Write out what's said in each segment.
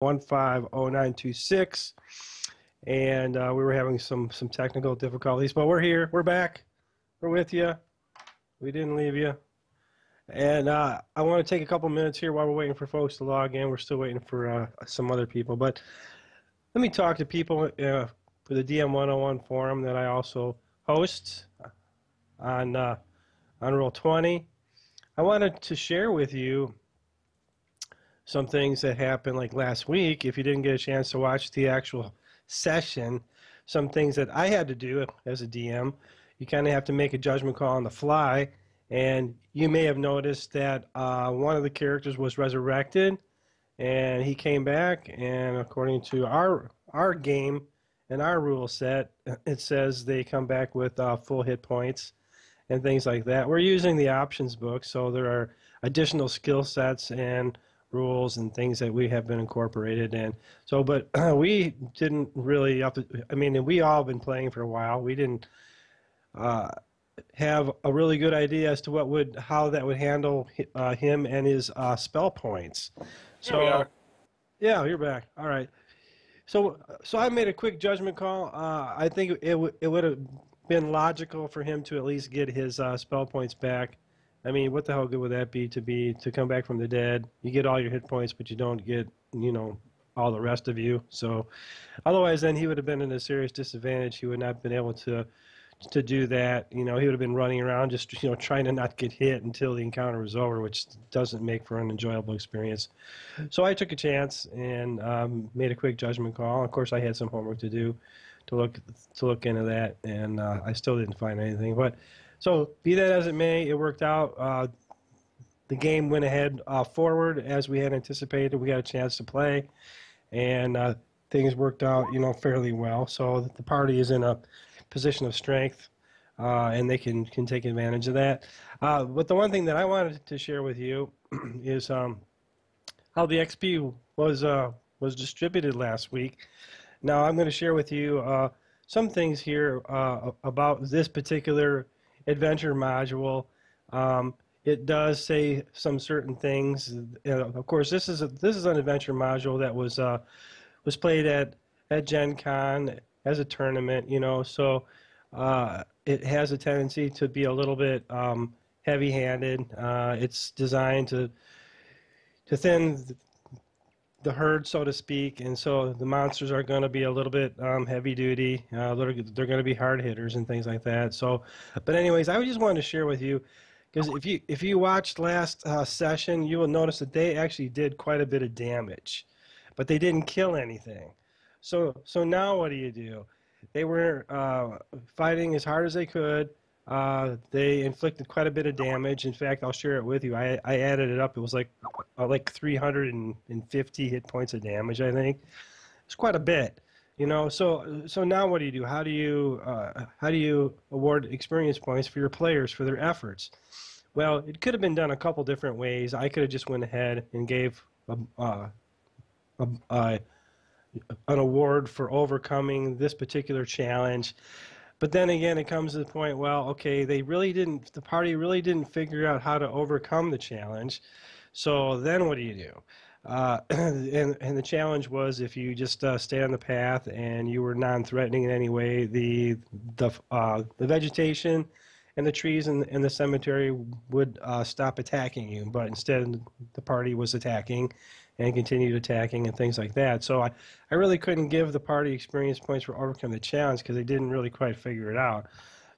150926, and we were having some technical difficulties, but we're here. We're back. We're with you. We didn't leave you. And I want to take a couple minutes here while we're waiting for folks to log in. We're still waiting for some other people, but let me talk to people for the DM 101 forum that I also host on Roll20. I wanted to share with you some things that happened like last week. If you didn't get a chance to watch the actual session, some things that I had to do as a DM. You kind of have to make a judgment call on the fly, and you may have noticed that one of the characters was resurrected, and he came back, and according to our game and our rule set, it says they come back with full hit points and things like that. We're using the options book, so there are additional skill sets and rules and things that we have been incorporated in. So, but we didn't really I mean, we all been playing for a while. We didn't have a really good idea as to how that would handle him and his spell points. So, yeah, you're back. All right. So I made a quick judgment call. I think it would have been logical for him to at least get his spell points back. I mean, what the hell good would that be to come back from the dead? You get all your hit points, but you don't get, all the rest of you. So otherwise, then he would have been in a serious disadvantage. He would not have been able to do that. He would have been running around just, trying to not get hit until the encounter was over, which doesn't make for an enjoyable experience. So I took a chance and made a quick judgment call. Of course, I had some homework to do to look into that, and I still didn't find anything. But so be that as it may, it worked out. The game went ahead forward as we had anticipated. We got a chance to play, and things worked out, fairly well. So the party is in a position of strength, and they can take advantage of that. But the one thing that I wanted to share with you is how the XP was distributed last week. Now I'm going to share with you some things here about this particular adventure module. It does say some certain things. Of course, this is an adventure module that was played at Gen Con as a tournament, so it has a tendency to be a little bit heavy-handed. It's designed to thin the herd, so to speak, and so the monsters are going to be a little bit heavy-duty. They're going to be hard hitters and things like that. So, but anyways, I just wanted to share with you, because if you watched last session, you will notice that they actually did quite a bit of damage, but they didn't kill anything. So now what do? They were fighting as hard as they could. They inflicted quite a bit of damage. In fact, I'll share it with you. I added it up. It was like 350 hit points of damage, I think. It's quite a bit, So now what do? How do you award experience points for your players for their efforts? Well, it could have been done a couple different ways. I could have just went ahead and gave an award for overcoming this particular challenge. But then again, it comes to the point, well, okay, the party really didn't figure out how to overcome the challenge. So then what do? And the challenge was, if you just stay on the path and you were non-threatening in any way, the vegetation and the trees in the cemetery would stop attacking you. But instead, the party was attacking and continued attacking and things like that. So I really couldn't give the party experience points for overcoming the challenge because they didn't really quite figure it out.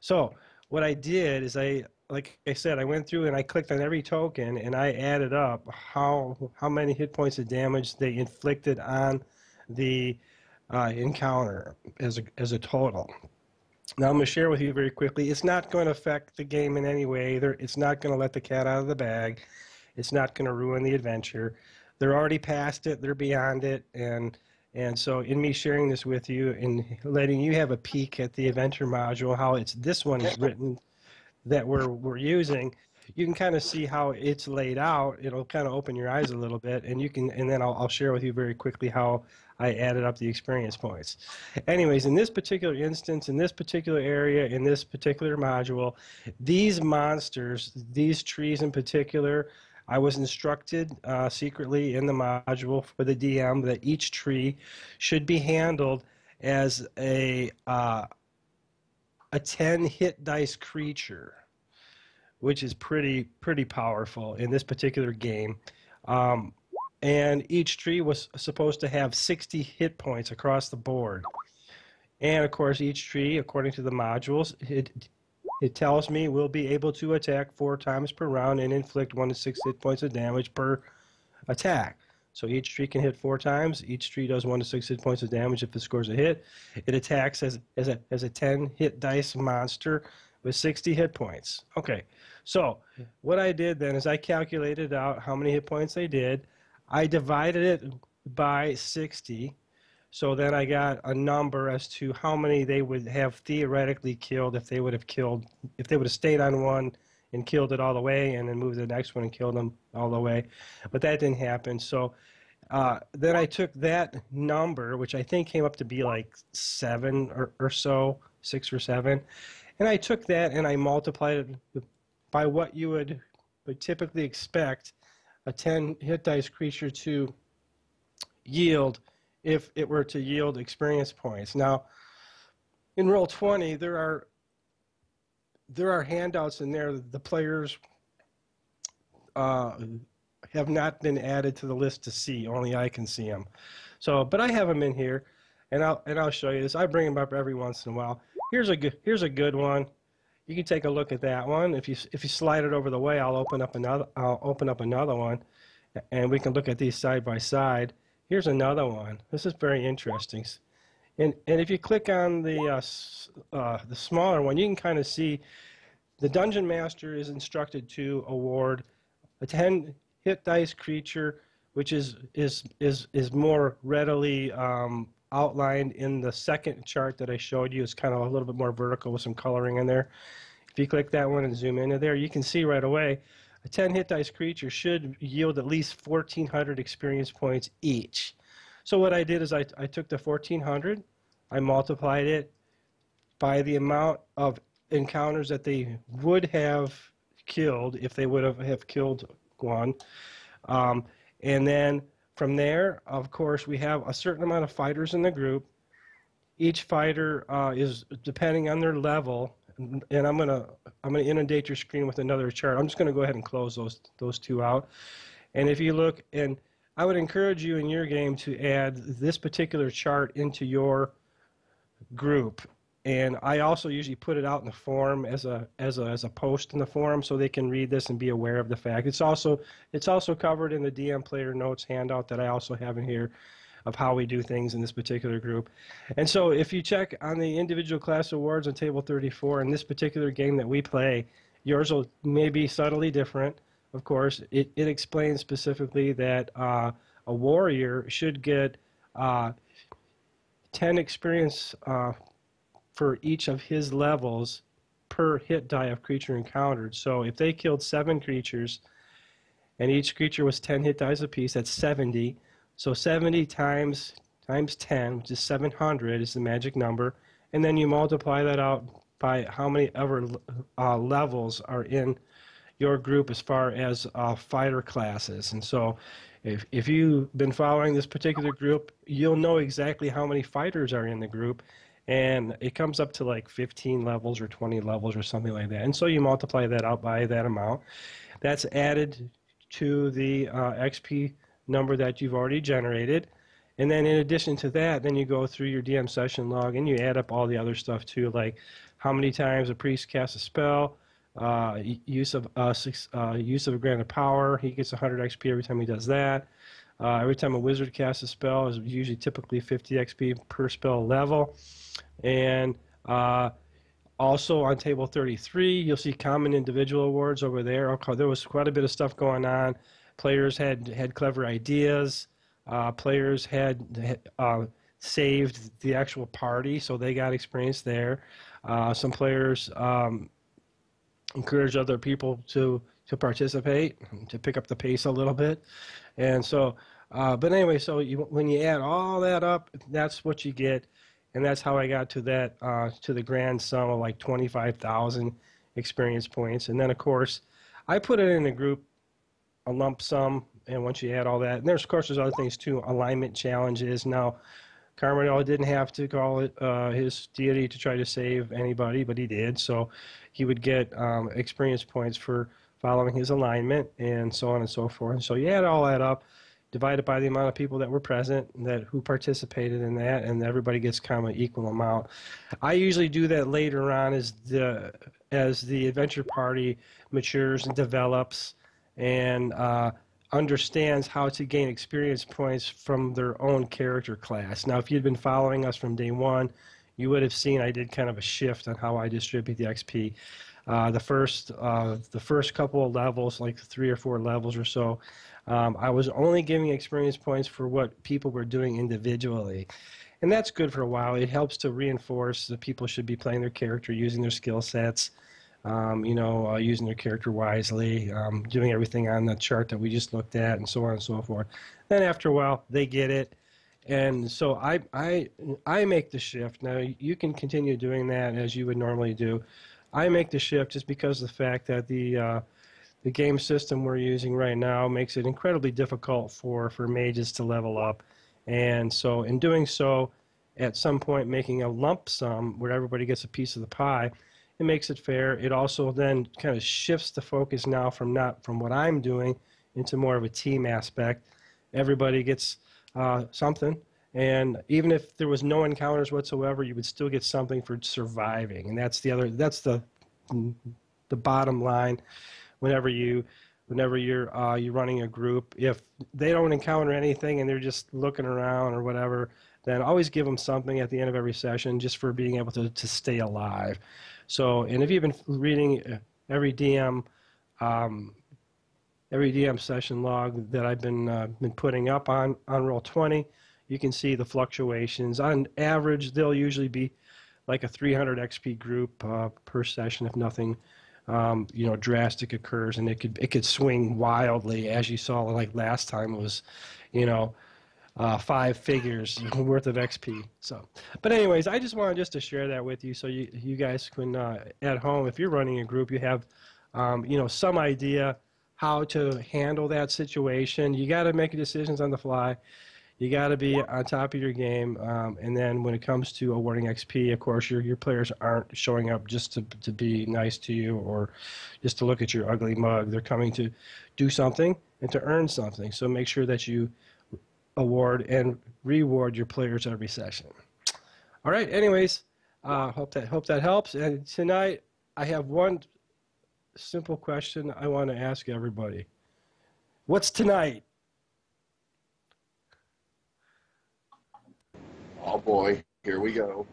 So what I did is like I said, I went through and I clicked on every token and I added up how many hit points of damage they inflicted on the encounter as a total. Now I'm going to share with you very quickly. It's not going to affect the game in any way. It's not going to let the cat out of the bag. It's not going to ruin the adventure. They're already past it. They're beyond it. And so in me sharing this with you and letting you have a peek at the adventure module, how this one is written that we're using, you can kind of see how it's laid out. It'll kind of open your eyes a little bit, and then I'll share with you very quickly how I added up the experience points. Anyways, in this particular instance, in this particular area, in this particular module, these monsters, these trees in particular, I was instructed secretly in the module for the DM that each tree should be handled as a 10 hit dice creature, which is pretty powerful in this particular game. Um, and each tree was supposed to have 60 hit points across the board. And of course, each tree, according to the modules, it tells me will be able to attack 4 times per round and inflict 1 to 6 hit points of damage per attack. So each tree can hit 4 times. Each tree does 1 to 6 hit points of damage if it scores a hit. It attacks as a 10 hit dice monster with 60 hit points. Okay, so what I did then is I calculated out how many hit points they did. I divided it by 60. So then I got a number as to how many they would have theoretically killed if they would have stayed on one and killed it all the way and then moved to the next one and killed them all the way. But that didn't happen. So then I took that number, which I think came up to be like 7 or so, 6 or 7, and I took that and I multiplied it by what you would typically expect a 10 hit dice creature to yield if it were to yield experience points. Now, in Roll20, there are handouts in there that the players have not been added to the list to see. Only I can see them. So, but I have them in here, and I'll show you this. I bring them up every once in a while. Here's a good one. You can take a look at that one. If you slide it over the way, I'll open up another one, and we can look at these side by side. Here's another one. This is very interesting. And if you click on the smaller one, you can kind of see the Dungeon Master is instructed to award a 10 hit dice creature, which is more readily outlined in the second chart that I showed you. It's kind of a little bit more vertical with some coloring in there. If you click that one and zoom into there, you can see right away a 10 hit dice creature should yield at least 1,400 experience points each. So what I did is I took the 1,400, I multiplied it by the amount of encounters that they would have killed if they would have killed one. And then from there, of course, we have a certain amount of fighters in the group. Each fighter is depending on their level. And I'm gonna inundate your screen with another chart. I'm just gonna go ahead and close those two out. And if you look, and I would encourage you in your game to add this particular chart into your group. And I also usually put it out in the forum as a post in the forum so they can read this and be aware of the fact. It's also covered in the DM player notes handout that I also have in here of how we do things in this particular group. And so if you check on the individual class awards on table 34 in this particular game that we play, yours will maybe subtly different. Of course, it explains specifically that a warrior should get 10 experience for each of his levels per hit die of creature encountered. So if they killed 7 creatures and each creature was 10 hit dice apiece, that's 70. So 70 times 10, which is 700, is the magic number. And then you multiply that out by how many ever levels are in your group as far as fighter classes. And so if you've been following this particular group, you'll know exactly how many fighters are in the group. And it comes up to like 15 levels or 20 levels or something like that. And so you multiply that out by that amount. That's added to the XP number that you've already generated. And then in addition to that, then you go through your DM session log and you add up all the other stuff too, like how many times a priest casts a spell, use of a granted power. He gets 100 XP every time he does that. Every time a wizard casts a spell is usually typically 50 XP per spell level. And also on table 33, you'll see common individual awards over there. Okay, there was quite a bit of stuff going on. Players had clever ideas. Players had saved the actual party, so they got experience there. Some players encouraged other people to participate, to pick up the pace a little bit. And so, but anyway, so when you add all that up, that's what you get. And that's how I got to that, to the grand sum of like 25,000 experience points. And then, of course, I put it in a group a lump sum, and once you add all that, and there's of course there's other things too, alignment challenges. Now, Carmelo didn't have to call it his deity to try to save anybody, but he did. So he would get experience points for following his alignment and so on and so forth. And so you add all that up, divide it by the amount of people that were present, that who participated in that, and everybody gets kind of an equal amount. I usually do that later on as the adventure party matures and develops and understands how to gain experience points from their own character class. Now, if you'd been following us from day one, you would have seen I did kind of a shift on how I distribute the XP. The first couple of levels, like 3 or 4 levels or so, I was only giving experience points for what people were doing individually. And that's good for a while. It helps to reinforce that people should be playing their character, using their skill sets, using their character wisely, doing everything on the chart that we just looked at, and so on and so forth. Then after a while, they get it. And so I make the shift. Now, you can continue doing that as you would normally do. I make the shift just because of the fact that the game system we're using right now makes it incredibly difficult for mages to level up. And so in doing so, at some point making a lump sum where everybody gets a piece of the pie, it makes it fair. It also then kind of shifts the focus now from not from what I'm doing into more of a team aspect. Everybody gets something. And even if there was no encounters whatsoever, you would still get something for surviving. And that's the bottom line. Whenever you're running a group, if they don't encounter anything and they're just looking around or whatever, then always give them something at the end of every session just for being able to stay alive. So, and if you've been reading every DM session log that I've been putting up on Roll20, you can see the fluctuations. On average, they'll usually be like a 300 XP group per session, if nothing drastic occurs, and it could swing wildly, as you saw like last time. It was 5 figures worth of XP. So, but anyways, I just wanted to share that with you, so you guys can at home, if you're running a group, you have some idea how to handle that situation. You got to make decisions on the fly. You got to be on top of your game, and then when it comes to awarding XP, of course, your players aren't showing up just to be nice to you or just to look at your ugly mug. They're coming to do something and to earn something. So make sure that you award and reward your players every session. All right. Anyways, hope that helps. And tonight I have one simple question I want to ask everybody. What's tonight? Oh boy, here we go.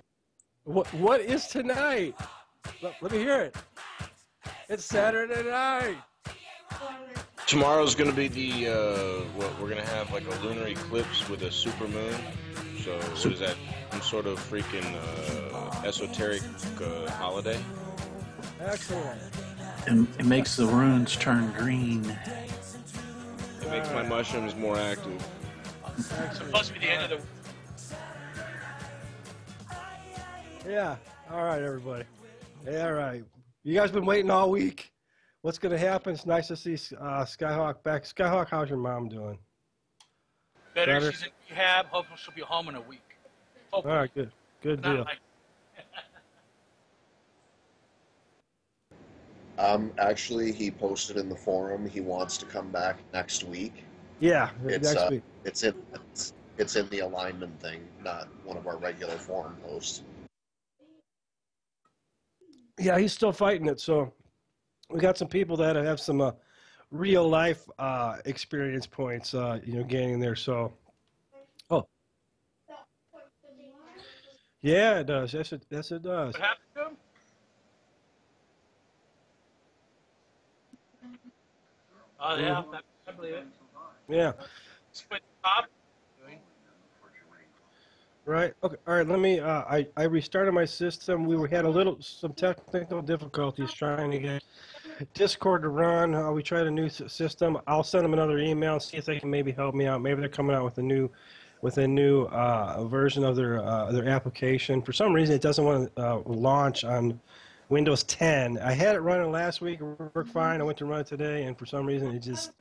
What is tonight? Let me hear it. It's Saturday night. Tomorrow's going to be we're going to have like a lunar eclipse with a super moon. So what is that? Some sort of freaking esoteric holiday. Excellent. And it makes the runes turn green. It makes my mushrooms more active. It's supposed to be the end of the... Yeah. All right, everybody. Yeah, all right. You guys been waiting all week. What's going to happen? It's nice to see Skyhawk back. Skyhawk, how's your mom doing? Better. She's in rehab. Hopefully she'll be home in a week. Hopefully. All right, good. Good deal. Actually, he posted in the forum he wants to come back next week. Yeah, next week. It's in the alignment thing, not one of our regular forum posts. Yeah, he's still fighting it. So we got some people that have some real life experience points, gaining there. So, yeah, it does. Yes, it does. What happened to him? Oh yeah, I believe it. Yeah. Split top. Right. Okay. All right. Let me. I restarted my system. We had some technical difficulties trying to get Discord to run. We tried a new system. I'll send them another email and see if they can maybe help me out. Maybe they're coming out with a new version of their application. For some reason, it doesn't want to launch on Windows 10. I had it running last week. It worked fine. I went to run it today, and for some reason, it just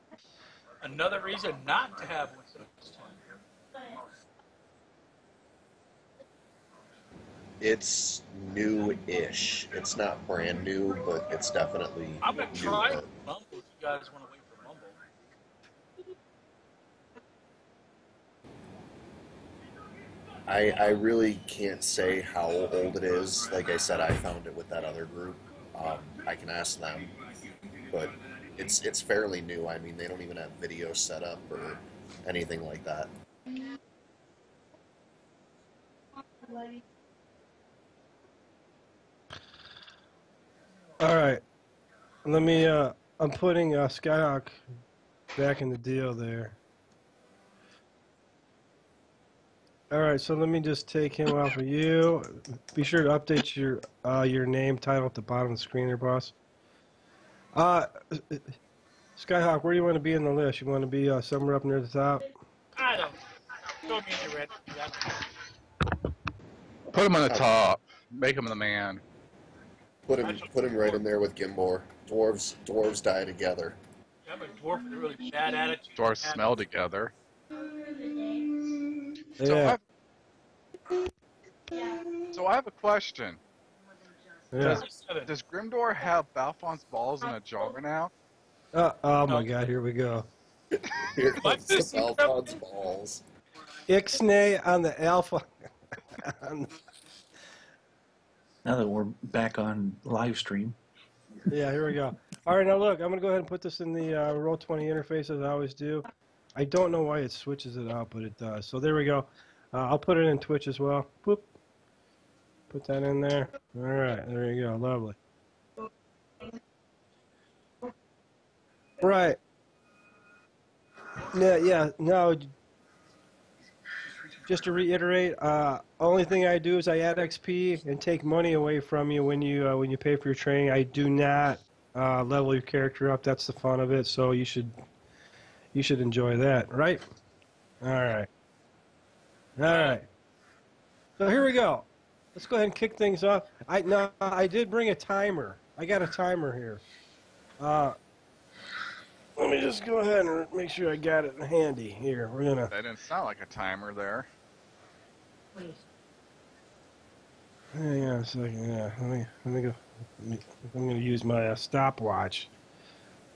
Another reason not to have Windows 10. It's new-ish. It's not brand new, but it's definitely I'm gonna try newer. Mumble if you guys want to wait for Mumble. I really can't say how old it is. Like I said, I found it with that other group. I can ask them, but it's fairly new. I mean, they don't even have video set up or anything like that. All right. Let me. I'm putting Skyhawk back in the deal there. All right. So let me just take him off of you. Be sure to update your name title at the bottom of the screen there, boss. Skyhawk, where do you want to be in the list? You want to be somewhere up near the top? I don't. Show me any red. Put him on the top. Make him the man. Put him right in there with Gimbor. Dwarves die together. I'm a dwarf with a really bad attitude. Dwarves smell together. Yeah. So I have a question. Yeah. Does Grimdor have Balfon's balls in a jar now? Oh my God! Here we go. Here comes the Balfon's balls. Ixnay on the alpha. Now that we're back on live stream. Yeah, here we go. All right, now look, I'm going to go ahead and put this in the Roll20 interface as I always do. I don't know why it switches it out, but it does. So there we go. I'll put it in Twitch as well. Boop. Put that in there. All right, there you go. Lovely. Right. Yeah. No, just to reiterate, only thing I do is I add XP and take money away from you when you pay for your training. I do not level your character up. That's the fun of it. So you should enjoy that, right? All right. So here we go. Let's go ahead and kick things off. I did bring a timer. I got a timer here. Let me just go ahead and make sure I got it handy. Here, we're gonna. That didn't sound like a timer there. Hang on a second. Yeah, let me go. I'm gonna use my stopwatch.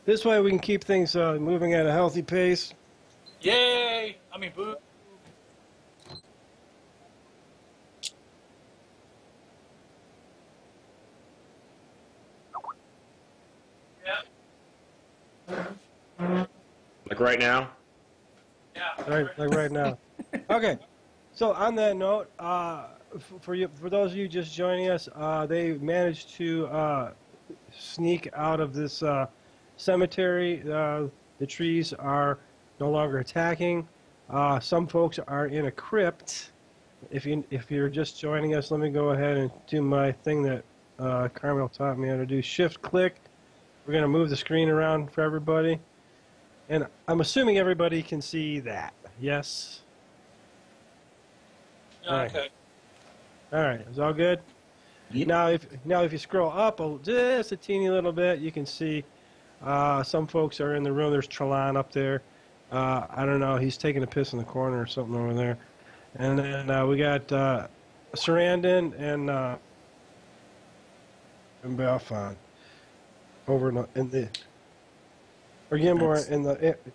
This way we can keep things moving at a healthy pace. Yay! I mean, boo. Like right now? Yeah. Like right now. Okay. So on that note, for those of you just joining us, they managed to sneak out of this cemetery. The trees are no longer attacking. Some folks are in a crypt. If you're just joining us, let me go ahead and do my thing that Carmel taught me how to do. Shift click. We're going to move the screen around for everybody. And I'm assuming everybody can see that. Yes? Okay. All right. Is all good? Yep. Now if you scroll up just a teeny little bit, you can see some folks are in the room. There's Trelon up there. I don't know. He's taking a piss in the corner or something over there. And then we got Sarandon and Balfon over in the or Gimbor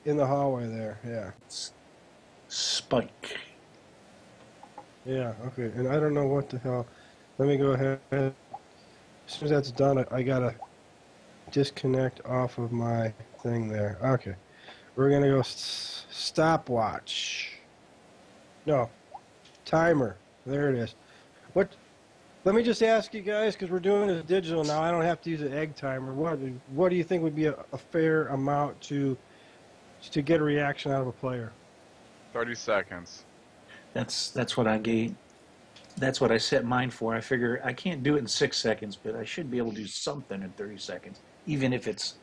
in the hallway there. Yeah. Spike. Yeah. Okay. And I don't know what the hell. Let me go ahead. As soon as that's done, I gotta disconnect off of my thing there. Okay. We're gonna go stopwatch. No. Timer. There it is. What? Let me just ask you guys, because we're doing this digital now. I don't have to use an egg timer. What do you think would be a fair amount to get a reaction out of a player? 30 seconds. That's what I gave. That's what I set mine for. I figure I can't do it in 6 seconds, but I should be able to do something in 30 seconds, even if it's.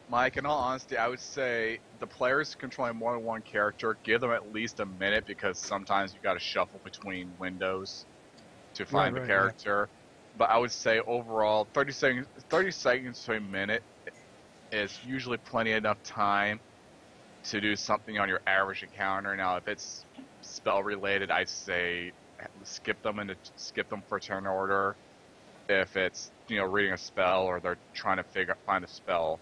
Mike, in all honesty, I would say the players controlling more than one character, give them at least a minute, because sometimes you got to shuffle between windows to find the character. Yeah. But I would say overall, 30 seconds to a minute is usually plenty enough time to do something on your average encounter. Now, if it's spell related, I'd say skip them for turn order. If it's reading a spell or they're trying to find a spell,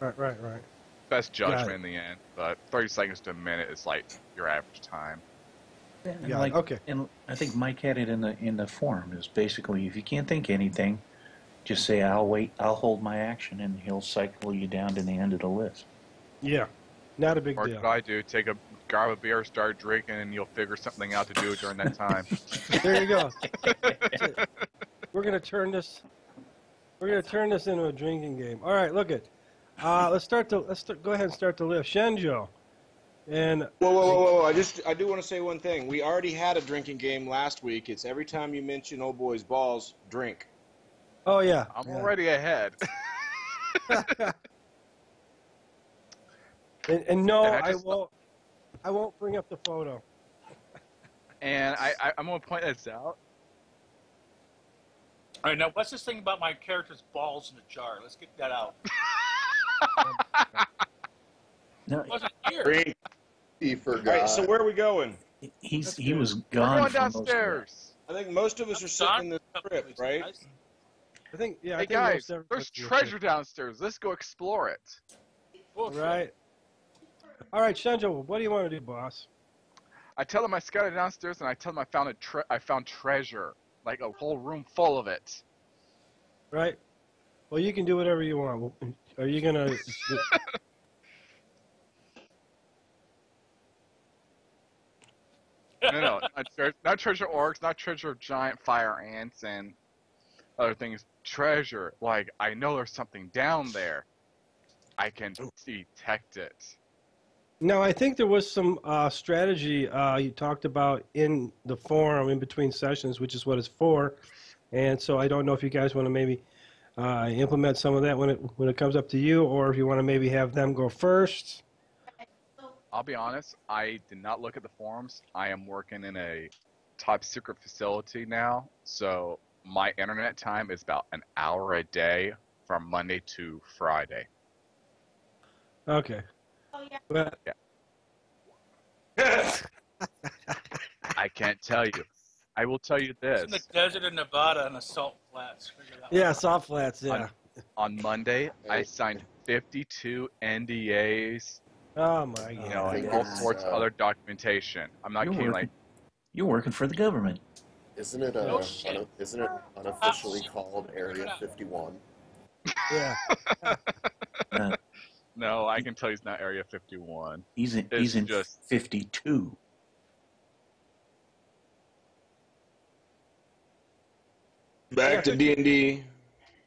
Right. best judgment in the end. But 30 seconds to a minute is like your average time. And Okay. And I think Mike had it in the forum. Is basically if you can't think of anything, just say I'll wait. I'll hold my action, and he'll cycle you down to the end of the list. Yeah, not a big Or deal. what I do, grab a beer, start drinking, and you'll figure something out to do during that time. There you go. We're gonna turn this into a drinking game. All right, look it. Let's go ahead and start the list. Shenjo, and Whoa! I do want to say one thing. We already had a drinking game last week. It's every time you mention old boy's balls, drink. oh yeah, I'm already ahead. and no, And I won't bring up the photo. And I'm going to point this out. All right, now what's this thing about my character's balls in a jar? Let's get that out. No, It wasn't here. Drink. He All forgot. right, so where are we going? he was We're gone going for most of that. downstairs. I think most of us are sitting in this crypt, right? I think Hey I think guys, most everybody's there's gonna treasure downstairs. Let's go explore it. Bullshit. Right. All right, Shenjo, what do you want to do, boss? I tell them I scouted downstairs, and I tell them I found treasure, like a whole room full of it. Right. Well, you can do whatever you want. Are you gonna? No, not treasure orcs, not treasure giant fire ants and other things. Treasure, like I know there's something down there. I can detect it. No, I think there was some strategy you talked about in the forum in between sessions, which is what it's for. And so I don't know if you guys want to maybe implement some of that when it comes up to you, or if you want to maybe have them go first. I'll be honest, I did not look at the forums. I am working in a top secret facility now, so my internet time is about an hour a day from Monday to Friday. Okay. Well, I can't tell you. I will tell you It's in this. the desert of Nevada and the salt flats. Figure it out. yeah, soft flats. Yeah. On Monday, I signed 52 NDAs, Oh my I God. and think all it's, sorts of other documentation. I'm not You're kidding. working. You're working for the government. Isn't it No shit. isn't it unofficially called Area 51? Yeah. Uh, No, I can tell you it's not Area 51. he's in It's just 52. Back to D&D.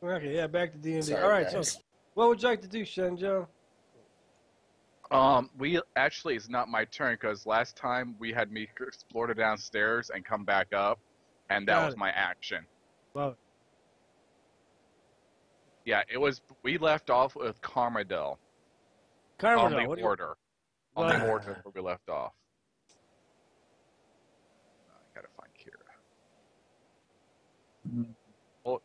Okay. Yeah. Back to D&D. Sorry, All right. guys. So, what would you like to do, Shenjo? It's not my turn because last time we had me explore the downstairs and come back up, and that Got was it. my action. Well, Yeah, we left off with Carmadel on Carmelo, the what do you? order. On Well- the order where we left off. I gotta find Kira. Oh.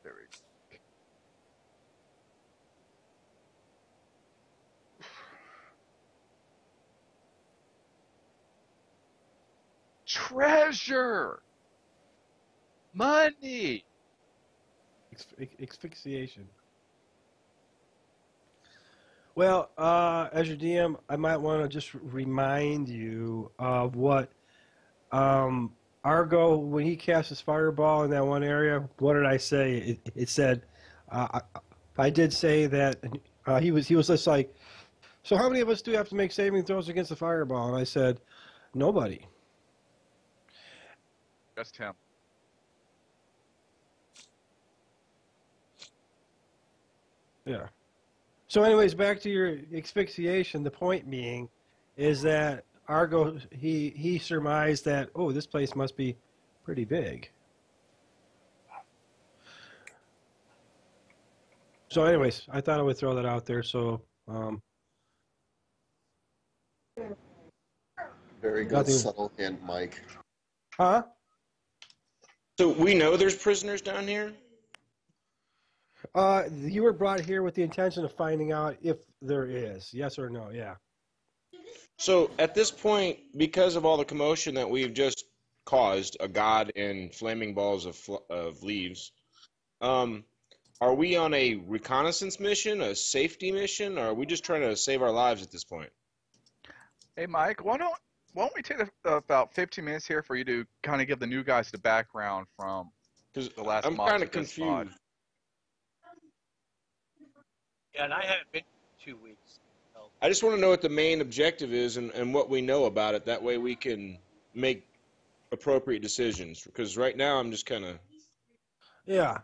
There we go. Treasure! Money! Asphyxiation. Well, as your DM, I might want to just remind you of what Argo, when he cast his fireball in that one area, what did I say? It said, I did say that he was just like, so how many of us do have to make saving throws against the fireball? And I said, nobody. Just him. Yeah. So, anyways, back to your asphyxiation. The point being is that Argo he surmised that this place must be pretty big. So, anyways, I thought I would throw that out there. So, Very good Nothing. subtle hint, Mike. huh? So we know there's prisoners down here? You were brought here with the intention of finding out if there is. Yes or no? Yeah. So at this point, because of all the commotion that we've just caused, a god and flaming balls of leaves, are we on a reconnaissance mission, a safety mission, or are we just trying to save our lives at this point? Hey, Mike, why don't we take about 15 minutes here for you to kind of give the new guys the background from Because the last I'm mod kind to of this mod? confused. Yeah, and I haven't been 2 weeks. So. I just want to know what the main objective is and what we know about it. That way we can make appropriate decisions. Because right now I'm just kind of... Yeah.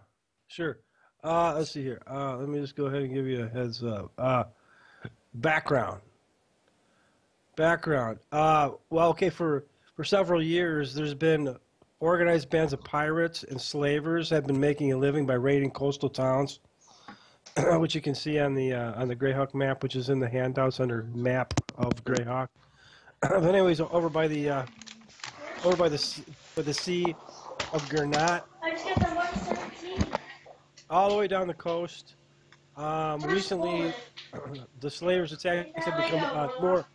Sure. Let's see here. Let me just go ahead and give you a heads up. Background. Well, okay. For several years, there's been organized bands of pirates and slavers have been making a living by raiding coastal towns, which you can see on the Greyhawk map, which is in the handouts under map of Greyhawk. But anyways, over by the sea of Gernot, all the way down the coast. Recently, the slavers' attacks have become more.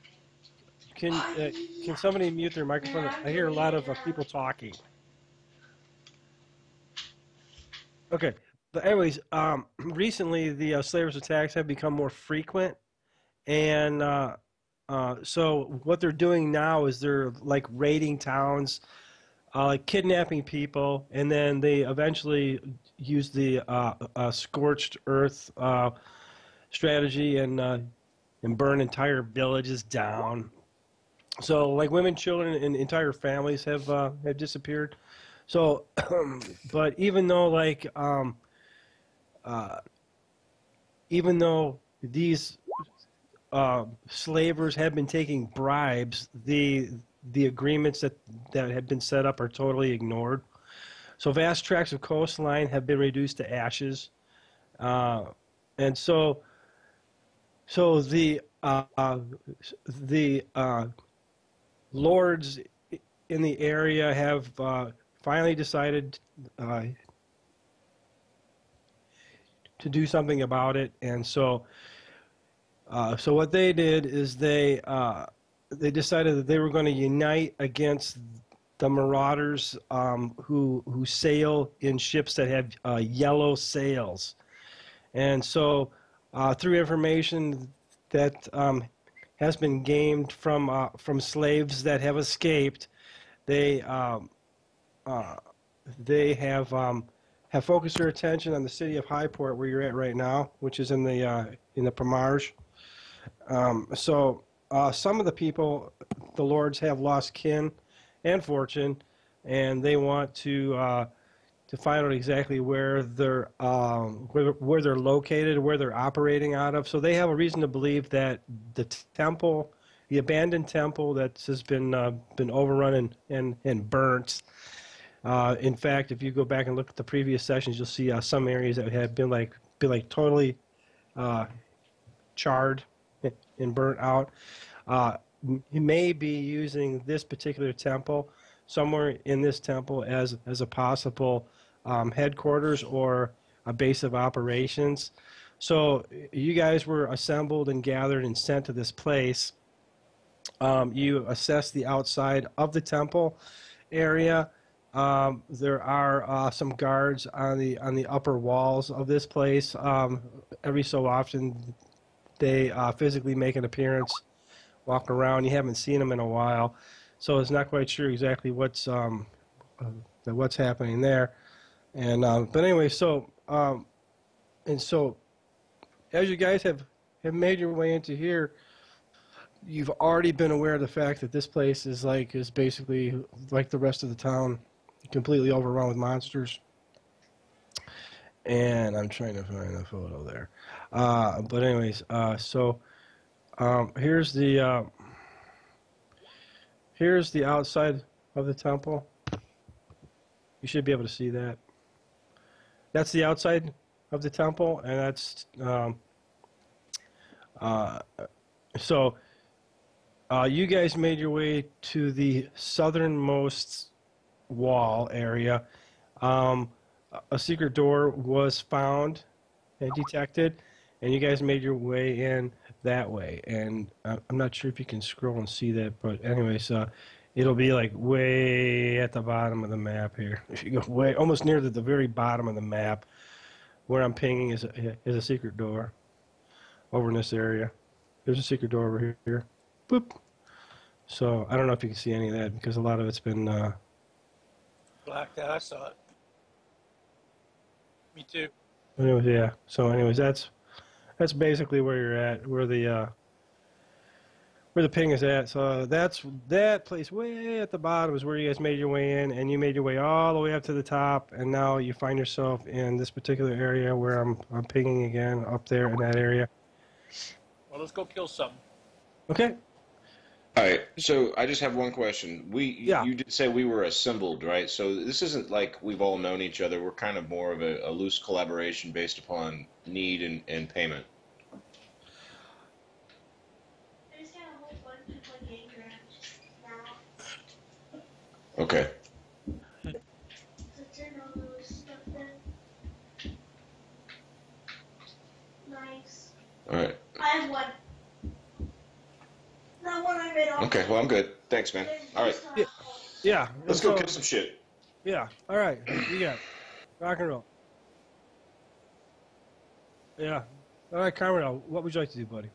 Can somebody mute their microphone? I hear a lot of people talking. Okay. But anyways, recently the slavers' attacks have become more frequent, and so what they're doing now is they're like raiding towns, like kidnapping people, and then they eventually use the scorched earth strategy and burn entire villages down. So, like women, children, and entire families have disappeared. So, but even though these slavers have been taking bribes, the agreements that have been set up are totally ignored. So, vast tracts of coastline have been reduced to ashes, and so the lords in the area have finally decided to do something about it, and so what they did is they decided that they were going to unite against the marauders who sail in ships that have yellow sails, and so through information that has been gained from slaves that have escaped, they have focused their attention on the city of Highport, where you're at right now, which is in the Pomage. So some of the people, the lords, have lost kin and fortune, and they want to find out exactly where they're located, where they're operating out of. So they have a reason to believe that the temple, the abandoned temple that has been overrun and burnt. In fact, if you go back and look at the previous sessions, you'll see some areas that had been totally charred and burnt out. You may be using this particular temple, somewhere in this temple, as a possible headquarters or a base of operations. So you guys were assembled and gathered and sent to this place. You assess the outside of the temple area. There are some guards on the upper walls of this place. Every so often, they physically make an appearance, walk around. You haven't seen them in a while, so it's not quite sure exactly what's happening there. And but anyway, so as you guys have made your way into here, you've already been aware of the fact that this place is basically like the rest of the town, completely overrun with monsters. And I'm trying to find a photo there. But anyways, here's the outside of the temple. You should be able to see that. That's the outside of the temple, and that's you guys made your way to the southernmost wall area. a secret door was found and detected, and you guys made your way in that way. And I'm not sure if you can scroll and see that, but anyways, it'll be like way at the bottom of the map here. If you go way, almost near the very bottom of the map, where I'm pinging is a secret door over in this area. There's a secret door over here. Boop. So I don't know if you can see any of that because a lot of it's been. Blacked out. I saw it. Me too. Anyways, yeah. So anyways, that's basically where you're at, where the ping is at. So that's that place way at the bottom is where you guys made your way in, and you made your way all the way up to the top, and now you find yourself in this particular area where I'm pinging again up there in that area. Well, let's go kill something. Okay. All right, so I just have one question. Yeah. You did say we were assembled, right? So this isn't like we've all known each other. We're kind of more of a loose collaboration based upon need and payment. Okay. All right. I have one. That one I made off. Okay, well, I'm good. Thanks, man. All right. Yeah. Let's go kill some shit. Yeah. All right. You got it. Rock and roll. Yeah. All right, Carmel, what would you like to do, buddy?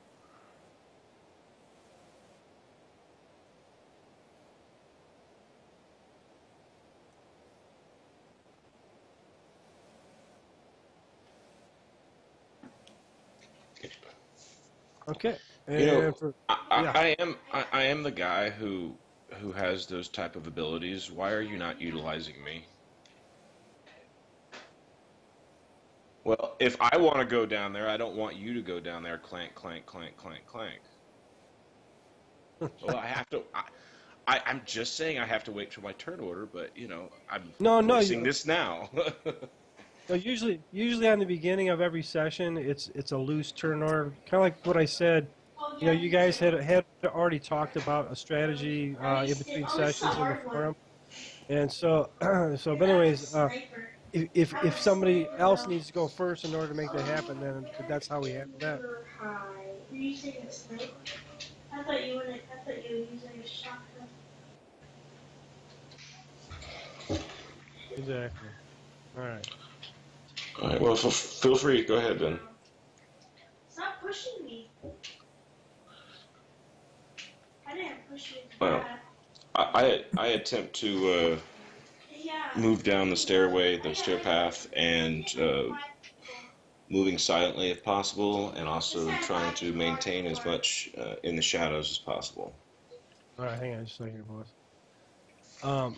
Okay. And You know, for, I am the guy who has those type of abilities. Why are you not utilizing me? Well, if I want to go down there, I don't want you to go down there. Clank, clank, clank, clank, clank. Well, I have to. I'm just saying I have to wait for my turn order, but you know, I'm voicing this now. So usually on the beginning of every session, it's a loose turn order, kind of like what I said. You know, you guys had already talked about a strategy in between sessions in the forum, and so but anyways, if somebody else needs to go first in order to make that happen, then that's how we handle that. Were you using a sniper? I thought you were using a shotgun. Exactly. All right. All right. Well, feel free. Go ahead, then. Stop pushing me. I didn't push you. Well, I attempt to move down the stairway, the stair path, and moving silently if possible, and also trying to maintain as much in the shadows as possible. All right. Hang on just a second, boys. Come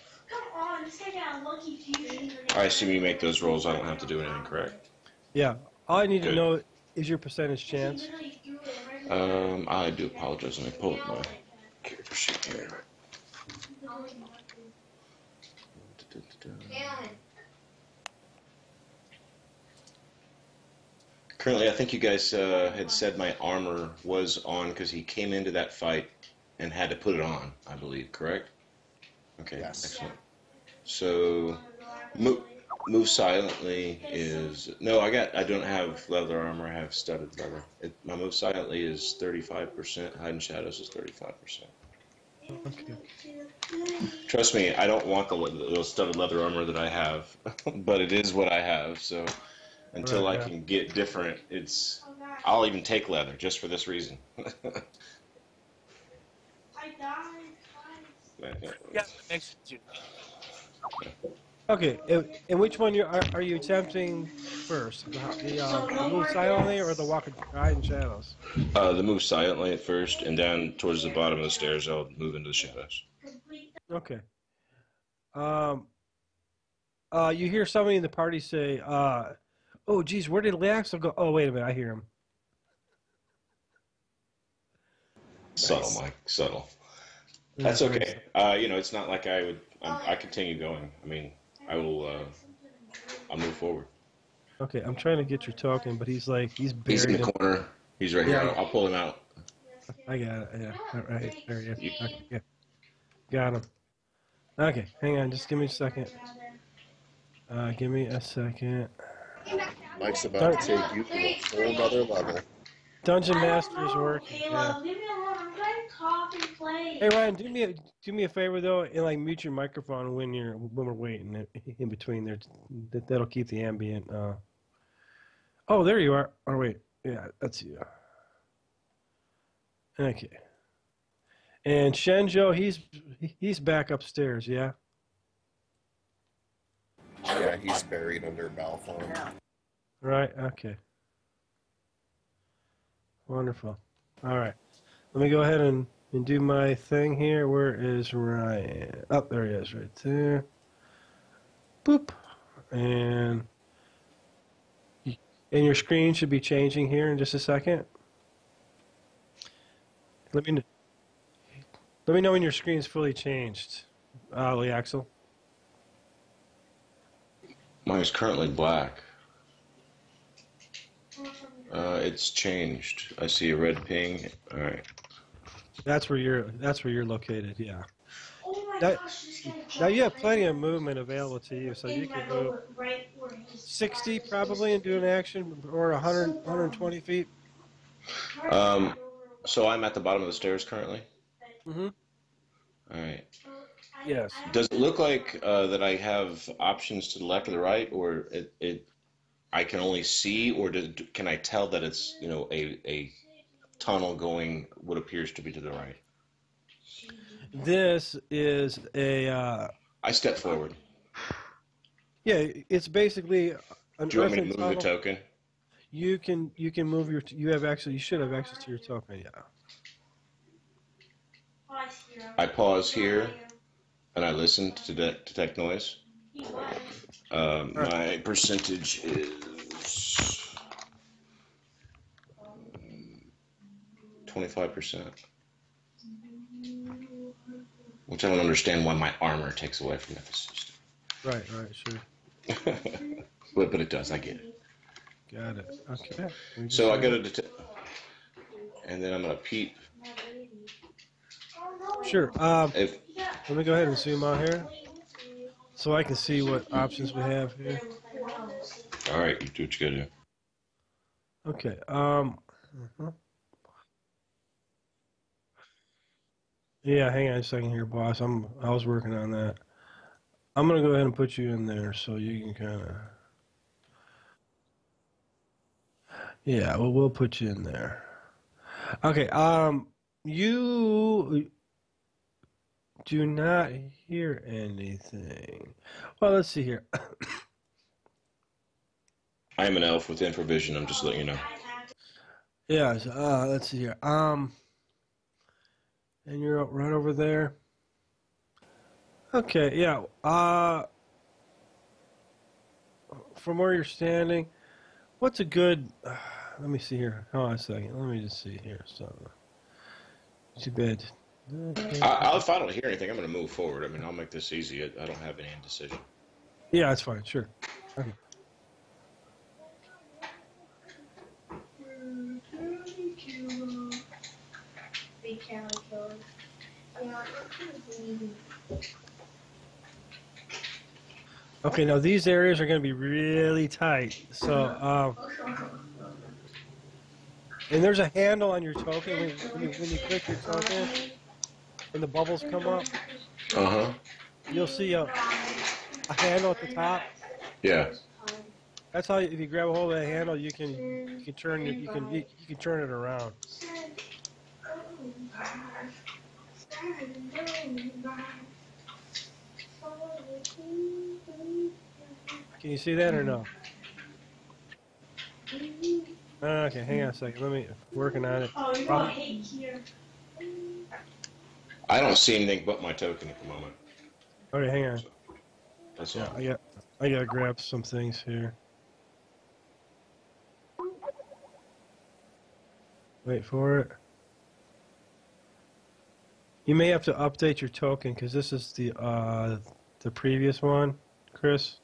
on, this guy got a lucky fusion. I assume you make those rolls. I don't have to do anything, correct? Yeah. All I need Good. to know is your percentage chance. I do apologize. Let me pull up my character sheet here. Currently, I think you guys had said my armor was on because he came into that fight and had to put it on, I believe, correct? Okay, Yes. excellent. So, move silently is... No, I don't have leather armor, I have studded leather. My move silently is 35%, hide in shadows is 35%. Okay. Trust me, I don't want the studded leather armor that I have, but it is what I have, so until I can get different, I'll even take leather just for this reason. I died twice. Yeah, it makes it. Okay. And which one are you attempting first? The move silently or the walk hide in shadows? The move silently at first, and down towards the bottom of the stairs, I'll move into the shadows. Okay. You hear somebody in the party say, "Oh, geez, where did Laxel go?" Oh, wait a minute, I hear him. Subtle, Mike. Subtle. That's okay. You know, it's not like I continue going. I mean, I'll move forward. Okay, I'm trying to get your token, but he's buried. He's in the corner. He's right here. I'll pull him out. I got it. Yeah. All right. There he is. Okay, yeah. Got him. Okay, hang on. Just give me a second. Give me a second. Mike's about to take you to a whole nother level. Dungeon I don't Master is know, working. Caleb. Yeah. Leave me alone. I'm trying to talk and play. Hey Ryan, do me a favor though, and like mute your microphone when we're waiting in between there. That'll keep the ambient. Oh, there you are. Oh wait, yeah, that's you. Okay. And Shenjo, he's back upstairs. Yeah. Yeah, he's buried under Balfour. Right. Okay. Wonderful. All right. Let me go ahead and do my thing here. Where is Ryan? Oh, there he is, right there. Boop. And your screen should be changing here in just a second. Let me know when your screen's fully changed, Lee Axel. Mine is currently black. It's changed. I see a red ping. All right. That's where you're located. Yeah. Oh my Now, gosh, this guy now you have jumped plenty right of movement available to you, so in you my can move door, right where his 60 body probably and do an action, or 100, 120 feet. So I'm at the bottom of the stairs currently. Mm-hmm. All right. Yes. Does it look like that I have options to the left or the right, or I can only see, or can I tell that it's a tunnel going what appears to be to the right? This is a. I step forward. Yeah, it's basically an Do you want me earthen to move the tunnel. token? You can move you should have access to your token. Yeah. I pause here and I listen to detect noise. My percentage is 25%, which I don't understand why my armor takes away from that. Right, sure. but it does. I get it. Got it. Okay. So I go to detect, and then I'm gonna peep. Sure. If Let me go ahead and zoom out here, so I can see what options we have here. all right, you do what you gotta do. Okay. Yeah. Hang on a second here, boss. I was working on that. I'm gonna go ahead and put you in there so you can kind of. Yeah. Well, we'll put you in there. Okay. You do not hear anything. Well, let's see here. I am an elf with infravision. I'm just letting you know. Yeah. Let's see here. And you're right over there. Okay. Yeah. From where you're standing, what's a good? Let me see here. Hold on a second. Let me just see here. So, too bad. Okay. If I don't hear anything, I'm gonna move forward. I mean, I'll make this easy. I don't have any indecision. Yeah, that's fine. Sure. Okay. Okay. Now these areas are going to be really tight. So, and there's a handle on your token when you click your token, and the bubbles come up. You'll see a handle at the top. Yeah. That's how if you grab a hold of that handle, you can turn it you can turn it around. Can you see that or no? Okay, hang on a second. Let me working on it. Oh, you're gonna hate here. I don't see anything but my token at the moment. Okay, hang on. So, that's Yeah, all. I gotta grab some things here. Wait for it. You may have to update your token because this is the previous one, Chris.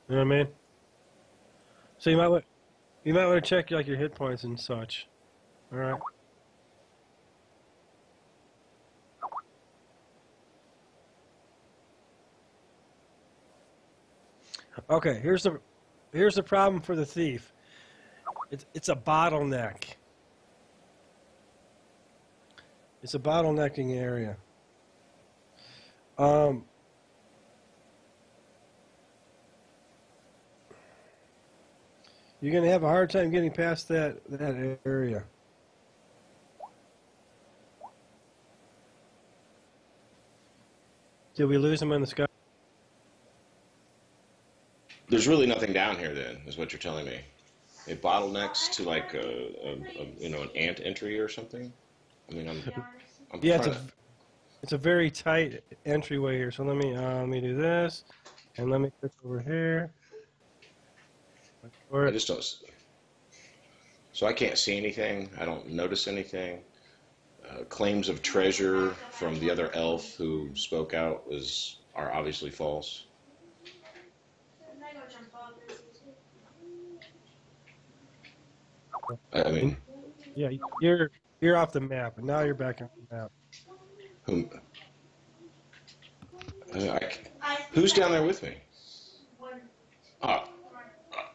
You know what I mean? So you might want to check like your hit points and such. All right. Okay, here's the problem for the thief. It's a bottleneck. It's a bottlenecking area. Um, you're going to have a hard time getting past that area. Did we lose him in the sky? There's really nothing down here, then, is what you're telling me. It bottlenecks to like an ant entry or something. I mean, I'm Yeah, trying to. it's a very tight entryway here. So let me do this, and let me click over here. I just don't. So I can't see anything. I don't notice anything. Claims of treasure from the other elf who spoke out are obviously false. I mean, Yeah, you're off the map, and now you're back on the map. who, who's down there with me? Oh,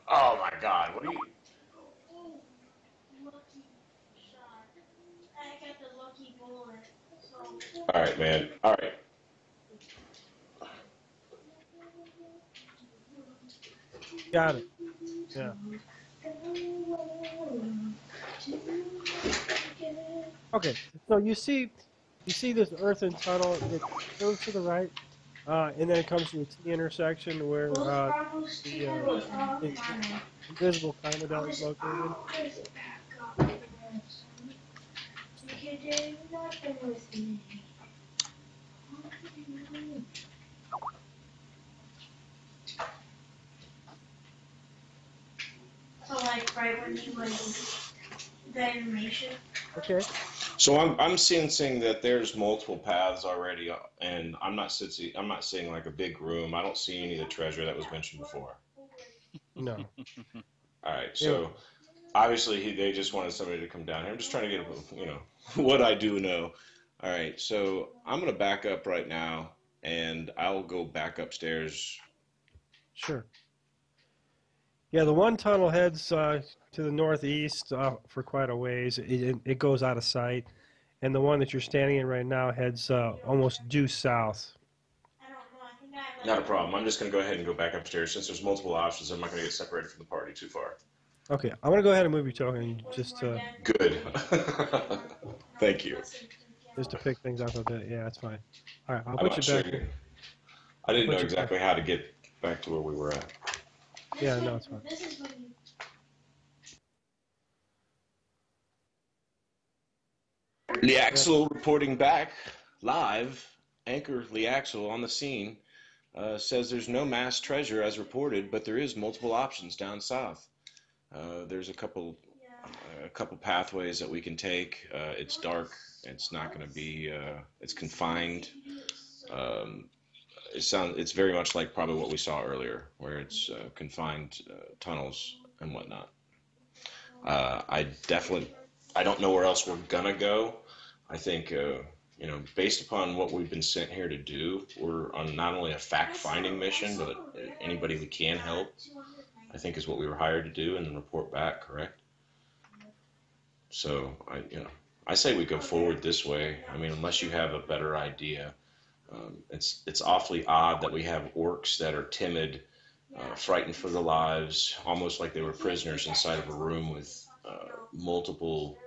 oh my God! What are you? I got the lucky bullet. So. All right, man. All right. Got it. Yeah. Okay. So you see this earthen tunnel. It goes to the right, and then it comes to a T intersection where the invisible Commandant is located. You can do nothing with me. So like right when you like the animation. Okay. So I'm sensing that there's multiple paths already, and I'm not seeing like a big room. I don't see any of the treasure that was mentioned before. No. All right, Yeah. so obviously they just wanted somebody to come down here. I'm just trying to get what I do know. All right, so I'm gonna back up right now, and I'll go back upstairs. Sure. Yeah, the one tunnel heads to the northeast for quite a ways. It goes out of sight, and the one that you're standing in right now heads almost due south. I don't know. I think I have Not a problem. I'm just gonna go ahead and go back upstairs since there's multiple options. I'm not gonna get separated from the party too far. Okay, I'm gonna go ahead and move your token Good. Thank you. just to pick things up a bit. Yeah, that's fine. All right, I'll I'm put not you sure. back in. I I'll didn't know put you back. exactly how to get back to where we were at. Yeah, no, it's fine. This is when you. Leaxel reporting back live. Anchor Leaxel on the scene says there's no mass treasure as reported, but there is multiple options down south. There's a couple pathways that we can take. It's dark. It's not going to be. It's confined. Um, it's very much like probably what we saw earlier, where it's confined tunnels and whatnot. I don't know where else we're gonna go. I think based upon what we've been sent here to do, we're on not only a fact-finding mission, but anybody we can help. I think is what we were hired to do, and then report back. Correct. So I say we go forward this way. I mean, unless you have a better idea. It's awfully odd that we have orcs that are timid, frightened for their lives, almost like they were prisoners inside of a room with multiple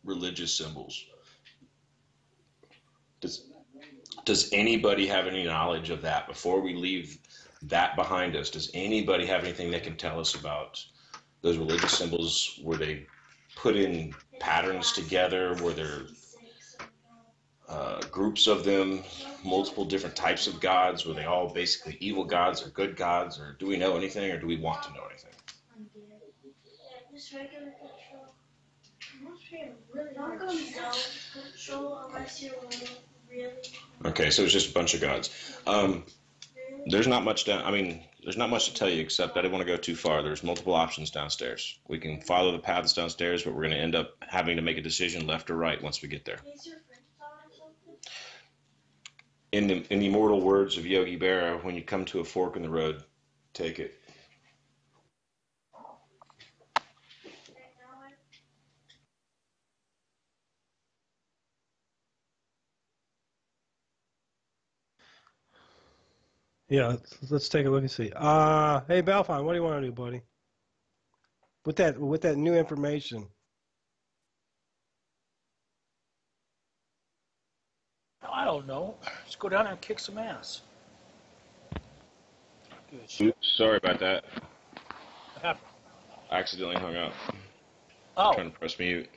religious symbols. Does anybody have any knowledge of that before we leave that behind us? Does anybody have anything they can tell us about those religious symbols? Were they put in patterns together? Were there groups of them, multiple different types of gods? Were they all basically evil gods or good gods? Or do we know anything, or do we want to know anything? Just regular control. Not going control unless you're really. Okay, so it's just a bunch of gods. There's not much down. I mean, there's not much to tell you except I didn't want to go too far. There's multiple options downstairs. We can follow the paths downstairs, but we're going to end up having to make a decision left or right once we get there. In the immortal words of Yogi Berra, when you come to a fork in the road, Take it. Yeah, let's take a look and see. Hey, Balfine, what do you want to do, buddy? With that new information. I don't know. Just go down there and kick some ass. Good shit. Oops, sorry about that. What happened? I accidentally hung up. Oh, Trying to press mute.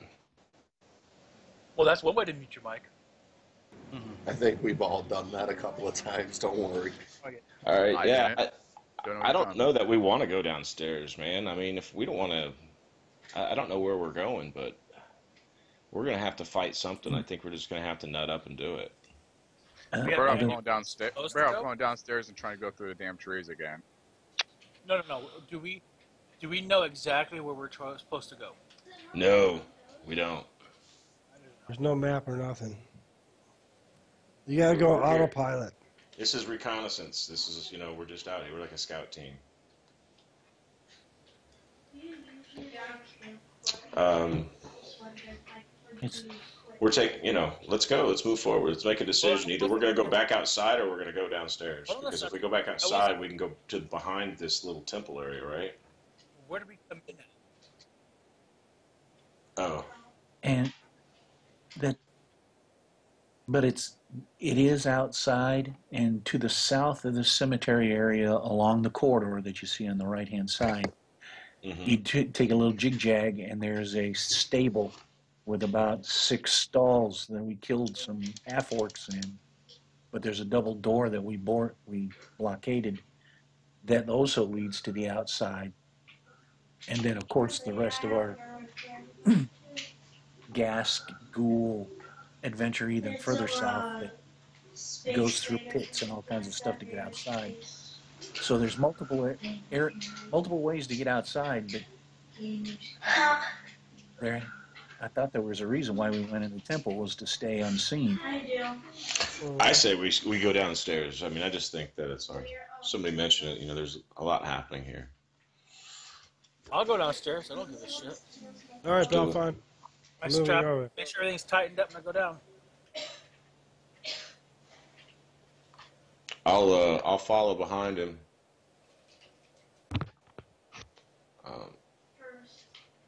well, that's one way to mute your mic. I think we've all done that a couple of times. Don't worry. Okay. All right, I yeah. didn't. Don't know what I you're don't talking know about. that we want to go downstairs, man. I mean, if we don't want to, I don't know where we're going, but we're gonna have to fight something. I think we're just gonna have to nut up and do it. Better I off don't. going downstairs. Supposed to Better off go? going downstairs and trying to go through the damn trees again. No. Do we know exactly where we're supposed to go? No, we don't. There's no map or nothing. You gotta go We're here. autopilot. This is reconnaissance. This is, we're just out here. We're like a scout team. It's We're taking, let's go. Let's move forward. Let's make a decision. Either we're going to go back outside or we're going to go downstairs. Hold on a Because if we second. go back outside, we can go to behind this little temple area, right? Where do we come in at? Oh. and that, but it is outside and to the south of the cemetery area along the corridor that you see on the right hand side. Mm-hmm. You take a little jig jag and there's a stable with about 6 stalls that we killed some half orcs in, but there's a double door that we blockaded that also leads to the outside, and then of course the rest of our gas ghoul adventure even further south that goes through pits and all kinds of stuff to get outside. So there's multiple ways to get outside, but there, I thought there was a reason why we went in the temple was to stay unseen. I do. I say we go downstairs. I mean, I just think that it's like somebody mentioned it. There's a lot happening here. I'll go downstairs. I don't give a shit. All right, do it. Balfine. I Moving strap. over. Make sure everything's tightened up and I go down. I'll follow behind him.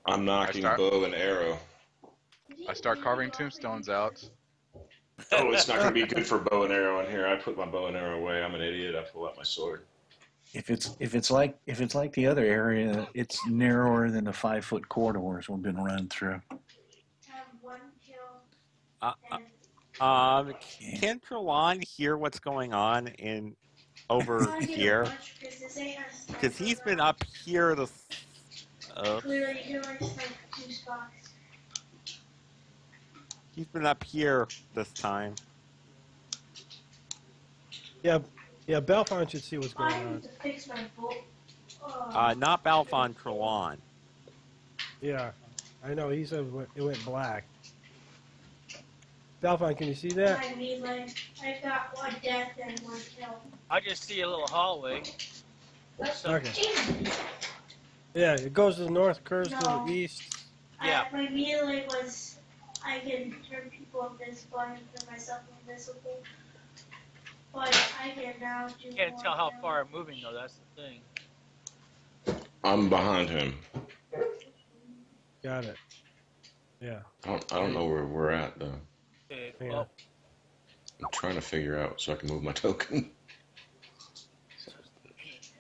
I'm knocking bow and arrow. I start carving tombstones out. Oh, it's not going to be good for bow and arrow in here. I put my bow and arrow away. I'm an idiot. I pull out my sword. If it's like the other area, it's narrower than the 5-foot corridors we've been running through. Can Trelawn hear what's going on over here? Because he's been up here Clearly, you can only select 2 spots. he's been up here this time. Yeah, Balfine should see what's going I on. need to fix my bolt. Not Balfon Trelawn. Yeah, I know. He said it went black. Balfine, can you see that? I mean, I got 1 death and 1 kill. I just see a little hallway. So, Okay. Yeah, it goes to the north, curves to No. the east. Yeah. My melee was I can turn people invisible and turn myself invisible. But I can now do Can't more tell how damage. far I'm moving though. That's the thing. I'm behind him. Got it. Yeah. I don't know where we're at though. Okay. Yeah. Well, I'm trying to figure out so I can move my token.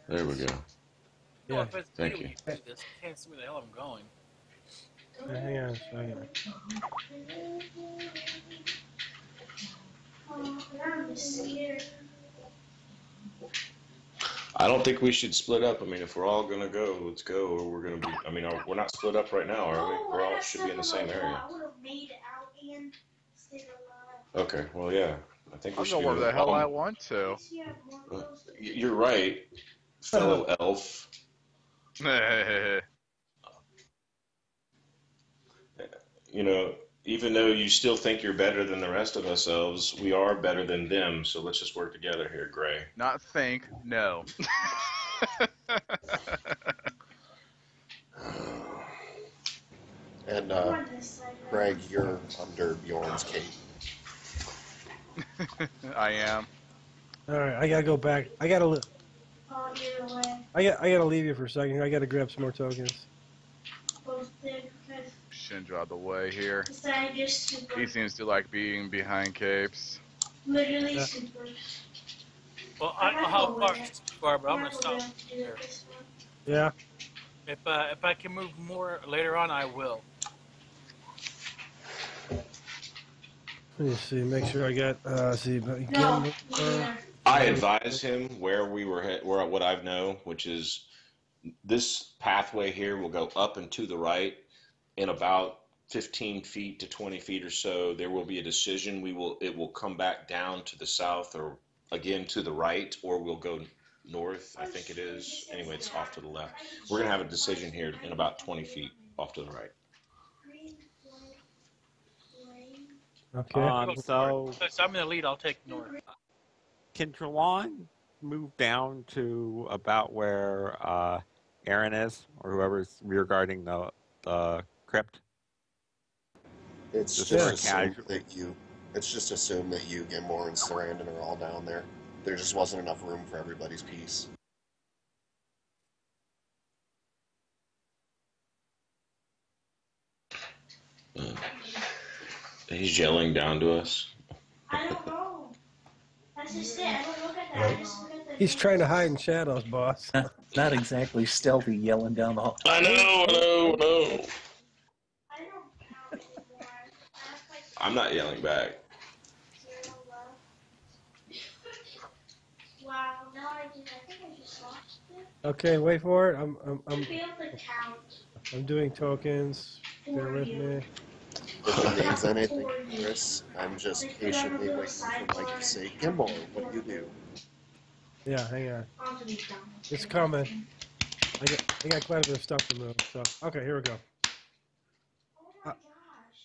There we go. no Yeah. offense to Thank you when you. you do this. I can't see where the hell I'm going. Hang on a second. I'm scared. I don't think we should split up. I mean, if we're all gonna go, let's go. Or we're gonna be. I mean, we're not split up right now, are we? We're all should be in the same area. I would have made it out and stayed alive. Okay. Well, yeah. I think we I'll should go be where the hell I all- want to. You have more clothes than me. You're right, fellow elf. Even though you still think you're better than the rest of us elves, we are better than them. So let's just work together here, Gray. Not think, no. And I'm on this side now. Greg, you're under Bjorn's cape. I am. All right, I gotta go back. Oh, you're away. I gotta leave you for a second. I gotta grab some more tokens. Posted because Shinjo out of the way here. I just super. He seems to like being behind capes. Literally Yeah. super. Well, I I don't know gotta how go far with it. it's too far, but I'm Might gonna as stop well have to do here. it this one. Yeah. If I can move more later on, I will. Let me see. Make sure I got. See. No, Again, me neither. I advise him where we were, where what I know, which is this pathway here will go up and to the right in about 15 feet to 20 feet or so. There will be a decision. It will come back down to the south or again to the right, or we'll go north. I think it is. Anyway, it's off to the left. We're gonna have a decision here in about 20 feet off to the right. Okay. I'll go So north. Since I'm in the lead, I'll take north. can Jawan move down to about where Aaron is, or whoever's rear guarding the crypt? It's Just just for a assumed casual. that you. It's just assumed that you, Gimbor, and Sarandon are all down there. There just wasn't enough room for everybody's piece. He's yelling down to us. I don't know. That's just it. I don't look at that. I just look at the. He's trying to hide in shadows, boss. Not exactly stealthy yelling down the hall. I know. I don't count anymore. I have like I'm not yelling back. 0 left. Wow. No, I did. I think I just lost it. Okay, wait for it. To be able to count I'm doing tokens. Bear for with you. me. If it means anything, Chris, I'm just Like, put on a patiently little waiting for Mike sidebar. to say, Gimbor, what do you do? Yeah, hang on. Onto the down. It's coming. I got quite a bit of stuff to move. So okay, here we go. Oh my gosh.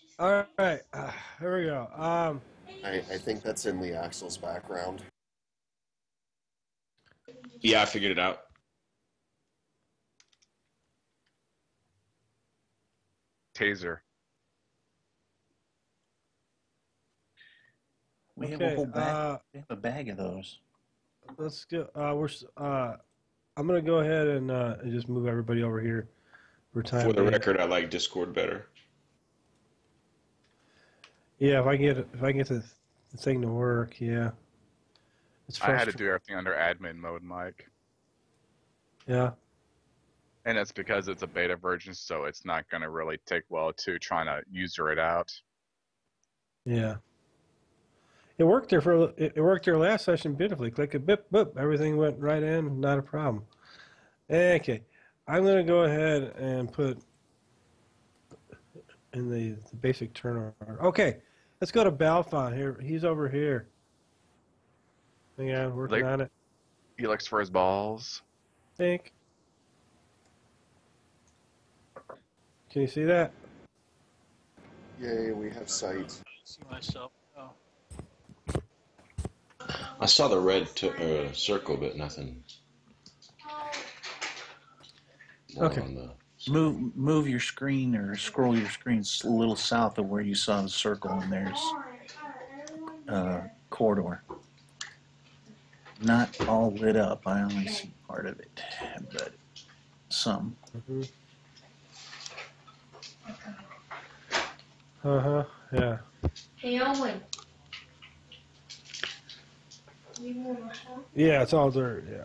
This All guy right, is- here we go. I think that's in the Axel's background. Yeah, I figured it out. Taser. We have Okay, a whole bag. We have a bag of those. let's go. I'm gonna go ahead and just move everybody over here for time For the being. record, I like Discord better. Yeah, if I can get the thing to work, yeah. It's I had to frustrating. do everything under admin mode, Mike. Yeah. And that's because it's a beta version, so it's not going to really take well to trying to user it out. Yeah. It worked there it worked there last session beautifully. Click a bip boop, everything went right in, not a problem. Okay. I'm gonna go ahead and put in the basic turn order. Okay. Let's go to Balfon here. He's over here. Hang on, working on it. He looks for his balls. Think. Can you see that? Yay, we have sight. See myself. Oh. I saw the red circle, but nothing. More Okay. on the- Move your screen or scroll your screen a little south of where you saw the circle, and there's corridor. Not all lit up. I only see part of it, but some. Mm-hmm. Uh-huh. Yeah. Hey, Owen. You want to help? Yeah, it's all dirt, yeah.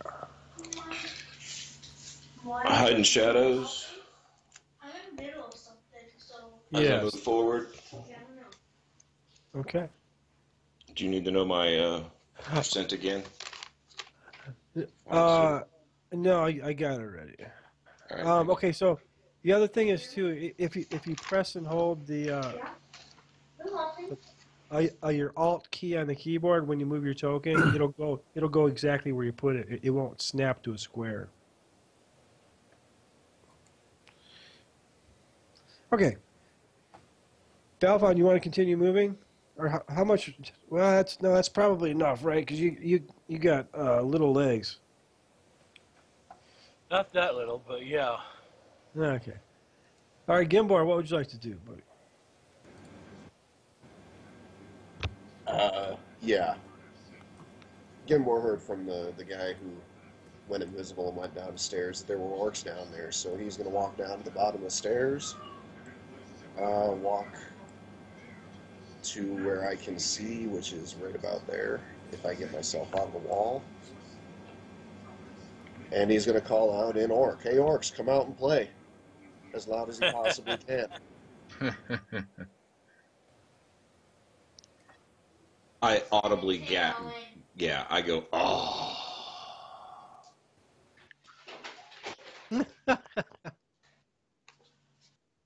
What? I hide in shadows I'm in the middle of something, so as I Yes. move forward. yeah, I don't know. Okay. Do you need to know my percent again? No, I got it already. All right. Okay, so the other thing is too, if you press and hold the your Alt key on the keyboard when you move your token, it'll go exactly where you put it. It won't snap to a square. Okay. Balfon, you want to continue moving, or how much? Well, that's probably enough, right? Because you got little legs. Not that little, but yeah. Okay. All right, Gimbor, what would you like to do, buddy? Yeah. Gimbor heard from the guy who went invisible and went downstairs that there were orcs down there, so he's going to walk down to the bottom of the stairs, walk to where I can see, which is right about there, if I get myself on the wall. And he's going to call out in Orc, "Hey, Orcs, come out and play," as loud as he possibly can. I audibly gap. Yeah, I go, oh.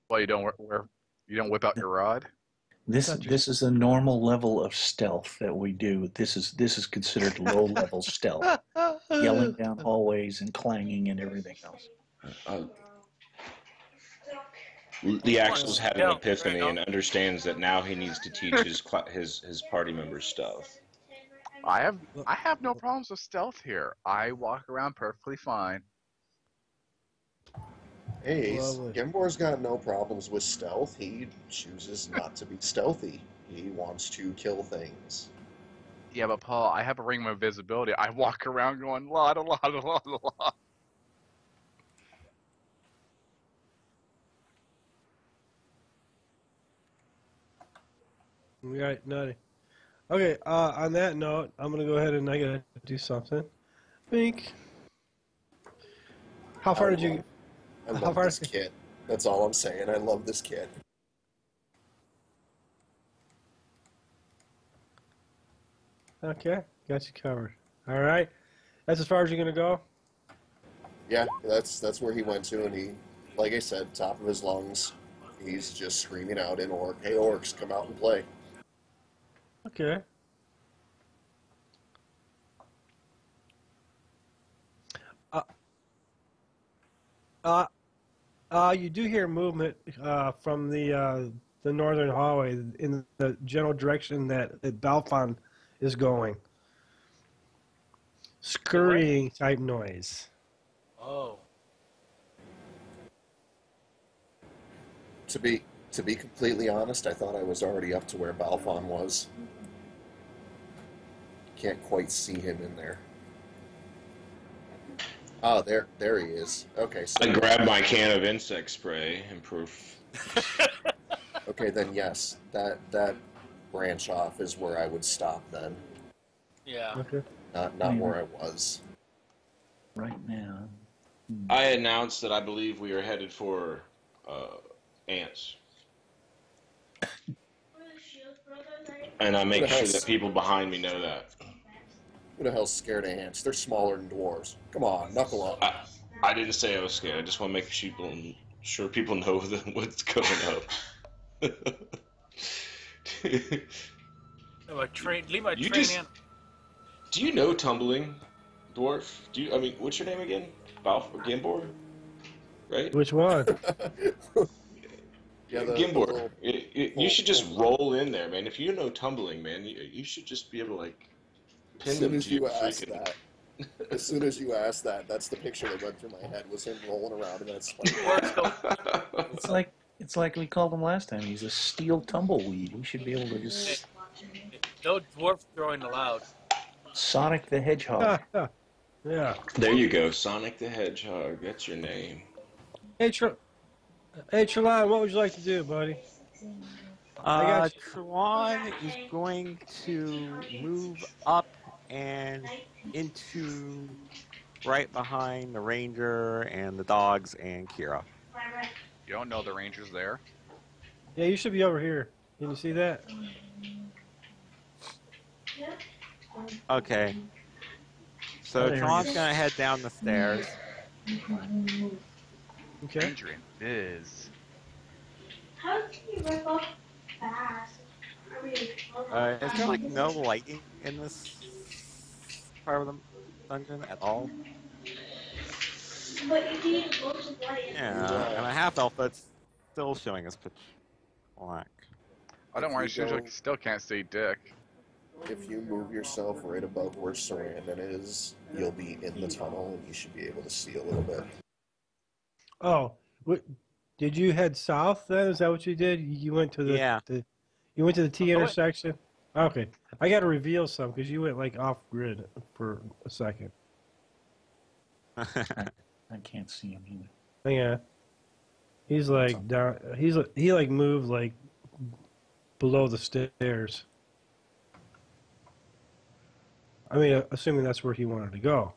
Well, you don't whip out your rod. This is a normal level of stealth that we do. This is considered low level stealth. Yelling down hallways and clanging and everything else. The Axel's had an epiphany and understands that now he needs to teach his party members stuff. I have no problems with stealth here. I walk around perfectly fine. Hey, Gimbor's got no problems with stealth. He chooses not to be stealthy. He wants to kill things. Yeah, but Paul, I have a ring of invisibility. I walk around going la da la da la da la. Right, nutty. Okay, on that note, I'm going to go ahead and I got to do something. Bink. How far did you... I love this kit. That's all I'm saying. I love this kit. Okay, got you covered. All right. That's as far as you're going to go? Yeah, that's where he went to, and he, like I said, top of his lungs, he's just screaming out in Orc, "Hey, Orcs, come out and play." Okay. You do hear movement from the northern hallway in the general direction that Balfon is going. Scurrying type noise. Oh. To be completely honest, I thought I was already up to where Balfon was. Can't quite see him in there. Oh, there he is. Okay, so I grabbed my can of insect spray and proof. Okay, then yes, that branch off is where I would stop then. Yeah. Okay. Not where I was. Right now. I announced that I believe we are headed for ants. And I make sure that people behind me know that. Who the hell's scared of ants? They're smaller than dwarves. Come on, knuckle up. I didn't say I was scared. I just want to make sure people know what's coming up. Leave my train in. Do you know tumbling, dwarf? What's your name again? Gimbor? Right? Which one? Yeah, Gimbor. You should just roll in there, man. If you know tumbling, man, you should just be able to, like, pin them to your freaking... As soon as you asked that, that's the picture that went through my head, was him rolling around in that spike. It's like we called him last time. He's a steel tumbleweed. He should be able to just... No dwarf throwing allowed. Sonic the Hedgehog. Yeah. There you go, Sonic the Hedgehog. That's your name. Hey, Trelon, what would you like to do, buddy? Trelon is going to move up and into right behind the ranger and the dogs and Kira. You don't know the ranger's there? Yeah, you should be over here. Can you see that? Okay. So Trelon's going to head down the stairs. Okay. Ranger and Biz. How can you rip off fast? Is there like no lighting in this part of the dungeon at all? But you need loads of light. Yeah, and a half elf that's still showing us pitch black. Oh, don't worry, Shujo still can't see Dick. if you move yourself right above where Sarandon is, you'll be in the tunnel and you should be able to see a little bit. Oh, what, did you head south then? Is that what you did? You went to Yeah. you went to the T Oh, wait. intersection? Okay. I got to reveal some because you went like off grid for a second. I can't see him either. Hang on. He's like down. He like moved like below the stairs. I mean, assuming that's where he wanted to go.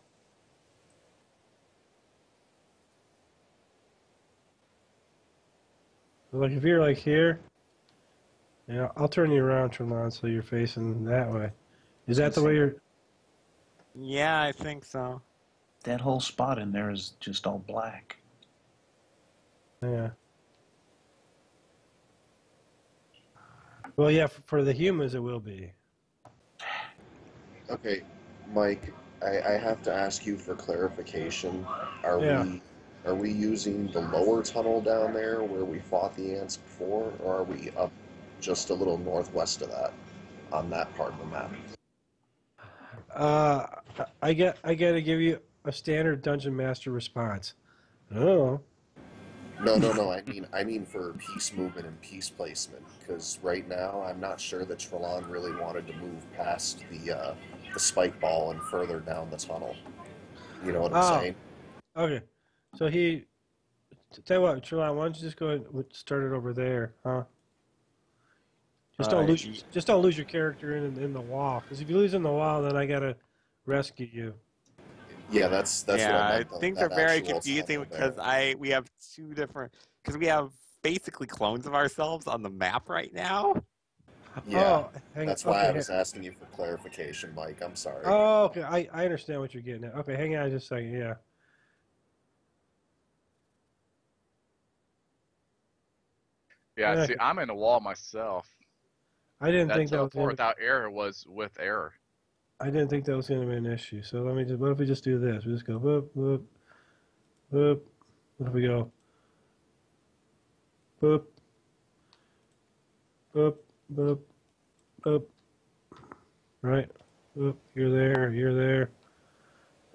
Like if you're like here, yeah, I'll turn you around, Tremont, so you're facing that way. Is that the way you're? Yeah, I think so. That whole spot in there is just all black. Yeah. Well, yeah, for the humans it will be. Okay, Mike, I have to ask you for clarification. Yeah. Are we using the lower tunnel down there where we fought the ants before, or are we up just a little northwest of that on that part of the map? I got to give you a standard dungeon master response. Oh. No. I mean for piece movement and piece placement, because right now I'm not sure that Trelon really wanted to move past the spike ball and further down the tunnel. You know what I'm saying? Okay. So tell you what, Trelon, why don't you just go ahead and start it over there, huh? Just don't lose your character in the wall. Because if you lose in the wall, then I gotta rescue you. Yeah, that's what I meant. Think they're very confusing because we have two different, because we have basically clones of ourselves on the map right now. Yeah, that's why I was asking you for clarification, Mike. I'm sorry. Oh, okay. I understand what you're getting at. Okay, hang on just a second. Yeah. Yeah, see, I'm in the wall myself. I didn't think that was teleport without error was with error. I didn't think that was going to be an issue. So what if we just do this? We just go boop, boop, boop. What if we go boop, boop, boop, boop. Right? Boop, you're there.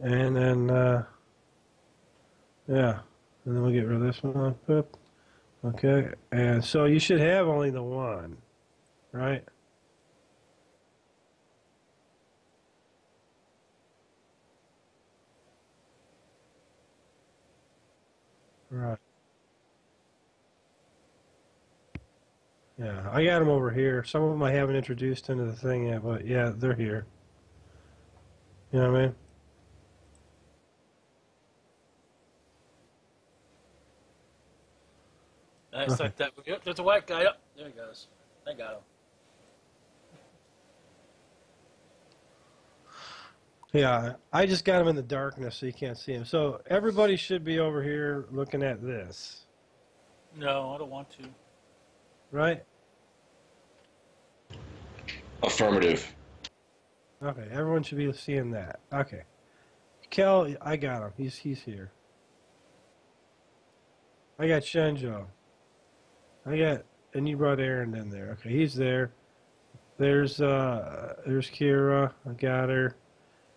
And then, yeah. And then we'll get rid of this one. Boop. Okay. And so you should have only the one, right? Right. Yeah, I got them over here. Some of them I haven't introduced into the thing yet, but yeah, they're here. You know what I mean? Nice, okay. Like that. Yep, there's a white guy. Up there he goes. I got him. Yeah, I just got him in the darkness so you can't see him. So everybody should be over here looking at this. No, I don't want to. Right? Affirmative. Okay, everyone should be seeing that. Okay. Kel, I got him. He's here. I got Shenjo. And you brought Aaron in there. Okay, he's there. There's Kira. I got her.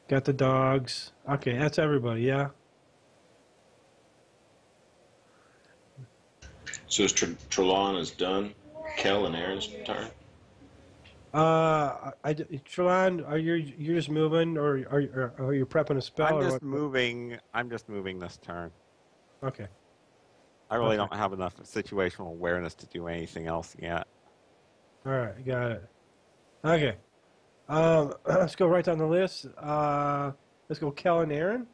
Got the dogs. Okay, that's everybody, yeah? So Trelon is done. Kel and Aaron's turn. Trelon, you're just moving, or are you prepping a spell? I'm just moving. I'm just moving this turn. Okay. I really don't have enough situational awareness to do anything else yet. All right, got it. Okay. Let's go right down the list. Let's go Kel and Aaron.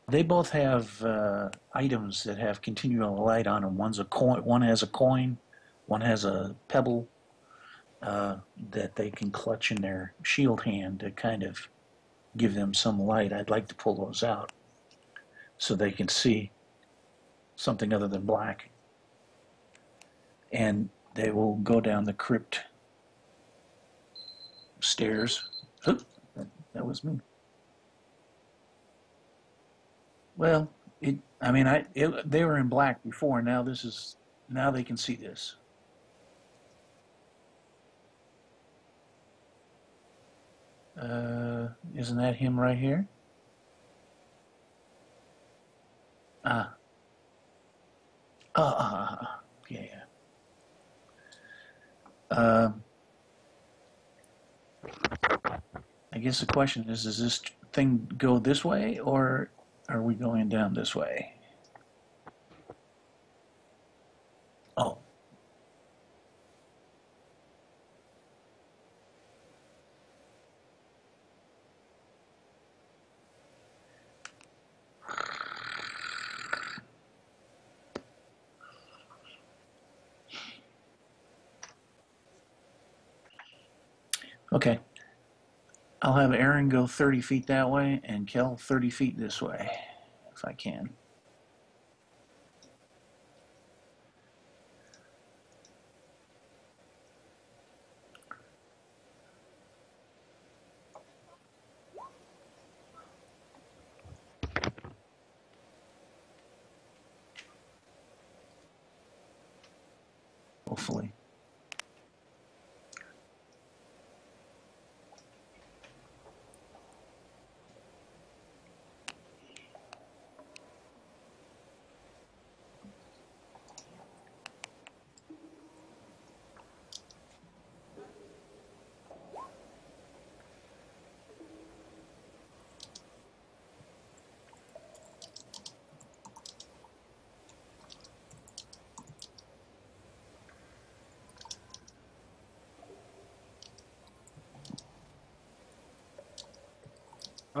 They both have items that have continual light on them. One's a coin. One has a coin. One has a pebble that they can clutch in their shield hand to kind of give them some light. I'd like to pull those out so they can see something other than black. And they will go down the crypt stairs. Oh, that was me. Well, they were in black before. Now they can see this. Isn't that him right here? Ah. Yeah. I guess the question is, does this thing go this way, or are we going down this way? Oh. Okay. I'll have Aaron go 30 feet that way and Kel 30 feet this way, if I can. Hopefully.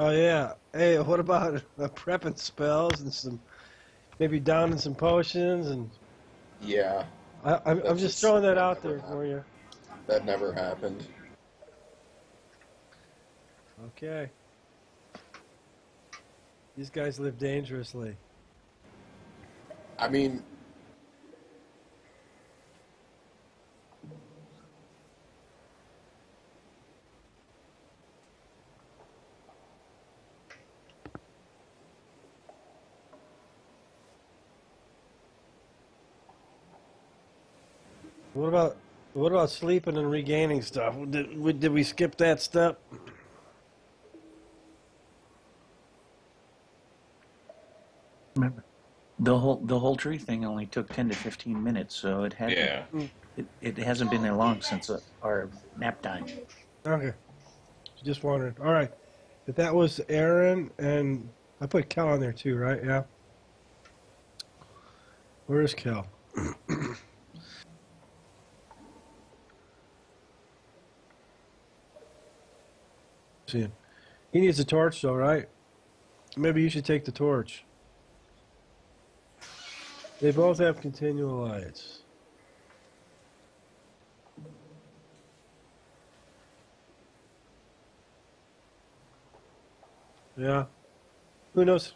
Oh yeah. Hey, what about prepping spells and some maybe downing some potions and? Yeah. I'm just throwing that out there for you. That never happened. Okay. These guys live dangerously. I mean, What about sleeping and regaining stuff? Did we skip that step? Remember, the whole tree thing only took 10 to 15 minutes, so it had Yeah. it hasn't been that long since our nap time. Okay. Just wondering. All right. If that was Aaron and I put Kel on there too, right? Yeah. Where is Kel? See him. He needs a torch though, right? Maybe you should take the torch. They both have continual lights. Yeah. Who knows?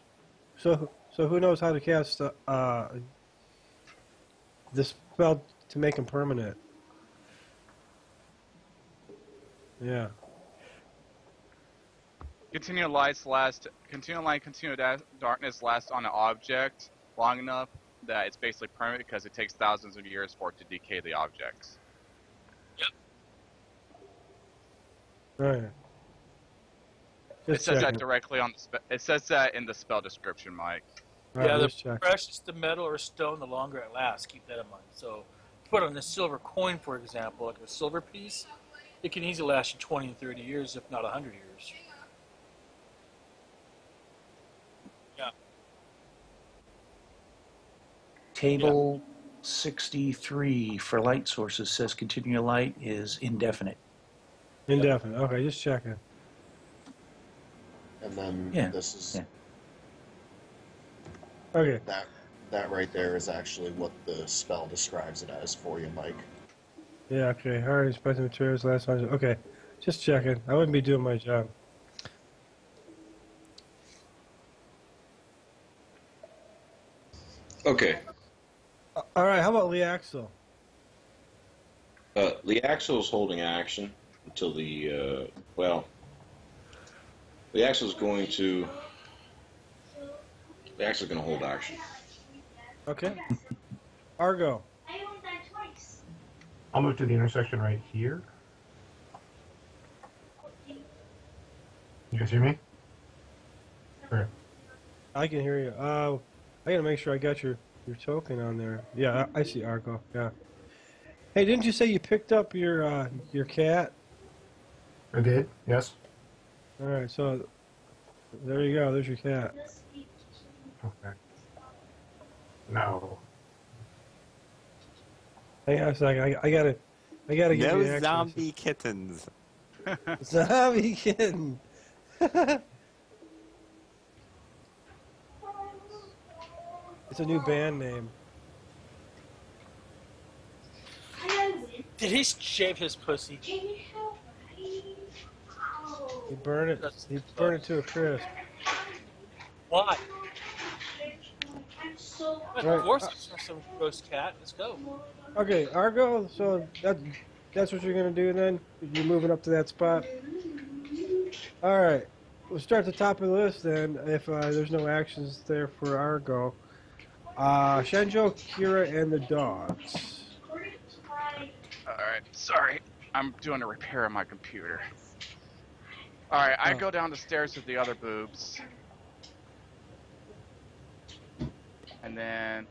So who knows how to cast this spell to make them permanent? Yeah. Continual light, continual darkness lasts on an object long enough that it's basically permanent because it takes thousands of years for it to decay the objects. Right. It says that directly on the it says that in the spell description, Mike. Right, Yeah, the check. precious the metal or stone, the longer it lasts. Keep that in mind. So, put on a silver coin, for example, like a silver piece, it can easily last you 20 and 30 years, if not 100 years. Yeah. Table 63 for light sources says continual light is indefinite. Indefinite. Okay, just checking. and then this is Okay. That right there is actually what the spell describes it as for you, Mike. Yeah. Okay. All right. Special materials. Last one. Okay. Just checking. I wouldn't be doing my job. Okay. All right. How about Lee Axel? Lee Axel's holding action until the Lee Axel's going to hold action. Okay. Argo. I'll move to the intersection right here. guys hear me? Or, I can hear you. I gotta make sure I got your token on there. Yeah, I see Argo. Yeah. Hey, didn't you say you picked up your cat? I did, yes. All right, so there you go. There's your cat. Okay. No. Hang on a second. I gotta give you No access. zombie kittens. Zombie kitten. It's a new band name. Did he shave his pussy? He burned it. That's He burned it to a crisp. why? Right. Dwarfs are some gross cat. Let's go. Okay, Argo. So that's what you're gonna do then. You're moving up to that spot. All right. We'll start at the top of the list then. If there's no actions there for Argo, Shenjo, Kira, and the dogs. Alright, sorry. I'm doing a repair on my computer. Alright, I go down the stairs with the other boobs. And then...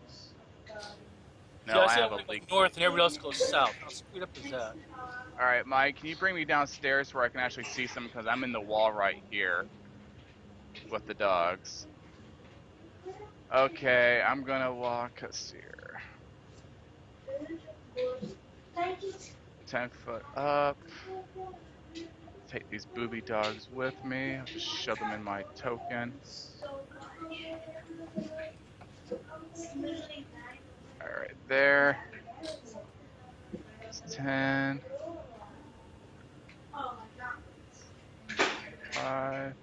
No, I have a leak. North and everybody else goes south. How screwed up is that? Alright, Mike, can you bring me downstairs where I can actually see some? Because I'm in the wall right here. With the dogs. Okay, I'm gonna walk us here. 10 foot up. Take these booby dogs with me. I'll just shove them in my token. Alright, there. It's 10. 5.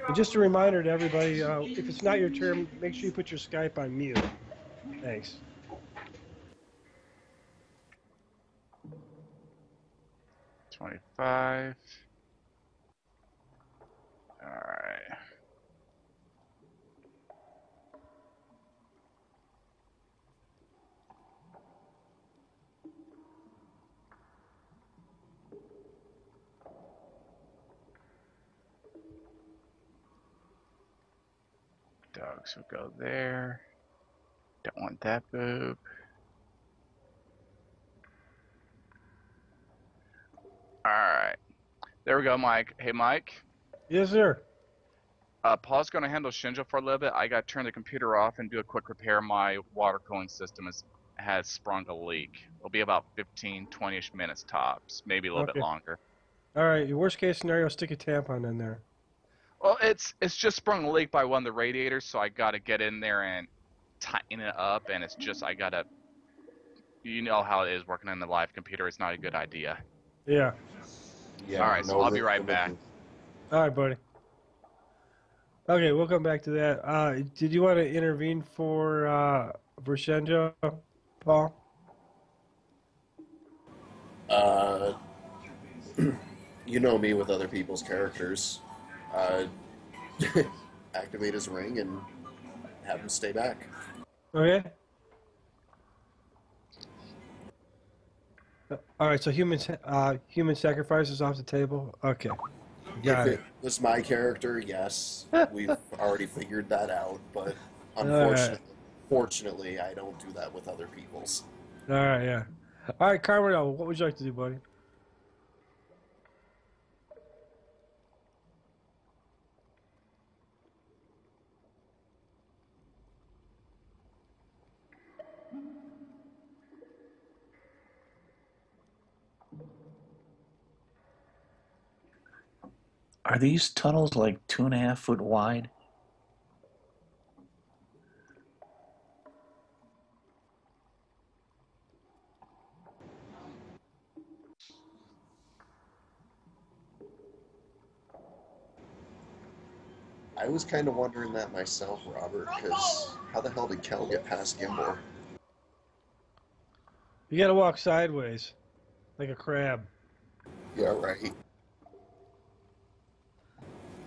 And just a reminder to everybody: if it's not your turn, make sure you put your Skype on mute. Thanks. 25. Alright. Dogs will go there. Don't want that boob. Alright. There we go, Mike. Hey, Mike. Yes, sir. Paul's going to handle Shinjo for a little bit. I got to turn the computer off and do a quick repair. My water cooling system has sprung a leak. It'll be about 15, 20-ish minutes tops. Maybe a little bit longer. All right. Your worst case scenario: stick a tampon in there. Well, it's just sprung a leak by one of the radiators, so I got to get in there and tighten it up. And it's just I got to, you know how it is working on the live computer. It's not a good idea. Yeah. Yeah. All right, so I'll be right back. All right, buddy. Okay, we'll come back to that. Did you want to intervene for Shenjo, Paul? You know me with other people's characters. Activate his ring and have him stay back. Okay. All right, so human sacrifice is off the table. Okay, got If it. it was my character, yes, we've already figured that out. But fortunately, I don't do that with other people's. All right, yeah. All right, Carmel, what would you like to do, buddy? Are these tunnels like 2.5 foot wide? I was kind of wondering that myself, Robert, because how the hell did Kel get past Gimbal? You got to walk sideways, like a crab. Yeah, right.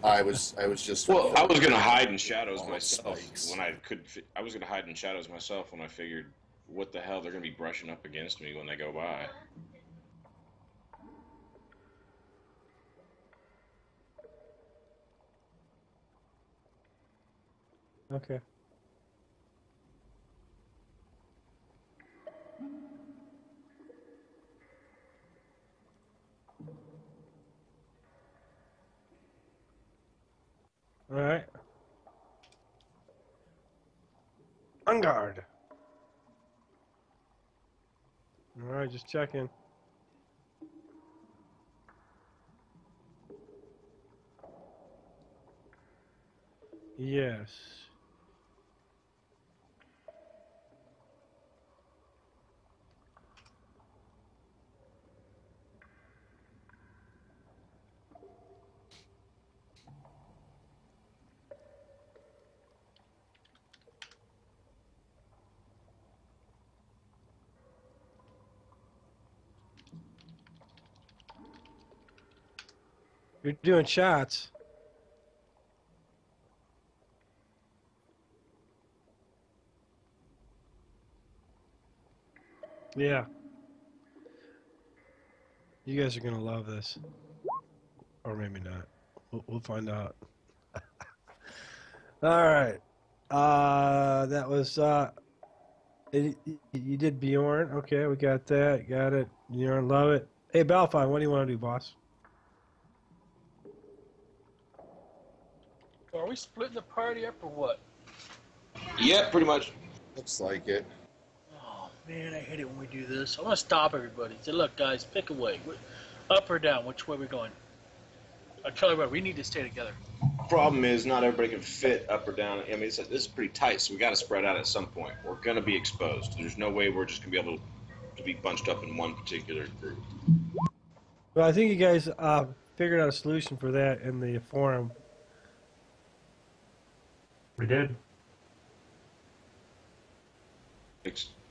I was just. Well, I was gonna hide in shadows myself spikes. when I could. I was gonna hide in shadows myself when I figured, what the hell, they're gonna be brushing up against me when they go by. Okay. All right. On guard. All right, just checking. Yes. You're doing shots. Yeah. You guys are going to love this. Or maybe not. We'll find out. All right. That was, you did Bjorn. Okay, we got that. Got it. Bjorn, love it. Hey, Balfine, what do you want to do, boss? Are we splitting the party up or what? Yeah, pretty much. Looks like it. Oh man, I hate it when we do this. I want to stop everybody. Say, look, guys, pick a way. Up or down? Which way we going? I tell you what, we need to stay together. Problem is, not everybody can fit up or down. I mean, this is pretty tight, so we got to spread out at some point. We're going to be exposed. There's no way we're just going to be able to be bunched up in one particular group. Well, I think you guys figured out a solution for that in the forum. We did.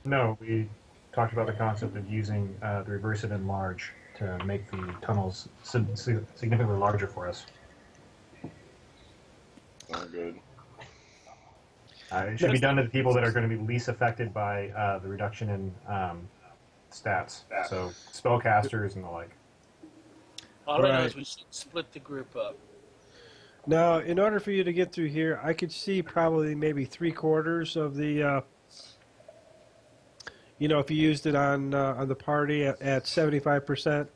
No, we talked about the concept of using the reverse-it enlarge to make the tunnels significantly larger for us. Oh, good. It should be done to the people that are going to be least affected by the reduction in stats. So spellcasters and the like. All I know is we should split the group up. Now, in order for you to get through here, I could see probably maybe 3/4 of the, you know, if you used it on the party at 75%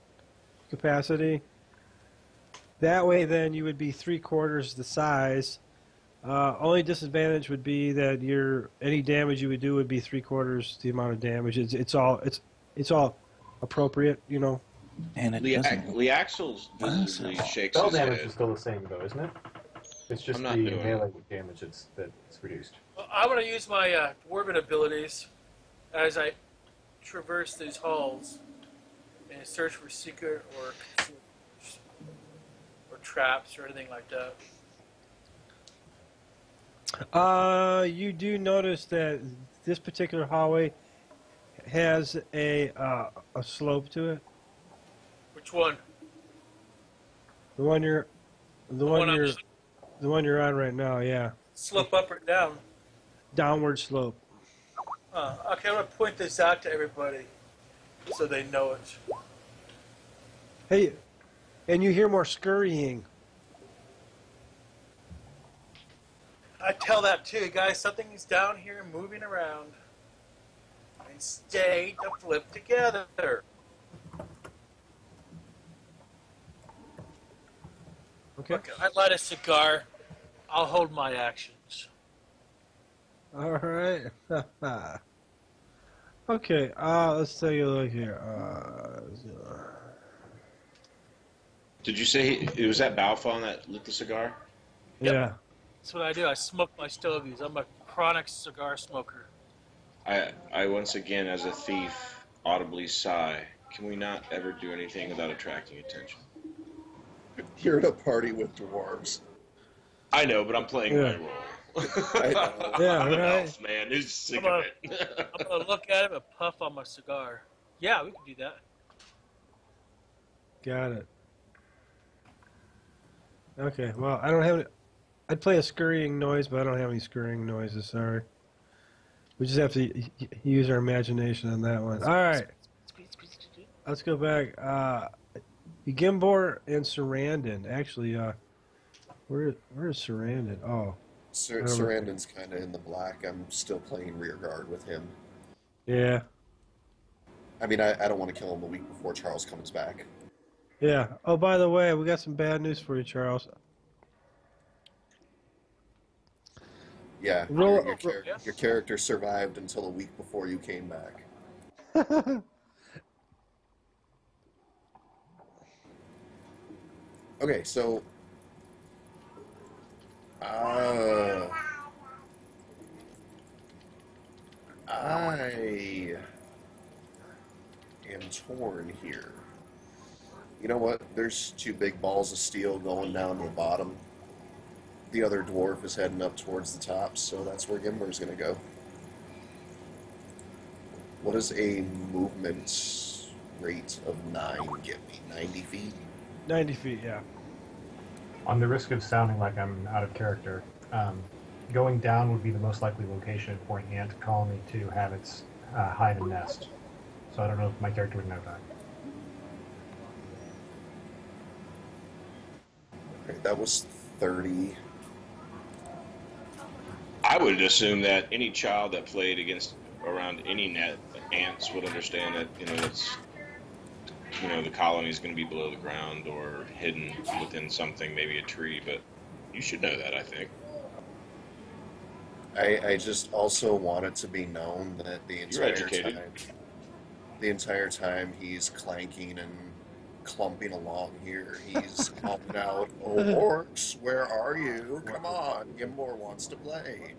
capacity. That way, then you would be 3/4 the size. Only disadvantage would be that any damage you would do would be 3/4 the amount of damage. It's all appropriate, you know. And it Lee Axel's visibly shakes Spell his damage head. is still the same, though, isn't it? It's just the melee damage that's reduced. Well, I want to use my dwarven abilities as I traverse these halls and search for secret or traps or anything like that. You do notice that this particular hallway has a slope to it. Which one? The one you're on right now, yeah. Slope up or down? Downward slope. Okay, I'm going to point this out to everybody so they know it. Hey, and you hear more scurrying. I tell that too, guys. Something's down here moving around. And stay to flip together. Okay. I light a cigar. I'll hold my actions. All right. Okay. Let's take a look here. Did you say it was that Balfon that lit the cigar? Yeah. That's what I do. I smoke my stogies. I'm a chronic cigar smoker. I once again, as a thief, audibly sigh. Can we not ever do anything without attracting attention? You're at a party with dwarves. I know, but I'm playing my role. I know. Yeah, I'm an right. elf, man. Who's sick of it? I'm going to look at him and puff on my cigar. Yeah, we can do that. Got it. Okay. Well, I don't have any. I'd play a scurrying noise, but I don't have any scurrying noises. Sorry. We just have to use our imagination on that one. All right. Let's go back. Gimbor and Sarandon. Actually, where is Sarandon? Oh, Sarandon's kind of in the black. I'm still playing rear guard with him. Yeah. I mean, I don't want to kill him a week before Charles comes back. Yeah. Oh, by the way, we got some bad news for you, Charles. Yeah, Roll, your character survived until a week before you came back. Okay, so I am torn here. You know what? There's two big balls of steel going down to the bottom. The other dwarf is heading up towards the top, so that's where Gimber's going to go. What does a movement rate of 9 get me? 90 feet? 90 feet, yeah. On the risk of sounding like I'm out of character, going down would be the most likely location for an ant colony to have its hide and nest. So I don't know if my character would know that. Okay, that was 30. I would assume that any child that played against around any net ants would understand that it's the colony is going to be below the ground or hidden within something, maybe a tree. But you should know that, I think. I just also want it to be known that the entire time he's clanking and clumping along here, he's calling out, "Oh, orcs, where are you? Come on, Gimbor wants to play."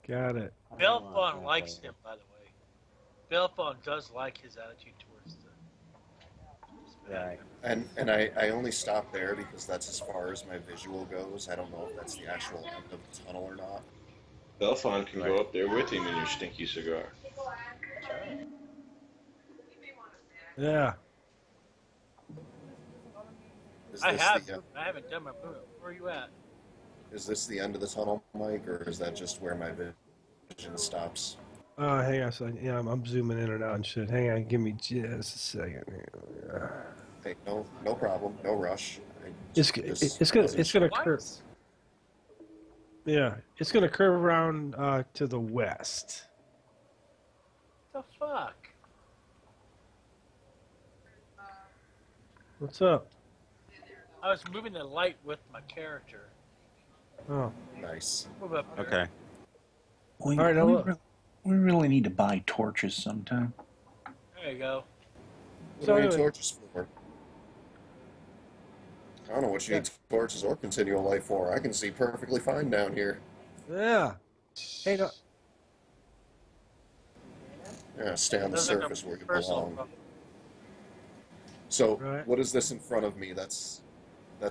Got it. Belfon likes him, by the way. Belfon does like his attitude towards the. Right. And I only stop there because that's as far as my visual goes. I don't know if that's the actual end of the tunnel or not. Belfon can go up there with him in your stinky cigar. Yeah. I haven't done my movement. Where are you at? Is this the end of the tunnel, Mike, or is that just where my vision stops? Hang on a second. Yeah, I'm zooming in and out and shit. Hang on, give me just a second. Hey, no problem, no rush. It's gonna curve. Yeah, it's gonna curve around to the west. What the fuck? What's up? I was moving the light with my character. Oh, nice. Move up there. Okay. We, all right. we really need to buy torches sometime. There you go. What do you need torches for? I don't know what you need torches or continual light for. I can see perfectly fine down here. Yeah. Hey, no. Yeah, stay on the surface where you belong. So, what is this in front of me? That's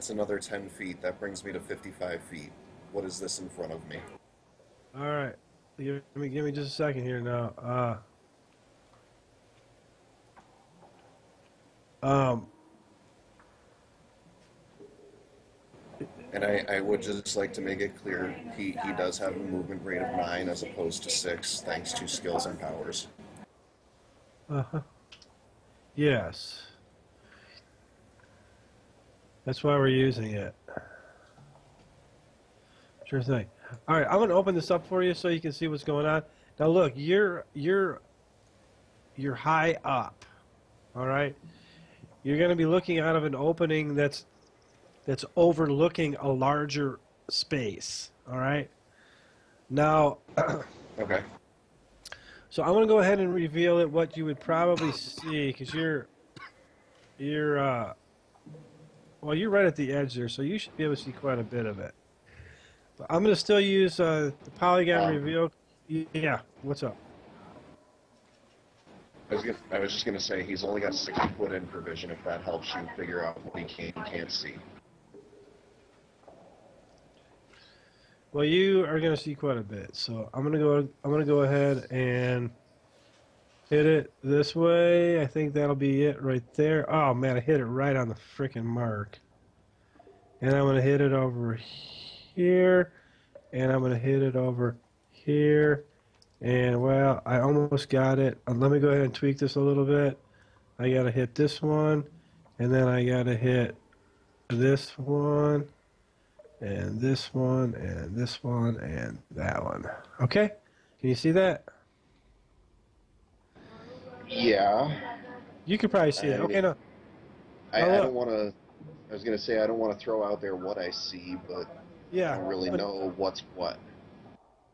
another 10 feet. That brings me to 55 feet. What is this in front of me? All right. Give me just a second here now. And I would just like to make it clear, he does have a movement rate of 9 as opposed to 6, thanks to skills and powers. Uh-huh. Yes. That's why we're using it. Sure thing. All right, I'm going to open this up for you so you can see what's going on. Now look, you're high up. All right? You're going to be looking out of an opening that's overlooking a larger space. All right? Now okay. So I'm going to go ahead and reveal it what you would probably see cuz you're right at the edge there, so you should be able to see quite a bit of it. But I'm going to still use the polygon reveal. Yeah, what's up? I was just going to say, he's only got 60 foot in for vision, if that helps you figure out what he can and can't see. Well, you are going to see quite a bit, so I'm going to go ahead and hit it this way. I think that'll be it right there. Oh man, I hit it right on the freaking mark. And I'm going to hit it over here, and I'm going to hit it over here, and well, I almost got it. Let me go ahead and tweak this a little bit. I got to hit this one, and then I got to hit this one, and this one, and this one, and that one. Okay? Can you see that? Yeah. You can probably see that. Okay, no. Now I look. don't want to. I was gonna say I don't want to throw out there what I see, but I Yeah. don't really know what's what.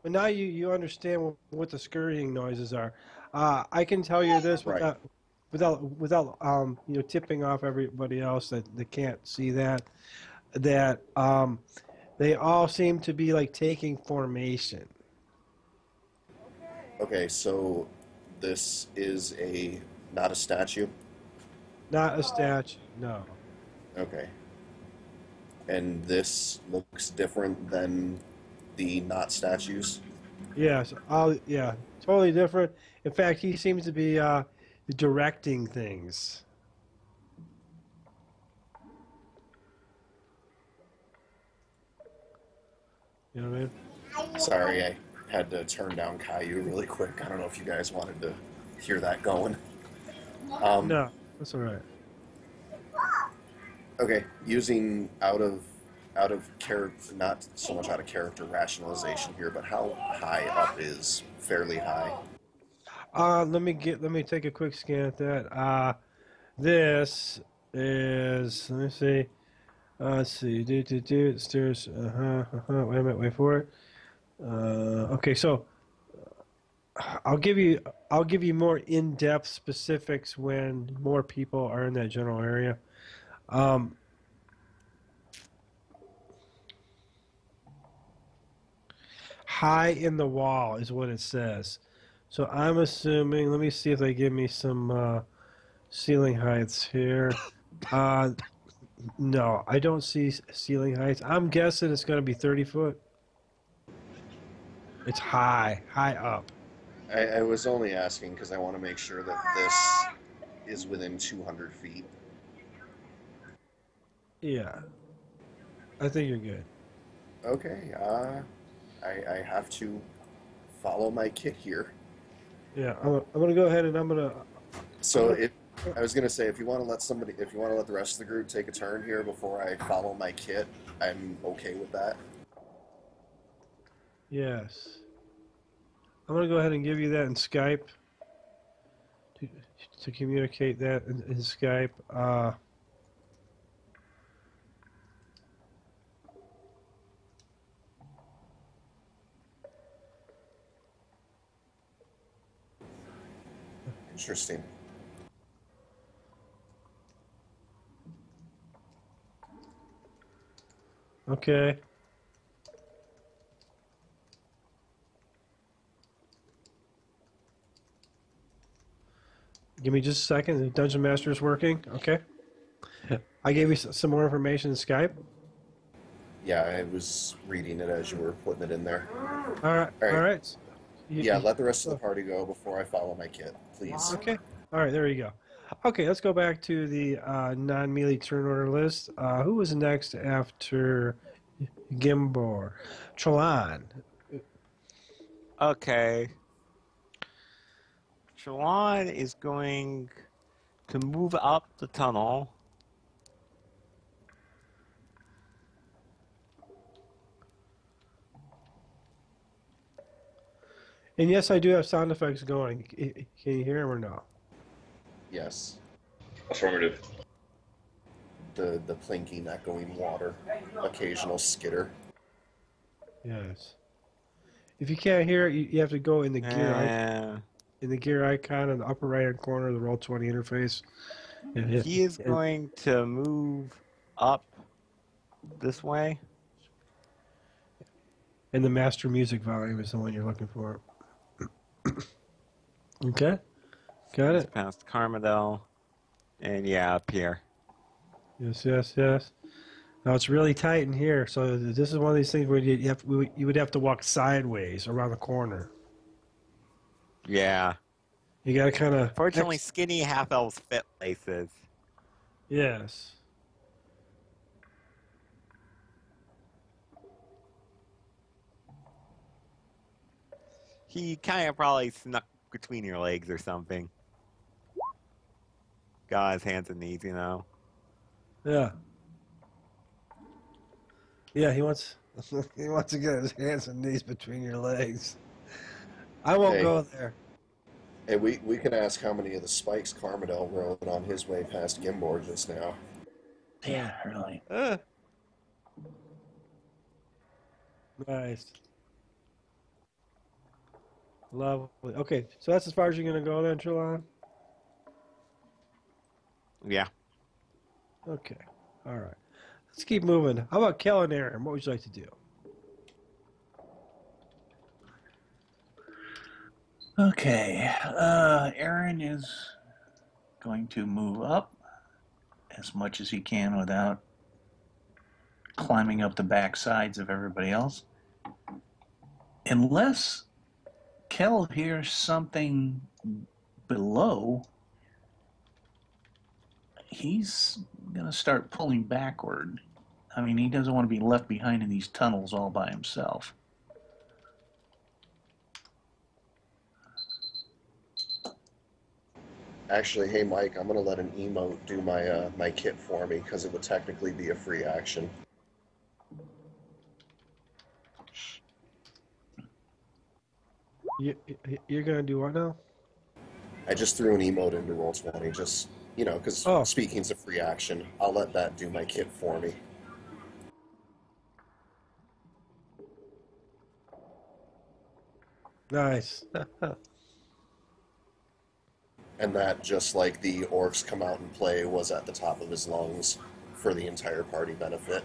But now you understand what the scurrying noises are. I can tell you this Right. without tipping off everybody else that can't see that they all seem to be like taking formation. Okay, so this is not a statue. Not a statue, no. Okay, and this looks different than the not statues. Yes, yeah, totally different. In fact, he seems to be directing things. You know what I mean? Sorry, I had to turn down Caillou really quick. I don't know if you guys wanted to hear that going. No, that's all right. Okay, using out of character, not so much out of character rationalization here, but how high up is fairly high? Let me take a quick scan at that. This is let me see. Let's see. Stairs. Wait a minute. Wait for it. Okay. So I'll give you more in-depth specifics when more people are in that general area. Um, high in the wall is what it says. So I'm assuming. Let me see if they give me some ceiling heights here. Uh, no, I don't see ceiling heights. I'm guessing it's going to be 30 foot. It's high up. I was only asking because I want to make sure that this is within 200 feet. Yeah, I think you're good. Okay, I have to follow my kit here. Yeah, I'm gonna go ahead and I'm gonna. So I was gonna say, if you want to if you want to let the rest of the group take a turn here before I follow my kit, I'm okay with that. Yes, I'm gonna go ahead and give you that in Skype to, to communicate that in Skype. Interesting. Okay. Give me just a second. The Dungeon Master is working. Okay. I gave you some more information in Skype. Yeah, I was reading it as you were putting it in there. All right. All All right. right. Yeah, let the rest of the party go before I follow my kit, please. Okay. All right. There you go. Okay. Let's go back to the non-melee turn order list. Who was next after Gimbor? Trelon. Okay. Shalon is going to move up the tunnel. And yes, I do have sound effects going. Can you hear them or no? Yes. Affirmative. The plinking, echoing water, occasional skitter. Yes. If you can't hear it, you have to go in the gear Uh, in the gear icon in the upper right hand corner of the Roll20 interface. he is going to move up this way. And the master music volume is the one you're looking for. Okay. Got He's it. past Carmadel. And yeah, up here. Yes, yes, yes. Now it's really tight in here, so this is one of these things where you would have to walk sideways around the corner. Yeah. You got to kind of. Fortunately, skinny half-elves fit places. Yes. He kind of probably snuck between your legs or something. Got his hands and knees, you know. Yeah. Yeah, he wants he wants to get his hands and knees between your legs. I won't Hey, go there. hey, we can ask how many of the spikes Carmadel rode on his way past Gimbor just now. Yeah, really. Nice. Lovely. Okay, so that's as far as you're going to go then, Trelon? Yeah. Okay. All right. Let's keep moving. How about Kel and Aaron? What would you like to do? Okay. Aaron is going to move up as much as he can without climbing up the back sides of everybody else. Unless Kel hears something below, he's going to start pulling backward. I mean, he doesn't want to be left behind in these tunnels all by himself. Actually, hey Mike, I'm gonna let an emote do my kit for me because it would technically be a free action. You, you're going to do what now? I just threw an emote into Roll20, just because Oh, speaking's a free action. I'll let that do my kit for me. nice. And that, just like the orcs come out and play, was at the top of his lungs for the entire party benefit.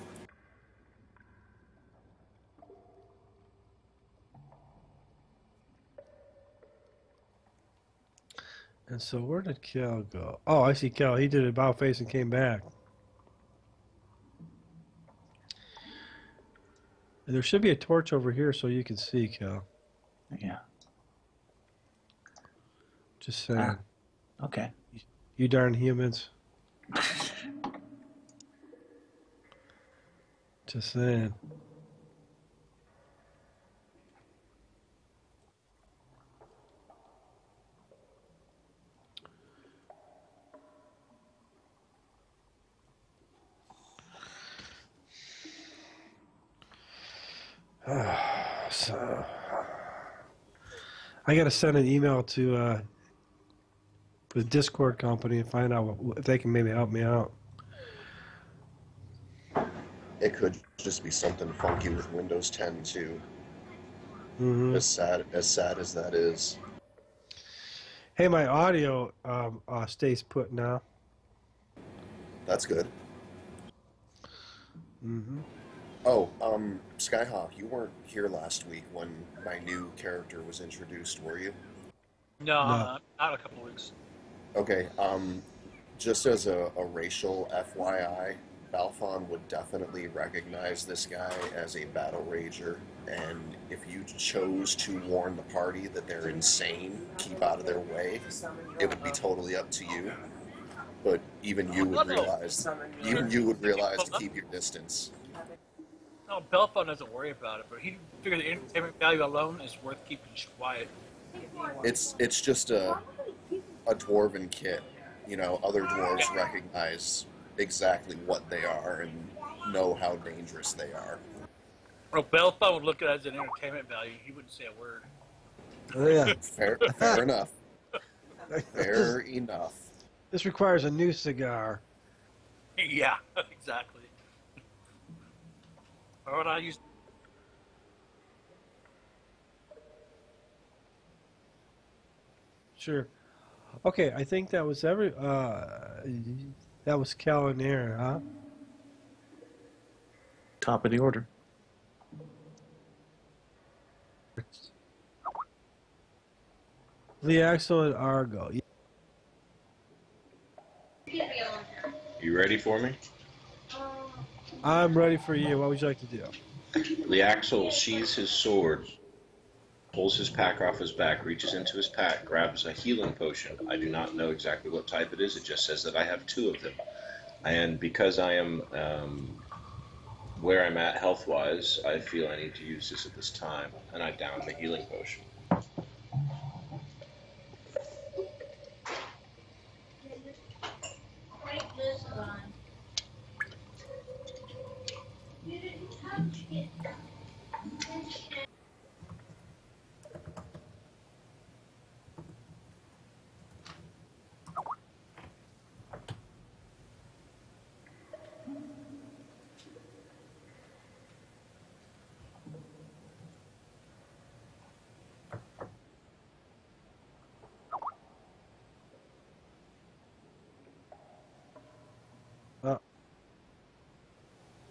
And so where did Kel go? Oh, I see Kel. He did a bow face and came back. And there should be a torch over here so you can see, Kel. Yeah. Just saying. Okay. You darn humans. Just saying. So I got to send an email to the Discord company and find out if they can maybe help me out. It could just be something funky with Windows 10 too. Mm-hmm. As sad as that is. Hey, my audio stays put now. That's good. Mm-hmm. Oh, Skyhawk, you weren't here last week when my new character was introduced, were you? No, No. not a couple of weeks. Okay, just as a racial FYI, Balfon would definitely recognize this guy as a battle rager, and if you chose to warn the party that they're insane, keep out of their way, it would be totally up to you. But even you would realize to keep your distance. No, Belfon doesn't worry about it, but he figured the entertainment value alone is worth keeping quiet. It's just a dwarven kit. Other dwarves recognize exactly what they are and know how dangerous they are. Well, Belfon would look at it as an entertainment value. He wouldn't say a word. Oh, yeah. Fair enough. Fair enough. This requires a new cigar. Yeah, exactly. Or what I used. Sure. Okay, I think that was that was Cal and Aaron, huh? Top of the order. The Axel and Argo. You ready for me? I'm ready for you. What would you like to do? Leaxel sheathes his sword, pulls his pack off his back, reaches into his pack, grabs a healing potion. I do not know exactly what type it is. It just says that I have 2 of them. And because I am where I'm at health-wise, I feel I need to use this at this time. And I down the healing potion.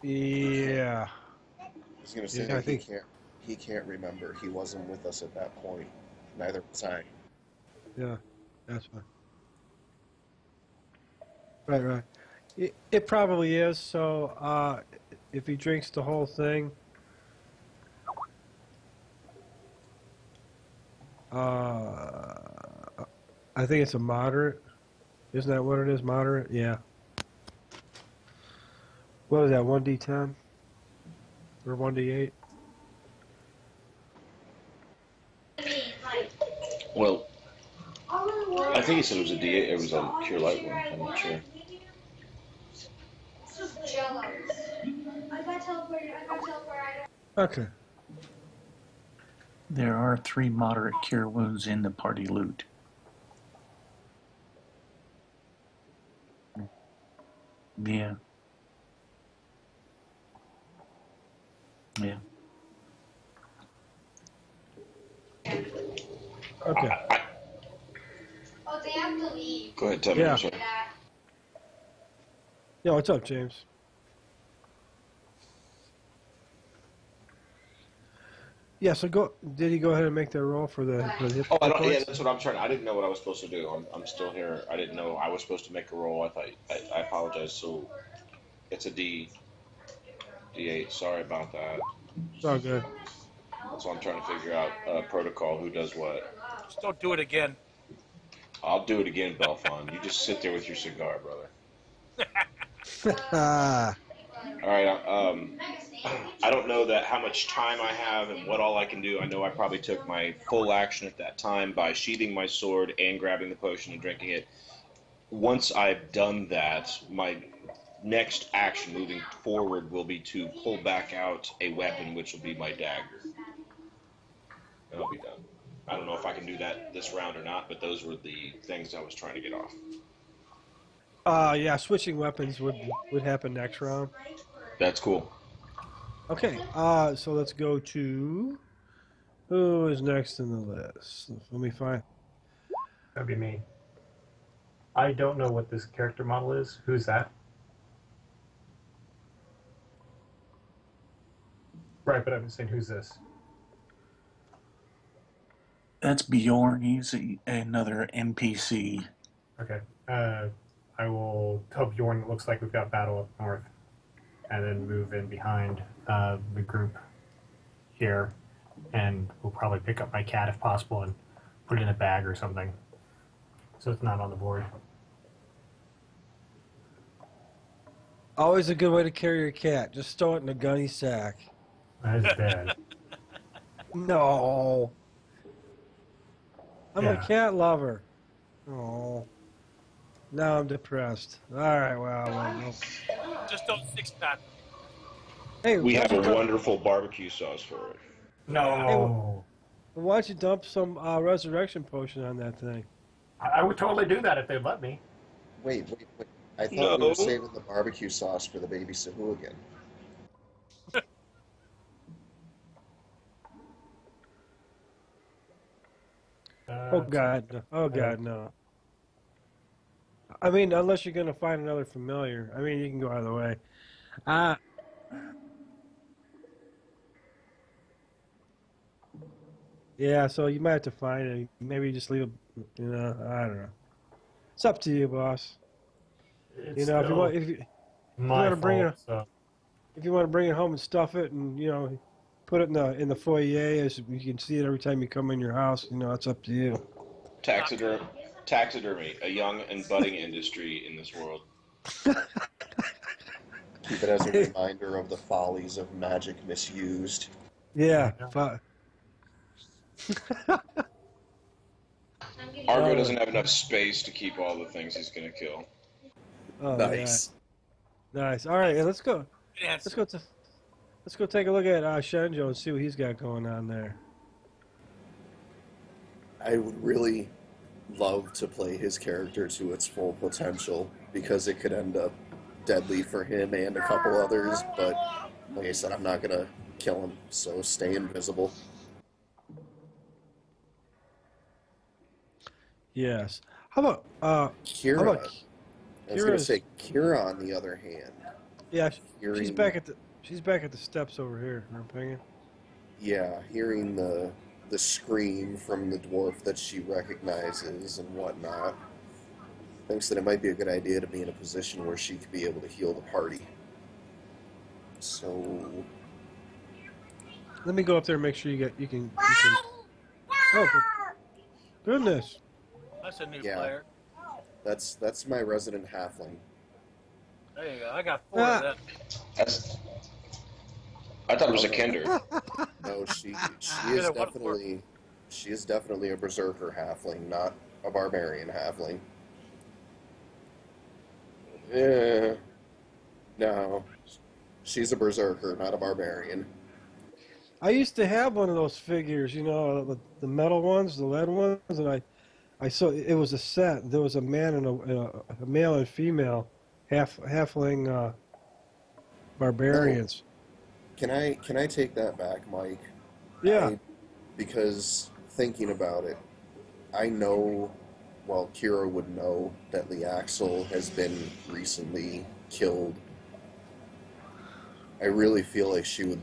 Yeah. I was gonna say Yeah, I think. he can't remember. He wasn't with us at that point. Neither was I. Yeah, that's fine. Right, right. It probably is. So, if he drinks the whole thing, I think it's a moderate. Isn't that what it is? Moderate? Yeah. What is that? 1d10 or 1d8? Well, I think he said it was a D8. It was a pure light one. I'm not sure. Okay. There are 3 moderate cure wounds in the party loot. Yeah. Yeah. Okay. Oh, they have to leave. Go ahead, tell me. Yeah. I'm sorry. Yeah. What's up, James? Yeah. So go. Did he go ahead and make that roll for the hit Oh, I don't, yeah, points? that's what I'm trying. I didn't know what I was supposed to do. I'm still here. I didn't know I was supposed to make a roll. I apologize. So it's a D8. Sorry about that. It's all good. So I'm trying to figure out protocol. Who does what? Just don't do it again. I'll do it again, Belfon. You just sit there with your cigar, brother. All right. I don't know that how much time I have and what all I can do. I know I probably took my full action at that time by sheathing my sword and grabbing the potion and drinking it. Once I've done that, my next action moving forward will be to pull back out a weapon, which will be my dagger. And I'll be done. I don't know if I can do that this round or not, but those were the things I was trying to get off. Yeah. Switching weapons would happen next round. That's cool. Okay. So let's go to who is next in the list. Let me find. That'd be me. I don't know what this character model is. Who's that? Right, but I'm saying who's this? That's Bjorn. He's another NPC. Okay. I will tell Bjorn it looks like we've got battle up north, and then move in behind the group here, and we'll probably pick up my cat if possible and put it in a bag or something, so it's not on the board. Always a good way to carry your cat. Just stow it in a gunny sack. That is bad. No. I'm a Yeah. cat lover. Oh. Now I'm depressed. All right, well. Just don't six-pack. Hey, We why have don't a you wonderful barbecue sauce for it. No. why don't you dump some resurrection potion on that thing? I would totally do that if they'd let me. Wait. I thought we No. were saving the barbecue sauce for the baby Sahuagin. Oh God! Oh God! No. I mean, unless you're gonna find another familiar. I mean, you can go either way. Yeah. So you might have to find it. Maybe just leave it. You know, I don't know. It's up to you, boss. It's You know, if you want, if you my want to bring fault, it, so. if you want to bring it home and stuff it, and you know, put it in the foyer, as you can see it every time you come in your house. You know, it's up to you. Taxidermy, a young and budding industry in this world. Keep it as a reminder of the follies of magic misused. Yeah. Argo doesn't have enough space to keep all the things he's going to kill. Oh, Nice. Nice. All right, let's go. Good answer. Let's go to Let's go take a look at Shenjo and see what he's got going on there. I would really love to play his character to its full potential because it could end up deadly for him and a couple others, but like I said, I'm not gonna kill him, so stay invisible. Yes. How about Kira, I was gonna Kira's? say Kira on the other hand, Yeah, she's hearing back at the steps over here. Her opinion. hearing the scream from the dwarf that she recognizes and whatnot, thinks that it might be a good idea to be in a position where she could be able to heal the party. So Let me go up there and make sure you can. Oh goodness! That's a new yeah, player. that's my resident halfling. There you go. I got 4 of them. That's. I thought it was a Kender. No, she Either is one will work. definitely a berserker halfling, not a barbarian halfling. Yeah, no, she's a berserker, not a barbarian. I used to have one of those figures, you know, the metal ones, the lead ones, and I saw it was a set. There was a man and a male and female halfling barbarians. Can I take that back, Mike? Yeah. Because thinking about it, I know, well, Kira would know that Leaxel has been recently killed. I really feel like she would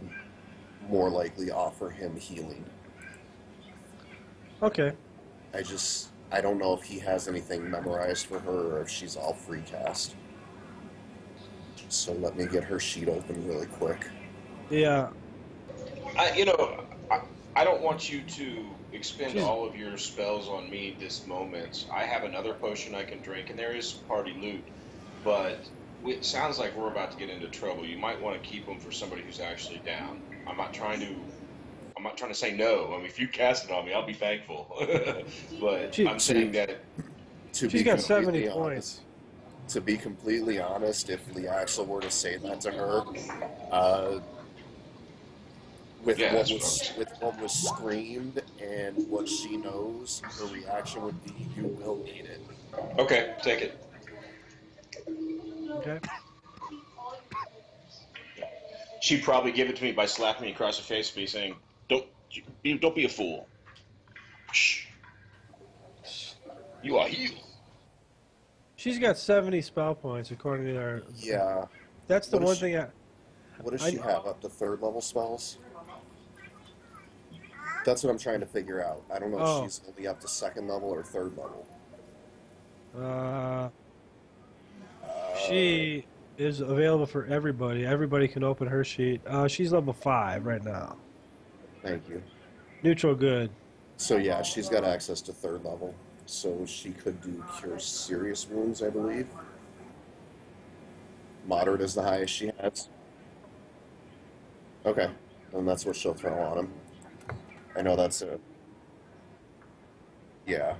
more likely offer him healing. Okay. I don't know if he has anything memorized for her or if she's all free cast. So let me get her sheet open really quick. Yeah. I don't want you to expend all of your spells on me this moment. I have another potion I can drink, and there is party loot, but it sounds like we're about to get into trouble. You might want to keep them for somebody who's actually down. I'm not trying to say no. I mean, if you cast it on me, I'll be thankful. But I'm saying that She's got 70 points. To be completely honest, if Leaxel were to say that to her, with what was screamed and what she knows, her reaction would be, "You will need it." Okay, take it. Okay. She'd probably give it to me by slapping me across the face, me saying, "Don't be a fool. Shh. You are healed." She's got 70 spell points according to her. Yeah. That's the one thing. What does she have? Up to 3rd level spells? That's what I'm trying to figure out. I don't know if she's only up to 2nd level or 3rd level. She is available for everybody. Everybody can open her sheet. She's level 5 right now. Thank you. Neutral good. So yeah, she's got access to 3rd level. So she could do Cure Serious Wounds, I believe. Moderate is the highest she has. Okay, then that's what she'll throw on him. I know that's a... Yeah.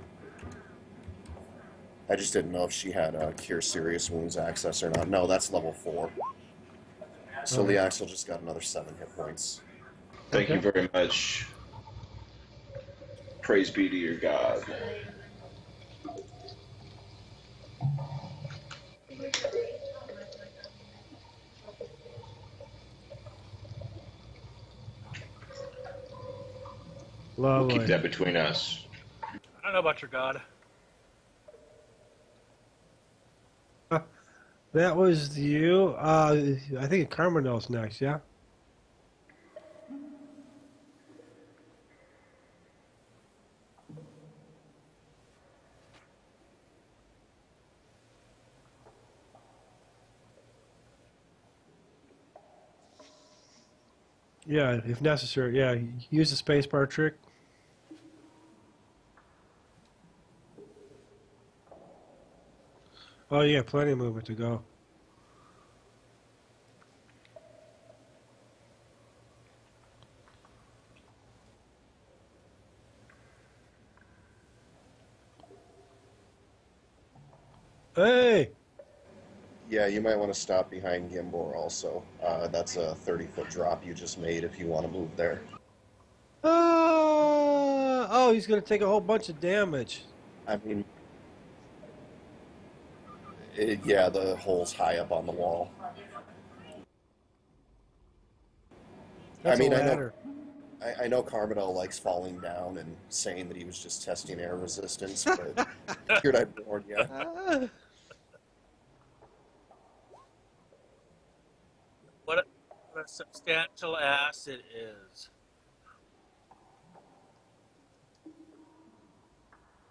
I just didn't know if she had Cure Serious Wounds access or not. No, that's level 4. So Leaxel just got another 7 hit points. Thank you very much. Praise be to your God. Lovely. We'll keep that between us. I don't know about your god. That was you. I think Carmenel's next, yeah? Yeah, if necessary. Yeah, use the spacebar trick. Oh, you got plenty of movement to go. Hey! Yeah, you might want to stop behind Gimbor also. That's a 30-foot drop you just made if you want to move there. Oh, he's going to take a whole bunch of damage. I mean, yeah, the hole's high up on the wall. That's I mean, a I know, ladder. I know Carmino likes falling down and saying that he was just testing air resistance, but figured I'd warn you. What a substantial ass it is.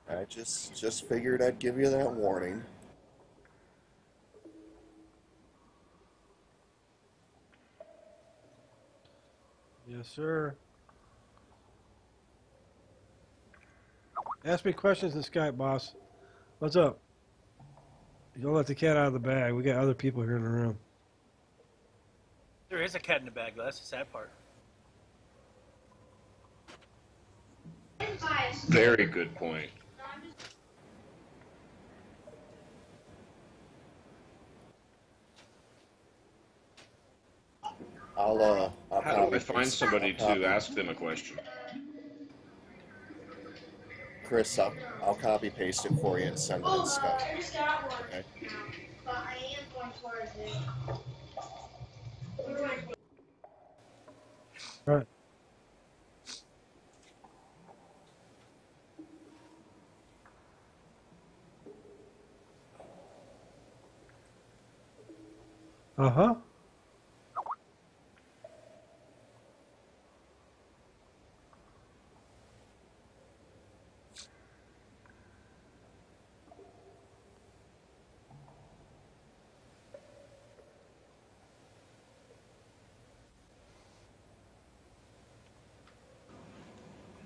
I just figured I'd give you that warning. Yes, sir. Ask me questions in Skype, boss. What's up? You don't let the cat out of the bag. We got other people here in the room. There is a cat in the bag, though. That's the sad part. Very good point. I'll How do copy I find paste- somebody I'll copy- to ask them a question? Chris, I'll copy paste it for you and send it in Skype. I just got one. Okay. But I am going towards it. All right. Uh-huh.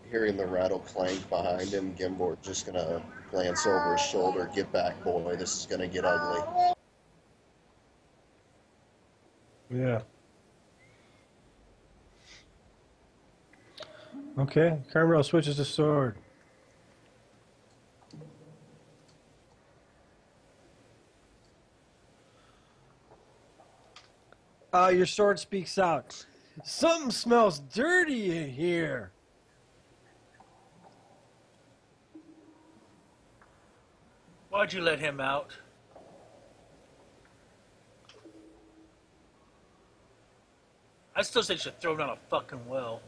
Hearing the rattle clank behind him, Gimbor just gonna glance over his shoulder. Get back, boy. This is gonna get ugly. Yeah. Okay. Carmel switches to sword. Your sword speaks out. Something smells dirty in here. Why'd you let him out? I still say you should throw him down a fucking well.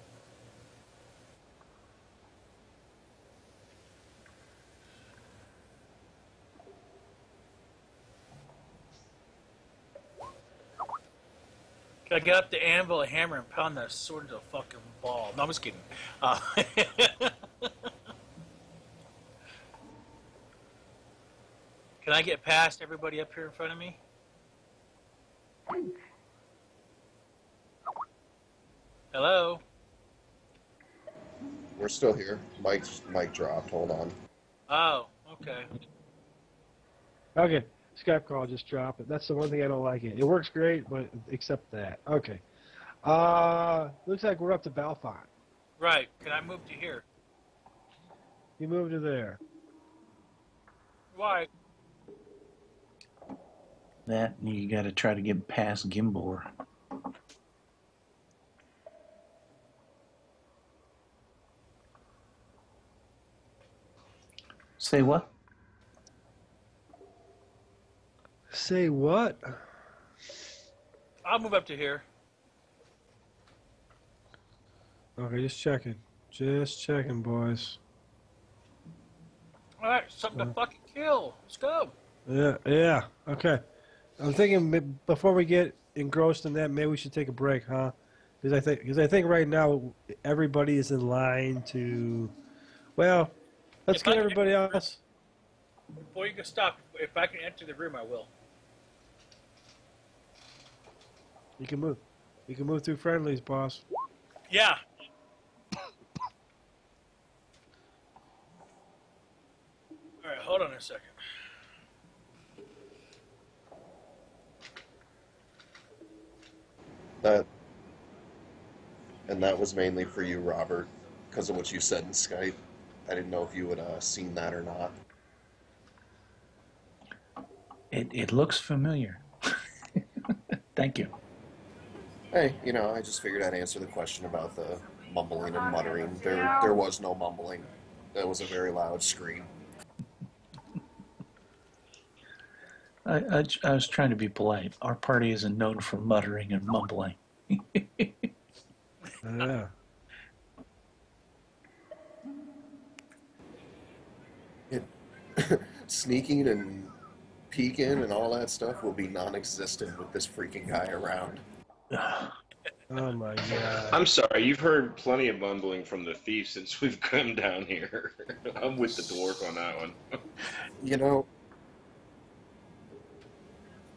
Can I get up the anvil, a hammer, and pound that sword into a fucking ball? No, I'm just kidding. Can I get past everybody up here in front of me? Hello? We're still here. Mike dropped. Hold on. Oh, okay. Okay. Skype call just dropped it. That's the one thing I don't like it. It works great, but except that. Okay. Looks like we're up to Balfont. Right. Can I move to here? You move to there. Why? That you got to try to get past Gimbor. Say what? Say what? I'll move up to here. Okay, just checking. Just checking, boys. All right, something to fucking kill. Let's go. Yeah. Okay. I'm thinking before we get engrossed in that, maybe we should take a break, huh? Because I think right now everybody is in line to. Well, let's If get I can- everybody else. Before you can stop, if I can enter the room, I will. You can move. You can move through friendlies, boss. Yeah. All right, hold on a second. That was mainly for you, Robert, because of what you said in Skype. I didn't know if you would have seen that or not. It looks familiar. Thank you. Hey, I just figured I'd answer the question about the mumbling and muttering. There was no mumbling. That was a very loud scream. I was trying to be polite. Our party isn't known for muttering and mumbling. Yeah. It, sneaking and peeking and all that stuff will be non-existent with this freaking guy around. Oh my god. I'm sorry, you've heard plenty of mumbling from the thief since we've come down here. I'm with the dwarf on that one.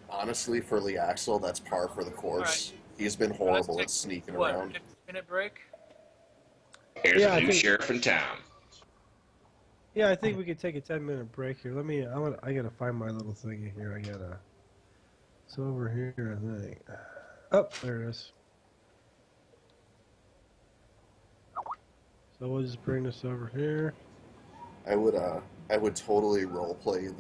Honestly, for Lee Axel, that's par for the course. He's been Well, let's horrible take, at sneaking what, around. 15-minute break? Here's Yeah, a I new think- sheriff in town. Yeah, I think we could take a 10-minute break here. I gotta find my little thingy here. It's over here, I think. Oh, there it is. So we'll just bring this over here. I would totally roleplay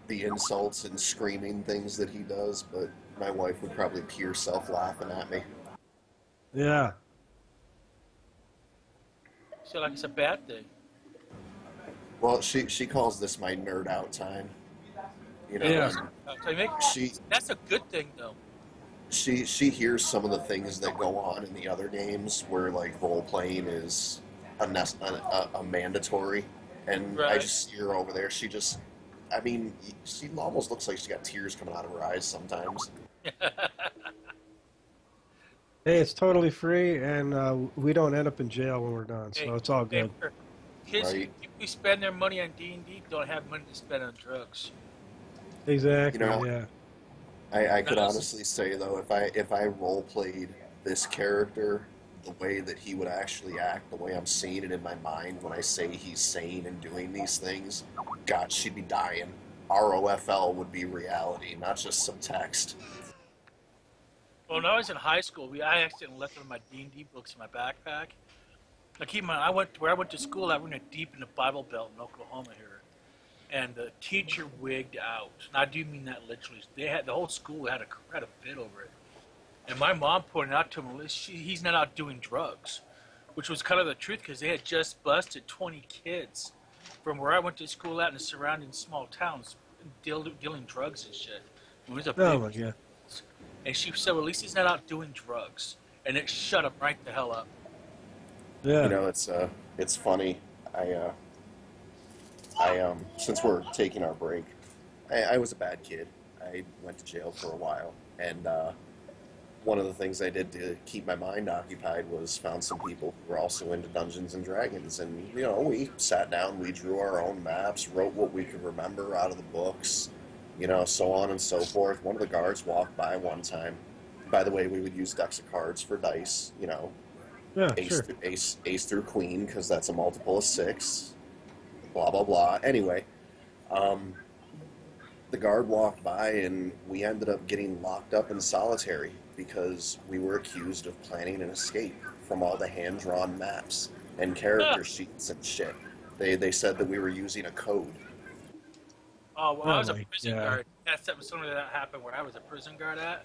the insults and screaming things that he does, but my wife would probably pee herself laughing at me. Yeah. So like it's a bad thing. Well, she calls this my nerd out time. Yeah. That's a good thing, though. She hears some of the things that go on in the other games where like role playing is a mandatory, and I just see her over there. She almost looks like she got tears coming out of her eyes sometimes. Hey, it's totally free, and we don't end up in jail when we're done, so it's all good. Kids who spend their money on D&D don't have money to spend on drugs. Exactly. Yeah. I could honestly say though, if I role played this character the way that he would actually act, the way I'm seeing it in my mind when I say he's saying and doing these things, God, she'd be dying. ROFL would be reality, not just some text. Well, when I was in high school, I accidentally left one of my D&D books in my backpack. Now, keep in mind, where I went to school, I went deep in the Bible Belt in Oklahoma here, and the teacher wigged out. And I do mean that literally. The whole school had a fit over it. And my mom pointed out to him, he's not out doing drugs, which was kind of the truth because they had just busted 20 kids from where I went to school at in the surrounding small towns dealing drugs and shit. It was a big Oh my god. And she said, well, at least he's not out doing drugs. And it shut him right the hell up. Yeah. It's funny. I since we're taking our break, I was a bad kid. I went to jail for a while, and one of the things I did to keep my mind occupied was found some people who were also into Dungeons and Dragons, and we sat down, we drew our own maps, wrote what we could remember out of the books, so on and so forth. One of the guards walked by one time. By the way, we would use decks of cards for dice, Yeah, ace through queen, because that's a multiple of 6, blah, blah, blah. Anyway, the guard walked by, and we ended up getting locked up in solitary because we were accused of planning an escape from all the hand-drawn maps and character sheets and shit. They said that we were using a code. Oh, well, I was a prison guard. That's something that happened where I was a prison guard at.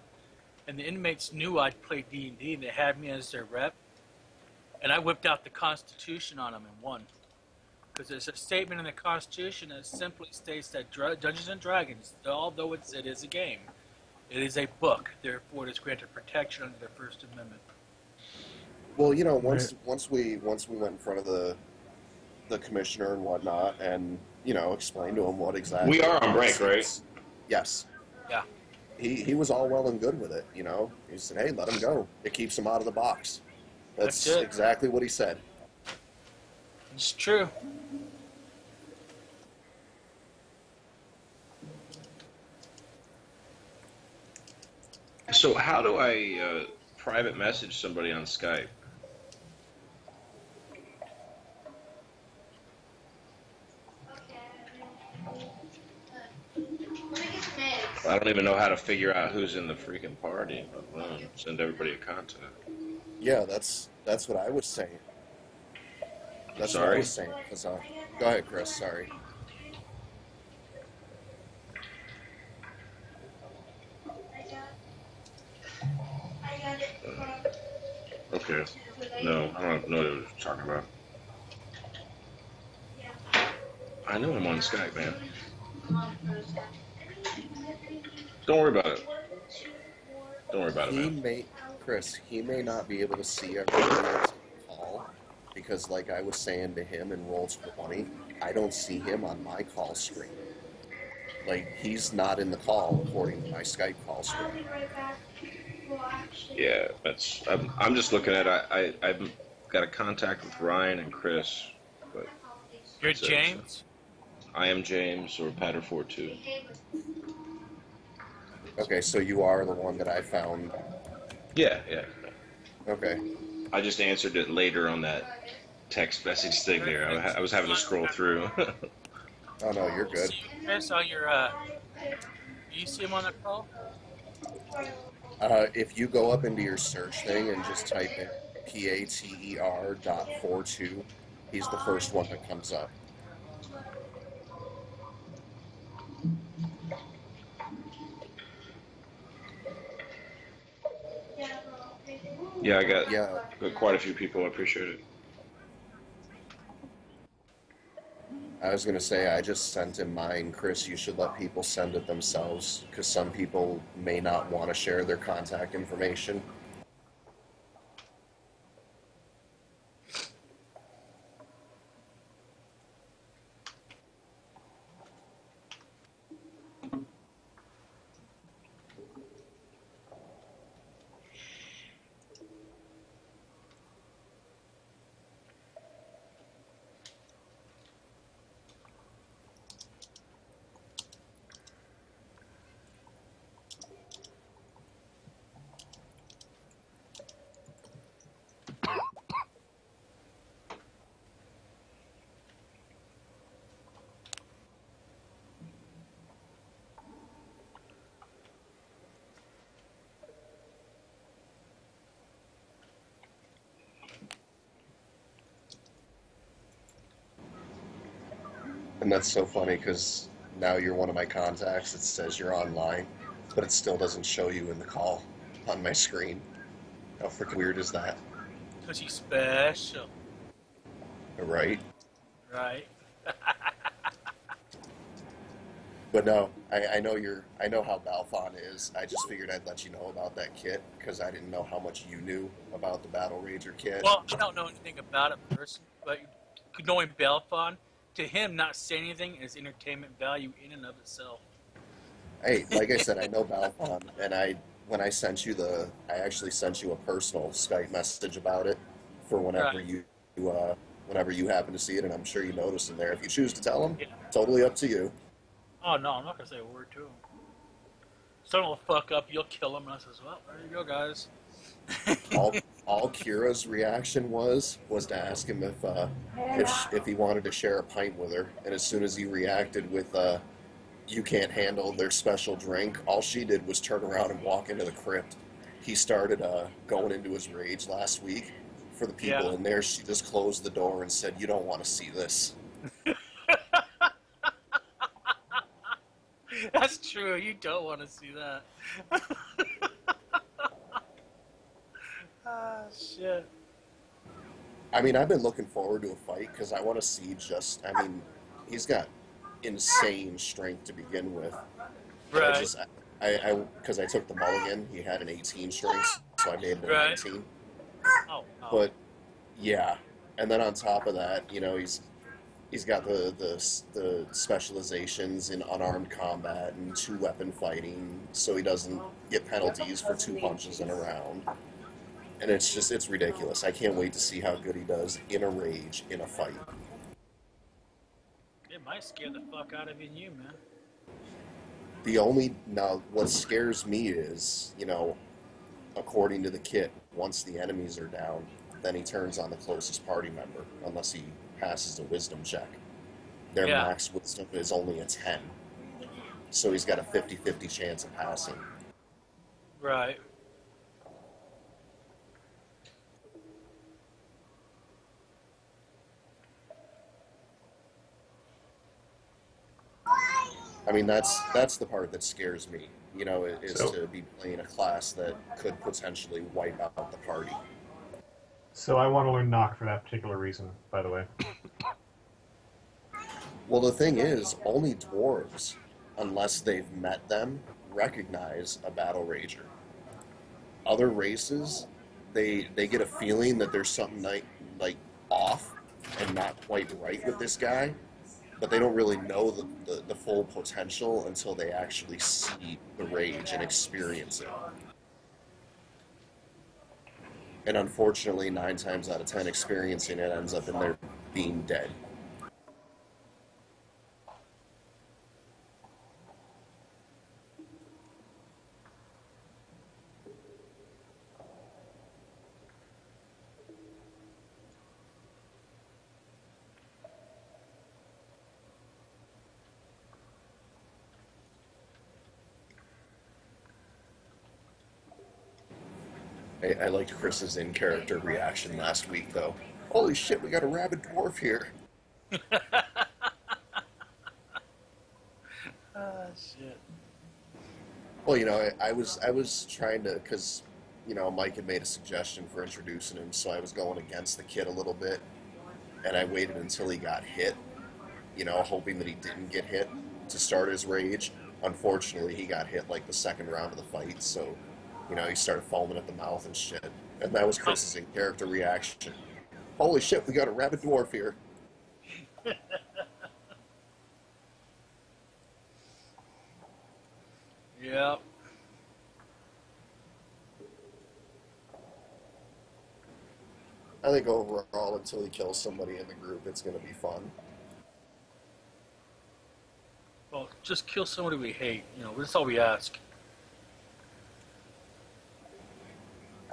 And the inmates knew I'd play D&D, and they had me as their rep. And I whipped out the Constitution on them and won. Because there's a statement in the Constitution that simply states that Dungeons and Dragons, although it is a game, it is a book. Therefore, it is granted protection under the First Amendment. Well, once we went in front of the commissioner and whatnot, and explained to him what exactly. We are on break, right? Yes. Yeah. He was all well and good with it. He said, "Hey, let him go. It keeps him out of the box." That's exactly what he said. It's true. So how do I private message somebody on Skype? I don't even know how to figure out who's in the freaking party. Send everybody a contact. Yeah, that's what I was saying. That's Sorry. what I was saying. Go ahead, Chris. Sorry. Okay. No, I don't know what you're talking about. I know I'm on Skype, man. Don't worry about it. Don't worry about it, He man. may, Chris, he may not be able to see everybody that's on the call because, like I was saying to him in Roll20, I don't see him on my call screen. Like, he's not in the call according to my Skype call screen. Yeah, that's. I'm just looking at. I've got a contact with Ryan and Chris, but You're that's it. So. James? I am James or Patterford2. Okay, so you are the one that I found. Yeah. Okay. I just answered it later on that text message thing there. I was having to scroll through. Oh, no, you're You good. see Chris on your, do you see him on the call? If you go up into your search thing and just type in pater.42, he's the first one that comes up. Yeah, I got Yeah. quite a few people. I appreciate it. I was going to say, I just sent him mine. Chris, you should let people send it themselves because some people may not want to share their contact information. And that's so funny because now you're one of my contacts. It says you're online, but it still doesn't show you in the call on my screen. How freaking weird is that? Because he's special, Right? right? But no, I know I know how Balthon is. I just figured I'd let you know about that kit because I didn't know how much you knew about the Battle Rager kit. Well, I don't know anything about it personally, but knowing Belfon, to him, not saying anything is entertainment value in and of itself. Hey, like I said, I know Balthon, and when I sent you I actually sent you a personal Skype message about it for Right. whenever you happen to see it, and I'm sure you noticed in there. If you choose to tell him, Yeah. totally up to you. Oh, no, I'm not going to say a word to him. Someone will fuck up, you'll kill him, and I says, well, there you go, guys. All Kira's reaction was to ask him if he wanted to share a pint with her, and as soon as he reacted with you can't handle their special drink, all she did was turn around and walk into the crypt. He started going into his rage last week for the people in there. She just closed the door and said, "You don't want to see this." That's true. You don't want to see that. Ah, shit. I mean, I've been looking forward to a fight because I want to see I mean, he's got insane strength to begin with. But Right. because I took the mulligan, he had an 18 strength, so I made it a Right. 19. Oh, oh. But yeah, and then on top of that, he's got the specializations in unarmed combat and 2-weapon fighting, so he doesn't get penalties for 2 punches in a round. And it's ridiculous. I can't wait to see how good he does in a rage in a fight. It might scare the fuck out of you, man. Now what scares me is, according to the kit, once the enemies are down, then he turns on the closest party member, unless he passes a wisdom check. Their max wisdom is only a 10. So he's got a 50-50 chance of passing. Right. I mean, that's the part that scares me, is to be playing a class that could potentially wipe out the party. So I want to learn knock for that particular reason, by the way. Well, the thing is, only dwarves, unless they've met them, recognize a battle rager. Other races, they get a feeling that there's something like off and not quite right with this guy, but they don't really know the full potential until they actually see the rage and experience it. And unfortunately, 9 times out of 10, experiencing it ends up in their being dead. I liked Chris's in-character reaction last week, though. Holy shit, we got a rabid dwarf here. Shit. Well, you know, I was trying to, because, you know, Mike had made a suggestion for introducing him, so I was going against the kid a little bit, and I waited until he got hit, you know, hoping that he didn't get hit to start his rage. Unfortunately, he got hit like the second round of the fight, so, you know, he started foaming at the mouth and shit. And that was Chris's in-character reaction. Holy shit, we got a rabid dwarf here. Yeah. I think overall, until he kills somebody in the group, it's going to be fun. Well, just kill somebody we hate. You know, that's all we ask.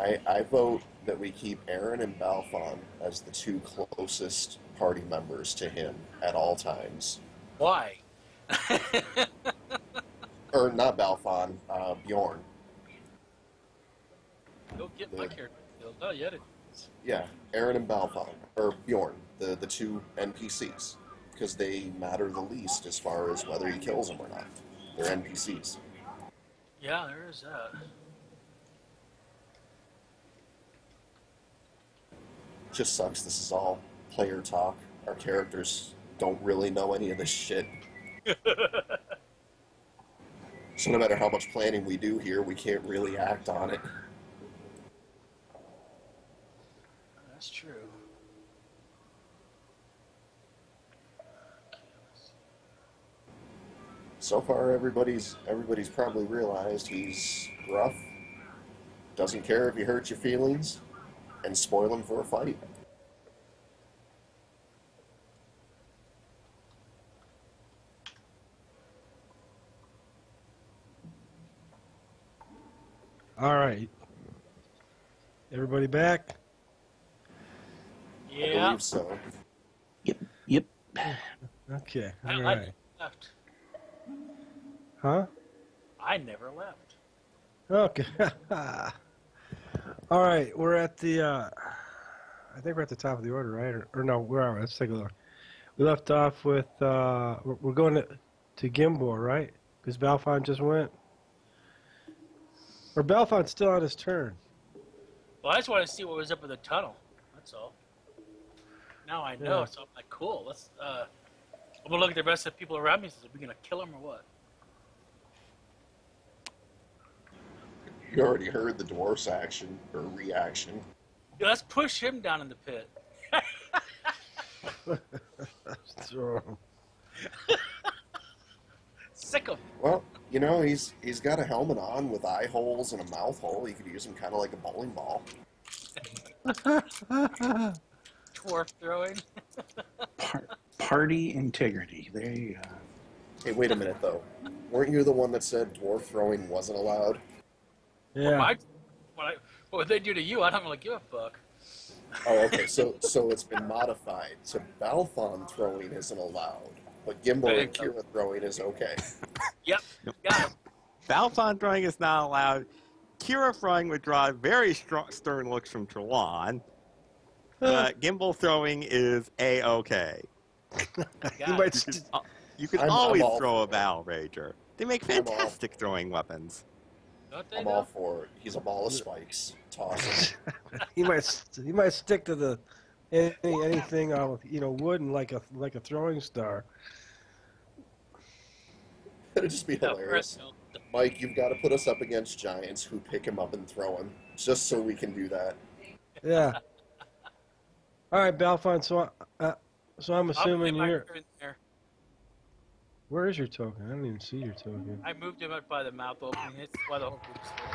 I vote that we keep Aaron and Balfon as the 2 closest party members to him at all times. Why? Or not Balfon, Bjorn. Go get my character killed. Not yet. Yeah, Aaron and Balfon, or Bjorn, the 2 NPCs, because they matter the least as far as whether he kills them or not. They're NPCs. Yeah, there is that. Just sucks. This is all player talk. Our characters don't really know any of this shit. So no matter how much planning we do here, we can't really act on it. That's true. So far, everybody's probably realized he's rough, doesn't care if he hurts your feelings, and spoil him for a fight. All right. Everybody back? I Yeah. believe so. Yep. Okay. All I right. left. Huh? I never left. Okay. All right. We're at the. I think we're at the top of the order, right? Or no? Where are we? Let's take a look. We left off with. We're going to Gimbor, right? Because Balfon just went. Or Balfon's still on his turn. Well, I just want to see what was up in the tunnel. That's all. Now I know, Yeah. so I'm like, cool. Let's. I'm gonna look at the rest of the people around me. And say, are we gonna kill him or what? You already heard the dwarf's action or reaction. Yeah, let's push him down in the pit. So, Sick of him. Well, you know, he's got a helmet on with eye holes and a mouth hole. You could use him kind of like a bowling ball. Dwarf throwing. Party integrity. There you go. Hey, wait a minute, though. Weren't you the one that said dwarf throwing wasn't allowed? yeah. What would they do to you? I don't really give a fuck. Oh, okay. So it's been modified. So Balfon throwing isn't allowed, but Gimbal and Kira throwing is okay. Yep, got him. Balfon throwing is not allowed. Kira throwing would draw very stern looks from Trelawn. Gimbal throwing is A-okay. You might You can I'm always all throw a for it. Battle Rager. They make fantastic throwing weapons. Don't they I'm though? all for it. He's a ball of spikes. Toss him. He might stick to the anything wooden like a throwing star. It'd just be hilarious. Mike, you've got to put us up against giants who pick him up and throw him, just so we can do that. Yeah. All right, Balfon. So I'm assuming I'll you're. in there. Where is your token? I didn't even see your token. I moved him up by the mouth opening. It's why the whole group's there.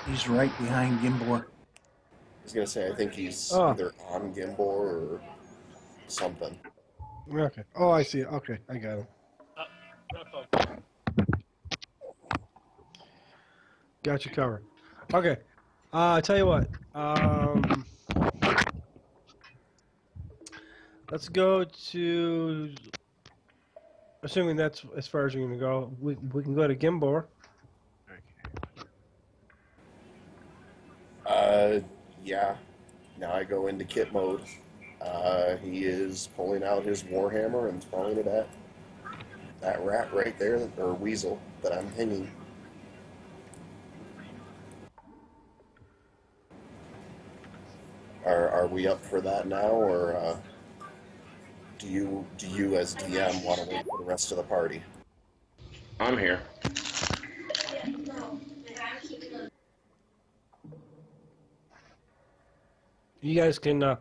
He's right behind Gimbor. I was gonna say I think he's either on Gimbor or something. Okay. Oh, I see it. Okay, I got him. Got you covered. Okay. I tell you what. Let's go to. Assuming that's as far as you're gonna go, we can go to Gimbor. Yeah. Now I go into kit mode. He is pulling out his warhammer and throwing it at that rat right there, or weasel that I'm hanging. Are we up for that now, or do you as DM want to wait for the rest of the party? I'm here. You guys can,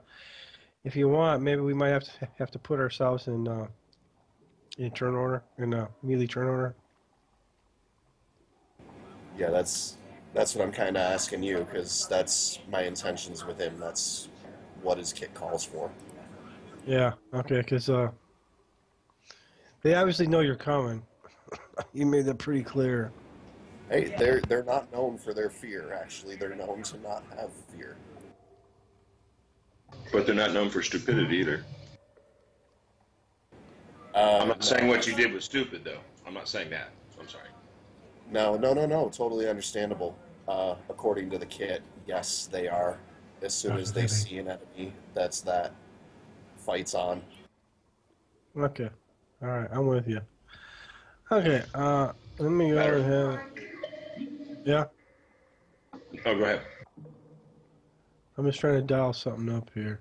if you want, maybe we might have to put ourselves in turn order, in melee turn order. Yeah, that's what I'm kind of asking you, because that's my intentions with him. That's what his kit calls for. Yeah. Okay. Because they obviously know you're coming. You made that pretty clear. Hey, they're not known for their fear. Actually, they're known to not have fear. But they're not known for stupidity either. I'm not saying what you did was stupid, though. I'm not saying that. I'm sorry. No. Totally understandable. According to the kit, yes, they are. As soon as they see an enemy, that fight's on. Okay. All right. I'm with you. Okay. Let me go ahead. Yeah. Oh, go ahead. I'm just trying to dial something up here.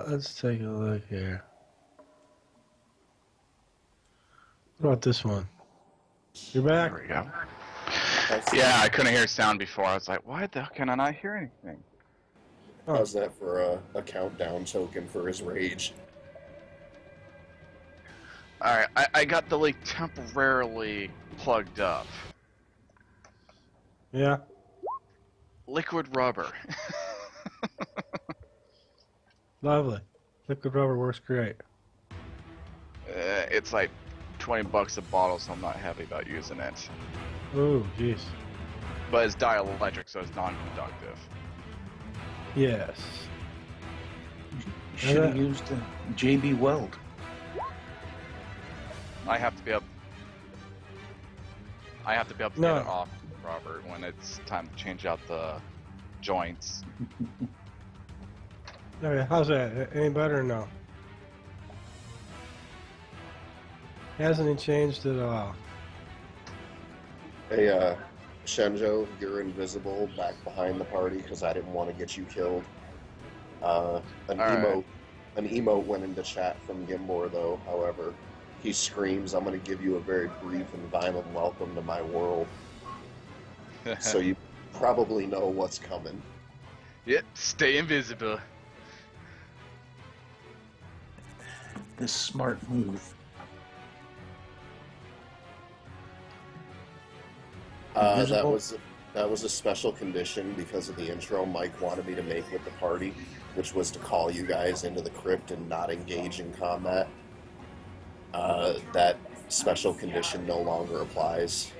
Let's take a look here. What about this one? You're back? There we go. Yeah, I couldn't hear sound before. I was like, why the hell can I not hear anything? How's that for a countdown token for his rage? Alright, I got the leak temporarily plugged up. Yeah. Liquid rubber. Lovely. Liquid rubber works great. It's like $20 a bottle, so I'm not happy about using it. Ooh, jeez. But it's dielectric, so it's non-conductive. Yes. You should have used a JB Weld. I have to be able to get it off rubber when it's time to change out the joints. Okay, how's that? Any better or no? Hasn't changed at all. Hey, Shenjo, you're invisible back behind the party because I didn't want to get you killed. An emote went into chat from Gimbor, though, however. He screams, I'm going to give you a very brief and violent welcome to my world. So you probably know what's coming. Yep, stay invisible. This smart move. That was a special condition because of the intro Mike wanted me to make with the party, which was to call you guys into the crypt and not engage in combat. That special condition no longer applies.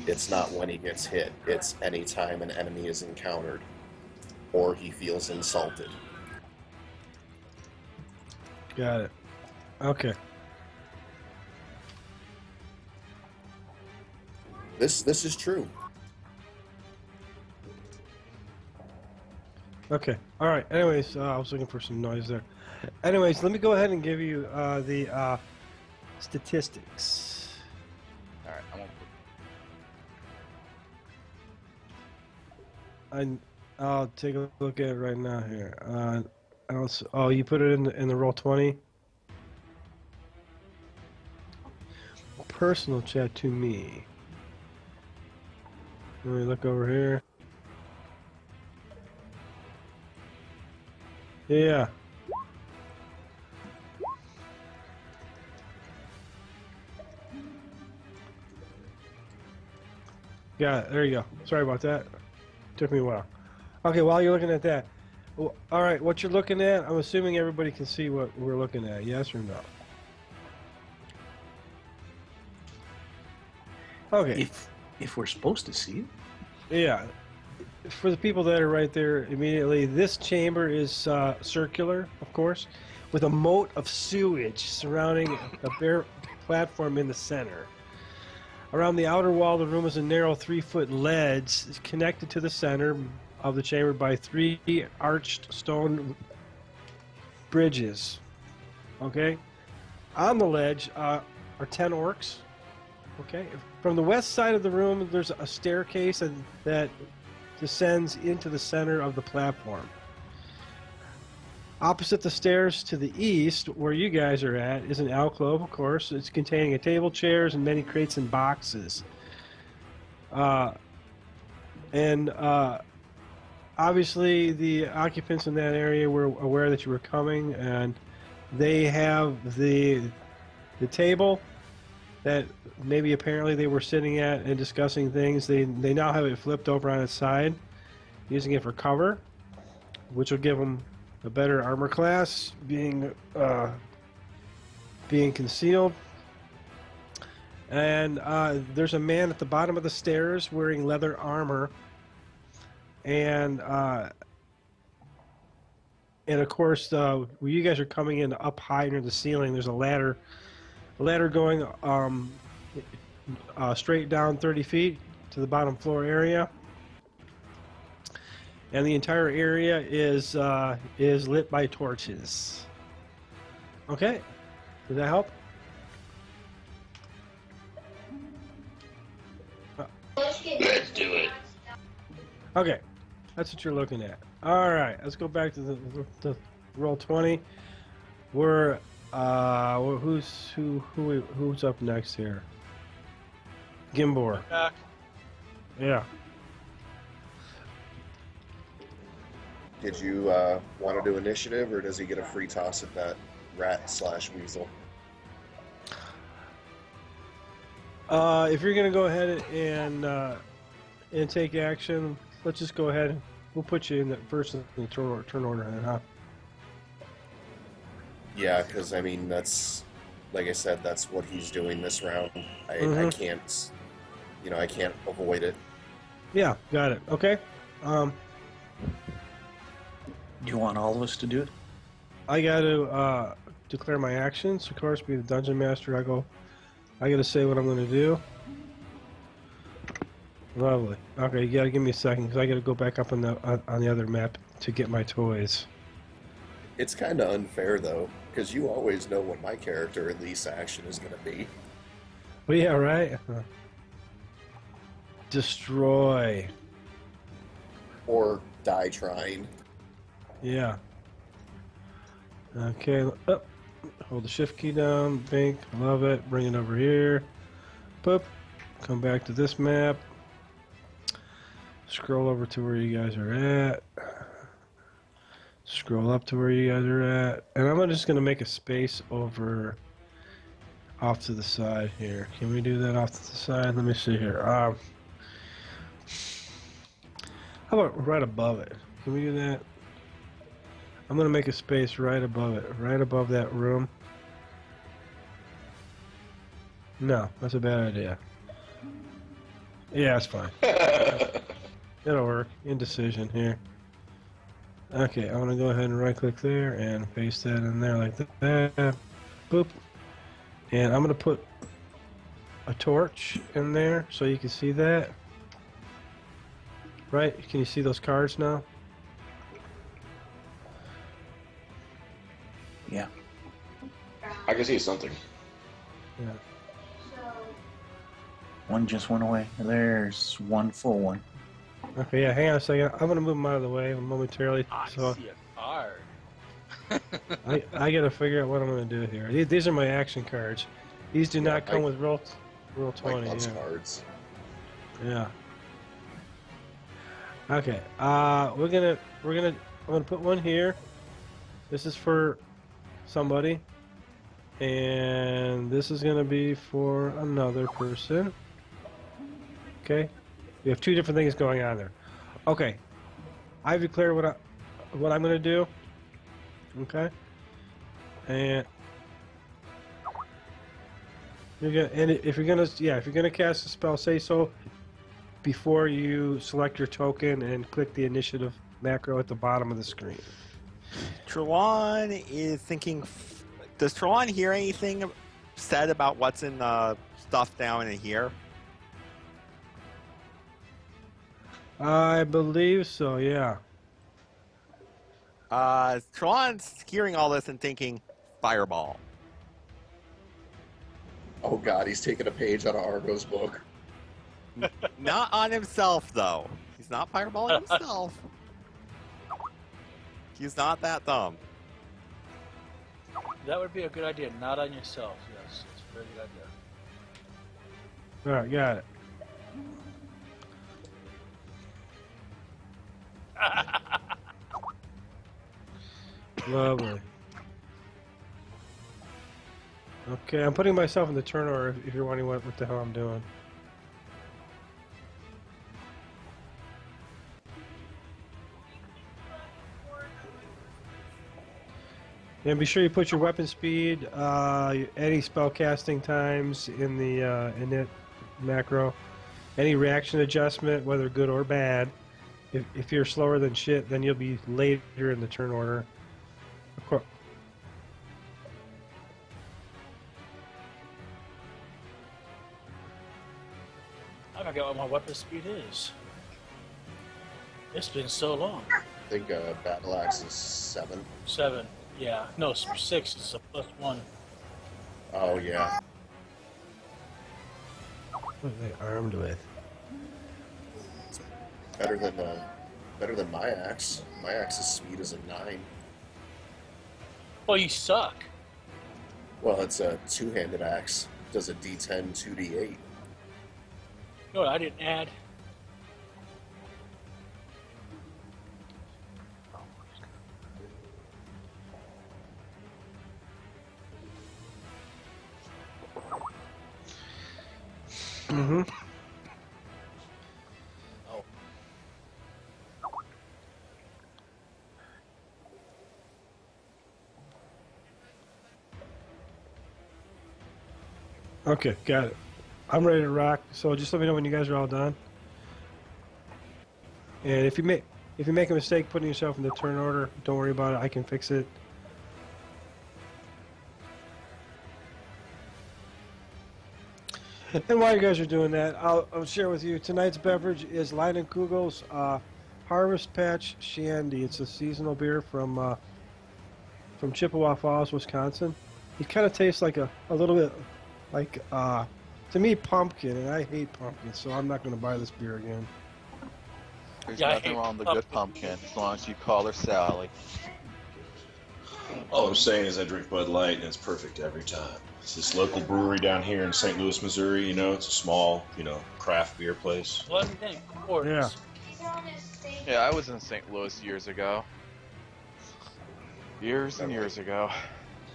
It's not when he gets hit, it's any time an enemy is encountered or he feels insulted. Got it. Okay. This is true. Okay. All right. Anyways, I was looking for some noise there. Anyways, let me go ahead and give you the statistics. I'll take a look at it right now here. I don't. Oh, you put it in the roll 20. Personal chat to me. Let me look over here. Yeah. Got it. There you go. Sorry about that. Took me a while. Okay, while you're looking at that. Well, all right, what you're looking at, I'm assuming everybody can see what we're looking at. Yes or no? Okay. If we're supposed to see it. Yeah. For the people that are right there immediately, this chamber is circular, of course, with a moat of sewage surrounding a bare platform in the center. Around the outer wall of the room is a narrow 3-foot ledge connected to the center of the chamber by 3 arched stone bridges. Okay? On the ledge are 10 orcs. Okay? From the west side of the room, there's a staircase that descends into the center of the platform. Opposite the stairs to the east, where you guys are at, is an alcove, of course. It's containing a table, chairs, and many crates and boxes. Obviously, the occupants in that area were aware that you were coming, and they have the table that maybe apparently they were sitting at and discussing things. They now have it flipped over on its side, using it for cover, which will give them a better armor class, being concealed. And there's a man at the bottom of the stairs wearing leather armor, and of course, where you guys are coming in up high near the ceiling, there's a ladder going straight down 30 feet to the bottom floor area. And the entire area is lit by torches. Okay, did that help? Let's do it. Okay, that's what you're looking at. All right, let's go back to the roll 20. We're who's up next here? Gimbor. Back. Yeah. Did you want to do initiative, or does he get a free toss at that rat/weasel? If you're gonna go ahead and take action, let's just go ahead. We'll put you in the first in the turn order, then, huh? Yeah, because I mean that's, like I said, that's what he's doing this round. I can't, I can't avoid it. Yeah, got it. Okay. Do you want all of us to do it? I got to declare my actions. Of course, be the dungeon master. I got to say what I'm going to do. Lovely. Okay, you got to give me a second because I got to go back up on the other map to get my toys. It's kind of unfair though, because you always know what my character at least action is going to be. Well, yeah, right. Destroy. Or die trying. Yeah. Okay. Up. Hold the shift key down. Bink. Love it. Bring it over here. Boop. Come back to this map. Scroll over to where you guys are at. Scroll up to where you guys are at. And I'm just going to make a space over off to the side here. Can we do that off to the side? Let me see here. How about right above it? Can we do that? I'm going to make a space right above it. Right above that room. No, that's a bad idea. Yeah, it's fine. It'll work. Indecision here. Okay, I'm going to go ahead and right click there and paste that in there like that. Boop. And I'm going to put a torch in there so you can see that. Right? Can you see those cards now? Yeah. I can see something. Yeah. One just went away. There's one full one. Okay, yeah, hang on a second. I'm gonna move them out of the way momentarily. I So see a card. I gotta figure out what I'm gonna do here. These are my action cards. These do not come with roll 20. Like Yeah. cards. Yeah. Okay. I'm gonna put one here. This is for somebody, and this is gonna be for another person. Okay. We have two different things going on there. Okay. I've declared what I'm gonna do. Okay. And if you're gonna cast a spell, say so before you select your token and click the initiative macro at the bottom of the screen. Trelawn is thinking. Does Trelawn hear anything said about what's in the stuff down in here? I believe so, yeah. Trelawn's hearing all this and thinking, fireball. Oh god, he's taking a page out of Argo's book. Not on himself, though. He's not fireballing himself. He's not that dumb. That would be a good idea. Not on yourself. Yes, it's a very good idea. Alright, got it. Lovely. Okay, I'm putting myself in the turn order if you're wondering what the hell I'm doing. And be sure you put your weapon speed, any spell casting times in the init macro, any reaction adjustment, whether good or bad. If you're slower than shit, then you'll be later in the turn order. Of course. I forgot what my weapon speed is. It's been so long. I think battle axe is 7. 7. Yeah. No, 6 is a +1. Oh yeah. What are they armed with? Better than my axe. My axe's speed is a 9. Oh, you suck. Well, it's a two-handed axe. Does a D10, 2D8. No, I didn't add. Mm-hmm. Oh. Okay, got it. I'm ready to rock. So just let me know when you guys are all done. And if you make a mistake putting yourself in the turn order, don't worry about it. I can fix it. And while you guys are doing that, I'll share with you tonight's beverage is Leinenkugel's Harvest Patch Shandy. It's a seasonal beer from Chippewa Falls, Wisconsin. It kind of tastes like a little bit like to me pumpkin, and I hate pumpkin, so I'm not going to buy this beer again. There's Yeah, I nothing hate wrong with a good pumpkin as long as you call her Sally. All I'm saying is I drink Bud Light and it's perfect every time. It's this local brewery down here in St. Louis, Missouri. You know, it's a small, craft beer place. Well, then, Orcs. Yeah. Yeah, I was in St. Louis years ago. Years and years ago.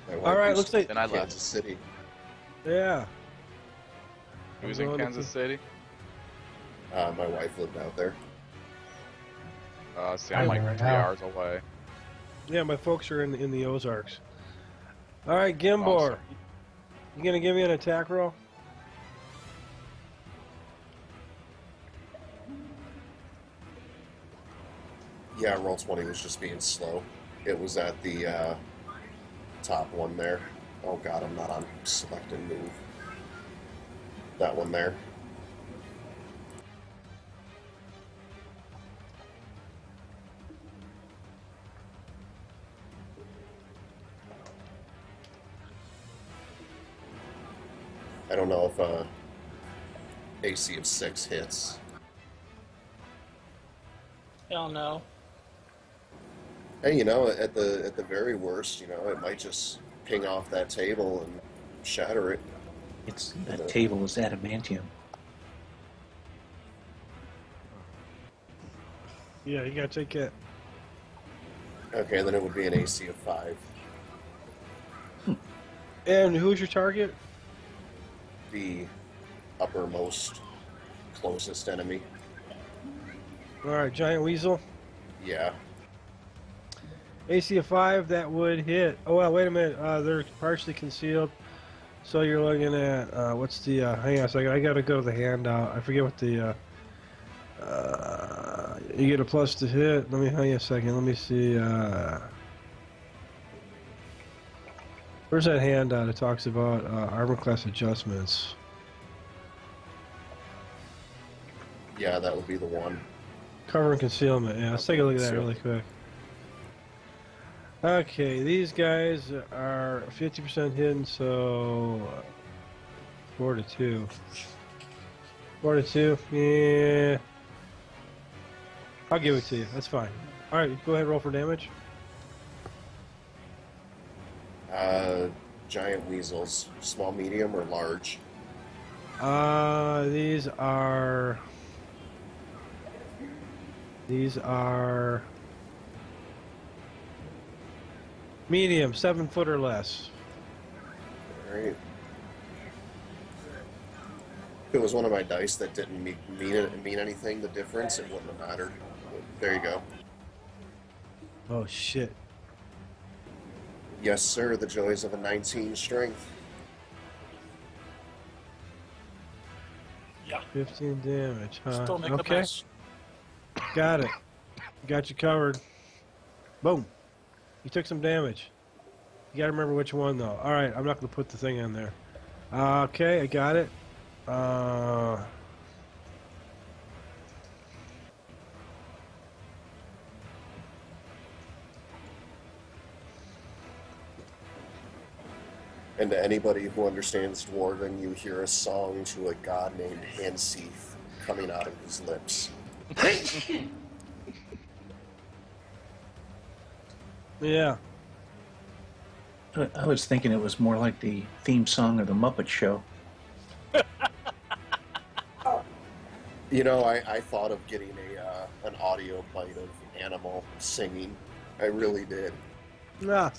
My wife All right, used looks like And I Kansas left. City. yeah. Who's I'm in going to- Kansas City? My wife lived out there. See, I'm like Right 3 now. hours away. Yeah, my folks are in the Ozarks. All right, Gimbor, Awesome. you gonna give me an attack roll? Yeah, roll 20 was just being slow. It was at the top one there. Oh god, I'm not on select and move. That one there. I don't know if AC of 6 hits. Hell no. Hey, you know, at the very worst, you know, it might just ping off that table and shatter it. That table is adamantium. Yeah, you gotta take it. Okay, then it would be an AC of 5. And who's your target? The uppermost, closest enemy. All right, giant weasel. Yeah. AC of 5, that would hit. Oh, well, wait a minute. They're partially concealed. So you're looking at, what's the, hang on a second. I gotta go to the handout. I forget what the, you get a plus to hit. Let me, hang on a second. Let me see, where's that handout? It talks about, armor class adjustments. Yeah, that would be the one. Cover and concealment. Yeah, let's take a look at that really quick. Okay, these guys are 50% hidden, so 4 to 2. 4 to 2, yeah. I'll give it to you. That's fine. All right, go ahead, roll for damage. Giant weasels, small, medium, or large? These are medium, 7 foot or less. All right. If it was one of my dice that didn't mean anything, the difference, it wouldn't have mattered. But there you go. Oh shit. Yes, sir. The joys of a 19 strength. Yeah. 15 damage, huh? Still make a Okay. mess. Got it. Got you covered. Boom. You took some damage. You gotta remember which one, though. Alright, I'm not gonna put the thing in there. Okay, I got it. And to anybody who understands Dwarven, you hear a song to a god named Hanseath coming out of his lips. Yeah. I was thinking it was more like the theme song of the Muppet Show. You know, I thought of getting an audio bite of Animal singing. I really did. Nah.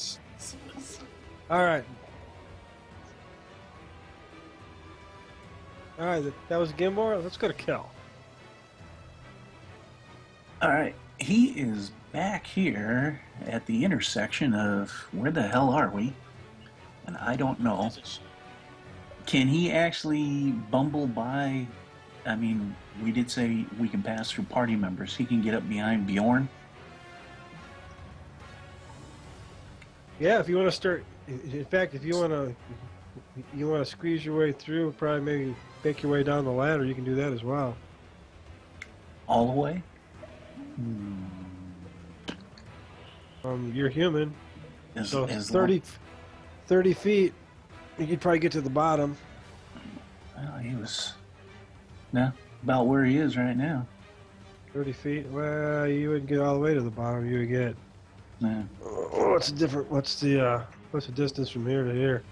Alright. Alright, that was Gimbor. Let's go to Kel. All right, he is back here at the intersection of where the hell are we? And I don't know. Can he actually bumble by? I mean, we did say we can pass through party members. He can get up behind Bjorn. Yeah, if you want to start. In fact, if you want to squeeze your way through, probably maybe make your way down the ladder, you can do that as well. All the way? You're human. So as 30 feet, you could probably get to the bottom. Well, he was about where he is right now. 30 feet? Well, you wouldn't get all the way to the bottom. You would get... Yeah. What's the distance from here to here?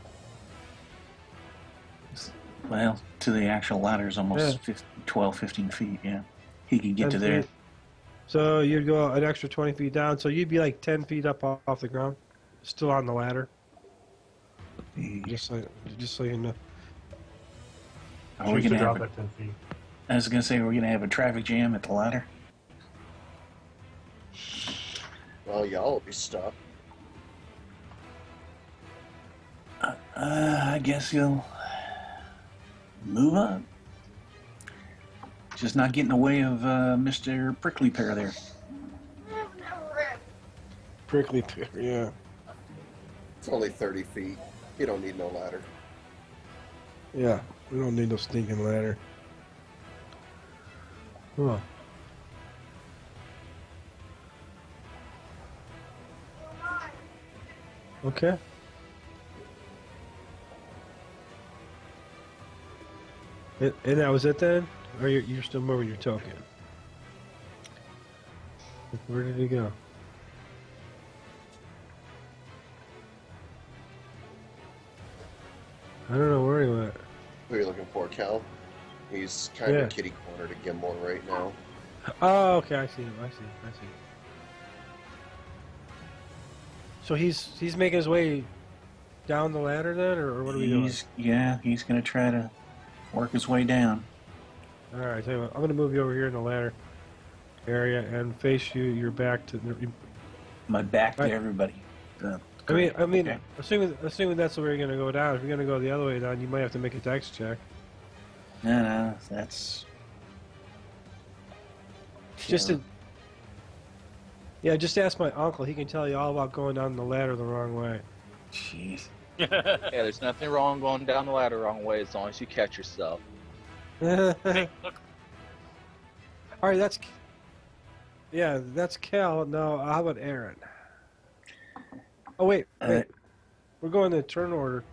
Well, to the actual ladder is almost 12, 15 feet, yeah. He could get to there. Feet. So you'd go an extra 20 feet down, so you'd be like 10 feet up off the ground, still on the ladder. Just so you know. Are we gonna drop have at 10 feet. I was going to say, we're going to have a traffic jam at the ladder. Well, y'all will be stuck. I guess you'll move up. Just not get in the way of Mr. Prickly Pear there. Prickly pear, yeah. It's only 30 feet. You don't need no ladder. Yeah, we don't need no stinking ladder. Huh. Okay. And that was it then? Or you're still moving your token? Where did he go? I don't know where he went. Who are you looking for, Cal? He's kind Yeah. of kitty corner to Gilmore right now. Oh, okay, I see him. I see. So he's making his way down the ladder then, or what are we doing? Yeah, he's going to try to work his way down. All right, tell you what, I'm going to move you over here in the ladder area and face you. Your back to the. My back Right. to everybody. I mean, okay. assuming that's the way you're going to go down. If you're going to go the other way down, you might have to make a dex check. No, that's Just to. Yeah, just ask my uncle. He can tell you all about going down the ladder the wrong way. Jeez. Yeah, there's nothing wrong going down the ladder the wrong way as long as you catch yourself. All Hey, look, right, that's Cal. Now, how about Aaron? Oh wait. We're going in turn order,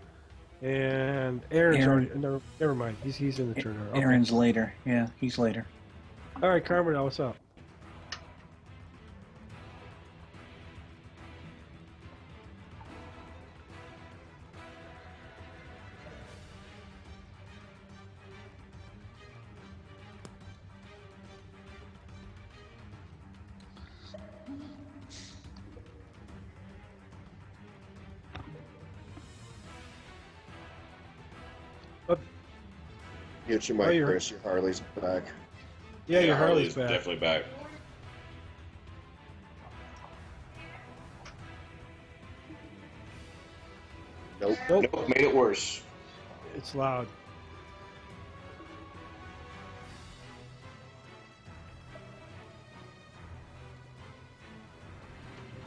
and Aaron's already. Never mind. He's in the turn order. Okay. Aaron's later. Yeah, he's later. All right, Carmen, what's up? Get your Oh, mic, you're- Chris. Your Harley's back. Yeah, your Harley's back. definitely back. Nope. Nope, made it worse. It's loud.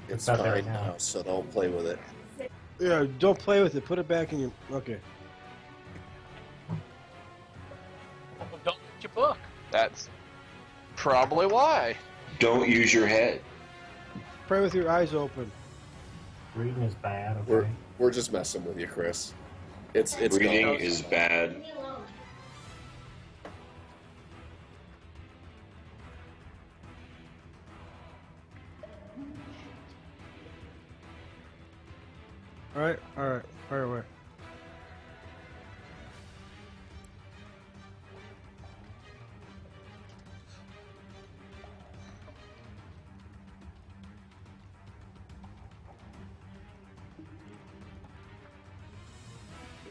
It's not there fine now. now, so don't play with it. Yeah, don't play with it. Put it back in your. Okay. don't read your book. That's probably why. Don't use your head. Pray with your eyes open. Reading is bad. We're Okay. we're just messing with you, Chris. It's Reading gone. is bad. Leave me alone. All right. Fire away.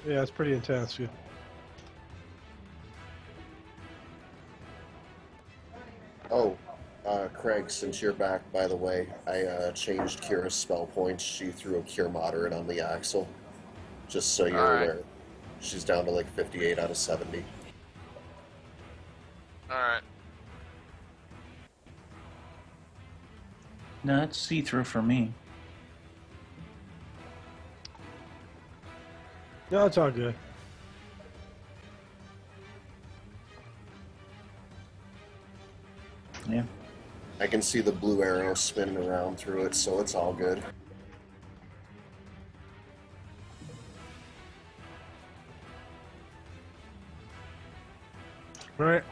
Yeah, it's pretty intense. Yeah. Oh, Craig, since you're back, by the way, I changed Kira's spell points. She threw a Cure Moderate on the Axle. Just so you're Alright. aware. She's down to like 58 out of 70. Alright. No, it's see-through for me. No, it's all good. Yeah. I can see the blue arrow spinning around through it, so it's all good. All right.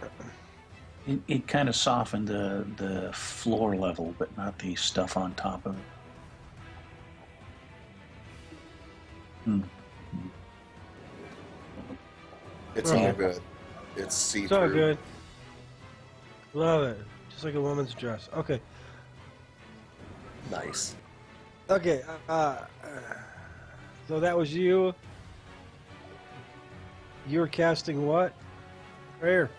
It kind of softened the floor level, but not the stuff on top of it. It's Okay. all good. It's see-through. It's all good. Love it. Just like a woman's dress. Okay. Nice. Okay. So that was you. You were casting what? Prayer.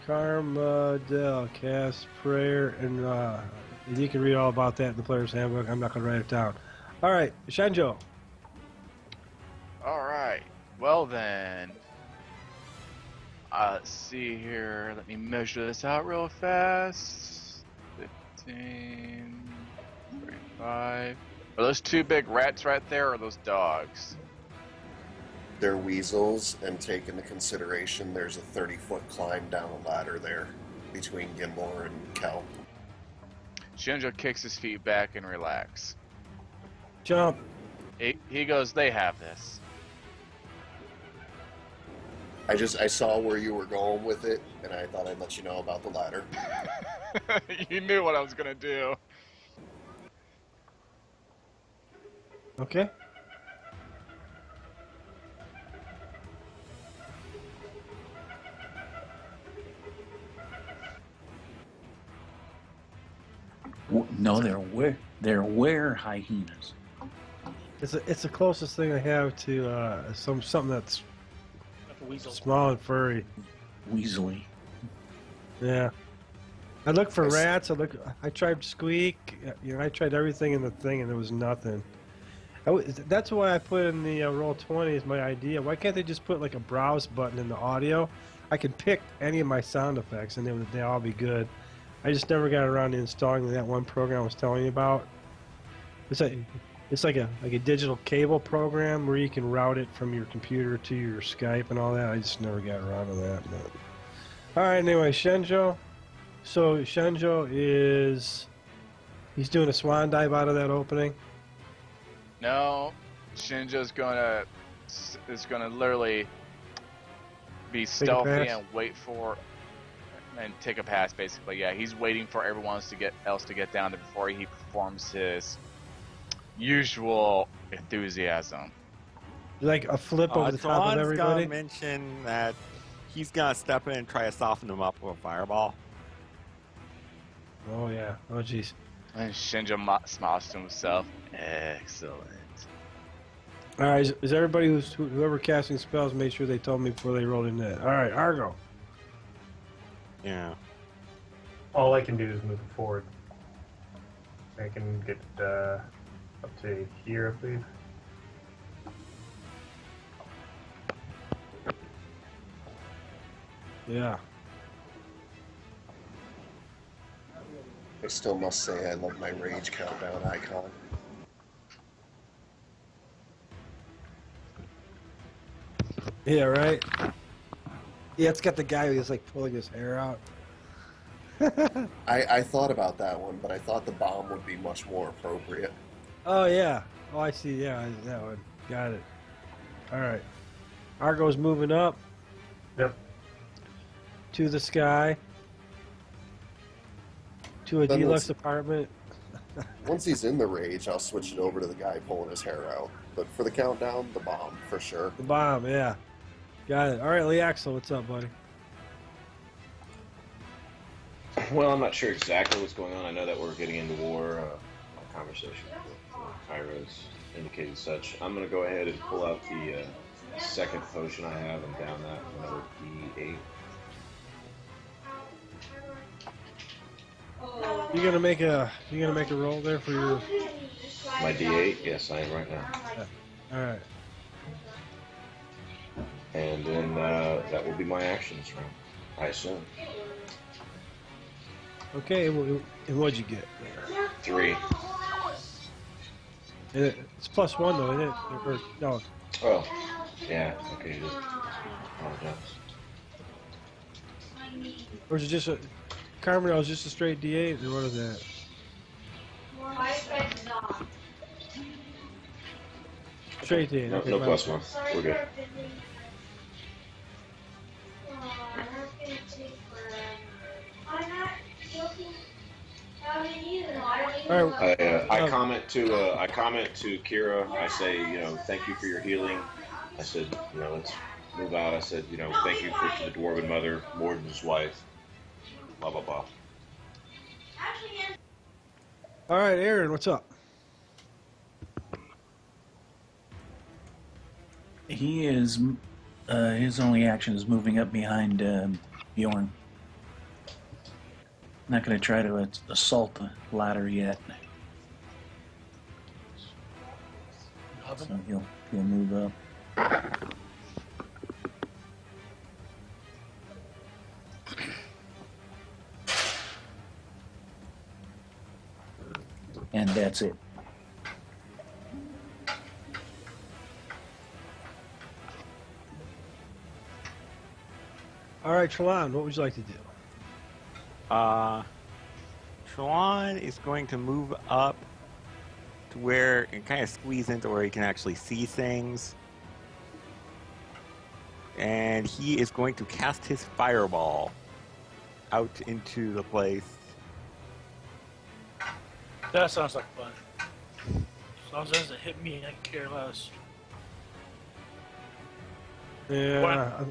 Carmadel cast prayer, and you can read all about that in the player's handbook. I'm not going to write it down. All right, Shanjo. Alright. Well then. Let's see here. Let me measure this out real fast. 15, 35. Are those two big rats right there, or are those dogs? They're weasels, and take into consideration there's a 30-foot climb down a ladder there between Gilmore and Kel. Shinjo kicks his feet back and relax. Jump. He goes, they have this. I saw where you were going with it, and I thought I'd let you know about the ladder. You knew what I was gonna do. Okay. No, they're were hyenas. It's the closest thing I have to something that's Like a weasel. small and furry. Weaselly. Yeah. I looked for rats. I tried squeak. I tried everything in the thing, and there was nothing. That's why I put in the Roll20 is my idea. Why can't they just put like a browse button in the audio? I can pick any of my sound effects, and they all be good. I just never got around to installing that one program I was telling you about. It's like a digital cable program where you can route it from your computer to your Skype and all that. I just never got around to that. But. All right, anyway, Shenjo. So Shenjo he's doing a swan dive out of that opening. No, Shinjo's is gonna literally be stealthy and wait for and take a pass. Basically, yeah, he's waiting for everyone else to get down there before he performs his usual enthusiasm. Like a flip over the top of everybody. Gonna mention that he's gonna step in and try to soften him up with a fireball. Oh yeah. Oh jeez. And Shinjo smiles to himself. Excellent. All right. Is everybody whoever casting spells made sure they told me before they rolled in that? All right, Argo. Yeah. All I can do is move forward. I can get up to here, I believe. Yeah. I still must say I love my rage countdown icon. Yeah, right? Yeah, it's got the guy who's like pulling his hair out. I thought about that one, but I thought the bomb would be much more appropriate. Oh, yeah. Oh, I see. Yeah, that one. Got it. All right. Argo's moving up. Yep. To the sky. To a Then deluxe apartment. Once he's in the rage, I'll switch it over to the guy pulling his hair out. But for the countdown, the bomb, for sure. The bomb, yeah. Got it. All right, Leaxel, what's up, buddy? Well, I'm not sure exactly what's going on. I know that we're getting into war. My conversation with Kyra's indicated such. I'm going to go ahead and pull out the second potion I have and down that another D8. You gonna make a roll there for your My D8? Yes, I am right now. Yeah. All right. And then that will be my actions round, I assume. Okay, and what'd you get? 3. And it's +1 though, isn't it? Or, no. Oh, yeah. Okay. Apologize. Or is it just a Carmen? Was just a straight D8, or what is that? Straight D8. No, Okay, no fine. +1. We're good. All right. I comment to Kira. I say, thank you for your healing. I said, let's move out. I said, thank you for the Dwarven Mother, Morden's wife. Blah blah blah. All right, Aaron, what's up? He is. His only action is moving up behind Bjorn. Not going to try to assault the ladder yet. So he'll move up. And that's it. All right, Trelon, what would you like to do? Trelon is going to move up to where and kind of squeeze into where he can actually see things. and he is going to cast his fireball out into the place. That sounds like fun. As long as it doesn't hit me, I can care less. Yeah,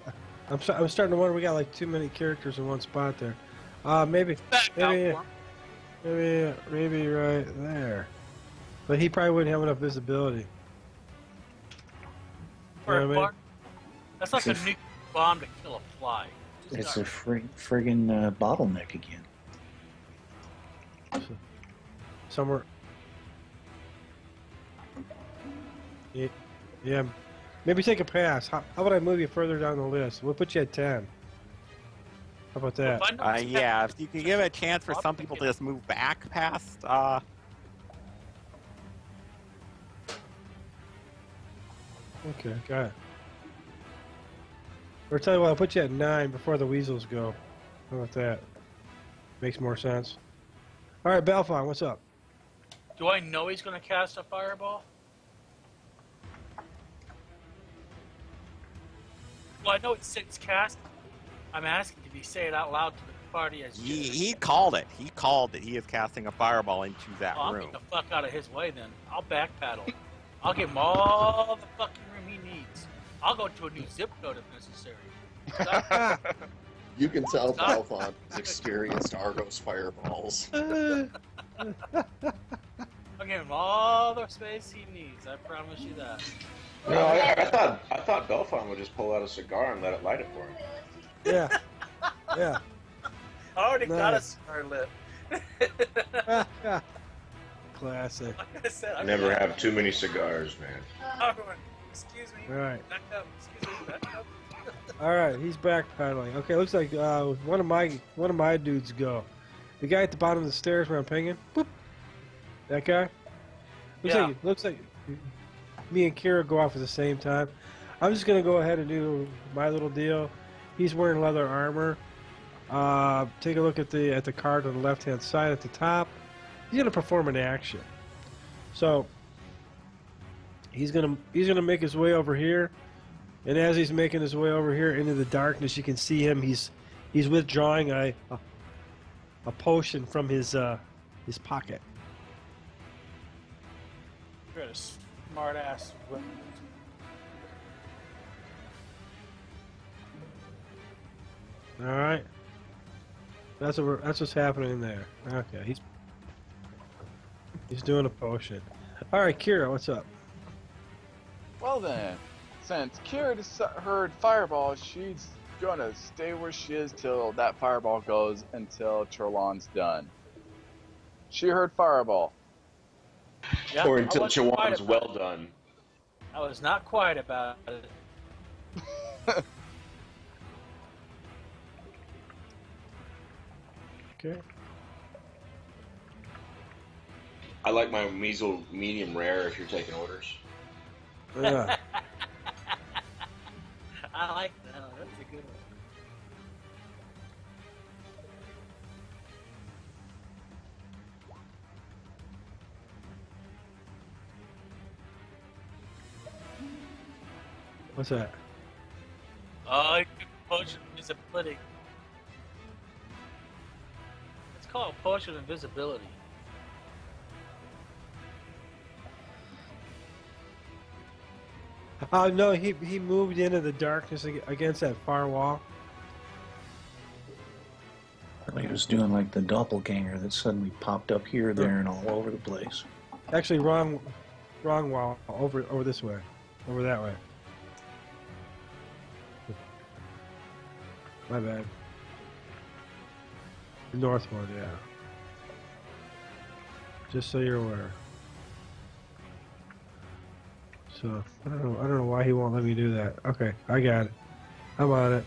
I'm starting to wonder. We got like too many characters in one spot there. Maybe right there. But he probably wouldn't have enough visibility. For You know a what I mean? bar, that's like a nuclear bomb to kill a fly. It's a friggin' bottleneck again. Somewhere. Yeah. Maybe take a pass. How about I move you further down the list? We'll put you at 10. How about that? Yeah, if you can give a chance for some people to just move back past. Okay, got it. Or tell you what, I'll put you at 9 before the Weasels go. How about that? Makes more sense. All right, Belfon, what's up? Do I know he's going to cast a fireball? Well, I know it's cast. I'm asking, did he say it out loud to the party as He called it. He called that he is casting a fireball into that I'll room. get the fuck out of his way then. I'll backpedal. I'll give him all the fucking room he needs. I'll go to a new zip code if necessary. You can tell Balfon has experienced Argos fireballs. I'll give him all the space he needs. I promise you that. You know, I thought Belfon would just pull out a cigar and let it light it for him. Yeah. Yeah. I already got a Nice. cigar lit. Classic. Like I said, Never have too many cigars, man. Excuse me. All right. Back up. Excuse me. Back up. All right, he's backpedaling. Okay, looks like one of my dudes go. The guy at the bottom of the stairs where I'm pinging. Boop. That guy. Looks like me and Kira go off at the same time. I'm just gonna go ahead and do my little deal. He's wearing leather armor. Take a look at the card on the left hand side at the top. He's gonna perform an action. So he's gonna make his way over here. And as he's making his way over here into the darkness, you can see him. He's withdrawing a potion from his pocket. You're a smart ass. All right, that's what's happening there. Okay, he's doing a potion. All right, Kira, what's up? Well then, since Kira heard fireball, she's gonna stay where she is till that fireball goes until Trelon's done. She heard fireball. Yeah, Or until I wasn't quiet Chawan's about well it. done. I was not quiet about it. Okay. I like my measle medium rare if you're taking orders. Yeah. I like that. That's a good one. What's that? Oh, you could potion invisibility. It's called potion invisibility. No, he moved into the darkness against that far wall. He was doing like the doppelganger that suddenly popped up here, there, and all over the place. Actually, wrong wall. Over this way. Over that way. My bad. The north one, yeah. Just so you're aware. So I don't know why he won't let me do that. Okay, I got it. I'm on it.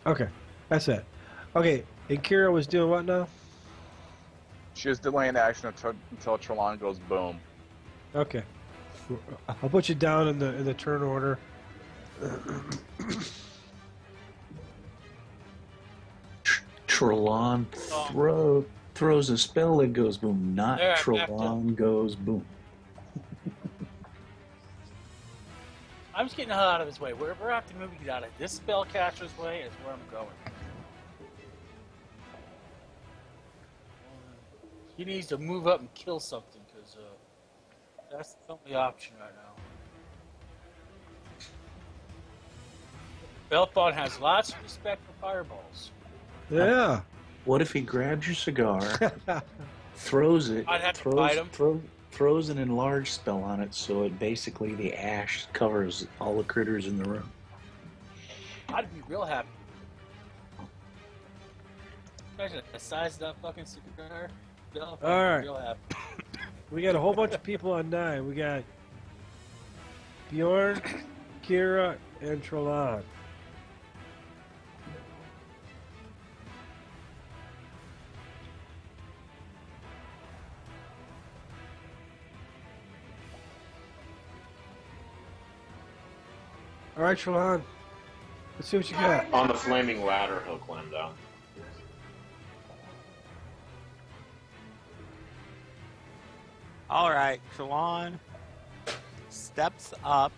Okay, that's it. Okay, and Kira was doing what now? She was delaying action until Trelon goes boom. Okay, I'll put you down in the turn order. Trelon throws a spell that goes boom, not There, I backed Trelon goes boom. I I'm just getting the hell out of his way. We're have to move to get out of this spellcaster's way is where I'm going. He needs to move up and kill something because that's the only option right now. Belthon has lots of respect for fireballs. Yeah. What if he grabs your cigar, throws it, I'd have to fight him. throws an enlarged spell on it, so it basically the ash covers all the critters in the room? I'd be real happy. Imagine the size of that fucking cigar. All right. Real happy. We got a whole bunch of people on 9. We got Bjorn, Kira, and Trelon. All right, Trelon. Let's see what you got. On the flaming ladder, he'll climb down. All right, Shalon steps up.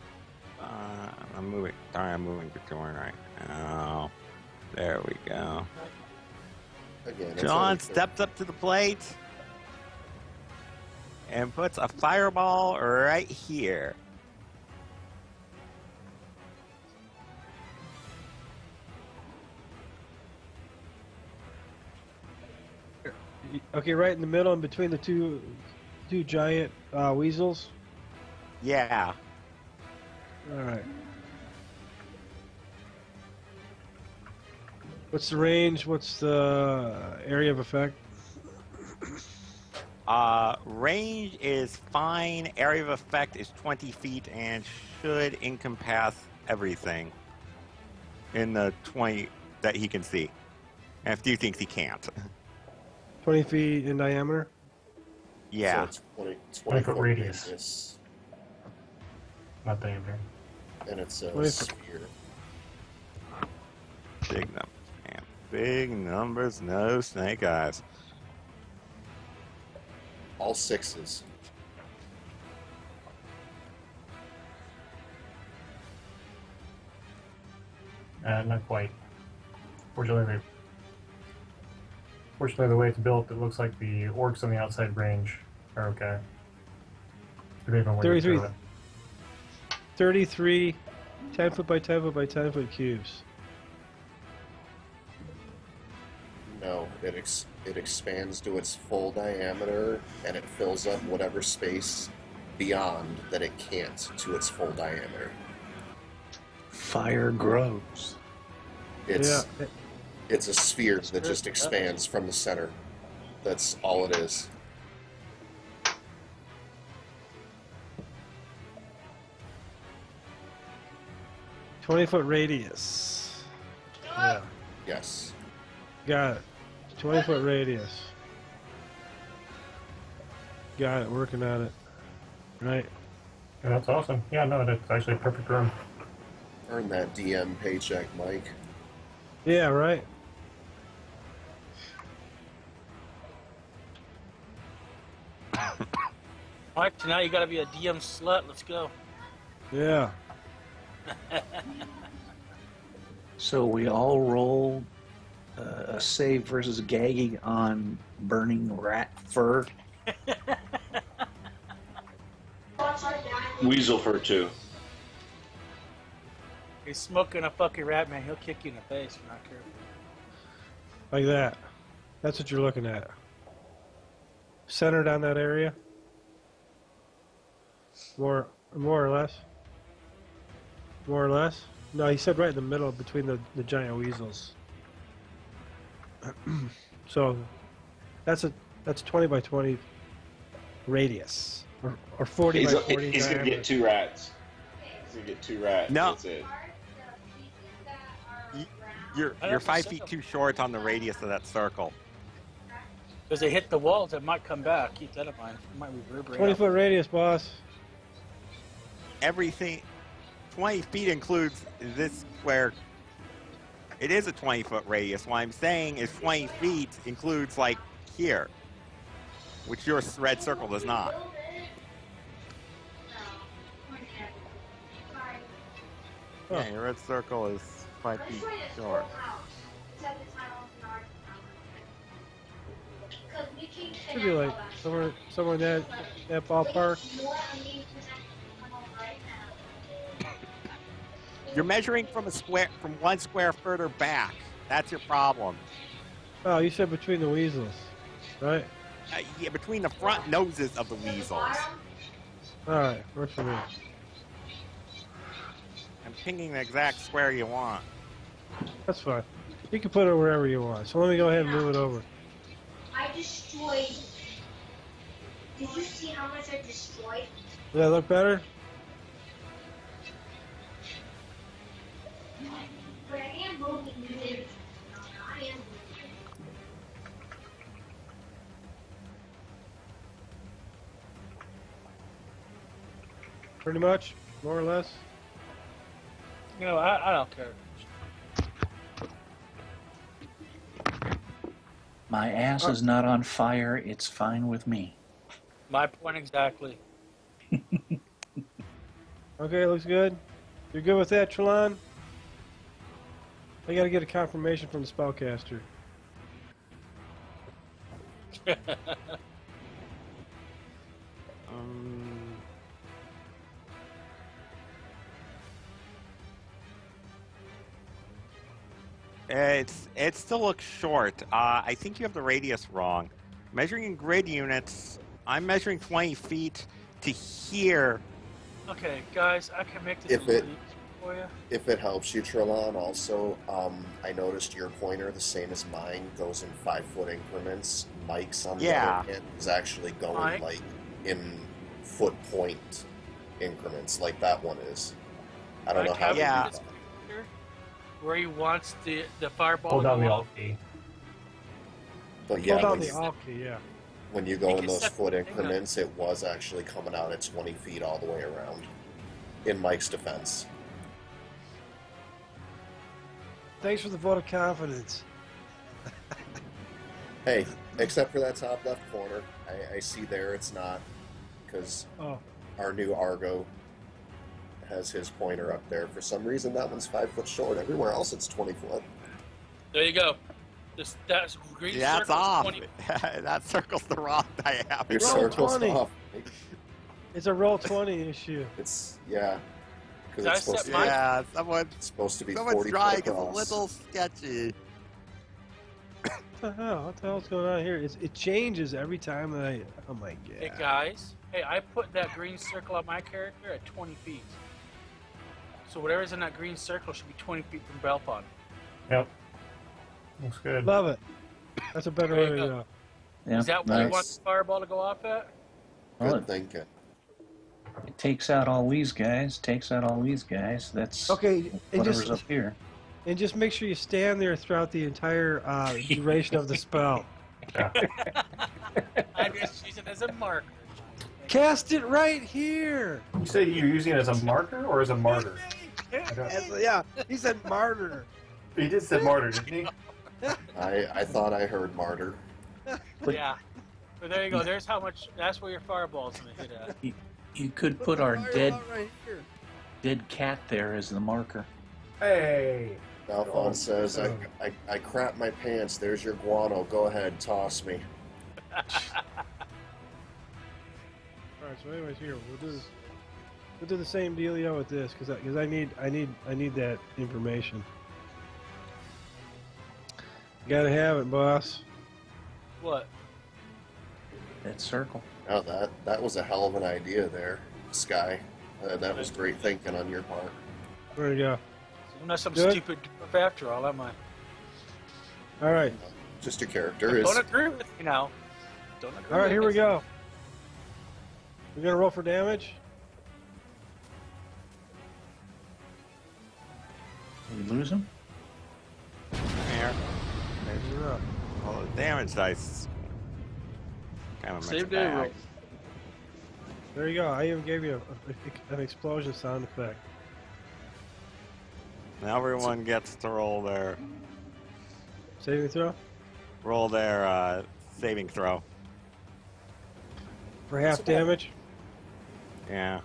I'm moving. Sorry, I'm moving to Jordan right now. There we go. Again, Shalon steps up to the plate and puts a fireball right here. Okay, right in the middle, in between the two giant weasels. Yeah. All right. What's the range? What's the area of effect? Range is fine. Area of effect is 20 feet and should encompass everything in the 20 that he can see. And a few things he can't. 20 feet in diameter? Yeah. So it's 20 foot radius. Not diameter. And it's a 20 sphere. Big numbers, man. Big numbers, no snake eyes. All 6s. Not quite. Fortunately, the way it's built, it looks like the orcs on the outside range are okay. Depending on where you 33. throw it. 33 10 foot by 10 foot by 10 foot cubes. No, it expands to its full diameter, and it fills up whatever space beyond that it can't to its full diameter. Fire grows. It's Yeah. it's a sphere that just expands from the center. That's all it is. $20-foot radius. Yeah. Yes. Got it. 20-foot radius. Got it. Working on it. Right. Yeah, that's awesome. Yeah, no, that's actually a perfect room. Earn that DM paycheck, Mike. Yeah, right. Alright, tonight you gotta be a DM slut. Let's go. Yeah. So we all roll a save versus gagging on burning rat fur. Weasel fur too. He's smoking a fucking rat, man. He'll kick you in the face if you're not careful. Like that. That's what you're looking at. Centered on that area. More or less. More or less. No, he said right in the middle between the giant weasels. So that's 20 by 20 radius, or 40 by 40. He's gonna get 2 rats. He's gonna get 2 rats. No. That's it. You're 5 feet too short on the radius of that circle. Because they hit the walls, it might come back. Keep that in mind. It might reverberate. 20-foot radius, boss. Everything, 20 feet includes this square. It is a 20-foot radius. What I'm saying is 20 feet includes like here, which your red circle does not. Oh. Yeah, your red circle is 5 feet short. Should be like somewhere in that ballpark. You're measuring from from 1 square further back. That's your problem. Oh, you said between the weasels, right? Yeah, between the front noses of the weasels. All right, works for me. I'm pinging the exact square you want. That's fine. You can put it wherever you want. So let me go ahead and move it over. I destroyed. Did you see how much I destroyed? Does that look better? But I am moving it. I am moving. Pretty much, more or less. You know, I don't care. My ass is not on fire. It's fine with me. My point exactly. Okay, looks good. You're good with that, Trelon? I gotta get a confirmation from the spellcaster. It still looks short. I think you have the radius wrong. Measuring in grid units, I'm measuring 20 feet to here. Okay, guys, I can make this If a little it- easier for you. If it helps you, Trelon, also, I noticed your pointer, the same as mine, goes in 5-foot increments. Mike's on the Yeah. other hand is actually going Mike? like in foot point increments, like that one is. I don't know Mike, how. have they you Yeah. do this that. picture where he wants the fireball Hold to down go the off? Alt key. But yeah, Hold down when the you, alt key, yeah. when you go You in can those set foot the thing up. increments, it was actually coming out at 20 feet all the way around. In Mike's defense. Thanks for the vote of confidence. Hey, except for that top left corner, I see there it's not, because Oh, our new Argo has his pointer up there. For some reason, that one's 5 foot short. Everywhere else, it's 20 foot. There you go. That's green Yeah, that's circle is off. 20. That circle's the wrong Your diameter. Roll circle's 20. off. it's a roll 20 issue. It's yeah, because I it's supposed set to, mine- Yeah, it's supposed to be someone's 40 drawing foot is a across. little sketchy. What the hell? What the hell's going on here? It changes every time that I. Oh my god. Hey guys, hey, I put that green circle on my character at 20 feet. So whatever's in that green circle should be 20 feet from Belpon. Yep. Looks good. Love it. That's a better There way you to go. go. Yeah, Is that where you nice. want the fireball to go off at? Well, Good thinking. it takes out all these guys. Takes out all these guys. That's Okay, and whatever's just up here. and just make sure you stand there throughout the entire duration of the spell. I'm just using it as a marker. Cast it right here. You say you're using it as a marker or as a martyr? Yeah, he said martyr. He did say martyr, didn't he? I thought I heard martyr. Yeah. But there you go. There's how much. That's where your fireball's gonna hit at. You could put our dead Right here. dead cat there as the marker. Hey. Alphonse says, I crap my pants. There's your guano. Go ahead, toss me. All right. So, anyways, here we'll do the same dealio with this because I need that information. Gotta have it, boss. What? That circle. Oh, that was a hell of an idea there, Sky. That was great thinking on your part. There you go. I'm not some Good. stupid dwarf after all, am I? All right. Just your character is. Don't agree with me now. Don't agree. All right. with Here me. we go. We're gonna roll for damage. Did we lose him? There. Measure up. Well, the damage dice. Kind of Save day roll. There you go. I even gave you an explosion sound effect. Now everyone gets to roll their Saving throw saving throw. for half damage. Yeah.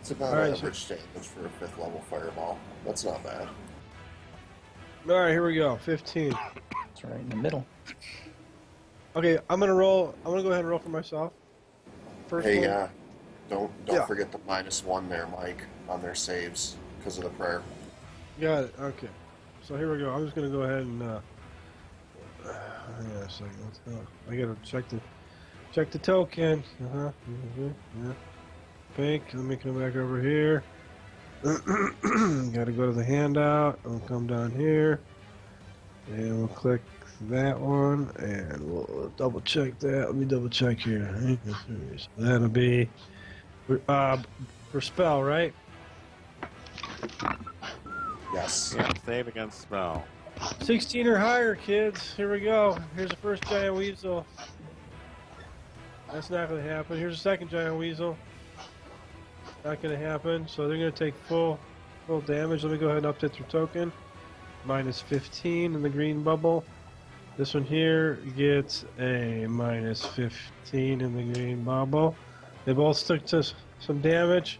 It's about All right, average damage for a 5th level fireball. That's not bad. All right, here we go. 15. It's right in the middle. Okay, I'm gonna roll. I'm gonna go ahead and roll for myself. First Hey, one. don't Yeah. forget the -1 there, Mike, on their saves because of the prayer. Got it. Okay. So here we go. I'm just gonna go ahead and. Hang on a second. I gotta check the token. Yeah. Pink. Let me come back over here. Gotta go to the handout. We'll come down here, and we'll click that one, and we'll double check that. Let me double check here. So that'll be for spell, right? Yes. Yeah, save against spell. 16 or higher, kids. Here we go. Here's the first giant weasel. That's not going to happen. Here's the second giant weasel. Not going to happen. So they're going to take full damage. Let me go ahead and update their token. -15 in the green bubble. This one here gets a -15 in the green bubble. They both took to some damage.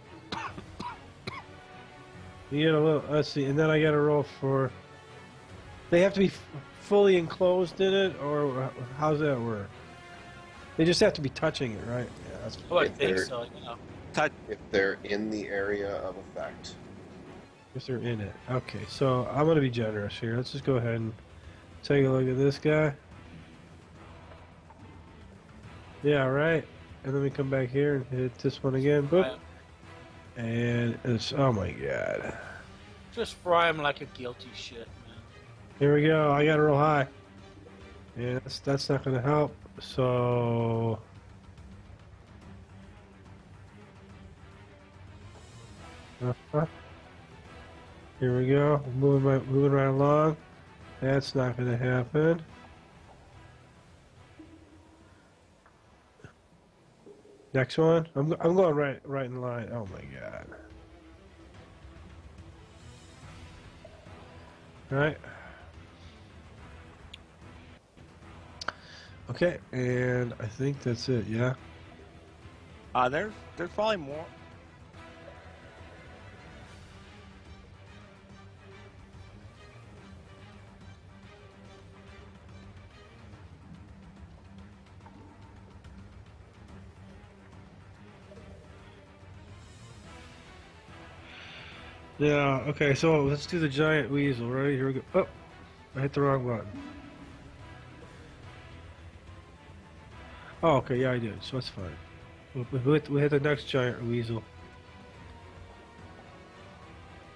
You get a little. Let's see, and then I got to roll for. They have to be fully enclosed in it, or how's that work? They just have to be touching it, right? Yeah, that's. Oh, I If think they're- so. You know. If they're in the area of effect. If they're in it. Okay, so I'm gonna be generous here. Let's just go ahead and take a look at this guy. Yeah, right. And then we come back here and hit this one again. Boop. Right. And it's, oh my god. Just fry him like a guilty shit, man. Here we go. I got to roll high. Yeah, that's not going to help. So. Here we go. Moving right along. That's not going to happen. Next one. I'm going right in line. Oh my god. All right. Okay, and I think that's it. Yeah. There's probably more. Yeah. Okay. So let's do the giant weasel. Right here we go. Oh, I hit the wrong button. Oh, okay. Yeah, I did. So that's fine. We hit the next giant weasel.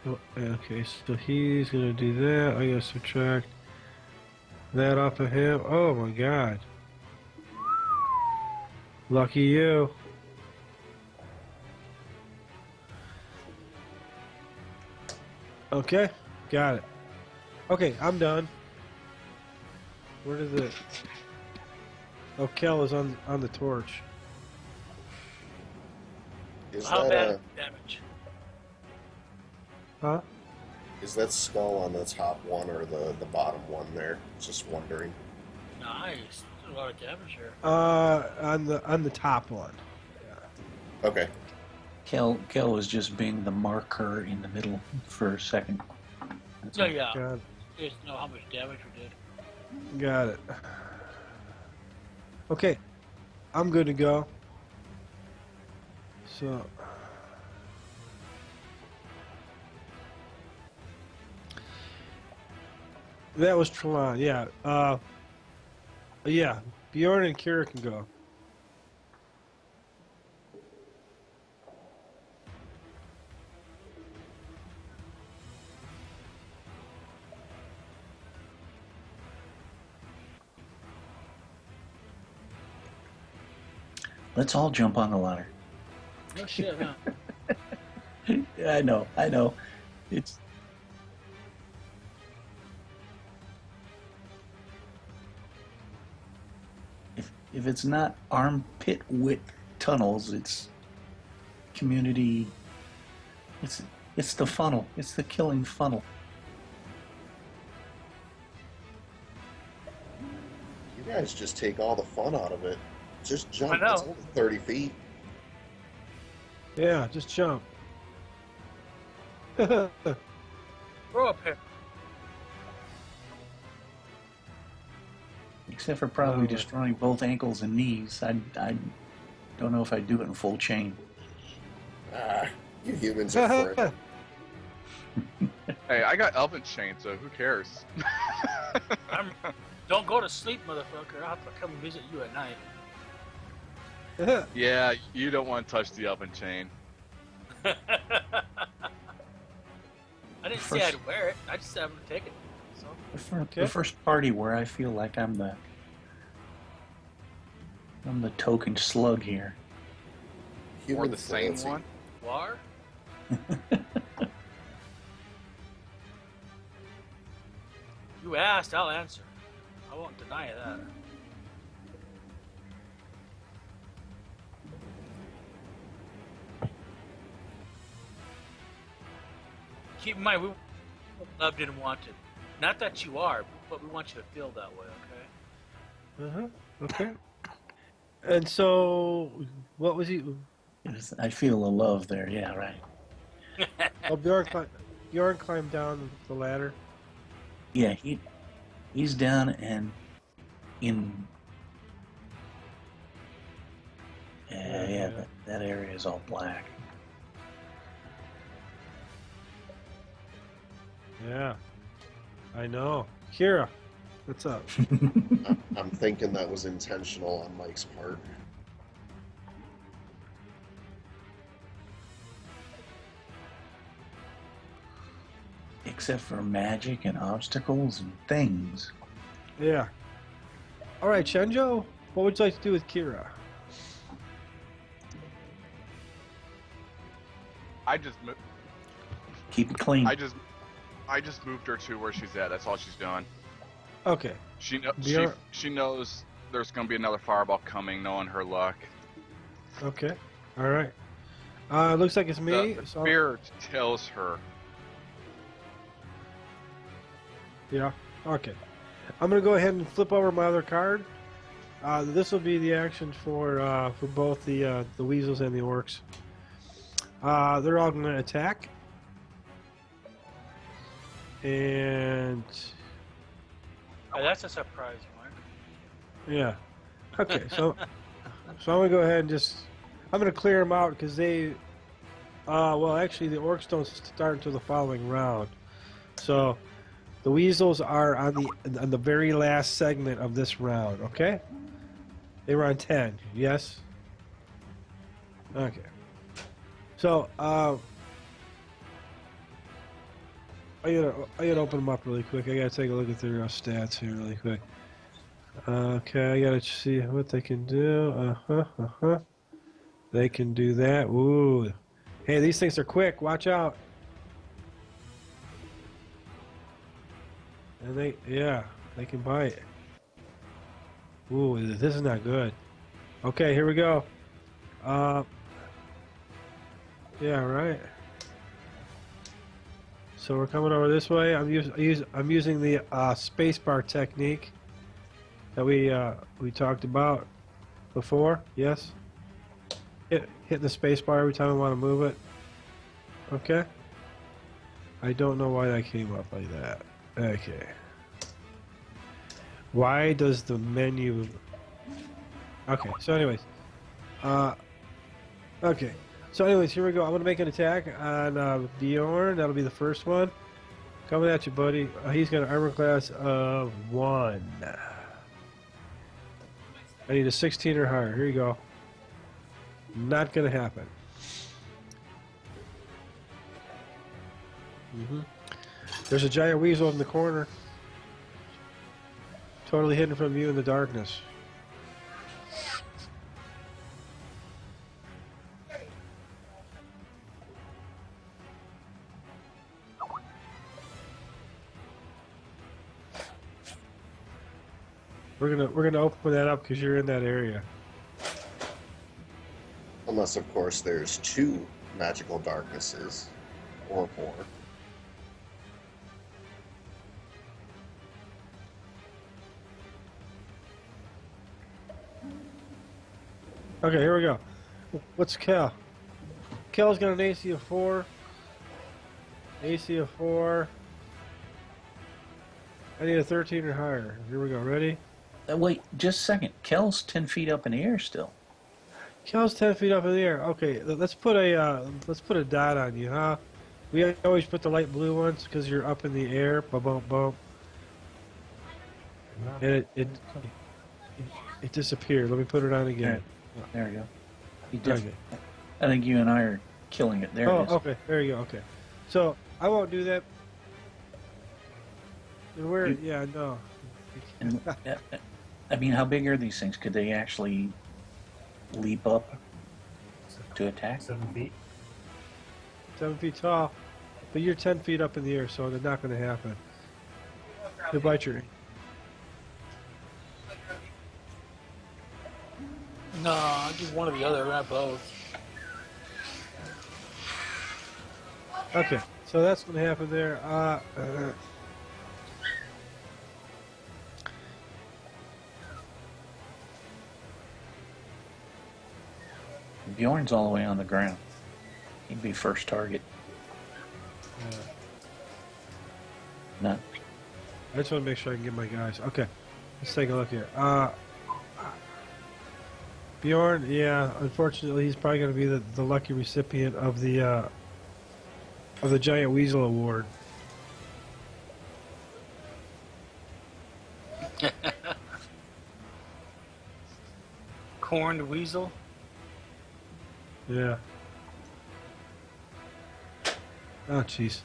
Oh, okay, so he's gonna do that. I gotta subtract that off of him. Oh my god. Lucky you. Okay, got it. Okay, I'm done. Where did it? Oh, Kel is on the torch. Is How that bad damage? Huh? is that skull on the top one or the bottom one there? Just wondering. Nice. A lot of damage here. On the top one. Okay. Kel was just being the marker in the middle for a second. That's No, all. yeah. Got, You just know how much damage we did. got it. Okay, I'm good to go. So. That was Trelon, yeah. Yeah, Bjorn and Kira can go. Let's all jump on the ladder. No shit, huh? Yeah, I know. It's if it's not armpit width tunnels, it's community. It's the funnel. It's the killing funnel. You guys just take all the fun out of it. Just jump. I know. It's only 30 feet. Yeah, just jump. Throw up here. Except for probably destroying both ankles and knees. I don't know if I'd do it in full chain. You humans are friends. Hey, I got Elven Chain, so who cares? Don't go to sleep, motherfucker. I'll have to come visit you at night. Yeah, you don't want to touch the Elven Chain. I didn't say I'd wear it. I just said I'm gonna take it. So. The first party where I feel like I'm the token slug here. Or the same one. War? You asked, I'll answer. I won't deny that. Keep in mind, we loved and wanted. Not that you are, but we want you to feel that way, okay? Okay. And so, what was he? I feel the love there. Yeah, right. Oh, Bjorn climbed down the ladder. Yeah, he's down and in. Yeah, that area is all black. Yeah, I know. Kira, what's up? I'm thinking that was intentional on Mike's part. Except for magic and obstacles and things. Yeah. All right, Shenjo, what would you like to do with Kira? I just keep it clean. I just moved her to where she's at. That's all she's doing. Okay. She knows there's gonna be another fireball coming, knowing her luck. Okay. All right. Looks like it's me. The spirit tells her. Yeah. Okay. I'm gonna go ahead and flip over my other card. This will be the action for both the Weasels and the Orcs. They're all gonna attack. And Oh, that's a surprise, Mark. yeah. Okay. So I'm gonna go ahead and I'm gonna clear them out because they. Well, actually, the Orcs don't start until the following round. So. The Weasels are on the very last segment of this round, okay? They were on 10, yes? Okay. So, I gotta open them up really quick. I gotta take a look at their stats here really quick. Okay, I gotta see what they can do. They can do that. Ooh. Hey, these things are quick. Watch out. And they can bite. Ooh, this is not good. Okay, here we go. Yeah, right. So we're coming over this way. I'm using the spacebar technique that we talked about before. Yes. Hitting the spacebar every time I want to move it. Okay. I don't know why that came up like that. Okay. Why does the menu... Okay, so anyways. Okay. So anyways, here we go. I'm going to make an attack on Bjorn. That'll be the first one. Coming at you, buddy. He's got an armor class of 1. I need a 16 or higher. Here you go. Not going to happen. There's a giant weasel in the corner. Totally hidden from you in the darkness. We're gonna open that up because you're in that area. Unless, of course, there's 2 magical darknesses or more. Okay, here we go. What's Kel? Kel's got an AC of 4. AC of 4. I need a 13 or higher. Here we go. Ready? Wait, just a second. Kel's 10 feet up in the air still. Kel's 10 feet up in the air. Okay, let's put a dot on you, huh? We always put the light blue ones because you're up in the air. Bump, bump, bump. And it disappeared. Let me put it on again. There you go. Okay. I think you and I are killing it. There it is. Okay. There you go. Okay. So I won't do that. Where? Yeah, no. And, I mean, how big are these things? Could they actually leap up to attack? 7 feet. 7 feet tall, but you're 10 feet up in the air, so they're not going to happen. They'll bite your. No, I'll do one or the other, not both. Okay, so that's going to happen there. Bjorn's all the way on the ground. He'd be first target. No. I just want to make sure I can get my guys. Okay, let's take a look here. Bjorn, yeah, unfortunately, he's probably going to be the lucky recipient of the Giant Weasel Award. Corned weasel. Yeah. Oh, jeez.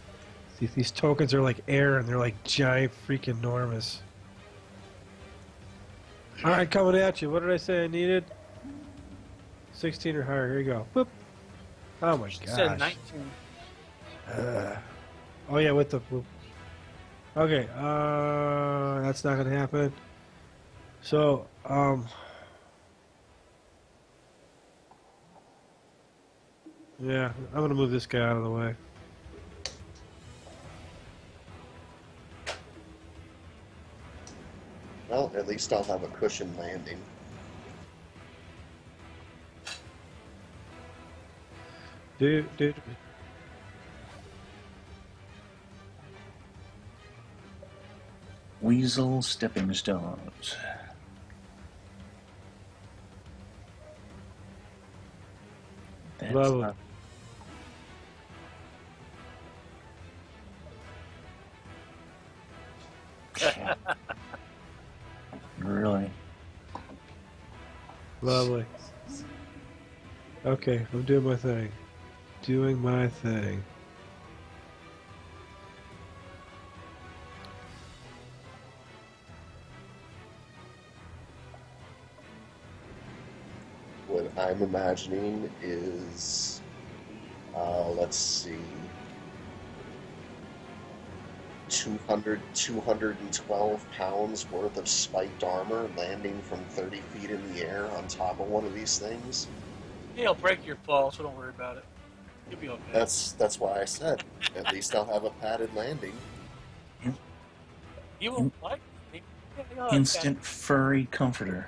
These tokens are like air, and they're like giant, freaking enormous. All right, coming at you. What did I say I needed? 16 or higher. Here you go. Boop. Oh my You gosh. said 19. Oh yeah, with the boop. Okay. That's not gonna happen. So, yeah, I'm gonna move this guy out of the way. Well, at least I'll have a cushion landing. Dude. Weasel stepping stones. That's Lovely. not- Really? Lovely. Okay, I'm doing my thing. Doing my thing. What I'm imagining is, let's see, 212 pounds worth of spiked armor landing from 30 feet in the air on top of one of these things. Yeah, he'll break your fall, so don't worry about it. You'll be okay. That's why I said, at least I'll have a padded landing. You won't like me. Instant furry comforter.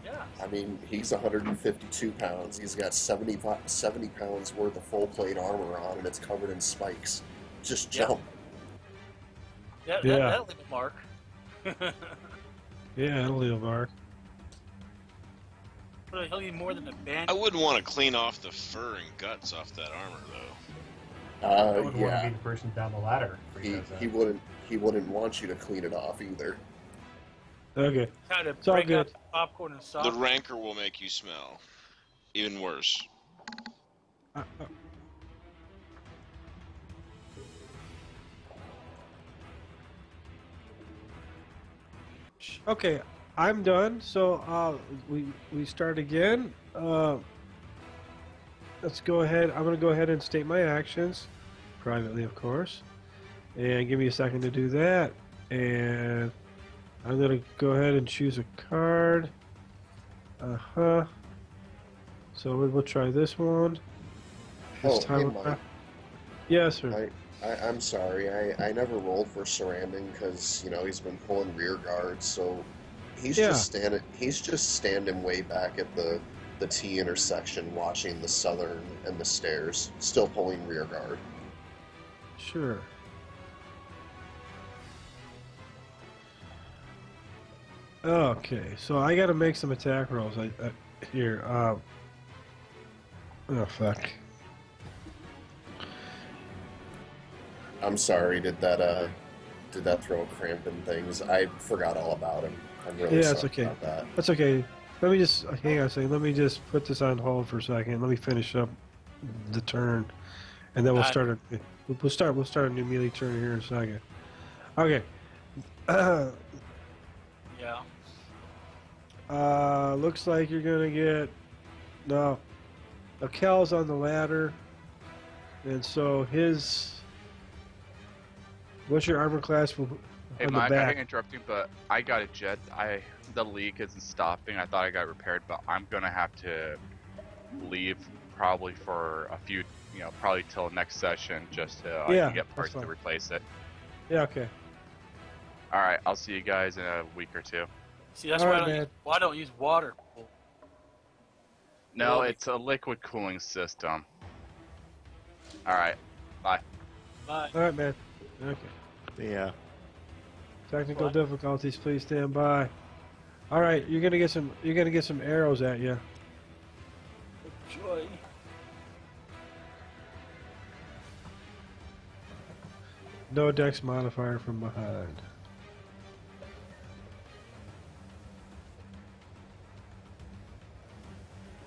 Yeah. I mean, he's 152 pounds. He's got 70 pounds worth of full plate armor on, and it's covered in spikes. Just jump. Yeah. Yeah. That'll leave a mark. Yeah, it'll leave a mark. But he'll be more than a bandit. I wouldn't want to clean off the fur and guts off that armor, though. I wouldn't want to Yeah. be the person down the ladder. if He, does that. he wouldn't want you to clean it off either. Okay. Try to all break good. up the popcorn and The sauce. rancor will make you smell. Even worse. Okay, I'm done. So we start again. Let's go ahead. I'm going to go ahead and state my actions, privately, of course. And give me a second to do that. And I'm going to go ahead and choose a card. So we'll try this one. Oh, hey, Mike. Yes, sir. I'm sorry. I never rolled for Sarandon because he's been pulling rear guards, so he's just standing way back at the T intersection, watching the southern and the stairs, still pulling rear guard. Sure. Okay, so I got to make some attack rolls. Here. Oh fuck. I'm sorry. Did that throw a cramp in things? I forgot all about him. I'm really Yeah, sorry it's okay. about that. That's okay. Let me just hang on a second. Let me just put this on hold for a second. Let me finish up the turn, and then we'll start. We'll start a new melee turn here in a second. Okay. Yeah. Looks like you're gonna get no. Kel's on the ladder, and so his. What's your armor class for? Hey, on the Mike, I back? hate interrupting, but I got a jet. The leak isn't stopping. I thought I got repaired, but I'm gonna have to leave probably for a few, probably till next session, just so I can get parts to replace it. Yeah. Okay. All right, I'll see you guys in a week or two. See, that's All why, right, why I don't use water. No, it's a liquid cooling system. All right, bye. Bye. All right, man. Okay. Yeah. Technical What? difficulties. Please stand by. All right, you're gonna get some arrows at you. Joy. No dex modifier from behind.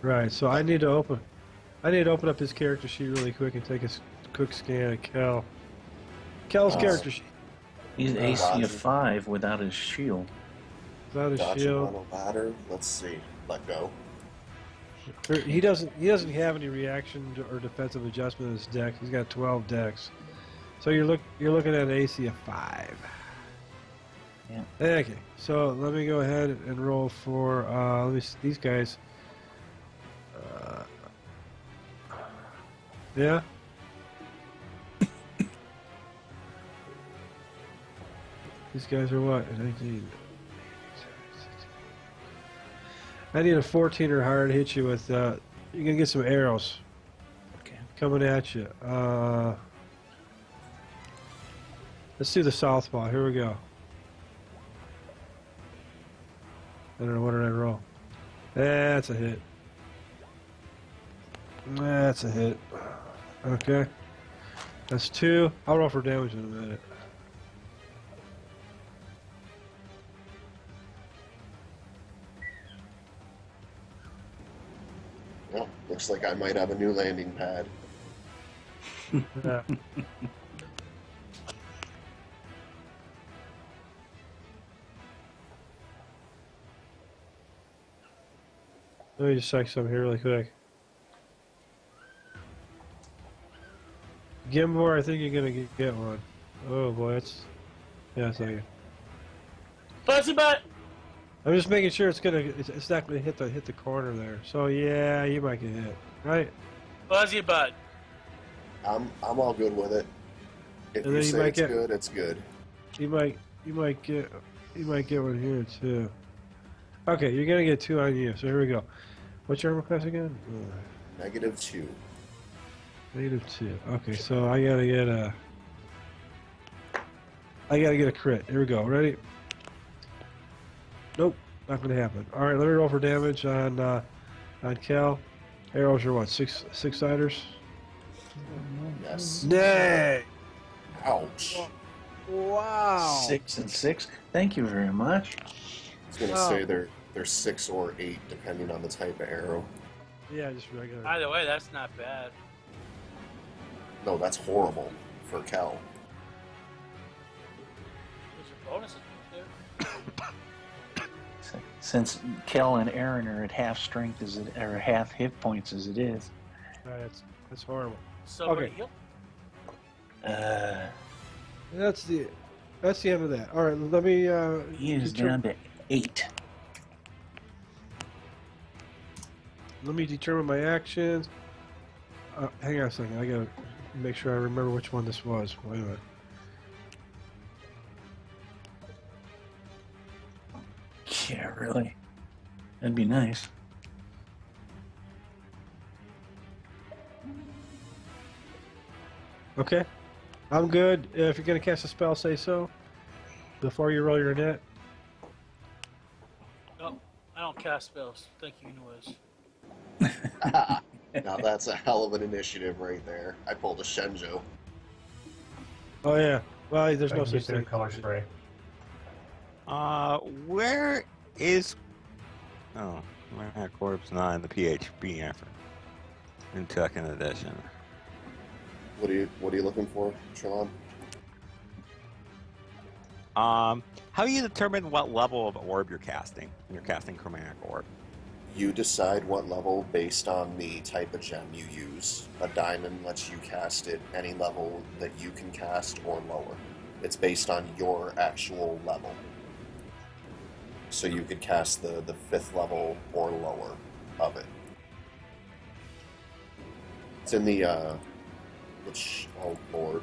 Right. So I need to open up his character sheet really quick and take a quick scan of Kel. Kel's character sheet. He's AC of 5 without his shield. Without his Dodging shield. on a ladder. Let's see. Let go. He doesn't have any reaction or defensive adjustment in his dex. He's got 12 dex. So you're looking at an AC of 5. Yeah. Okay. So let me go ahead and roll for let me see, these guys. Yeah. These guys are what? 19. I need a 14 or higher to hit you with. You're gonna get some arrows. Okay. Coming at you. Let's do the southpaw. Here we go. I don't know, what did I roll? That's a hit. That's a hit. Okay. That's 2. I'll roll for damage in a minute. Well, looks like I might have a new landing pad. Yeah. Let me just check something here really quick. Gimbor, I think you're gonna get one. Oh boy, yeah, it's like Fuzzy butt. I'm just making sure it's not gonna hit the corner there. So yeah, you might get hit, right? Fuzzy butt. I'm all good with it. If And you then you say might it's get- good, it's good. You might get one here too. Okay, you're gonna get 2 on you. So here we go. What's your armor class again? -2. -2. Okay, so I gotta get a crit. Here we go. Ready? Nope, not gonna happen. All right, let me roll for damage on Cal. Arrows are what? Six-siders? Yes. Nay. Ouch. Wow. 6 and 6. Thank you very much. I was gonna say they're 6 or 8 depending on the type of arrow. Yeah, just regular. Either way, that's not bad. No, that's horrible for Cal. There's your bonuses there. Since Kel and Aaron are at half strength or half hit points as it is. All right, that's horrible. So Okay. heal. That's the end of that. All right, let me. He is down to 8. Let me determine my actions. Hang on a second. I gotta make sure I remember which one this was. Wait a minute. Yeah, really. That'd be nice. Okay. I'm good. If you're going to cast a spell, say so before you roll your net. No, I don't cast spells. Thank you, anyways. Now that's a hell of an initiative right there. I pulled a Shenjo. Oh, yeah. Well, there's I no can such get their thing. color spray. Where is... Oh, my corpse not in the PHP effort. In second edition. What are you looking for, Sean? How do you determine what level of orb you're casting when you're casting chromatic orb? You decide what level based on the type of gem you use. A diamond lets you cast it any level that you can cast or lower. It's based on your actual level. So you could cast the 5th level or lower of it. It's in the, oh lord.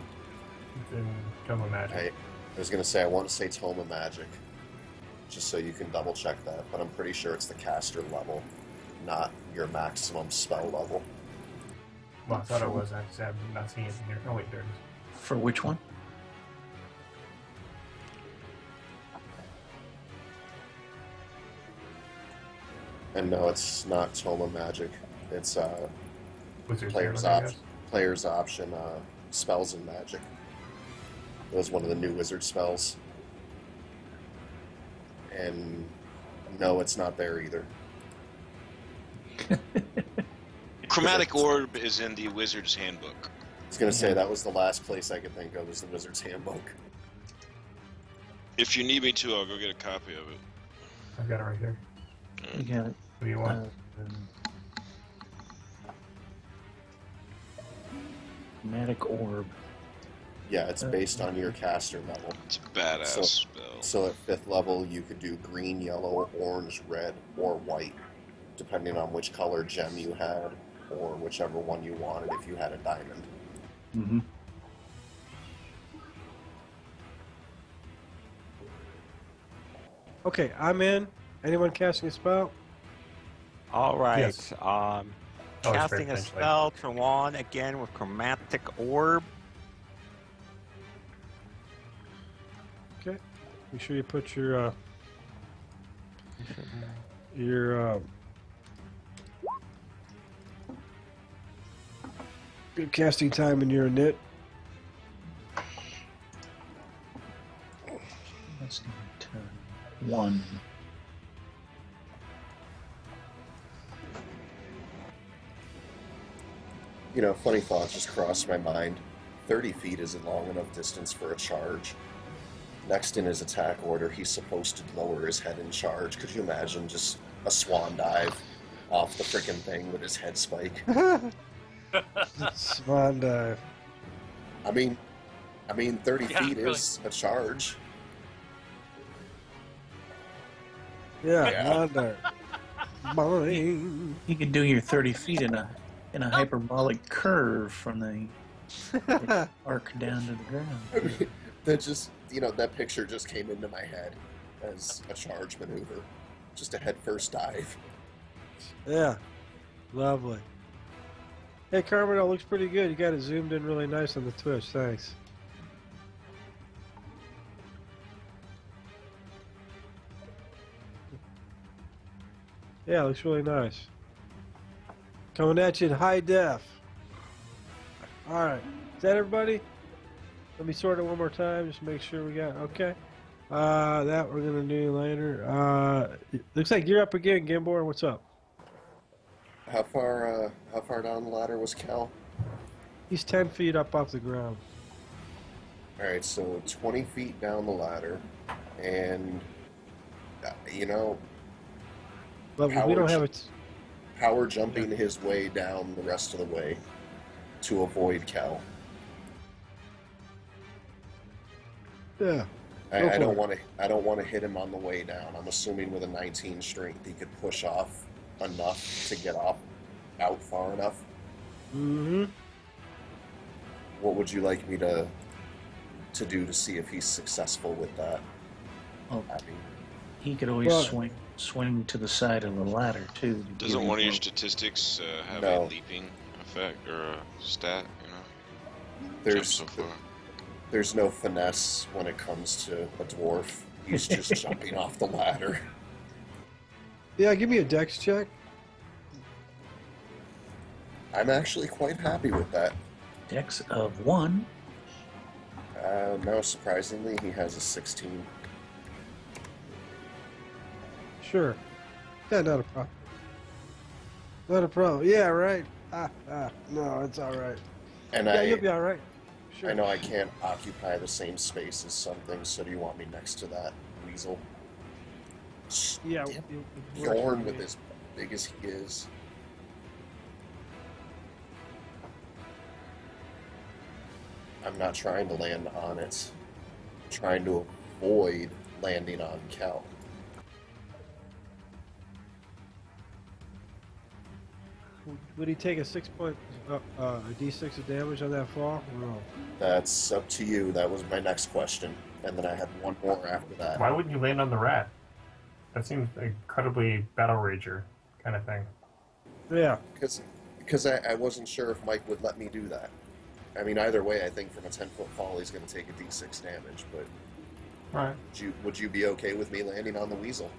It's in Tome of Magic. I was going to say, I want to say Tome of Magic, just so you can double check that, but I'm pretty sure it's the caster level, not your maximum spell level. Well, I thought it was. Actually, I'm not seeing it in here. Oh, wait, there it is. For which one? And no, it's not Tome of Magic. It's Wizard's player's, Handbook, I guess. player's option, spells and magic. It was one of the new wizard spells. And no, it's not there either. Chromatic orb is in the Wizard's Handbook. I was going to say, that was the last place I could think of, was the Wizard's Handbook. If you need me to, I'll go get a copy of it. I've got it right here. You got it. What do you want? Chromatic orb. Yeah, it's based on your caster level. It's a badass spell. So at 5th level, you could do green, yellow, orange, red, or white, depending on which color gem you had, or whichever one you wanted if you had a diamond. Mm-hmm. Okay, I'm in. Anyone casting a spell? All right. Yes. Casting a potentially. spell, Trelawn again with chromatic orb. Okay. Make sure you put your casting time in your knit. That's turn 1. You know, funny thought just crossed my mind. 30 feet isn't long enough distance for a charge. Next in his attack order, he's supposed to lower his head in charge. Could you imagine just a swan dive off the frickin' thing with his head spike? Swan dive. I mean, 30 Yeah, feet really. is a charge. Yeah, Yeah. swan dive. Boing. You could do your 30 feet in a hyperbolic curve from the arc down to the ground. That just, that picture just came into my head as a charge maneuver. Just a head first dive. Yeah, lovely. Hey, Carmen, it looks pretty good. You got it zoomed in really nice on the Twitch. Thanks. Yeah, it looks really nice. Coming at you in high def. All right, is that everybody? Let me sort it one more time, just make sure we got okay. That we're gonna do later. Looks like you're up again, Gimbor. What's up? How far down the ladder was Cal? He's 10 feet up off the ground. Alright, so 20 feet down the ladder, and, But we Howard- don't have it. power jumping his way down the rest of the way to avoid Cal. Yeah. I Go don't for want to. I don't want to hit him on the way down. I'm assuming with a 19 strength, he could push off enough to get out far enough. Mm-hmm. What would you like me to do to see if he's successful with that? Oh, I mean, he could always Well- swing to the side of the ladder too. to give Doesn't you one of your more- statistics have No. a leaping effect or a stat? Jump there's so far. There's no finesse when it comes to a dwarf. He's just jumping off the ladder. Yeah, give me a dex check. I'm actually quite happy with that. Dex of 1. No, surprisingly, he has a 16. Sure. Yeah, not a problem. Not a problem. Yeah, right. No, it's all right. And Yeah, you'll be all right. Sure. I know I can't occupy the same space as something, so do you want me next to that weasel? Yeah. Bjorn with as big as he is. I'm not trying to land on it. I'm trying to avoid landing on Cal. Would he take a D6 of damage on that fall? No. That's up to you. That was my next question. And then I had one more after that. Why wouldn't you land on the rat? That seems incredibly battle rager kind of thing. Yeah. Because I wasn't sure if Mike would let me do that. I mean, either way, I think from a 10-foot fall, he's going to take a D6 damage. But Right. would you be okay with me landing on the weasel?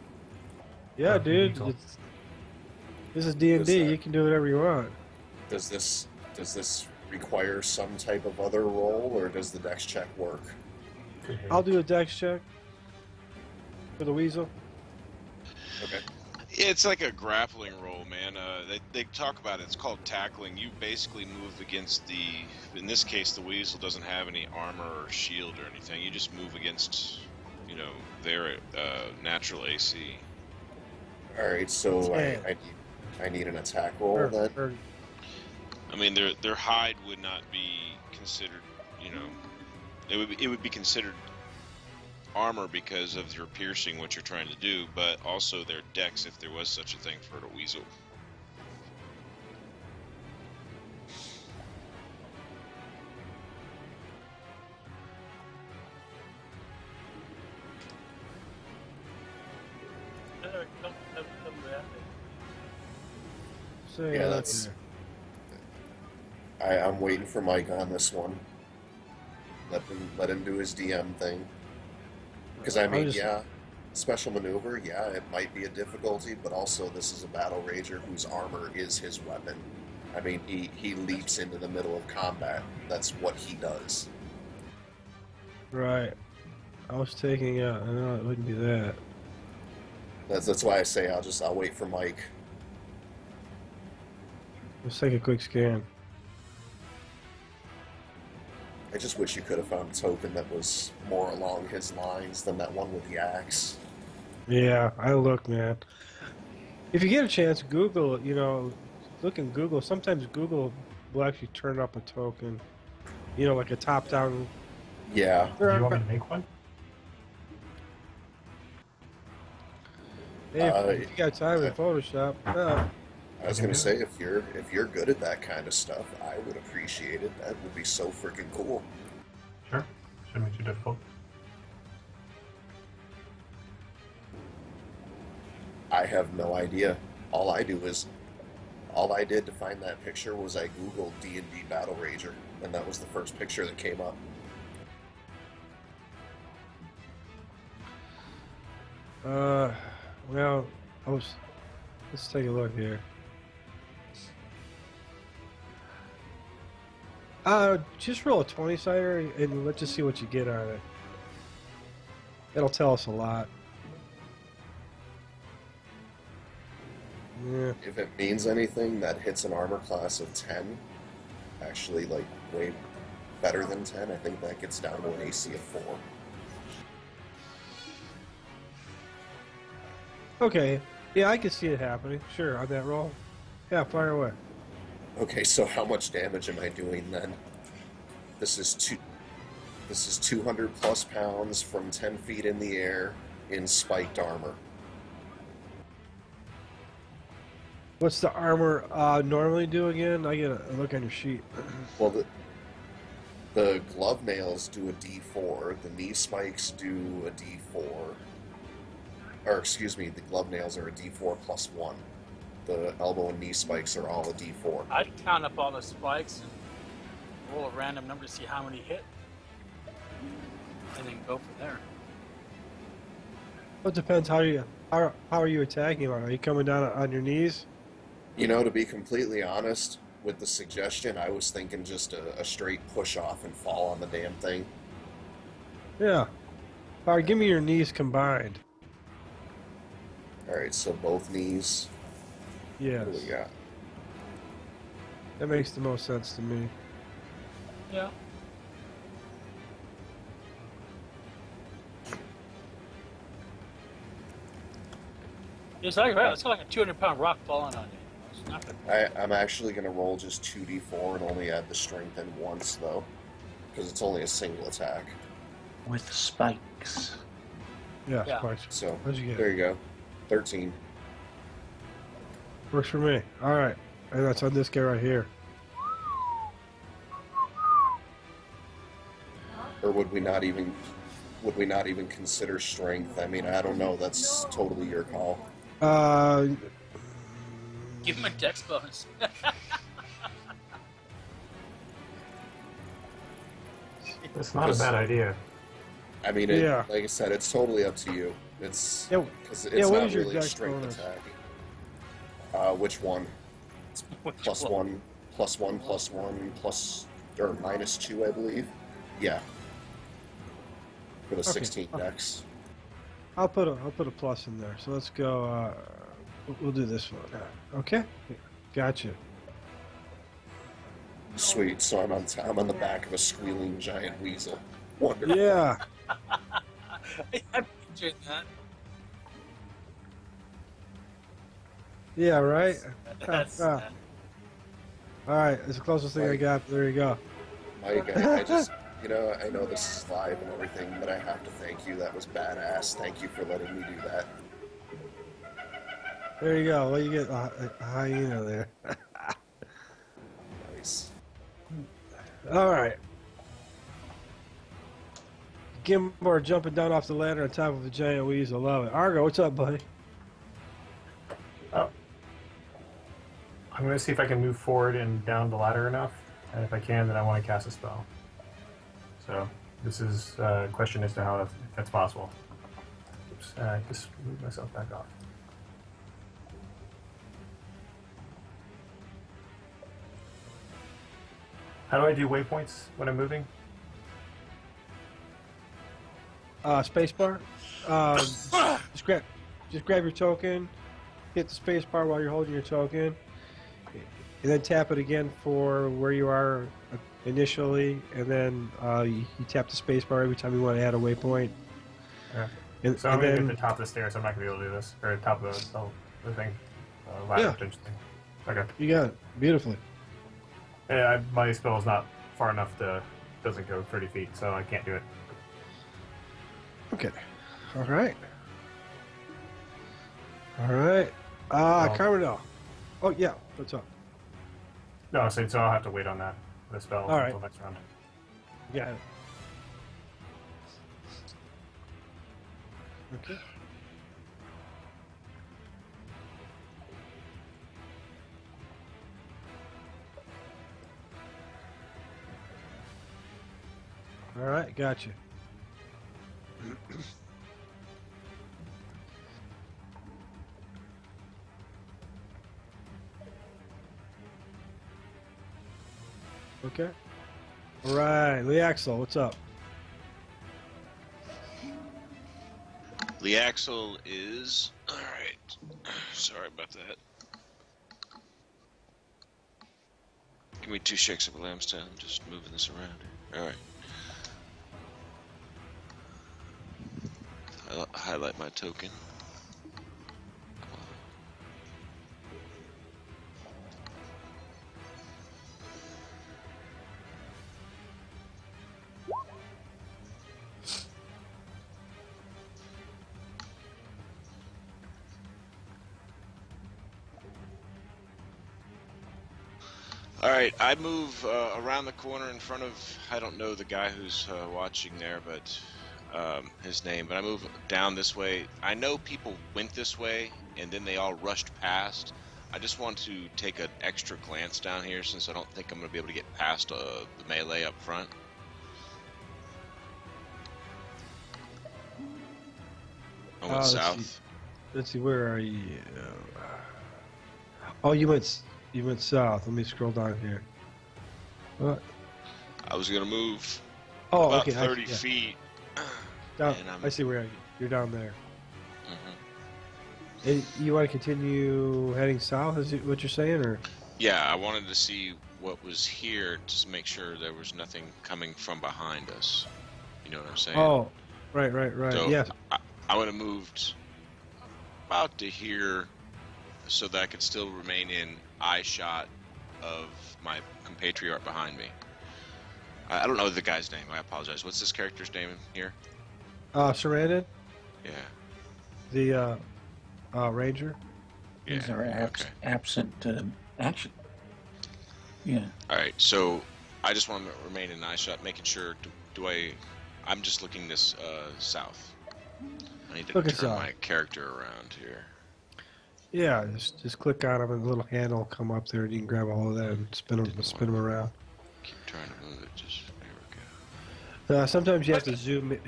Yeah, dude. This is D&D. You can do whatever you want. Does this require some type of other roll, or does the dex check work? I'll do a dex check for the weasel. Okay. It's like a grappling roll, man. They talk about it. It's called tackling. You basically move against in this case, the weasel doesn't have any armor or shield or anything. You just move against, their natural AC. All right, so I need an attack roll then. I mean, their hide would not be considered, it would be considered armor because of your piercing, what you're trying to do, but also their dex, if there was such a thing for a weasel. Yeah, that's. I'm waiting for Mike on this one. Let him do his DM thing. Because I mean, yeah, special maneuver, yeah, it might be a difficulty, but also this is a battle rager whose armor is his weapon. I mean, he leaps into the middle of combat. That's what he does. Right. I was taking out. I know it wouldn't be that. That's why I say I'll wait for Mike. Let's take a quick scan. I just wish you could have found a token that was more along his lines than that one with the axe. Yeah, I look, man. If you get a chance, Google, look in Google. Sometimes Google will actually turn up a token, like a top-down. Yeah. Do you want me to make one? Hey, if you got time in Photoshop, I was gonna say if you're good at that kind of stuff, I would appreciate it. That would be so freaking cool. Sure. Shouldn't be too difficult. I have no idea. All I did to find that picture was I googled D&D Battle Rager, and that was the first picture that came up. Well, let's take a look here. Just roll a 20-sider and let's just see what you get on it. It'll tell us a lot. Yeah. If it means anything, that hits an armor class of 10. Actually, like, way better than 10. I think that gets down to an AC of 4. Okay. Yeah, I can see it happening. Sure, on that roll. Yeah, fire away. Okay, so how much damage am I doing then? This is 200 plus pounds from 10 feet in the air in spiked armor. What's the armor normally do again? I gotta look on your sheet. Well, the glove nails do a D4. The knee spikes do a D4. Or excuse me, the glove nails are a D4 plus 1. The elbow and knee spikes are all a D4. I'd count up all the spikes and roll a random number to see how many hit. and then go from there. It depends how are you attacking him? Are you coming down on your knees? You know, to be completely honest, with the suggestion, I was thinking just a straight push off and fall on the damn thing. Yeah. All right, give me your knees combined. Alright, so both knees. Yes. What do we got? That makes the most sense to me. Yeah. It's like it's like a 200-pound rock falling on you. It's not gonna... I'm actually going to roll just 2d4 and only add the strength in once, though. Because it's only a single attack. With spikes. Yeah, Yeah. spikes. So, What'd you get? there you go. 13. Works for me. All right. And that's on this guy right here. Or would we not even consider strength? I mean, I don't know. That's totally your call. Give him a dex bonus. It's not a bad idea. I mean, Yeah. like I said, it's totally up to you. It's Yeah, because yeah, it's what not is your really a dex strength bonus? attack. Which one? Plus one, plus one, plus one, plus or -2, I believe. Yeah. For the Okay. 16 dex. I'll put a plus in there. So let's go. We'll do this one. Okay. Gotcha. Sweet. So I'm on the back of a squealing giant weasel. Wonderful. Yeah. I'm picturing that. Yeah. Right. That's, All right. It's the closest thing I got. There you go. Mike, I just, you know, I know this is live and everything, but I have to thank you. That was badass. Thank you for letting me do that. There you go. Well, you get a hyena there. Nice. All right. Gimbor jumping down off the ladder on top of a giant weasel. Love it. Argo, what's up, buddy? Oh. I'm going to see if I can move forward and down the ladder enough. And if I can, then I want to cast a spell. So this is a question as to how that's possible. Oops, I just moved myself back off. How do I do waypoints when I'm moving? Spacebar. Just grab your token, hit the spacebar while you're holding your token, and then tap it again for where you are initially, and then you tap the spacebar every time you want to add a waypoint. Okay. And, So I'm and going to then, be at the top of the stairs. I'm not going to be able to do this. Or at the top of the thing. Ladder Yeah. thing. Okay. you got it beautifully. Yeah, my spell is not far enough doesn't go 30 feet, so I can't do it. Okay. All right. All right. Well- Carmelo. Oh yeah. What's up? No, so I'll have to wait on that, the spell, All right. until next round. Yeah. Okay. All right, gotcha. Okay. All right, Lee Axel, what's up? The axle is alright. Sorry about that. Give me 2 shakes of a lamb's tail. I'm just moving this around here. Alright. Highlight my token. Alright, I move around the corner in front of, I don't know the guy who's watching there, but his name, but I move down this way. I know people went this way, and then they all rushed past. I just want to take an extra glance down here, since I don't think I'm going to be able to get past the melee up front. I went south. Let's see, where are you? Oh, you went south. Let me scroll down here. What? I was gonna move Oh, about okay. 30 feet. Down, and I see where you're down there. Mhm. And you want to continue heading south? Is it what you're saying, or? Yeah, I wanted to see what was here to make sure there was nothing coming from behind us. You know what I'm saying? Oh, right. So Yes. I would have moved about to here so that I could still remain in eye shot of my compatriot behind me. I don't know the guy's name. I apologize. What's this character's name here? Sarandon, Yeah. the ranger. Yeah. These are absent action. Yeah. All right. So I just want to remain in eye shot, making sure. I'm just looking this south. I need to Look at turn south. my character around here. Yeah, just click on him and the little handle will come up there and you can grab all of that and spin him around. Keep trying to move it. Just there we go. Sometimes you have to zoom in.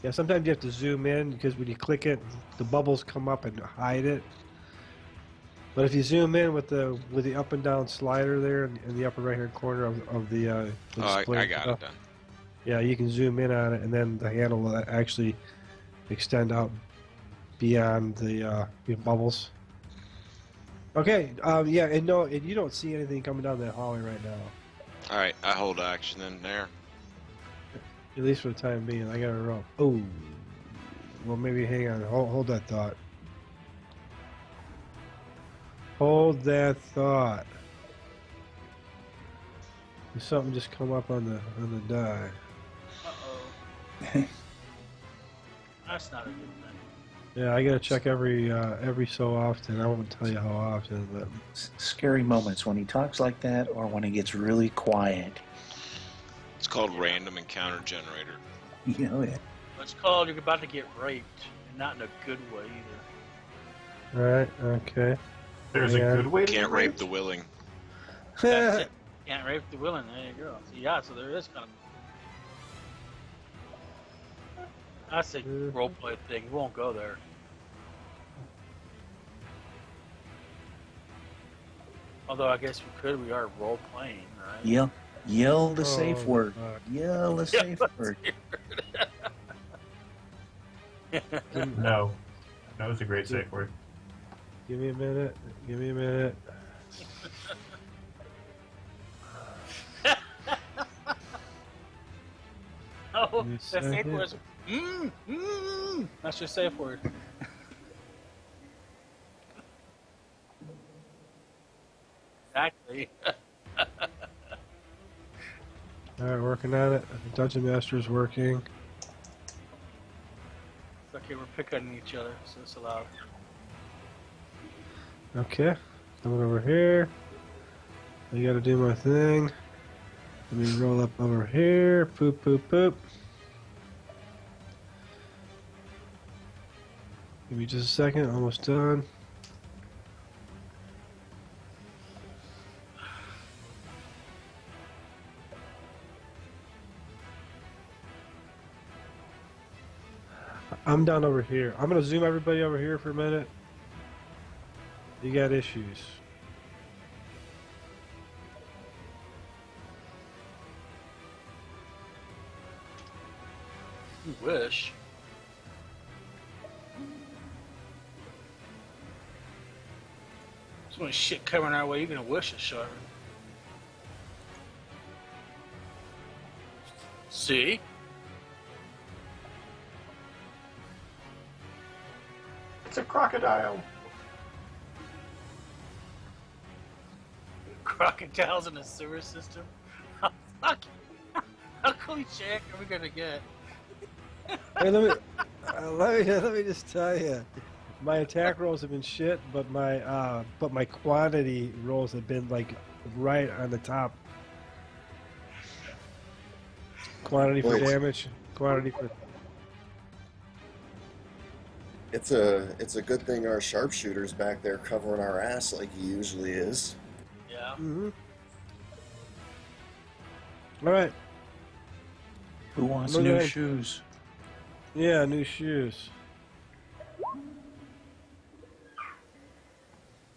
Yeah, sometimes you have to zoom in because when you click it, the bubbles come up and hide it. But if you zoom in with the up and down slider there in the upper right hand corner of the display, I got it done. Yeah, you can zoom in on it, and then the handle will actually extend out beyond the bubbles. Okay, yeah, and you don't see anything coming down that hallway right now. All right, I hold action in there. At least for the time being. I got to roll. Oh, well, maybe hang on. Hold that thought. Hold that thought. Did something just come up on the die? Uh-oh. That's not a good thing. Yeah, I gotta check every so often. I won't tell you how often, but Scary moments when he talks like that, or when he gets really quiet. It's called random encounter generator. You know it. It's called you're about to get raped, and not in a good way either. right, okay. There's a good way to Can't get rape raped? the willing. That's it. Can't rape the willing. There you go. So, yeah, so there is kind of. That's a roleplay thing. We won't go there. Although I guess we could. We are role playing, right? Yell the safe Oh, word. fuck. Yell the safe word. No. That was a great safe word. Give me a minute. Give me a minute. Oh, Give me a the safe second. word is That's your safe word. Exactly. All right, working on it. Dungeon Master's working. It's okay, we're picking on each other, so it's allowed. Okay, coming over here. I gotta do my thing. Let me roll up over here. Poop, poop, poop. Give me just a second. Almost done. I'm down over here. I'm gonna zoom everybody over here for a minute. You got issues. You wish. So much shit coming our way, you're gonna wish it, Sharp. See? It's a crocodile. Crocodiles in the sewer system? How fucking how cliche are we gonna get? Hey, let me just tell you, my attack rolls have been shit, but my quantity rolls have been like right on the top. Quantity for Wait. damage, quantity for. It's a good thing our sharpshooter's back there covering our ass like he usually is. Yeah. Mm-hmm. All right. Who wants Look new at- shoes? Yeah, new shoes.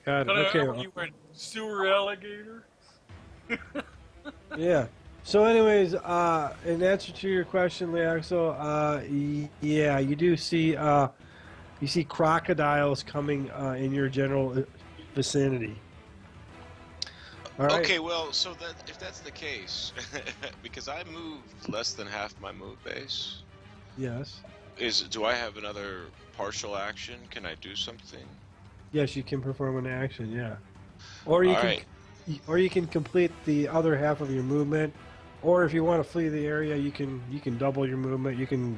Got it. Okay. You went sewer alligator. Yeah. So, anyways, in answer to your question, Leaxo, yeah, you do see you see crocodiles coming in your general vicinity. All right. Okay, well, so that if that's the case, because I moved less than half my move base, Yes. do I have another partial action? Can I do something? Yes, you can perform an action. Yeah. Or you All can, right. or you can complete the other half of your movement. Or if you want to flee the area, you can double your movement. You can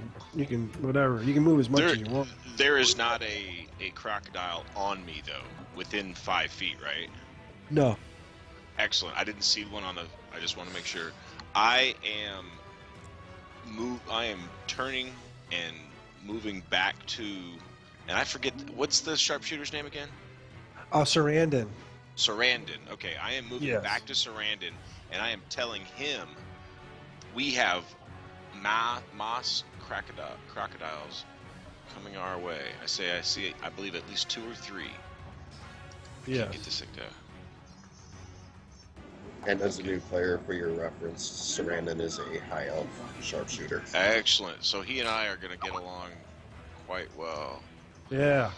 whatever. You can move as much as you want. There is not a crocodile on me though, within 5 feet, right? No. Excellent. I didn't see one on the. I just want to make sure. I am turning and moving back to, and I forget what's the sharpshooter's name again. Sarandon. Sarandon. Okay, I am moving back to Sarandon, and I am telling him we have moss crocodiles coming our way. I see, I believe at least 2 or 3. Yeah. Get this thing down. And as a new player, for your reference, Sarandon is a high elf sharpshooter. Excellent. So he and I are going to get along quite well. Yeah.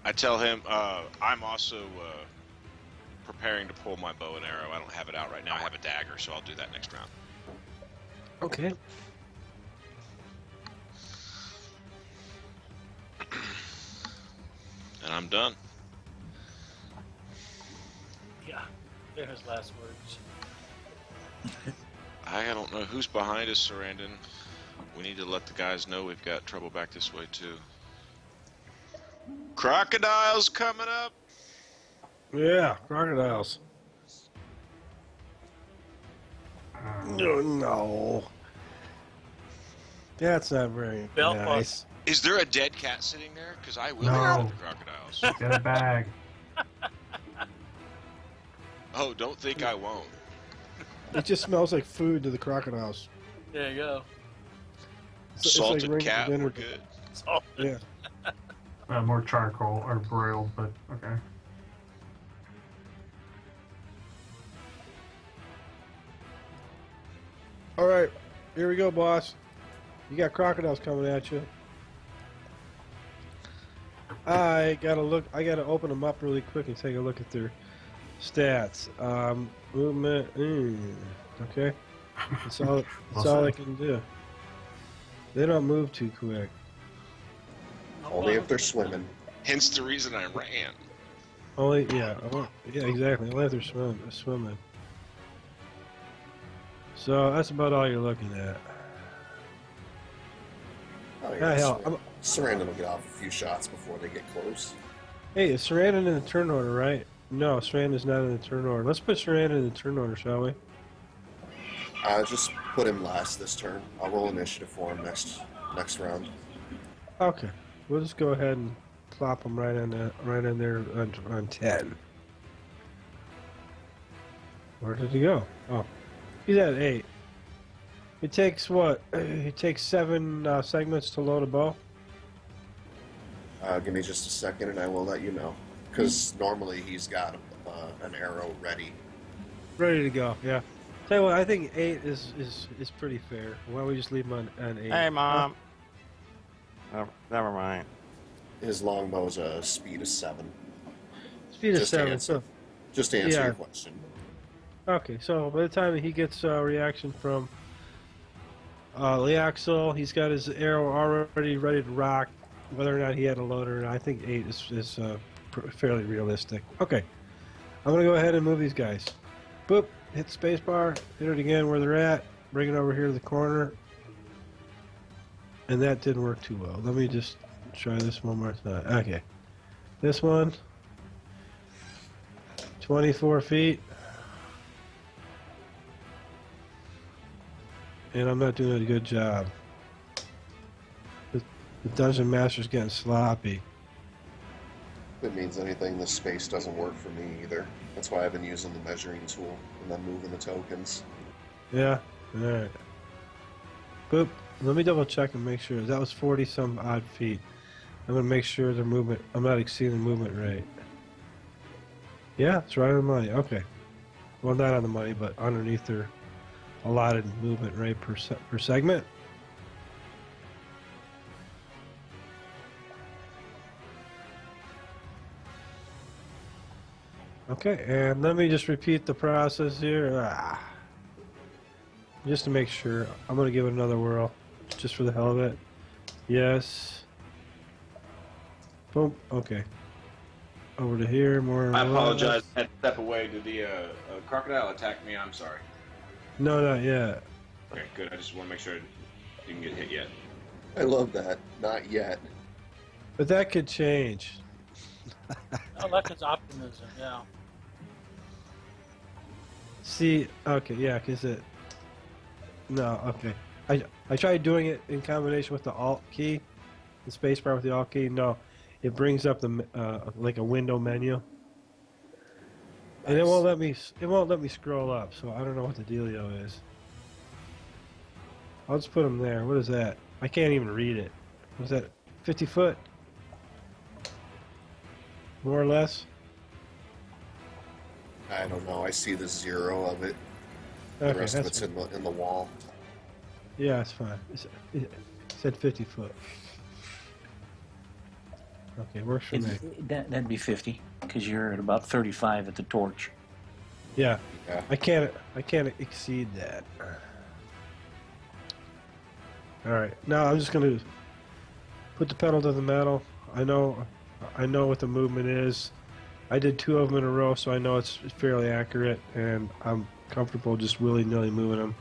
I tell him I'm also preparing to pull my bow and arrow. I don't have it out right now. I have a dagger, so I'll do that next round. Okay. And I'm done. Yeah, they're his last words. I don't know who's behind us, Sarandon. We need to let the guys know we've got trouble back this way, too. Crocodiles coming up! Yeah, crocodiles. No. That's not very nice. Is there a dead cat sitting there? Because I will No. grab the crocodiles. Get a bag. Oh, don't think I won't. It just smells like food to the crocodiles. There you go. It's Salted like cat, dinner. we're good. Yeah. More charcoal or broiled, but okay. All right, here we go, boss. You got crocodiles coming at you. I gotta look. I gotta open them up really quick and take a look at their stats. Movement. Okay. That's all. That's all I can do. They don't move too quick. Only if they're swimming. Hence the reason I ran. Only, yeah, exactly. Only if they're swimming. So that's about all you're looking at. Oh, Ah, yeah, hell, Sarandon will get off a few shots before they get close. Hey, is Sarandon in the turn order, right? No, Sarandon's not in the turn order. Let's put Sarandon in the turn order, shall we? Just put him last this turn. I'll roll initiative for him next round. Okay, we'll just go ahead and plop him right in there on 10. Where did he go? Oh, he's at 8. It takes what? It takes 7 segments to load a bow. Give me just a second, and I will let you know. Because normally he's got an arrow ready. Ready to go. Yeah. Tell you what, I think 8 is pretty fair. Why don't we just leave him on 8? Hey, Mom. Oh, never mind. His longbow's a speed of 7. Speed of 7. Just to answer Yeah. your question. Okay, so by the time he gets a reaction from Leaxel, he's got his arrow already ready to rock. Whether or not he had a loader, I think 8 is fairly realistic. Okay, I'm going to go ahead and move these guys. Boop, hit spacebar, hit it again where they're at, bring it over here to the corner. And that didn't work too well. Let me just try this one more time. Okay, this one, 24 feet. And I'm not doing a good job. The Dungeon Master's getting sloppy. If it means anything, this space doesn't work for me either. That's why I've been using the measuring tool and then moving the tokens. Yeah, alright. Boop. Let me double check and make sure. That was 40 some odd feet. I'm going to make sure their movement, I'm not exceeding movement rate. Yeah, it's right on the money. Okay. Well, not on the money, but underneath their allotted movement rate per segment. Okay, and let me just repeat the process here. Just to make sure. I'm going to give it another whirl, just for the hell of it. Yes. Boom. Okay. Over to here, more. I apologize. I had to step away. Did the crocodile attack me? I'm sorry. No, not yet. Okay, good. I just want to make sure I didn't get hit yet. I love that. Not yet. But that could change. Oh, that's his optimism, yeah. See, okay, yeah, because it... No, okay. I tried doing it in combination with the Alt key, the spacebar with the Alt key. No, it brings up the like a window menu, and it won't let me scroll up. So I don't know what the dealio is. I'll just put them there. What is that? I can't even read it. Was that 50 foot? More or less? I don't know. I see the 0 of it. Okay, The rest of that's it's fine. in the wall. Yeah, it's fine. It said 50 foot. Okay, works for me. That'd be 50, because you're at about 35 at the torch. Yeah. Yeah. I can't exceed that. All right. Now I'm just gonna put the pedal to the metal. I know what the movement is. I did 2 of them in a row, so I know it's fairly accurate, and I'm comfortable just willy-nilly moving them.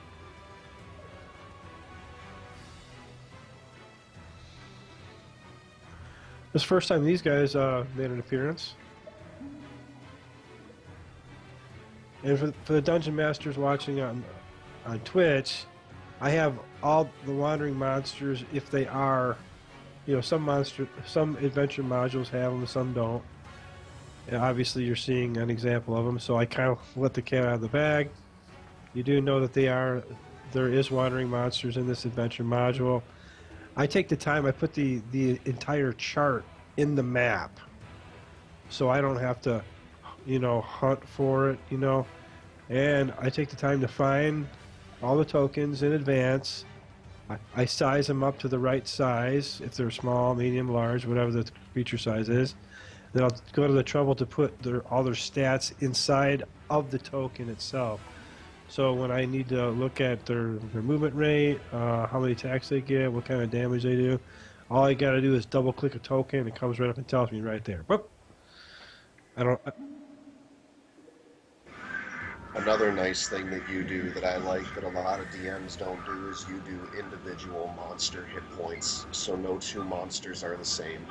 This is the first time these guys made an appearance. And for the Dungeon Masters watching on Twitch, I have all the wandering monsters if they are, some adventure modules have them, some don't. And obviously you're seeing an example of them, so I kind of let the cat out of the bag. You do know that there is wandering monsters in this adventure module. I take the time, I put the entire chart in the map, so I don't have to, hunt for it, and I take the time to find all the tokens in advance. I size them up to the right size, if they're small, medium, large, whatever the creature size is. Then I'll go to the trouble to put all their stats inside of the token itself. So when I need to look at their movement rate, how many attacks they get, what kind of damage they do, all I got to do is double click a token and it comes right up and tells me right there. Whoop. Another nice thing that you do that I like that a lot of DMs don't do is you do individual monster hit points, so no 2 monsters are the same.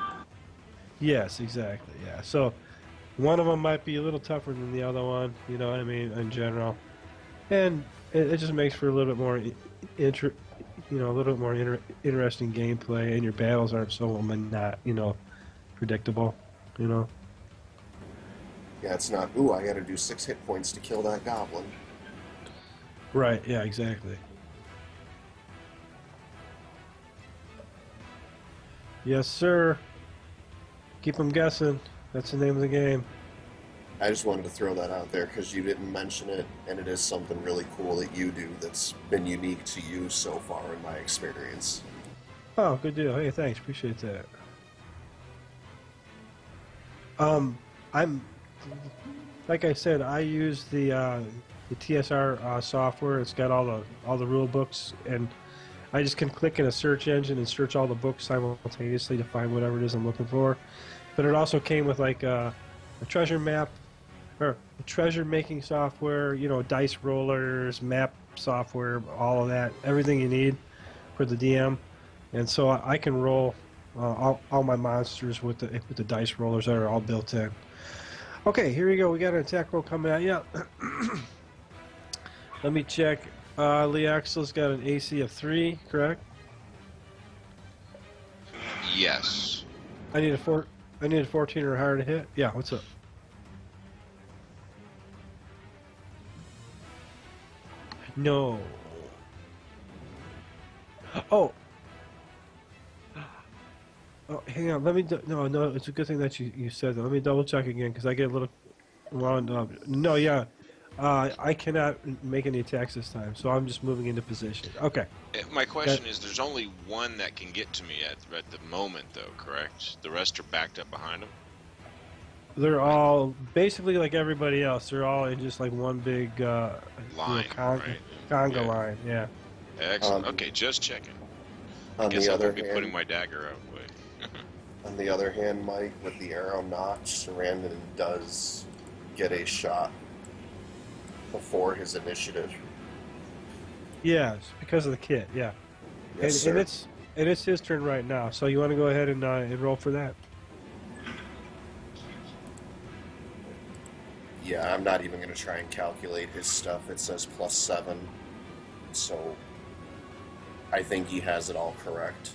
Yes, exactly. Yeah. So one of them might be a little tougher than the other one. You know what I mean? In general, and it just makes for a little bit more interesting gameplay, and your battles aren't so predictable. Yeah, it's not, ooh, I gotta do 6 hit points to kill that goblin. Right. Yeah. Exactly. Yes, sir. Keep them guessing. That's the name of the game. I just wanted to throw that out there because you didn't mention it, and it is something really cool that you do that's been unique to you so far in my experience. Oh, good deal. Hey, thanks. Appreciate that. I'm, like I said, I use the TSR software. It's got all the rule books, and I just can click in a search engine and search all the books simultaneously to find whatever it is I'm looking for. But it also came with like a treasure map, or a treasure making software, dice rollers, map software, all of that, everything you need for the DM. And so I can roll all my monsters with the dice rollers that are all built in. Okay, here we go. We got an attack roll coming out. Yeah. Let me check. Lee Axel's got an AC of 3, correct? Yes. I need a 14 or higher to hit. Yeah, what's up? No. Oh, hang on. Let me. No, it's a good thing that you said that. Let me double check again because I get a little Wound up. No, yeah. I cannot make any attacks this time, so I'm just moving into position. Okay. My question is, there's only one that can get to me at the moment, though, correct? The rest are backed up behind him? They're all basically like everybody else. They're all in just like one big Line, right? conga Yeah. line. Yeah. Excellent. Okay, just checking. On Guess the I other won't be putting hand, my dagger out. Wait. on the other hand, Mike, with the arrow notch, Sarandon does get a shot before his initiative. Yeah, it's because of the kit. Yeah. Yes, sir. And it's his turn right now. So you want to go ahead and roll for that? Yeah, I'm not even going to try and calculate his stuff. It says +7, so I think he has it all correct.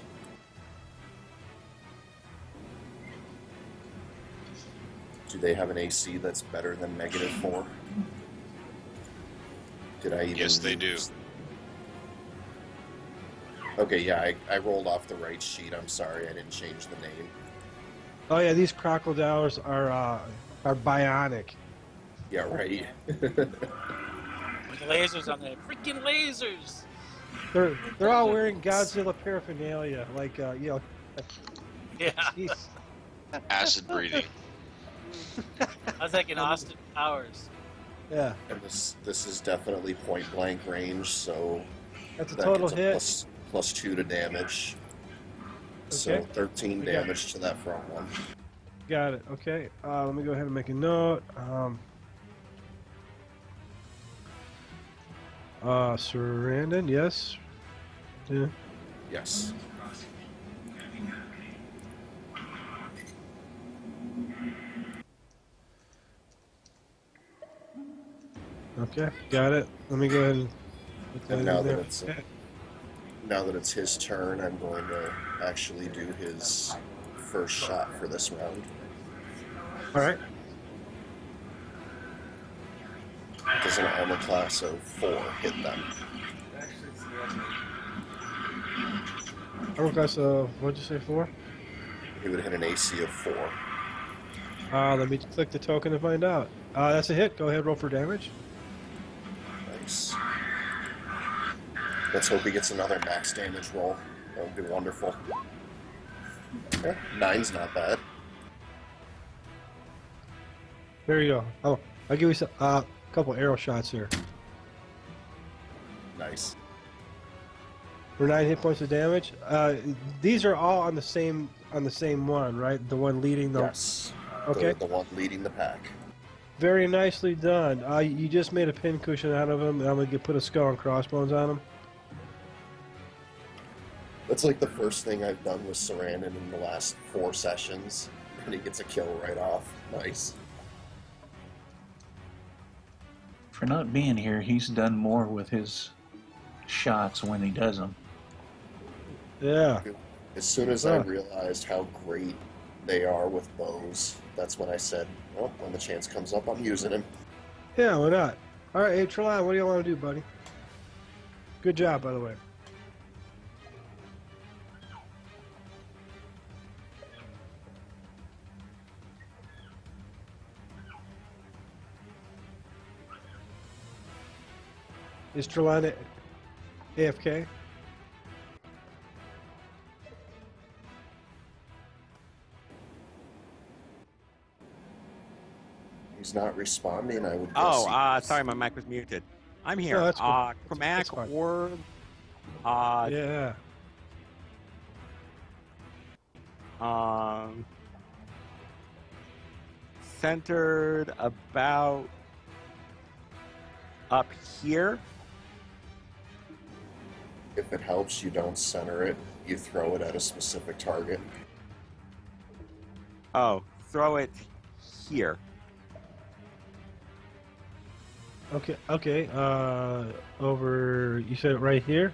Do they have an AC that's better than -4? Did I even... Yes, they do. Okay, yeah, I rolled off the right sheet. I'm sorry, I didn't change the name. Oh yeah, these crocodiles are bionic. Yeah, right. With lasers on there. Freaking lasers! They're all wearing Godzilla paraphernalia, like Yeah. Jeez. Acid breathing. I was like in Austin Powers. Yeah. And this is definitely point blank range, so That's a that total gets hit. +2 to damage. So Okay. 13 We got- damage to that front one. Got it. Okay. Let me go ahead and make a note. Sarandon, yes. Yeah. Yes. Okay. Got it. Let me go ahead and put that And now in there. now that it's his turn, I'm going to actually do his first shot for this round. All right. Does an armor class of 4 hit them? Armor class of, what'd you say, 4? He would hit an AC of 4. Let me click the token to find out. That's a hit. Go ahead, roll for damage. Nice. Let's hope he gets another max damage roll. That would be wonderful. Yeah, 9's not bad. There you go. Oh, I'll give you a couple arrow shots here. Nice. For 9 hit points of damage. These are all on the same one, right? The one leading the. Yes. Okay. The one leading the pack. Very nicely done. You just made a pincushion out of him, and I'm gonna put a skull and crossbones on him. That's like the first thing I've done with Sarandon in the last 4 sessions, and he gets a kill right off. Nice. For not being here, he's done more with his shots when he does them. Yeah. As soon as I realized how great they are with bows, that's when I said, well, when the chance comes up, I'm using him. Yeah, why not? All right, hey, Trelawn, what do you want to do, buddy? Good job, by the way. Is Trelawn AFK? He's not responding, I would guess. Oh, sorry, my mic was muted. I'm here. No, that's cool. That's Chromatic fine. orb. Yeah. Centered about up here. If it helps, you don't center it. You throw it at a specific target. Oh, throw it here. Okay. Okay. Over. You said it right here.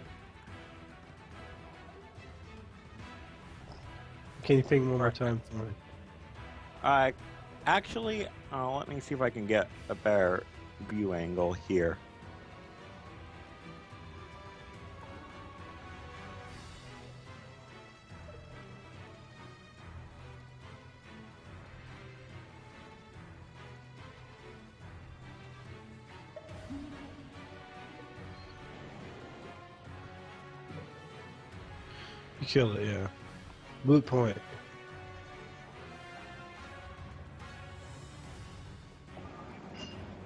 Can you think one more time for me? Actually, let me see if I can get a better view angle here. killed it, yeah. Moot point.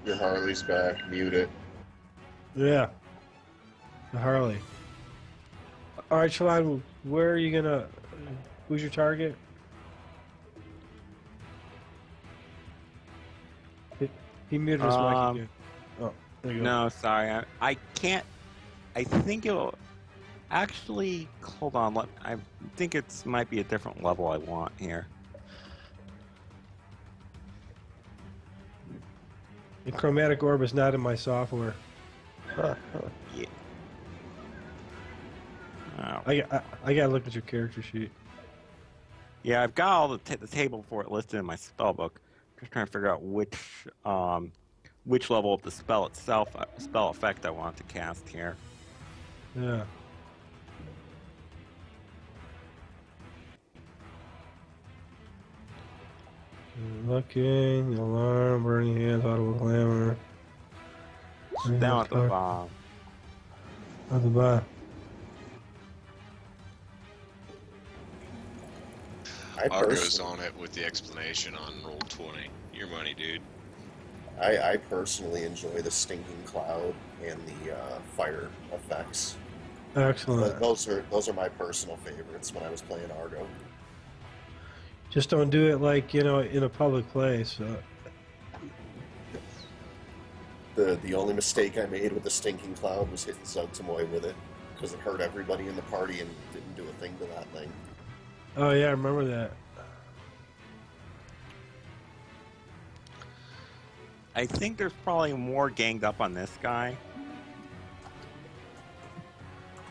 Your Harley's back. Mute it. Yeah. The Harley. All right, Shalon, where are you gonna? Who's your target? He muted his mic again. Oh, there you go. No, sorry, I can't. I think it'll actually. Hold on. I think it's might be a different level I want here. The chromatic orb is not in my software. Yeah. Oh. I gotta look at your character sheet. Yeah, I've got all the table for it listed in my spell book. Just trying to figure out which level of the spell itself, spell effect I want to cast here. Yeah. Looking, alarm, burning hands, audible clamor. Down at the bottom. At the bottom. Argo's on it with the explanation on Roll20. Your money, dude. I personally enjoy the stinking cloud and the fire effects. Excellent. Those are my personal favorites when I was playing Argo. Just don't do it like, in a public place. The only mistake I made with the stinking cloud was hitting Zugtamoy with it, because it hurt everybody in the party and didn't do a thing to that thing. Oh yeah, I remember that. I think there's probably more ganged up on this guy.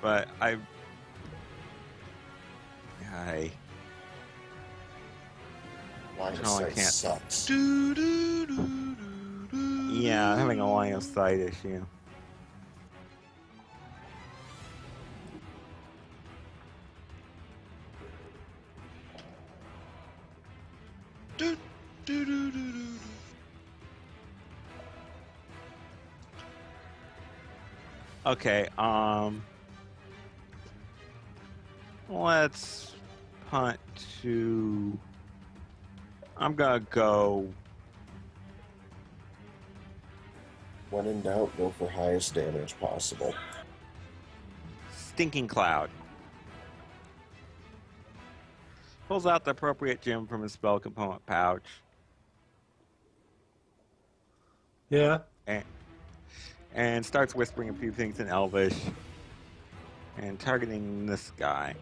But I Line of sight can't. Sucks. Yeah, I'm having a line of sight issue. Okay, let's punt to... I'm gonna go... When in doubt, go for highest damage possible. Stinking Cloud. Pulls out the appropriate gem from his spell component pouch. Yeah. And starts whispering a few things in Elvish. And targeting this guy.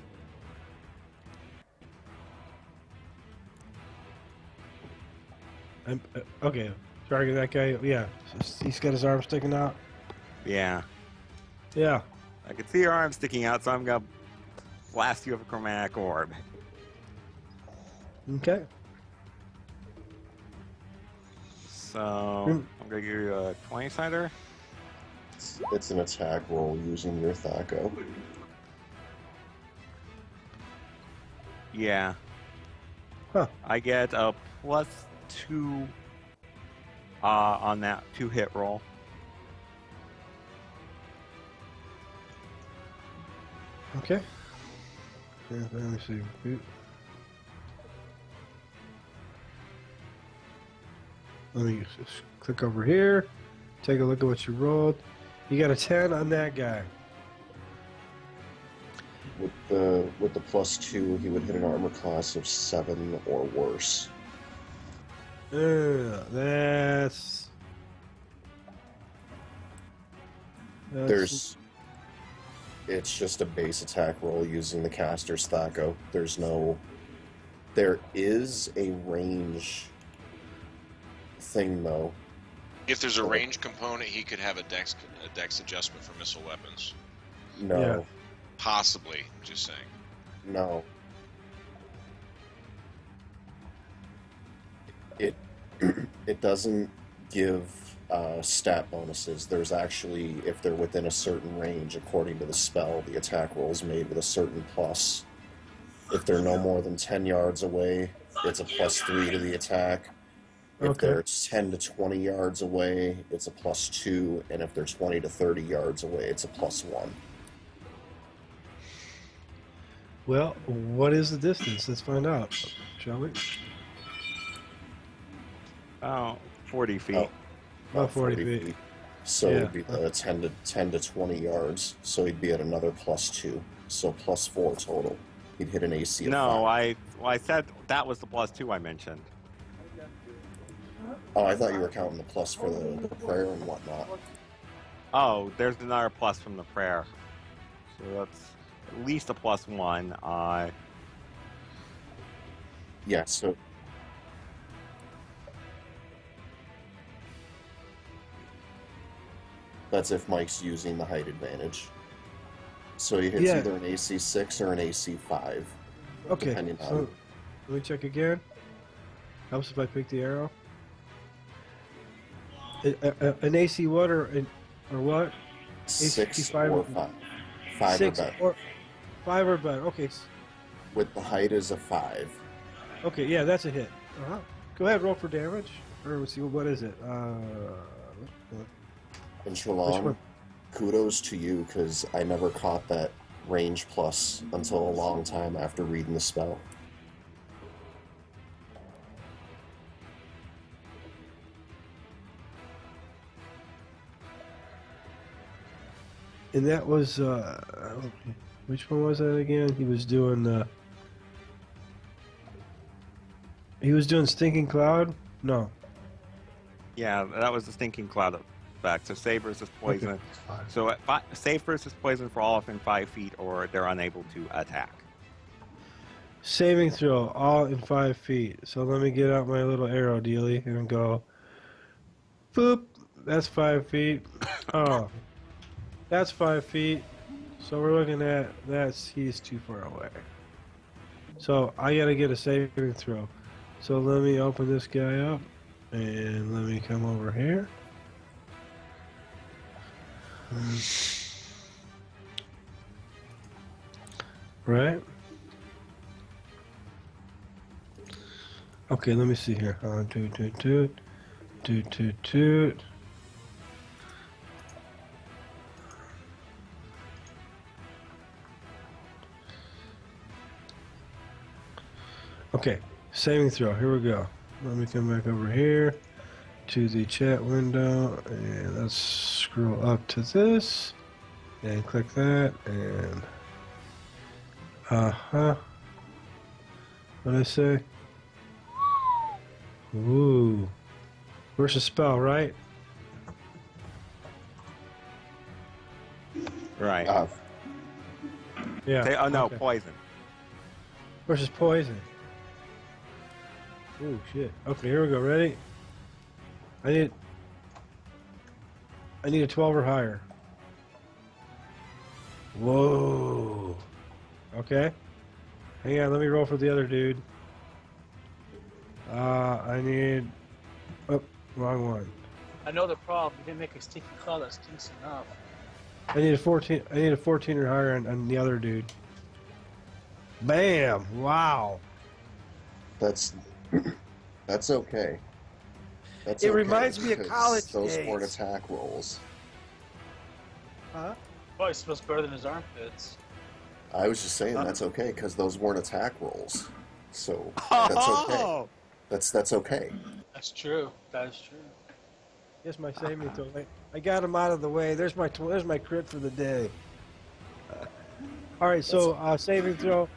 Okay. Target that guy. Yeah. He's got his arm sticking out. Yeah. Yeah. I can see your arm sticking out, so I'm gonna blast you with a chromatic orb. Okay. So I'm gonna give you a 20-sider. It's an attack roll using your Thaco. Yeah. Huh. I get a +2 on that 2-hit roll. Okay. Yeah, let me see. Let me just click over here. Take a look at what you rolled. You got a 10 on that guy. With the +2, he would hit an armor class of 7 or worse. That's It's just a base attack roll using the caster's Thaco. There is a range thing though. If there's a range component, he could have a dex adjustment for missile weapons. No. Yeah. Possibly, just saying. No. It doesn't give stat bonuses. There's actually, if they're within a certain range, according to the spell, the attack roll is made with a certain plus. If they're no more than 10 yards away, it's a +3 to the attack. If they're 10 to 20 yards away, it's a +2, and if they're 20 to 30 yards away, it's a +1. Well, what is the distance? Let's find out, shall we? Oh, 40 feet. Oh, About 40 feet. So Yeah. it'd be 10 to 20 yards. So he'd be at another +2. So +4 total. He'd hit an AC of No, 5. I said that was the +2 I mentioned. Oh, I thought you were counting the plus for the prayer and whatnot. Oh, there's another plus from the prayer. So that's at least a +1. Yeah, so that's if Mike's using the height advantage. So he hits Yeah. either an AC 6 or an AC 5. Okay, Depending so on. let me check again. Helps if I pick the arrow. An AC what or what? 6 5 or 5. 5 6 or better. or 5 or better. Okay. With the height is a 5. Okay, yeah, that's a hit. Go ahead, roll for damage. Or let's see, what is it? And Which Shalom, one? kudos to you, because I never caught that range plus until a long time after reading the spell. And that was which one was that again? He was doing Stinking Cloud? No. Yeah, that was the Stinking Cloud effect. So save versus poison. Okay. So save versus poison for all within 5 feet, or they're unable to attack. Saving throw, all in 5 feet. So let me get out my little arrow dealy and go boop. That's 5 feet. Oh. That's 5 feet. So we're looking at he's too far away. So I gotta get a saving throw. So let me open this guy up and let me come over here. Right? Okay, let me see here. Toot. Okay, saving throw. Here we go. Let me come back over here to the chat window and let's scroll up to this and click that and what did I say? Ooh. Where's the spell, right? Right. Yeah. Oh no, okay. poison. Versus poison. Oh shit. Okay, here we go. Ready? I need a 12 or higher. Whoa. Okay. Hang on, let me roll for the other dude. I need... Oh, wrong one. I know the problem. You didn't make a sticky cloud that stinks enough. I need a 14 or higher on the other dude. Bam! Wow. That's okay. That's It okay, reminds me of because college those days. weren't attack rolls. Huh? Boy, it smells better than his armpits. I was just saying that's okay because those weren't attack rolls. So that's okay. That's okay. That's true. That is true. Yes, my saving throw. I got him out of the way. There's my crit for the day. All right, so saving throw.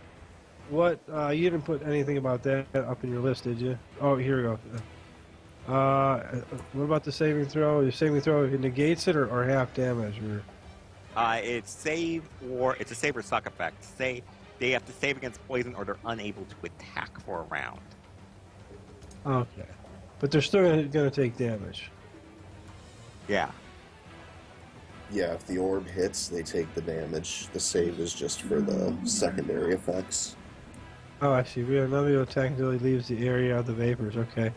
What you didn't put anything about that up in your list, did you? Oh, here we go. What about the saving throw? The saving throw, it negates it or half damage or? It's save or it's a save or suck effect. Say they have to save against poison or they're unable to attack for a round. Okay, but they're still going to take damage. Yeah. Yeah, if the orb hits, they take the damage. The save is just for the secondary effects. Oh, I see. We have another attack until he leaves the area of the vapors. Okay.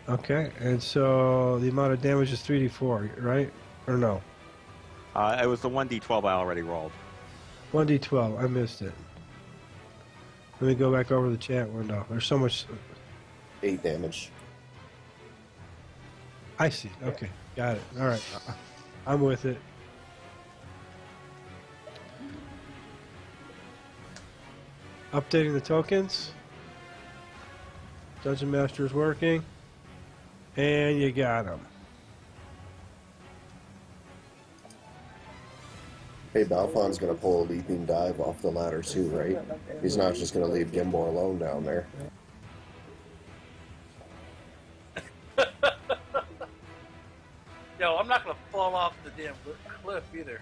Okay, and so the amount of damage is 3d4, right? Or no? It was the 1d12 I already rolled. 1d12. I missed it. Let me go back over the chat window. There's so much. 8 damage. I see. Okay, got it. All right, I'm with it. Updating the tokens. Dungeon Master is working. And you got him. Hey, Balfon's gonna pull a leaping dive off the ladder too, right? He's not just gonna leave Gimbor alone down there. Yo, I'm not gonna fall off the damn cliff either.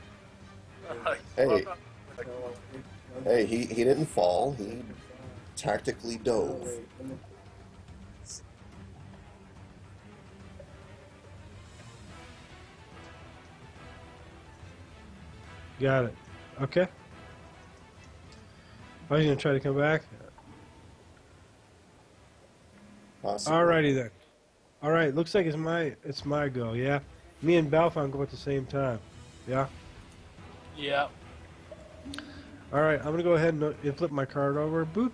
Hey, he didn't fall. He tactically dove. Got it. Okay. Are you gonna try to come back? Possibly. Alrighty then. Alright, looks like it's my go, yeah? Me and Balfon go at the same time. Yeah? Yeah. Alright, I'm gonna go ahead and flip my card over. Boop.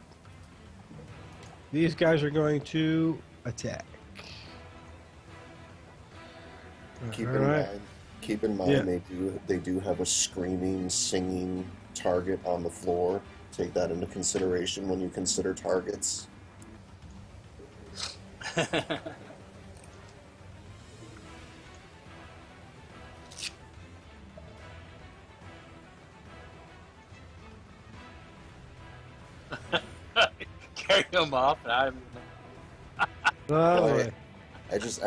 These guys are going to attack. Keep in mind, Yeah. they do have a screaming, singing target on the floor. Take that into consideration when you consider targets. Carry him off, and I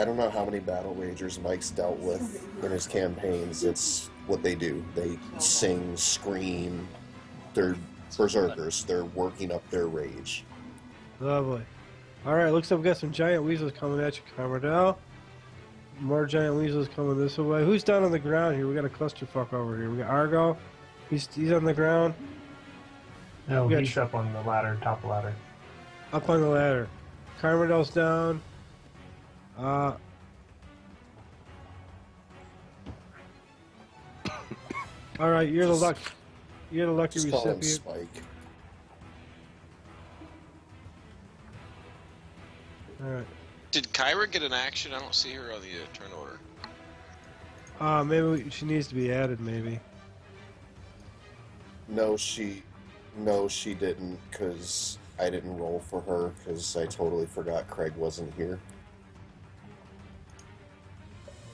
don't know how many battle ragers Mike's dealt with in his campaigns. It's what they do. They sing, scream. They're berserkers. They're working up their rage. Lovely. Alright, looks like we got some giant weasels coming at you, Commodore. More giant weasels coming this way. Who's down on the ground here? We got a clusterfuck over here. We got Argo. He's on the ground. No, he's up on the ladder, top of the ladder. Up on the ladder. Carmidel's down. Alright, you're the lucky Just call him recipient. Spike. Alright. Did Kyra get an action? I don't see her on the turn order. Maybe she needs to be added, maybe. No, she didn't, because I didn't roll for her, because I totally forgot Craig wasn't here.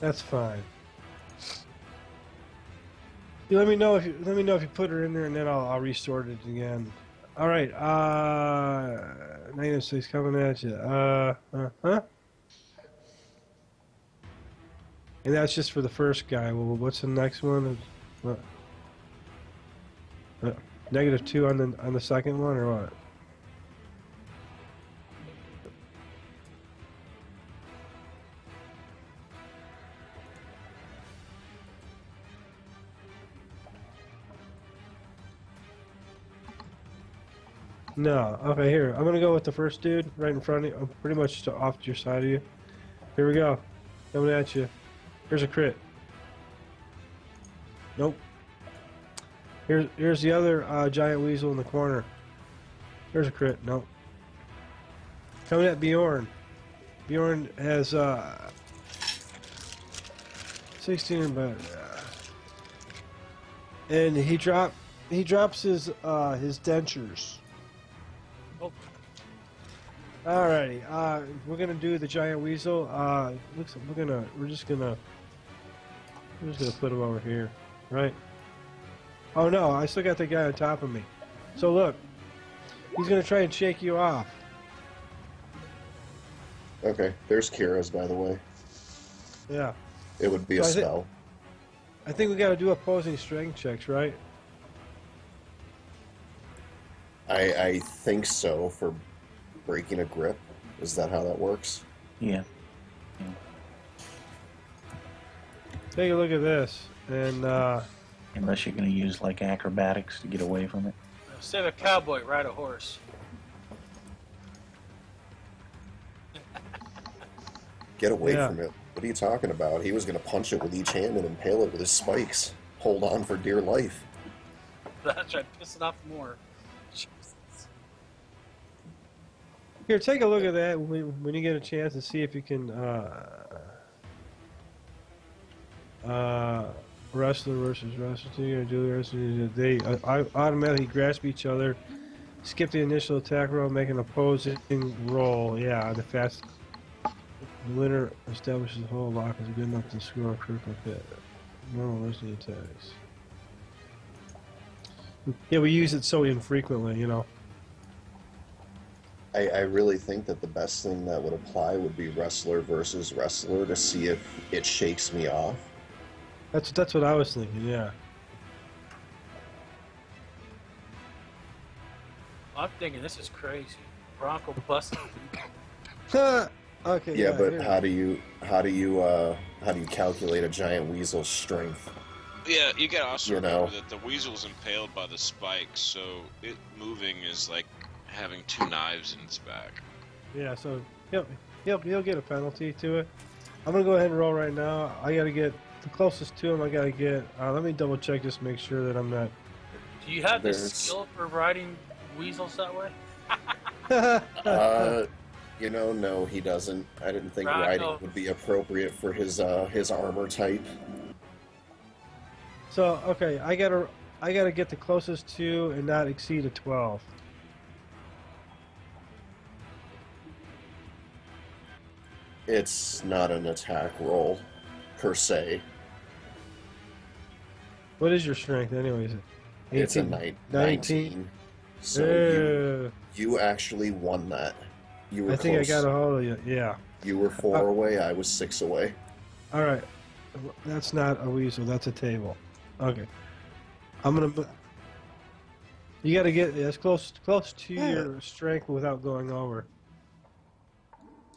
That's fine. You let me know if you put her in there, and then I'll restart it again. All right. -6 coming at you. And that's just for the first guy. Well, what's the next one? -2 on the second one, or what? No. Okay, here. I'm gonna go with the first dude right in front of you. I'm pretty much off to your side of you. Here we go. Coming at you. Here's a crit. Nope. Here's the other giant weasel in the corner. Here's a crit. Nope. Coming at Bjorn. Bjorn has 16, but and he drops his dentures. Oh. Alrighty, we're gonna do the giant weasel. Looks like we're just gonna put him over here, right? Oh no, I still got the guy on top of me. So look, he's gonna try and shake you off. Okay, there's Kira's, by the way. Yeah. It would be a spell. I think we got to do opposing strength checks, right? I think so, for breaking a grip. Is that how that works? Yeah. Take a look at this, and unless you're going to use like acrobatics to get away from it. Instead of a cowboy, ride a horse. Get away from it. What are you talking about? He was going to punch it with each hand and impale it with his spikes. Hold on for dear life. That's right, piss it off more. here, take a look at that when you get a chance and see if you can wrestler versus wrestler. You're gonna do the wrestler. They automatically grasp each other. Skip the initial attack roll, make an opposing roll. Yeah, the fast. The winner establishes the whole lock is good enough to score a critical hit. Normal rescue attacks. Yeah, we use it so infrequently, you know. I really think that the best thing that would apply would be wrestler versus wrestler to see if it shakes me off. That's what I was thinking. Yeah. I'm thinking this is crazy. Bronco busting. Okay. Yeah, but here. how do you calculate a giant weasel's strength? Yeah, you gotta also You know. remember that the weasel's impaled by the spikes, so it moving is like having two knives in its back. Yeah, so he'll get a penalty to it. I'm gonna go ahead and roll right now. I gotta get the closest to him. I gotta get. Let me double check just to make sure that I'm not. Do you have the There's- skill for riding weasels that way? No, he doesn't. I didn't think Right, riding no. would be appropriate for his armor type. So okay, I gotta get the closest to and not exceed a 12. It's not an attack roll, per se. What is your strength, anyways? It's a 19. So you actually won that. You were I think close. I got a hold of you. Yeah. You were 4 away. I was 6 away. All right. That's not a weasel. That's a table. Okay. I'm gonna. You got to get as close to your strength without going over.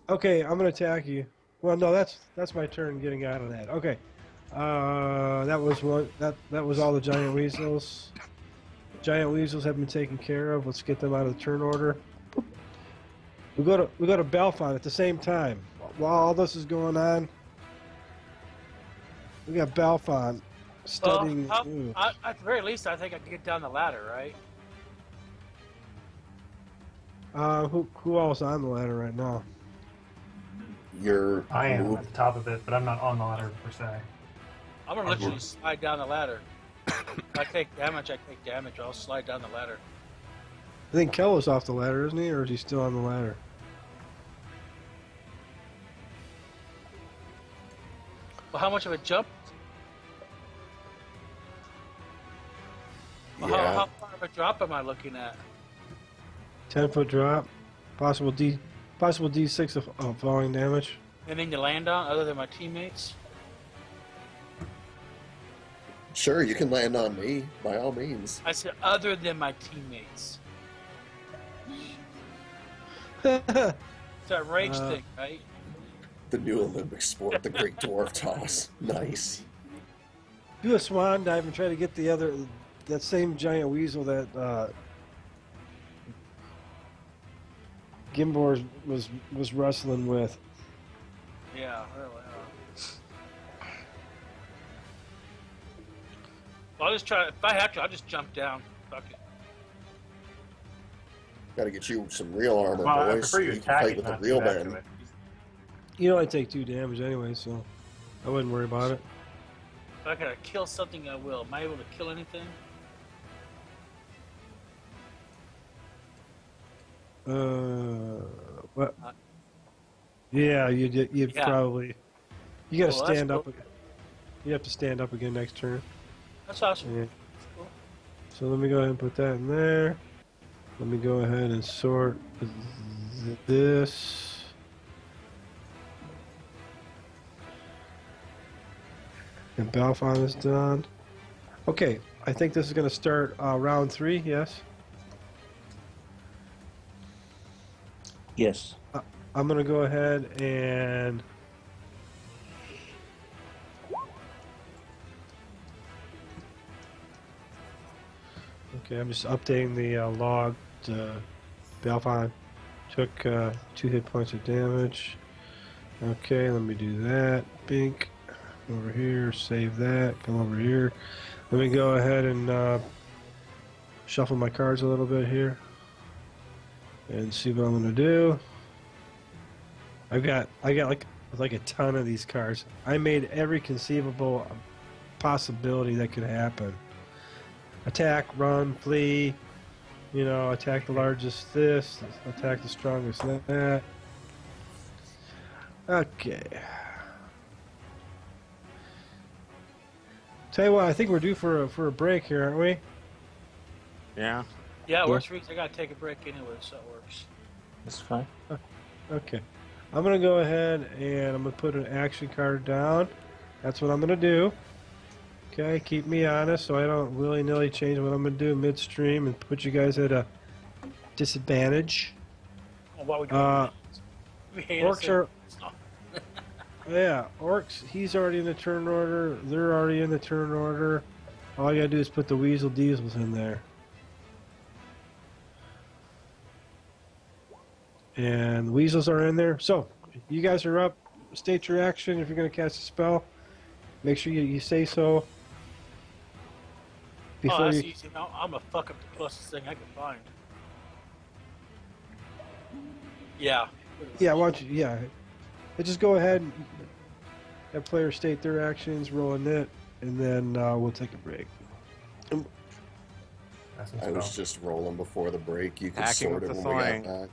Okay, I'm gonna attack you. Well, no, that's my turn getting out of that. Okay. That was one. That was all the giant weasels. Giant weasels have been taken care of. Let's get them out of the turn order. We go to Belfont at the same time. While all this is going on, we got Belfont studying. At the very least, I think I can get down the ladder, right? Who else on the ladder right now? I am at the top of it, but I'm not on the ladder per se. I'm gonna literally slide down the ladder. If I take damage, I take damage. I'll slide down the ladder. I think Kello's off the ladder, isn't he, or is he still on the ladder? Well, how much of a jump? Well, Yeah. how far of a drop am I looking at? 10-foot drop, possible D6 of falling damage. Anything to land on other than my teammates? Sure, you can land on me, by all means. I said other than my teammates. That's It's that rage thing, right? The new Olympic sport, the Great Dwarf Toss. Nice. Do a swan dive and try to get that same giant weasel that Gimbor was wrestling with. Yeah, really. Well, I'll just try. If I have to, I'll just jump down. Fuck it. Got to get you some real armor, Well, I boys. prefer you You can attack fight it, with the not real do that to man. it. You know I take 2 damage anyway, so I wouldn't worry about it. If I gotta kill something, I will. Am I able to kill anything? What? Yeah, you'd Yeah. probably. You gotta Well, that's stand up. cool. You have to stand up again next turn. That's awesome. Yeah. That's cool. So let me go ahead and put that in there. Let me go ahead and sort this. And Balfon is done. Okay, I think this is going to start round 3, yes? Yes. I'm going to go ahead and... Okay, I'm just updating the log. Balfon took 2 hit points of damage. Okay, let me do that. Bink. Over here, save that. Come over here. Let me go ahead and shuffle my cards a little bit here and see what I'm gonna do. I got like a ton of these cards. I made every conceivable possibility that could happen. Attack, run, flee, You know, attack the largest this, attack the strongest that. Okay. Tell you what, I think we're due for a break here, aren't we? Yeah. Yeah, it works for me 'cause I gotta take a break anyway, so it works. That's fine. Okay. I'm going to go ahead and I'm going to put an action card down. That's what I'm going to do. Okay, keep me honest so I don't willy-nilly change what I'm going to do midstream and put you guys at a disadvantage. Well, what we doing? We hate Orcs are... stuff. Yeah, Orcs, he's already in the turn order. They're already in the turn order. All you got to do is put the Weasel Diesels in there. And the Weasels are in there. So, you guys are up. State your action if you're going to cast a spell. Make sure you say so. Oh, that's easy. No, I'm going to fuck up the closest thing I can find. Yeah. Yeah, why don't you, yeah. Just go ahead and have players state their actions, roll a nit, and then we'll take a break. I was just rolling before the break. You could Hacking sort with it the when we thawing. got back.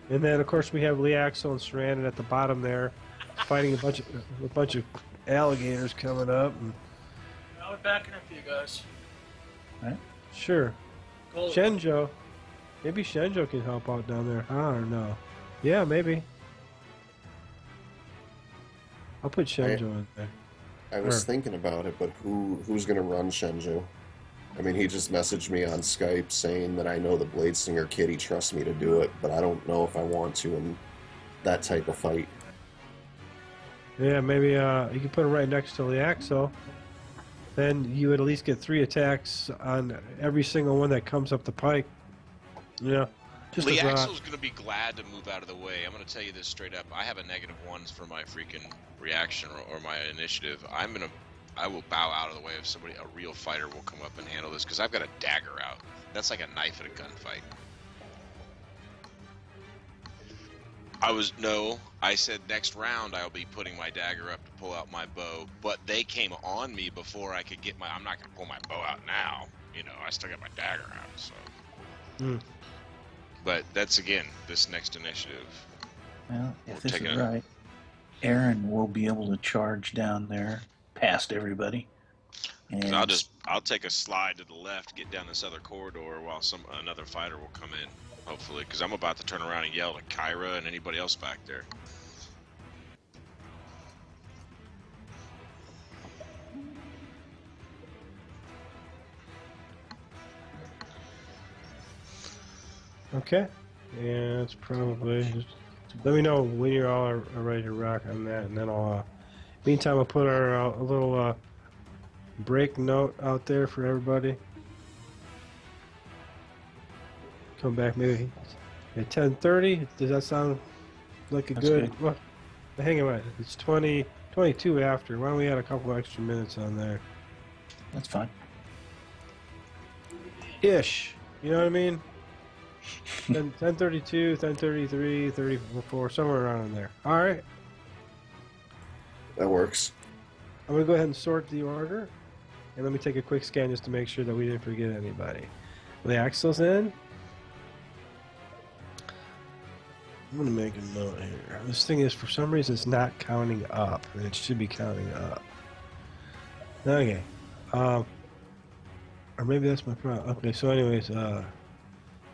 And then, of course, we have Leaxel and Sarandon at the bottom there, fighting a bunch of alligators coming up. And... I'll be backing up for you guys. Right. Sure. Cool. Shenjo. Maybe Shenjo can help out down there. I don't know. Yeah, maybe. I'll put Shenjo in there. I was thinking about it, but who's going to run Shenju? I mean, he just messaged me on Skype saying that I know the Bladesinger kid. He trusts me to do it, but I don't know if I want to in that type of fight. Yeah, maybe you can put him right next to Leaxel. Then you would at least get 3 attacks on every single one that comes up the pike. Yeah. Leaxel's going to be glad to move out of the way. I'm going to tell you this straight up. I have a -1 for my freaking reaction or my initiative. I will bow out of the way if a real fighter will come up and handle this, because I've got a dagger out. That's like a knife at a gunfight. I said next round I'll be putting my dagger up to pull out my bow, but they came on me before I could get I'm not going to pull my bow out now. You know, I still got my dagger out, so. But that's, again, this next initiative. Well, if this is right, Aaron will be able to charge down there past everybody. And I'll take a slide to the left, get down this other corridor while another fighter will come in, hopefully, because I'm about to turn around and yell at Kyra and anybody else back there. Okay. Yeah, it's probably just let me know when you all are ready to rock on that, and then I'll. Meantime, I'll put our a little break note out there for everybody. Come back maybe at 10:30. Does that sound like That's good? good. Well, hang on, it's 22 after. Why don't we add a couple extra minutes on there? That's fine. Ish. You know what I mean? 10:32, 10:33, 34, somewhere around in there. All right. That works. I'm going to go ahead and sort the order. And let me take a quick scan just to make sure that we didn't forget anybody. Leaxel's in. I'm going to make a note here. This thing is, for some reason, it's not counting up. And it should be counting up. Okay. Or maybe that's my problem. Okay, so anyways,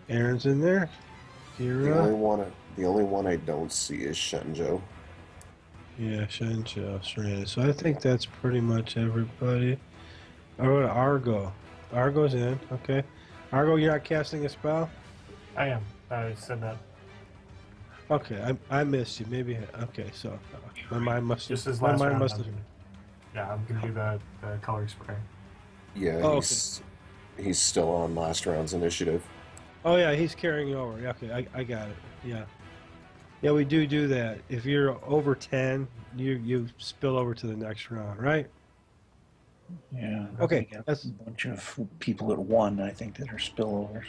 Aaron's in there. The only one I don't see is Shenjo. Yeah, Shenjo, Sarandon. So I think that's pretty much everybody. Oh, Argo. Argo's in. Okay. Argo, you're not casting a spell? I am. I said that. Okay, I missed you. Maybe. Okay, so my mind must have. Just as My last mind round, must have. I'm gonna do the color spray. Yeah, Oh, he's still on last round's initiative. Oh yeah, he's carrying you over. Yeah, okay, I got it. Yeah. Yeah, we do that. If you're over 10, you spill over to the next round, right? Yeah. Okay, That's a bunch of people at 1, I think, that are spillovers.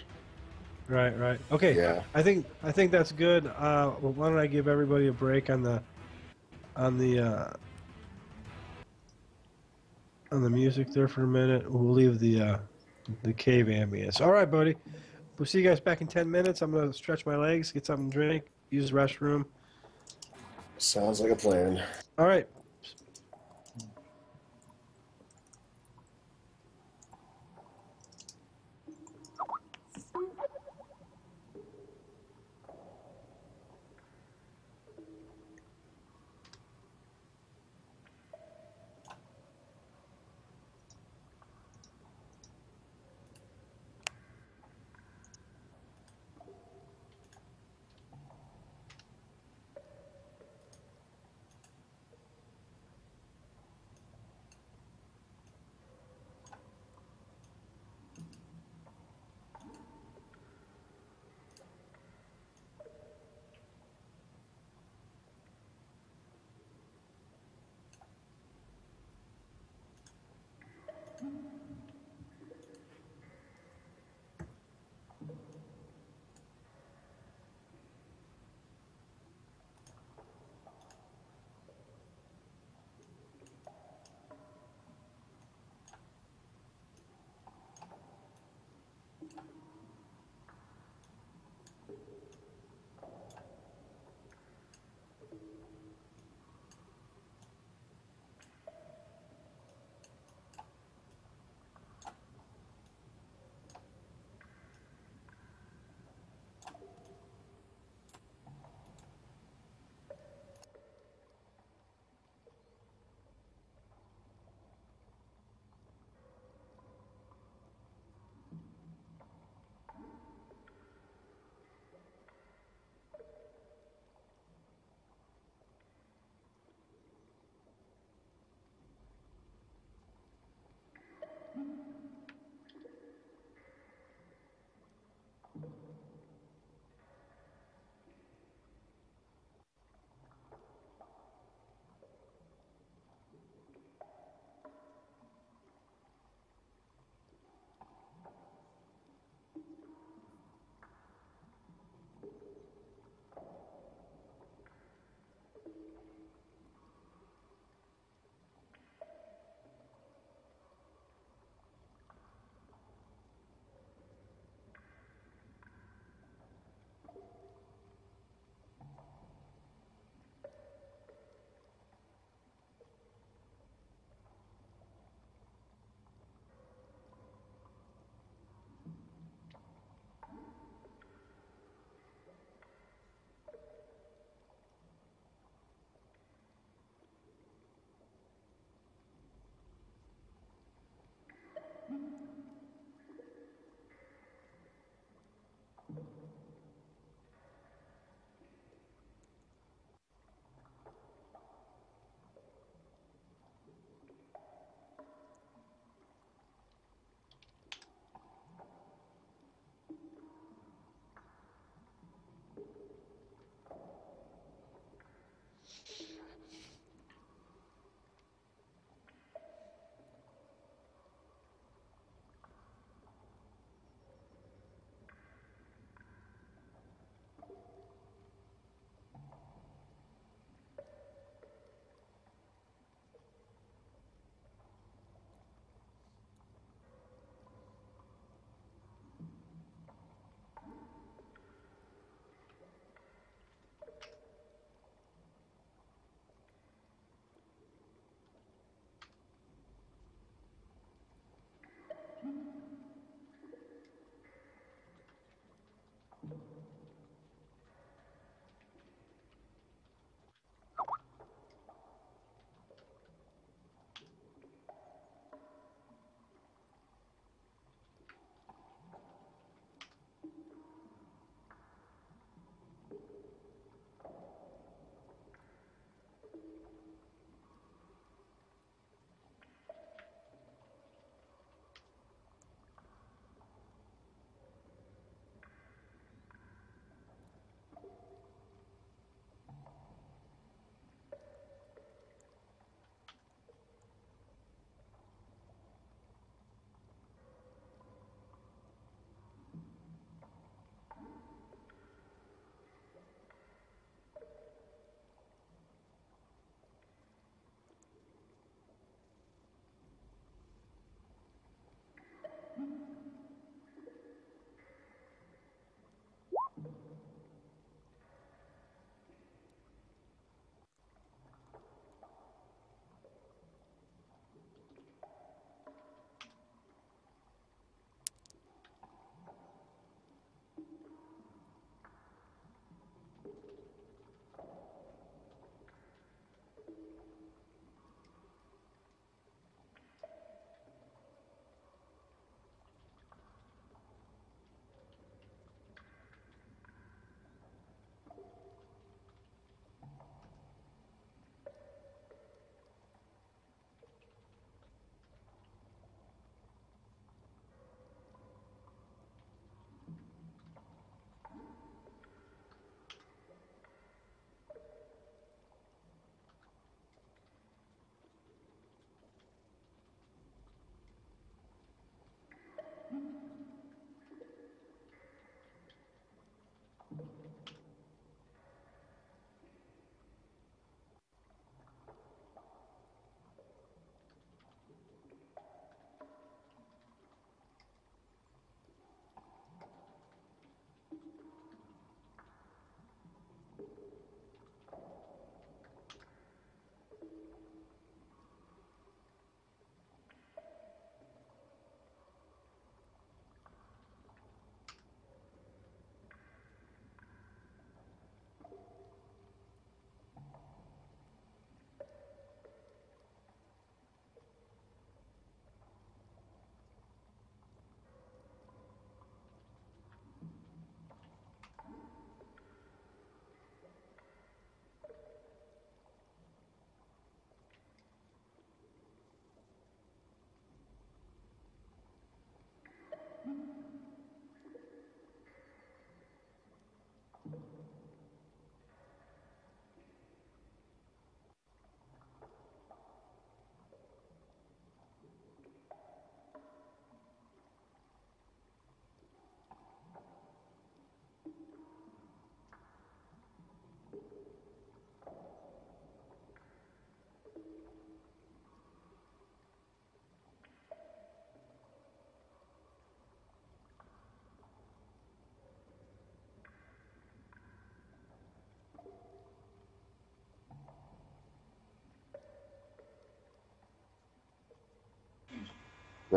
Right. Okay. Yeah. I think that's good. Well, why don't I give everybody a break on the on the music there for a minute. We'll leave the cave ambience. All right, buddy. We'll see you guys back in 10 minutes. I'm gonna stretch my legs, get something to drink, use the restroom. Sounds like a plan. All right.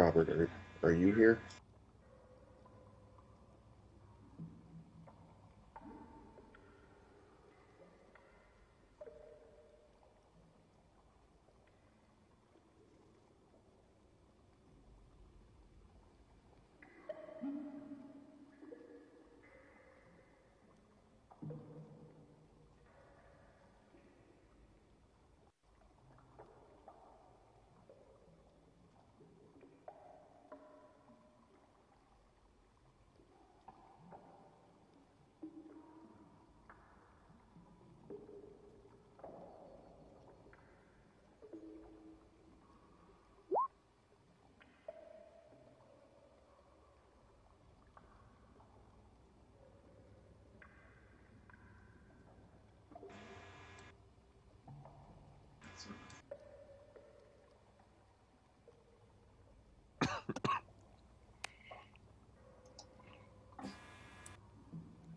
Robert, are you here?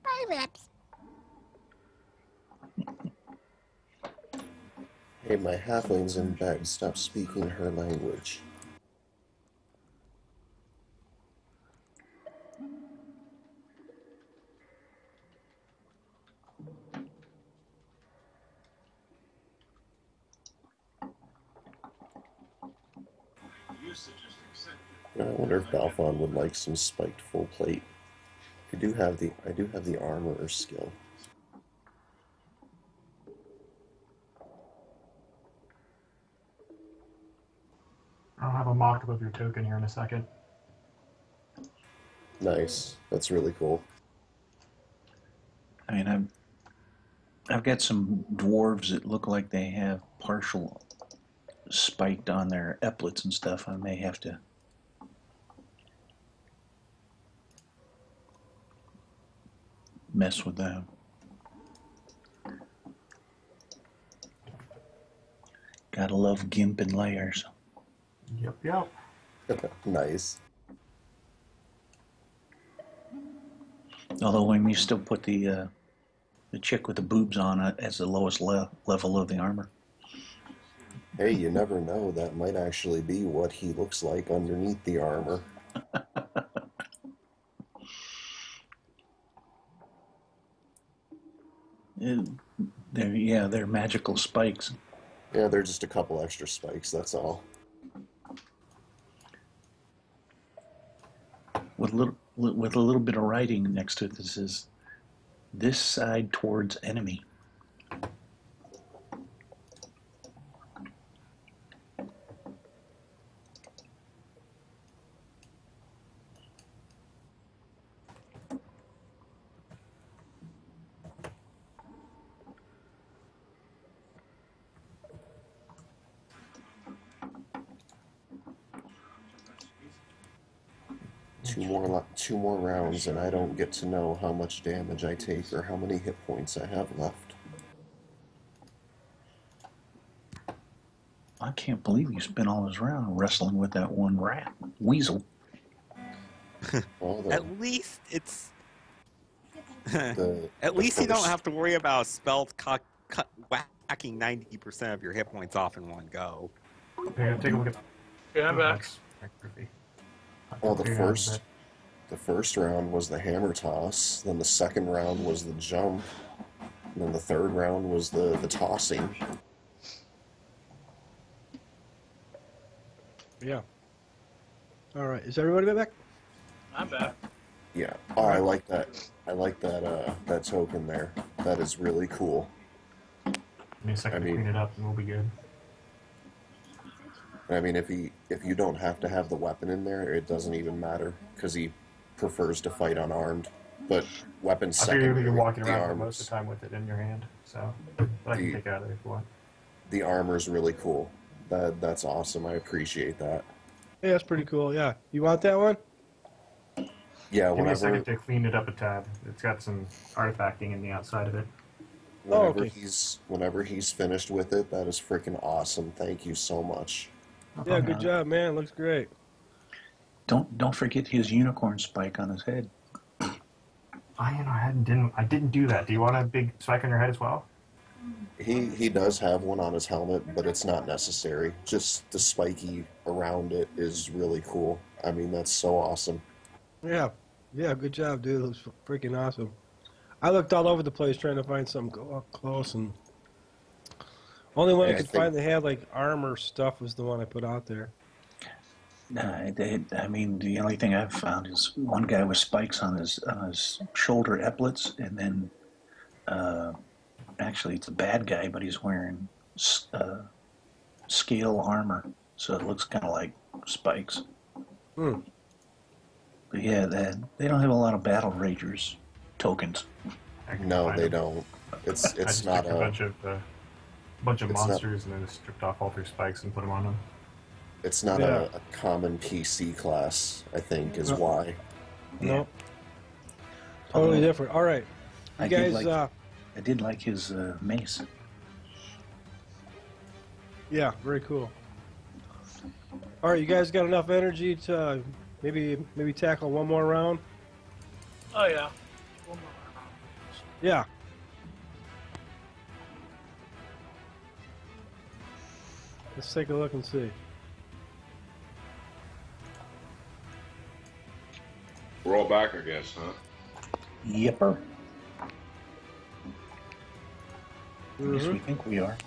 Hi, Reps. Hey, my halfling's in bed. Stop speaking her language. I wonder if Balfon would like some spiked full plate. I do have the armorer skill. I'll have a mock-up of your token here in a second. Nice. That's really cool. I mean, I've got some dwarves that look like they have partial spiked on their epaulets and stuff. I may have to mess with them. Gotta love gimp and layers. Yep. Nice. Although when you still put the chick with the boobs on it as the lowest level of the armor. Hey, you never know. That might actually be what he looks like underneath the armor. They're magical spikes. Yeah, they're just a couple extra spikes, that's all. With a little bit of writing next to it that says, "This side towards enemy." Two more rounds, and I don't get to know how much damage I take or how many hit points I have left. I can't believe you spent all this round wrestling with that one rat, Weasel. At least it's. At least you don't have to worry about spells whacking 90% of your hit points off in one go. Yeah, take a look at. Yeah, I'm back. Well, the first round was the hammer toss, then the second round was the jump, and then the third round was the tossing. Yeah. All right. Is everybody back? I'm back. Yeah. Oh, I like that. I like that token there. That is really cool. Give me a second to clean it up, and we'll be good. I mean, if you don't have to have the weapon in there, it doesn't even matter because he prefers to fight unarmed. But weapons secondary. I figure you're walking around most of the time with it in your hand, so but I can take it out of there if you want. The armor's really cool. That's awesome. I appreciate that. Yeah, that's pretty cool. Yeah, you want that one? Yeah. Give me a second to clean it up a tad. It's got some artifacting in the outside of it. Whenever he's finished with it, that is freaking awesome. Thank you so much. Yeah, good job, man. Looks great. Don't forget his unicorn spike on his head. I didn't do that. Do you want a big spike on your head as well? He does have one on his helmet, but it's not necessary. Just the spiky around it is really cool. I mean, that's so awesome. Yeah, yeah, good job, dude. It was freaking awesome. I looked all over the place trying to find something go up close, and only one I I could think find that had like armor stuff was the one I put out there. I mean, the only thing I've found is one guy with spikes on his shoulder epaulets, and then actually it's a bad guy, but he's wearing scale armor, so it looks kind of like spikes. Hmm. But yeah, they don't have a lot of battle ragers tokens. I can no, find they them. don't. I It's just not picked a a bunch of it's not monsters and then just stripped off all their spikes and put them on them. it's not Yeah. a common PC class. I think is No. why. No, totally Although, different. All right, you I guys. did like his mace. Yeah, very cool. All right, you guys got enough energy to maybe tackle one more round? Oh yeah. One more round. Yeah. Let's take a look and see. We're all back, I guess, huh? Yipper. Yes, Mhm. we think we are.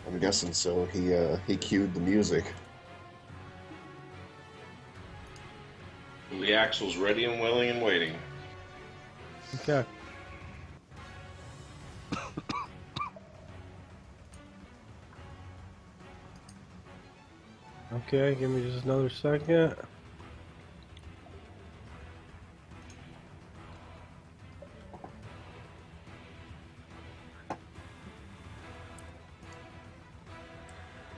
I'm guessing so. He cued the music. The axle's ready and willing and waiting. Okay. Okay, give me just another second.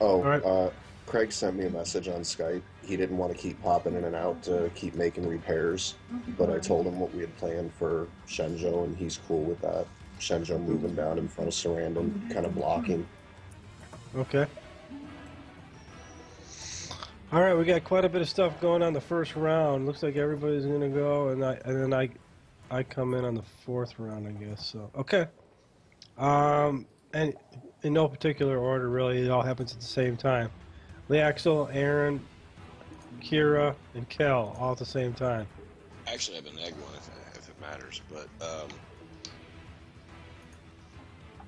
Oh, All right. Craig sent me a message on Skype. He didn't want to keep popping in and out to keep making repairs, but I told him what we had planned for Shenzhou, and he's cool with that. Shenzhou moving down in front of Sarandon, kind of blocking. Okay. All right, we got quite a bit of stuff going on the first round. Looks like everybody's gonna go, and then I come in on the fourth round, I guess. So okay. And in no particular order, really. It all happens at the same time. Leaxel, Aaron, Kira, and Kel all at the same time. I actually have an egg one if it matters, but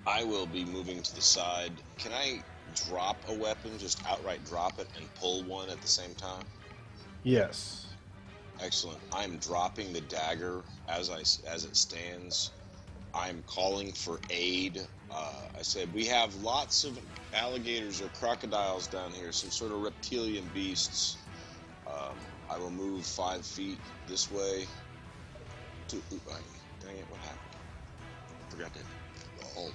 I will be moving to the side. Can I drop a weapon, just outright drop it, and pull one at the same time? Yes. Excellent. I'm dropping the dagger as it stands. I'm calling for aid. I said, we have lots of alligators or crocodiles down here, some sort of reptilian beasts. I will move 5 feet this way. Dang it, what happened? I forgot to halt.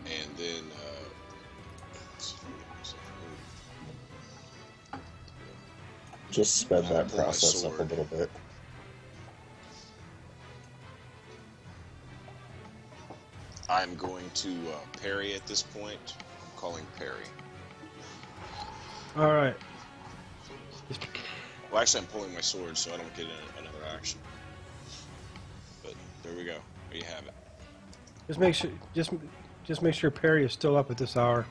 And then, let's see if I can get myself moved. Just sped Now that pull my process up a sword. little bit. I'm going to parry at this point. I'm calling parry. All right. Well, actually, I'm pulling my sword, so I don't get another action. But there we go. There you have it. Just make sure Perry is still up at this hour.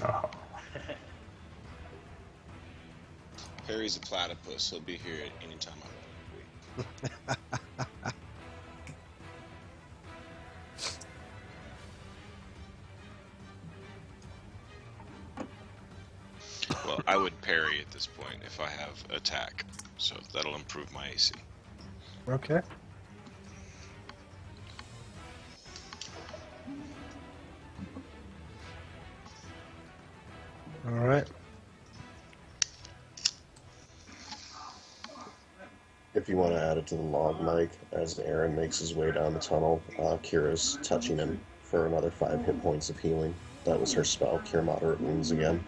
Oh. Perry's a platypus. He'll be here at any time I want him to be. Well, I would parry at this point if I have attack, so that'll improve my AC. Okay. All right. If you want to add it to the log, Mike, as Aaron makes his way down the tunnel, Kira's touching him for another 5 hit points of healing. That was her spell, Cure Moderate Wounds again.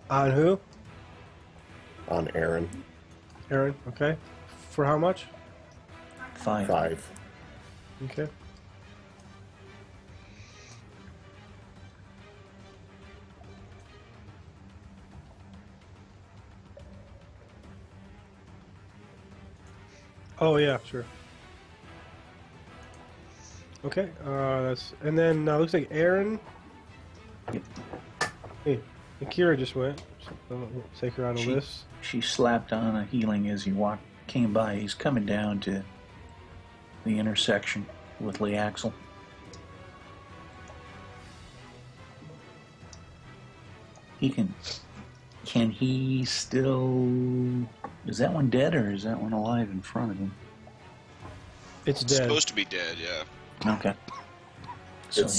On who? On Aaron. Aaron. Okay. For how much? 5. 5. Okay. Oh yeah, sure. Okay, and then looks like Aaron. Hey, Akira just went. So, take her on the list. She slapped on a healing as he came by. He's coming down to the intersection with Lee Axel. Can he still? Is that one dead or is that one alive in front of him? It's It's dead. supposed to be dead, yeah. Okay. So its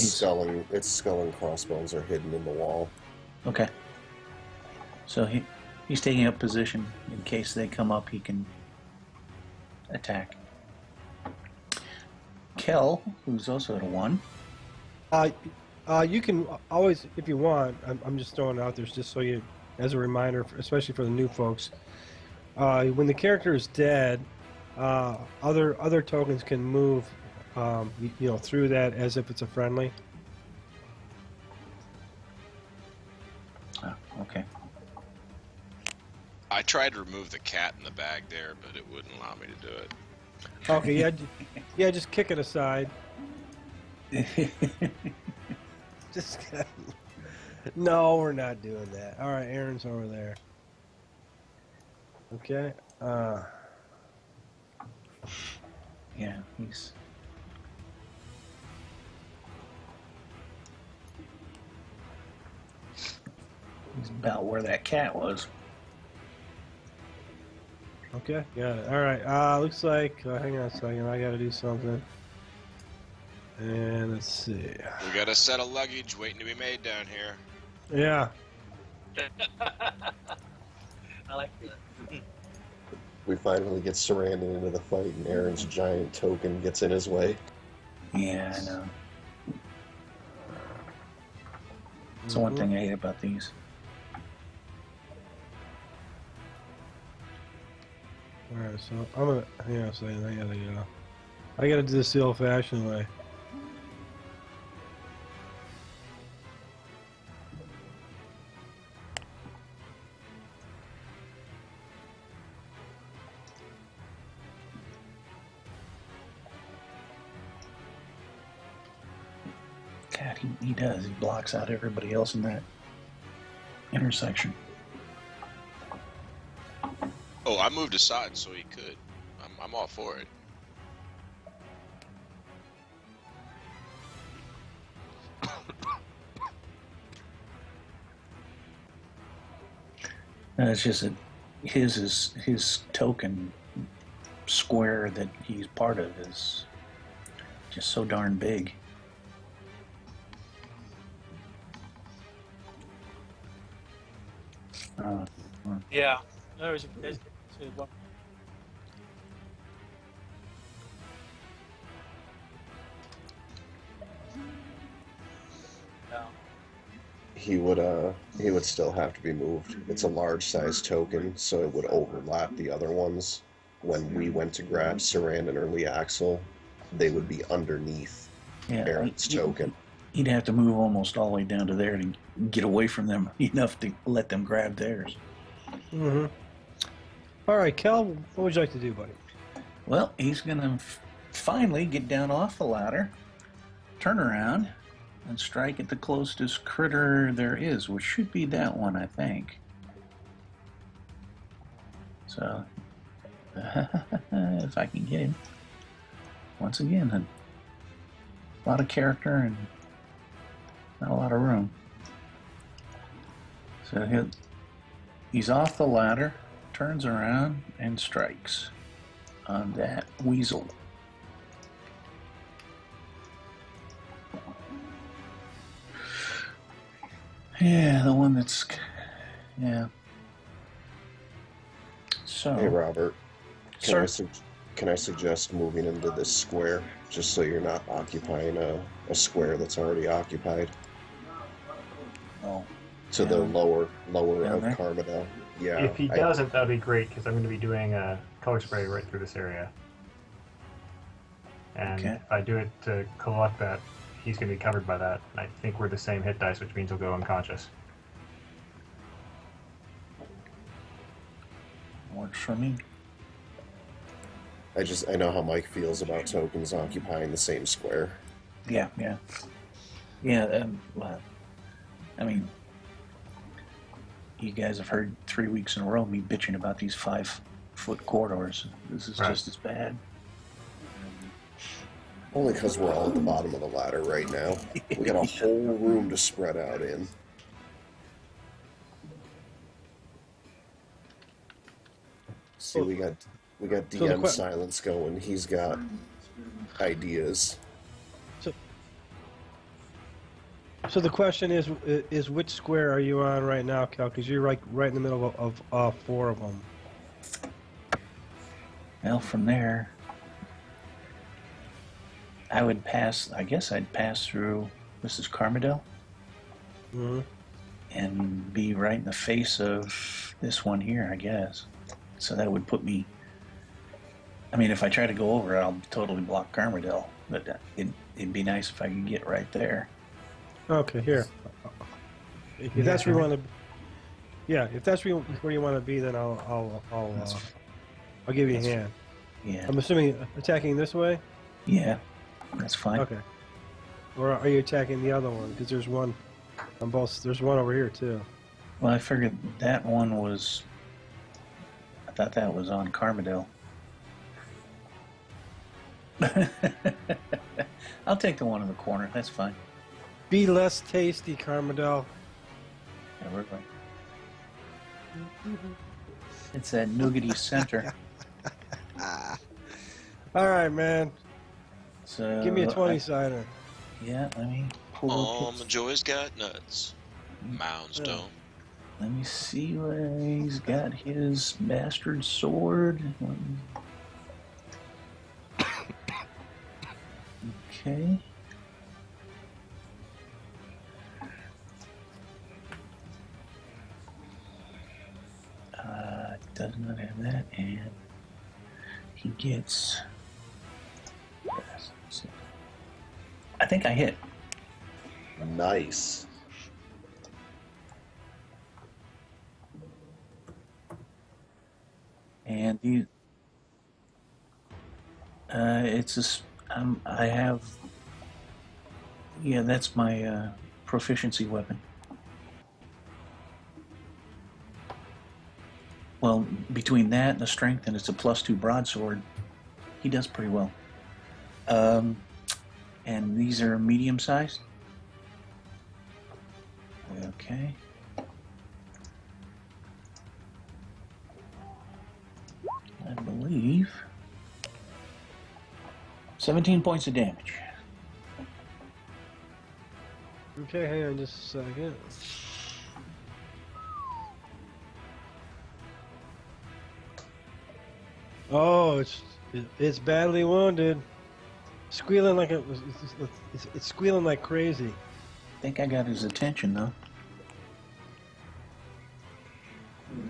skull and crossbones are hidden in the wall. Okay. So he's taking up position in case they come up. He can attack. Kel, who's also at a 1. You can always, if you want. I'm just throwing it out there just so you, as a reminder, especially for the new folks. When the character is dead, other tokens can move, through that as if it's a friendly. Oh, okay. I tried to remove the cat in the bag there, but it wouldn't allow me to do it. Okay, yeah, just kick it aside. Just no, we're not doing that. All right, Aaron's over there. Okay. Yeah, he's about where that cat was. Okay, got it. All right. Looks like. Hang on a second. I got to do something. And let's see. We got a set of luggage waiting to be made down here. Yeah. I like that. We finally get Sarandon into the fight, and Aaron's giant token gets in his way. Yeah, I know. That's the one thing I hate about these. All right, so I'm gonna. Hang on a second. I gotta do this the old-fashioned way. God, he does. He blocks out everybody else in that intersection. Oh, I moved aside so he could. I'm all for it. And it's just that his token square that he's part of is just so darn big. Yeah. There's one. He would still have to be moved. It's a large size token, so it would overlap the other ones. When we went to grab Sarandon or Lee Axel, they would be underneath Aaron's token. He'd have to move almost all the way down to there to get away from them enough to let them grab theirs. Mm-hmm. All right, Kel, what would you like to do, buddy? Well, he's going to finally get down off the ladder, turn around, and strike at the closest critter there is, which should be that one, I think. So, if I can get him. Once again, a lot of character and not a lot of room. So he's off the ladder, turns around, and strikes on that weasel. Yeah, the one that's... Yeah. So... Hey, Robert. Sir? Can I suggest moving into this square, just so you're not occupying a square that's already occupied? Oh. To the lower Down of there? Carmina. Yeah. If he doesn't, that'd be great, because I'm going to be doing a color spray right through this area. And Okay. if I do it to collect that, he's going to be covered by that. And I think we're the same hit dice, which means he'll go unconscious. Works for me. I know how Mike feels about tokens occupying the same square. Yeah. Well, I mean, you guys have heard 3 weeks in a row me bitching about these 5-foot corridors. This is just as bad. Only because we're all at the bottom of the ladder right now. We got a whole room to spread out in. See, we got DM silence going. He's got ideas. So the question is which square are you on right now, Cal? Because you're right in the middle of 4 of them. Well, from there, I guess I'd pass through Mrs. Carmadel and be right in the face of this one here, I guess. So that would put me... I mean, if I try to go over, I'll totally block Carmadel, but it'd be nice if I could get right there. Okay, here. If that's where you want to... Yeah, if that's where you want to be, then I'll give you a hand. Yeah. I'm assuming attacking this way? Yeah, that's fine. Okay. Or are you attacking the other one? Because there's one on both. There's one over here too. Well, I figured that one was... I thought that was on Carmadel. I'll take the one in the corner. That's fine. Be less tasty, Carmadel. Yeah, we're going. It's that nougaty center. All right, man. So give me a 20-sider. Yeah, let me pull. Joy's got nuts. Mounds don't. Let me see where he's got his bastard sword. Okay. Does not have that, and he gets... I think I hit. Nice. And you... it's a... I have... Yeah, that's my proficiency weapon. Well, between that and the strength, and it's a +2 broadsword, he does pretty well. And these are medium-sized. Okay. I believe 17 points of damage. Okay, hang on just a second. Oh, it's badly wounded. Squealing like it's squealing like crazy. I think I got his attention though.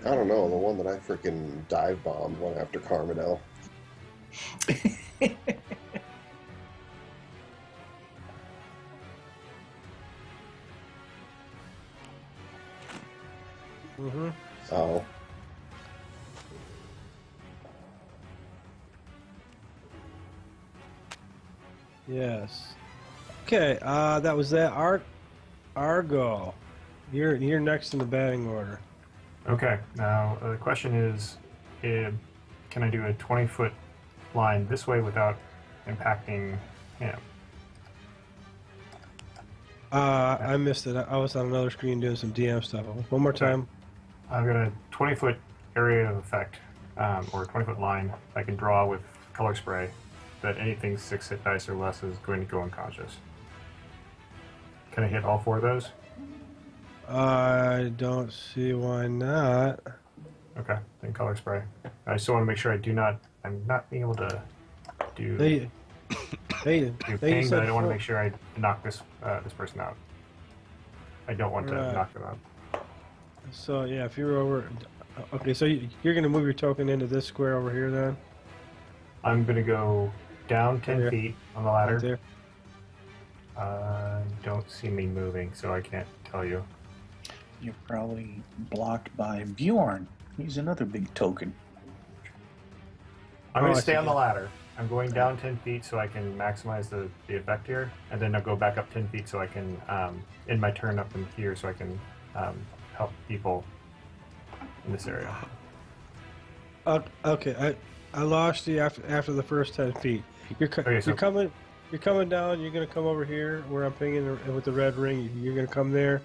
I don't know. The one that I freaking dive bombed went after Carmadel. Oh. Yes. Okay, that was that. Argo, you're next in the batting order. Okay, now the question is, can I do a 20-foot line this way without impacting him? I missed it. I was on another screen doing some DM stuff. One more time. I've got a 20-foot area of effect, or a 20-foot line I can draw with color spray that anything 6 hit dice or less is going to go unconscious. Can I hit all 4 of those? I don't see why not. Okay, then color spray. I still want to make sure I'm not being able to do They ping, but I want to make sure I knock this person out. I don't want to knock them out. So yeah, if you're over, okay, so you're gonna move your token into this square over here then. I'm gonna go down 10 feet on the ladder. Right there. Don't see me moving, so I can't tell you. You're probably blocked by Bjorn. He's another big token. I'm going I to stay see, on the yeah. ladder. I'm going down 10 feet so I can maximize the effect here, and then I'll go back up 10 feet so I can, in my turn up in here, so I can help people in this area. Okay, I lost you after the first 10 feet. You're coming down. You're gonna come over here where I'm pinging with the red ring. You're gonna come there,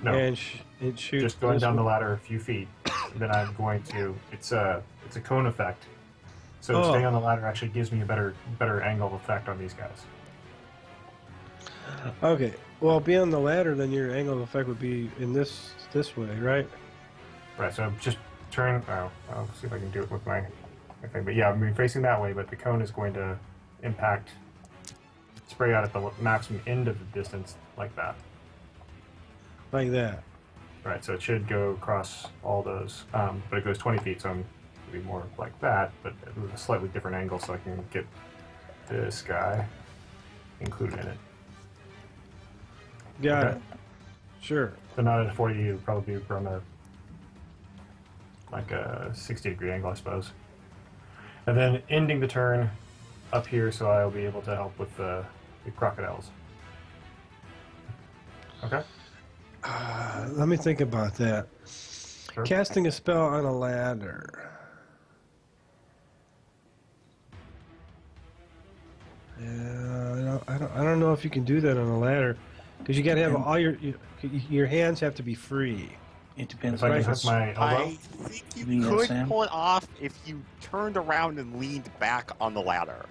No, and shoot. just going this down the one. ladder a few feet. Then I'm going to. It's a cone effect. So Oh. staying on the ladder actually gives me a better angle effect on these guys. Okay. Well, being on the ladder, then your angle of effect would be in this way, right? Right. So just turn. Oh, I'll see if I can do it with my thing. But yeah, I'm facing that way. But the cone is going to impact, spray out at the maximum end of the distance like that. Like that. Right. So it should go across all those, but it goes 20 feet. So I'm be more like that, but with a slightly different angle, so I can get this guy included in it. Got Okay. it. Sure. So not at a 40, it would probably be from a 60-degree angle, I suppose. And then ending the turn up here, so I'll be able to help with the crocodiles. Okay. Let me think about that. Sure. Casting a spell on a ladder. Yeah, I don't know if you can do that on a ladder, because you got to have all your hands have to be free. It depends If I on can hook my elbow. I think you Yeah, could Sam? pull it off if you turned around and leaned back on the ladder.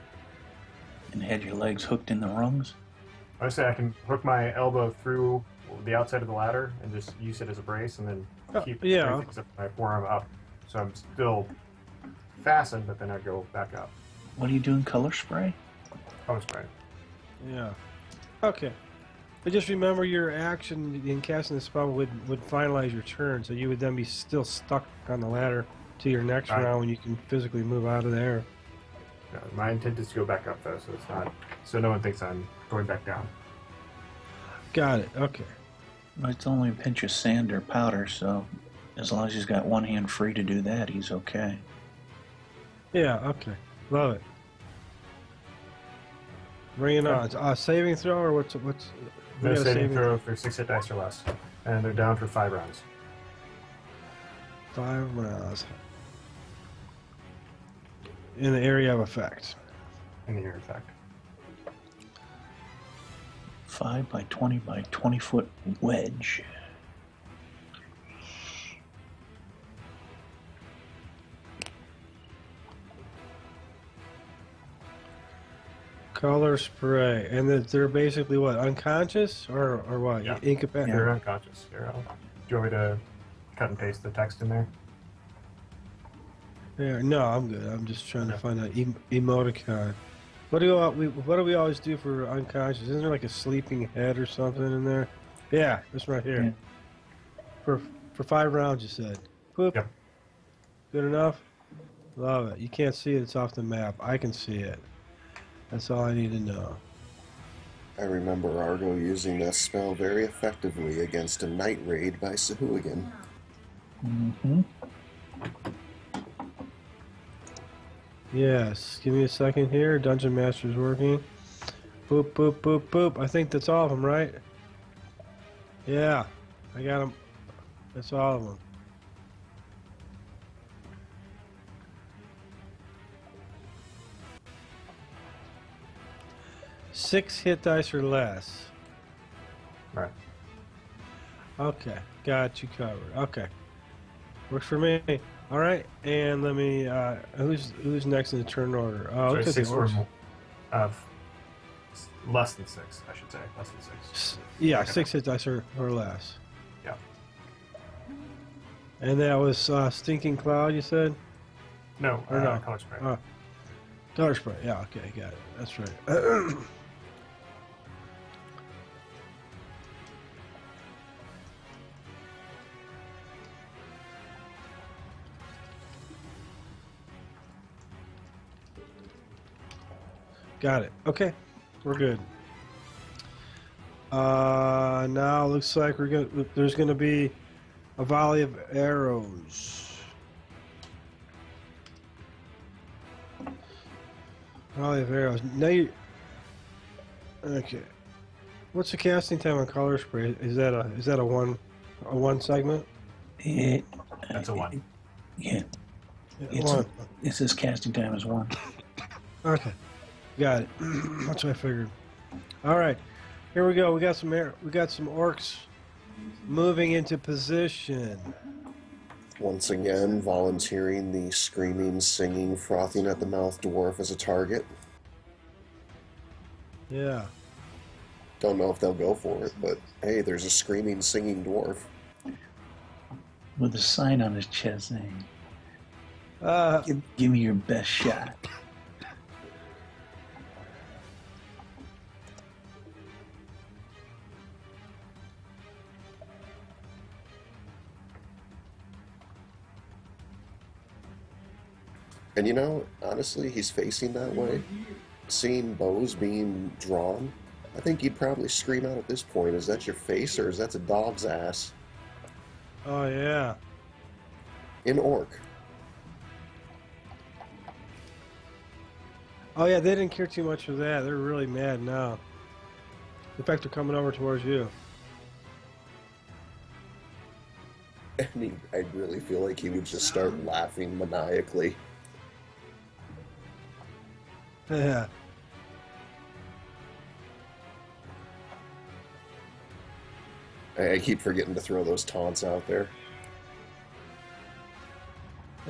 and had your legs hooked in the rungs. I say I can hook my elbow through the outside of the ladder and just use it as a brace, and then keep yeah. everything except my forearm up. So I'm still fastened, but then I go back up. What are you doing? Color spray? Color spray. Yeah. Okay. But just remember your action in casting the spell would finalize your turn, so you would then be still stuck on the ladder to your next Right. round when you can physically move out of there. Yeah, my intent is to go back up though, so it's not. So no one thinks I'm going back down. Got it. Okay. Well, it's only a pinch of sand or powder, so as long as he's got one hand free to do that, he's okay. Yeah. Okay. Love it. Bring it on. Saving throw or what's? No we got a saving throw for 6 hit dice or less, and they're down for 5 rounds. 5 rounds. In the area of effect. In the air effect. 5 by 20 by 20 foot wedge. Color spray, and they're basically what, unconscious or what? Yeah. Incapacitated. They're unconscious. Do you want me to cut and paste the text in there? Yeah, no, I'm good. I'm just trying to find an emoticon. What do we always do for unconscious? Isn't there like a sleeping head or something in there? Yeah, this right here. Yeah. For 5 rounds, you said. Boop. Yep. Good enough. Love it. You can't see it. It's off the map. I can see it. That's all I need to know. I remember Argo using that spell very effectively against a night raid by Sahuagin. Mm-hmm. Yes. Give me a second here. Dungeon Master's working. Boop, boop, boop, boop. I think that's all of them, right? Yeah. I got them. That's all of them. Six hit dice or less. Right. Okay, got you covered. Okay, works for me. All right, and let me. Who's next in the turn order? So Look at the 6 or orcs. more. Less than 6, I should say. Less than 6. Yeah, Okay. 6 hit dice or less. Yeah. And that was Stinking Cloud, you said? No, Or no? color spray. Color spray. Yeah, okay, got it. That's right. Got it. Okay, we're good. Now looks like there's gonna be a volley of arrows. Volley of arrows. Now you. Okay. What's the casting time on color spray? Is that a one segment? That's a 1. Yeah. One. It says casting time is 1. Okay. Got it. That's what I figured. All right. Here we go. We got some orcs moving into position. Once again, volunteering the screaming, singing, frothing at the mouth dwarf as a target. Yeah. Don't know if they'll go for it, but hey, there's a screaming, singing dwarf. With a sign on his chest saying, give me your best shot. And you know, honestly, he's facing that way. Seeing bows being drawn, I think you'd probably scream out at this point, is that your face or is that a dog's ass? Oh, yeah. In orc. Oh, yeah, they didn't care too much for that. They're really mad now. In fact, they're coming over towards you. And I really feel like he would just start laughing maniacally. Yeah. I keep forgetting to throw those taunts out there.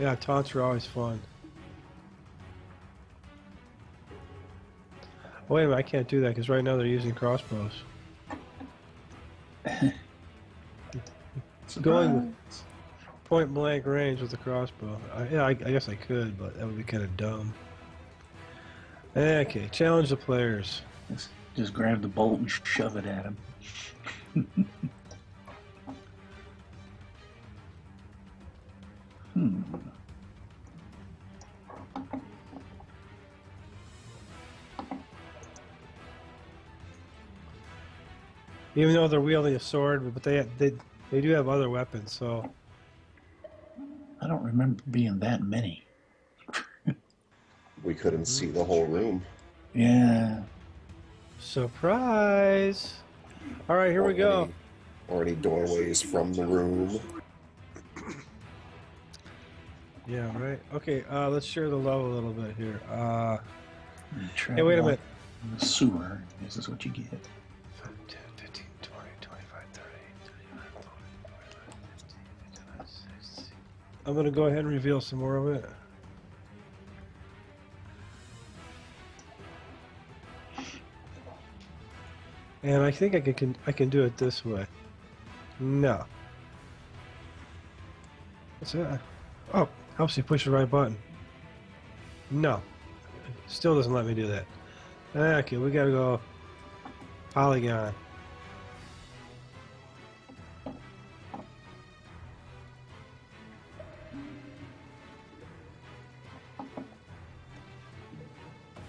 Yeah, taunts are always fun. Oh, wait a minute, I can't do that because right now they're using crossbows. Going point blank range with the crossbow. I guess I could, but that would be kind of dumb. Okay, challenge the players. Just grab the bolt and shove it at him. Even though they're wielding a sword, but they do have other weapons, so. I don't remember being that many. We couldn't see the whole room. Yeah. Surprise! All right, here we go. Or any doorways from the room. Yeah, right. Okay, let's share the love a little bit here. Hey, wait a minute. In the sewer, this is what you get. 10, 15, 20, 25, 30, 35, 40, 45, 50, 55, 60. I'm going to go ahead and reveal some more of it. And I think I can do it this way. No. What's that? Oh, helps you push the right button. No. Still doesn't let me do that. Okay, we gotta go polygon.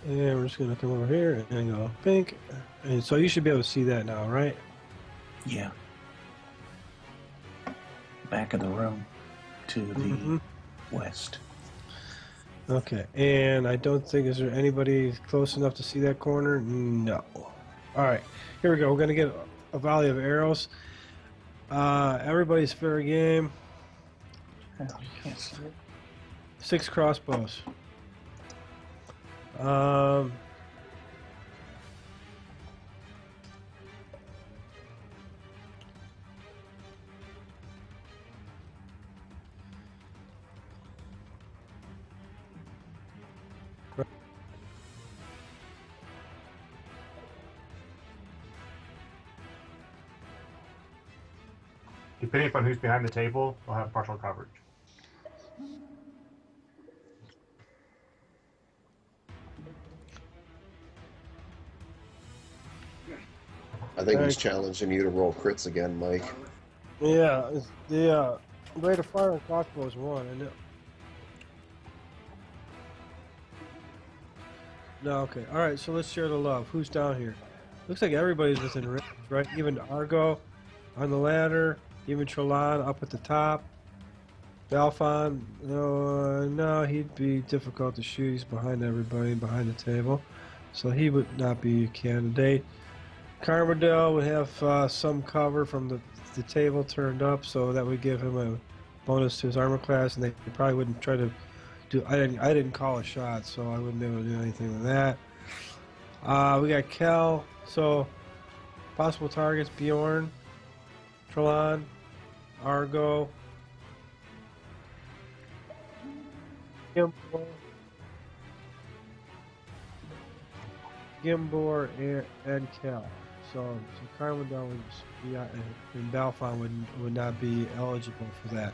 And we're just gonna come over here and go pink. And so you should be able to see that now, right? Yeah. Back of the room to the west. Okay, and I don't think, is there anybody close enough to see that corner? No. Alright, here we go. We're going to get a volley of arrows. Everybody's fair game. 6 crossbows. Depending upon who's behind the table, we'll have partial coverage. I think he's challenging you to roll crits again, Mike. Yeah, the rate of fire on crossbow is 1, isn't it? No, okay. Alright, so let's share the love. Who's down here? Looks like everybody's within range, right? Even Argo on the ladder, even Trelon up at the top. Balfon, no, he'd be difficult to shoot. He's behind everybody, behind the table. So he would not be a candidate. Carmadel would have some cover from the table turned up, so that would give him a bonus to his armor class, and they probably wouldn't try to do. I didn't call a shot, so I wouldn't be able to do anything with that. We got Kel, so possible targets: Bjorn, Trelon, Argo, Gimbor, and Kel. So Carmadel and Balfon would not be eligible for that.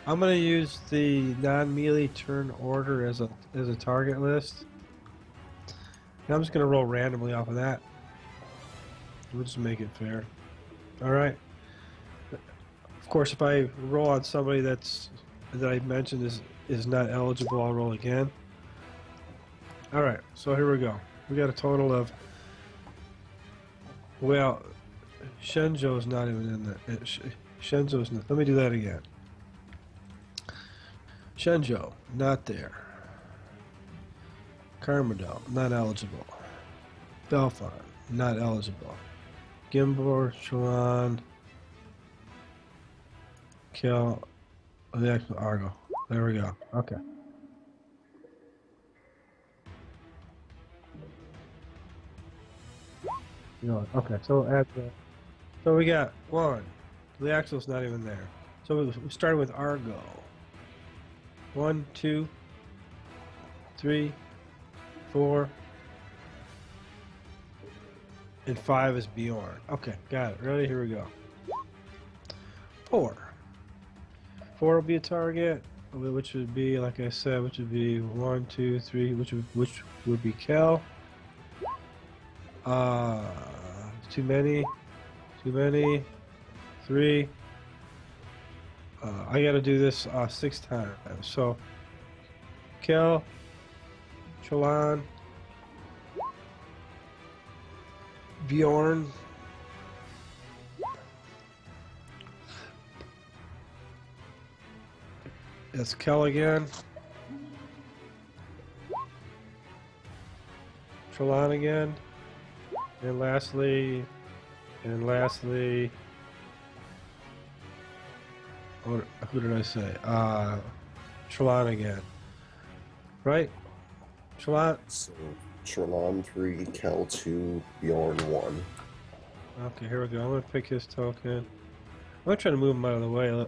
I'm going to use the non-melee turn order as a target list. And I'm just going to roll randomly off of that. We'll just make it fair. All right. Of course, if I roll on somebody that I mentioned is not eligible, I'll roll again. All right. So here we go. We got a total of. Well, Shenzhou's not even in the. Shenzhou's not. Let me do that again. Shenzhou, not there. Carmadel, not eligible. Belfon, not eligible. Gimbor, Shalon, Kill, the actual Argo. There we go. Okay. You know what? Okay, so add the. So we got one. The axle's not even there. So we started with Argo. 1, 2, 3, 4, and 5 is Bjorn. Okay, got it. Ready? Here we go. 4. 4 will be a target, which would be, like I said, which would be 1, 2, 3, which would be Kel. Too many. 3. I gotta do this 6 times. So, Kel, Chalon, Bjorn, that's Kel again, Chalon again, and lastly. Who did I say? Trelon again. Right? Trelon? So, Trelon 3, Kel 2, Bjorn 1. Okay, here we go. I'm going to pick his token. I'm going to try to move him out of the way.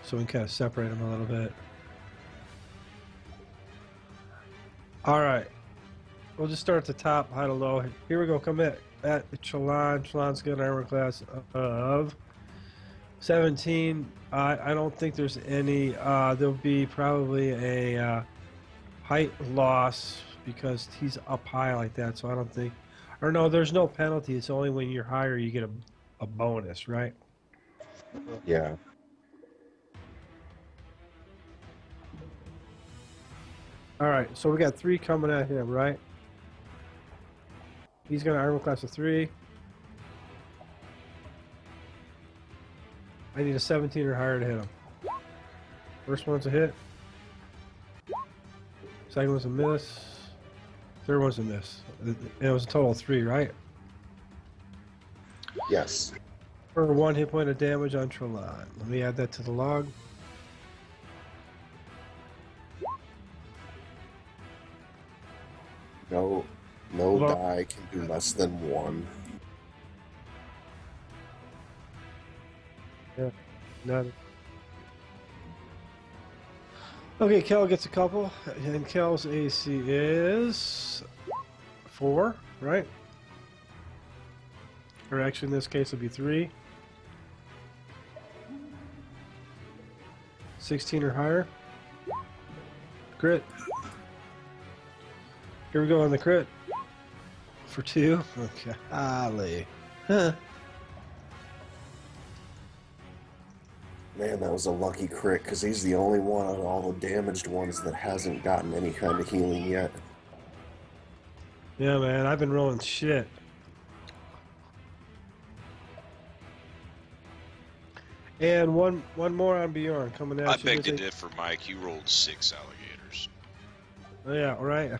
So we can kind of separate him a little bit. Alright. We'll just start at the top, high to low. Here we go. Come at Chalon. Chalon's got an armor class of 17. I don't think there's any. There'll be probably a height loss because he's up high like that. So I don't think. Or no, there's no penalty. It's only when you're higher you get a bonus, right? Yeah. Alright, so we got 3 coming at him, right? He's got an armor class of 3. I need a 17 or higher to hit him. First one's a hit. Second one's a miss. Third one's a miss. And it was a total of 3, right? Yes. For 1 hit point of damage on Trelon. Let me add that to the log. No die can do less than 1. Yeah, not. Okay, Kel gets a couple, and Kel's AC is 4, right? Or actually, in this case, it'll be 3. 16 or higher. Crit. Here we go on the crit. For 2. Okay. Golly. Huh. Man, that was a lucky crit, because he's the only one out of all the damaged ones that hasn't gotten any kind of healing yet. Yeah, man, I've been rolling shit. And one more on Bjorn coming at I you. beg to differ, Mike. You rolled 6 alligators. Oh, yeah, right.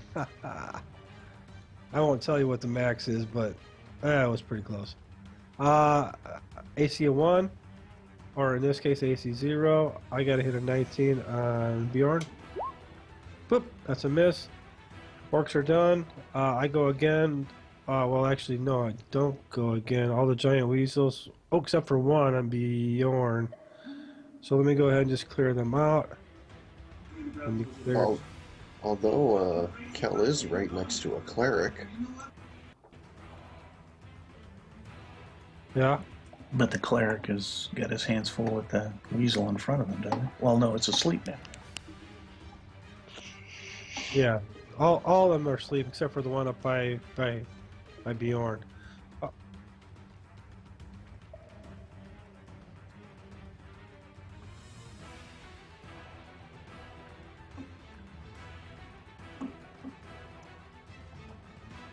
I won't tell you what the max is, but it was pretty close. AC of 1, or in this case AC 0. I got to hit a 19 on Bjorn. Boop, that's a miss. Orcs are done. I go again. Well, actually, no, I don't go again. All the giant weasels, except for one on Bjorn. So let me go ahead and just clear them out. Although Kel is right next to a cleric. Yeah. But the cleric has got his hands full with the weasel in front of him, doesn't he? Well, no, it's asleep now. Yeah. All of them are asleep except for the one up by Bjorn.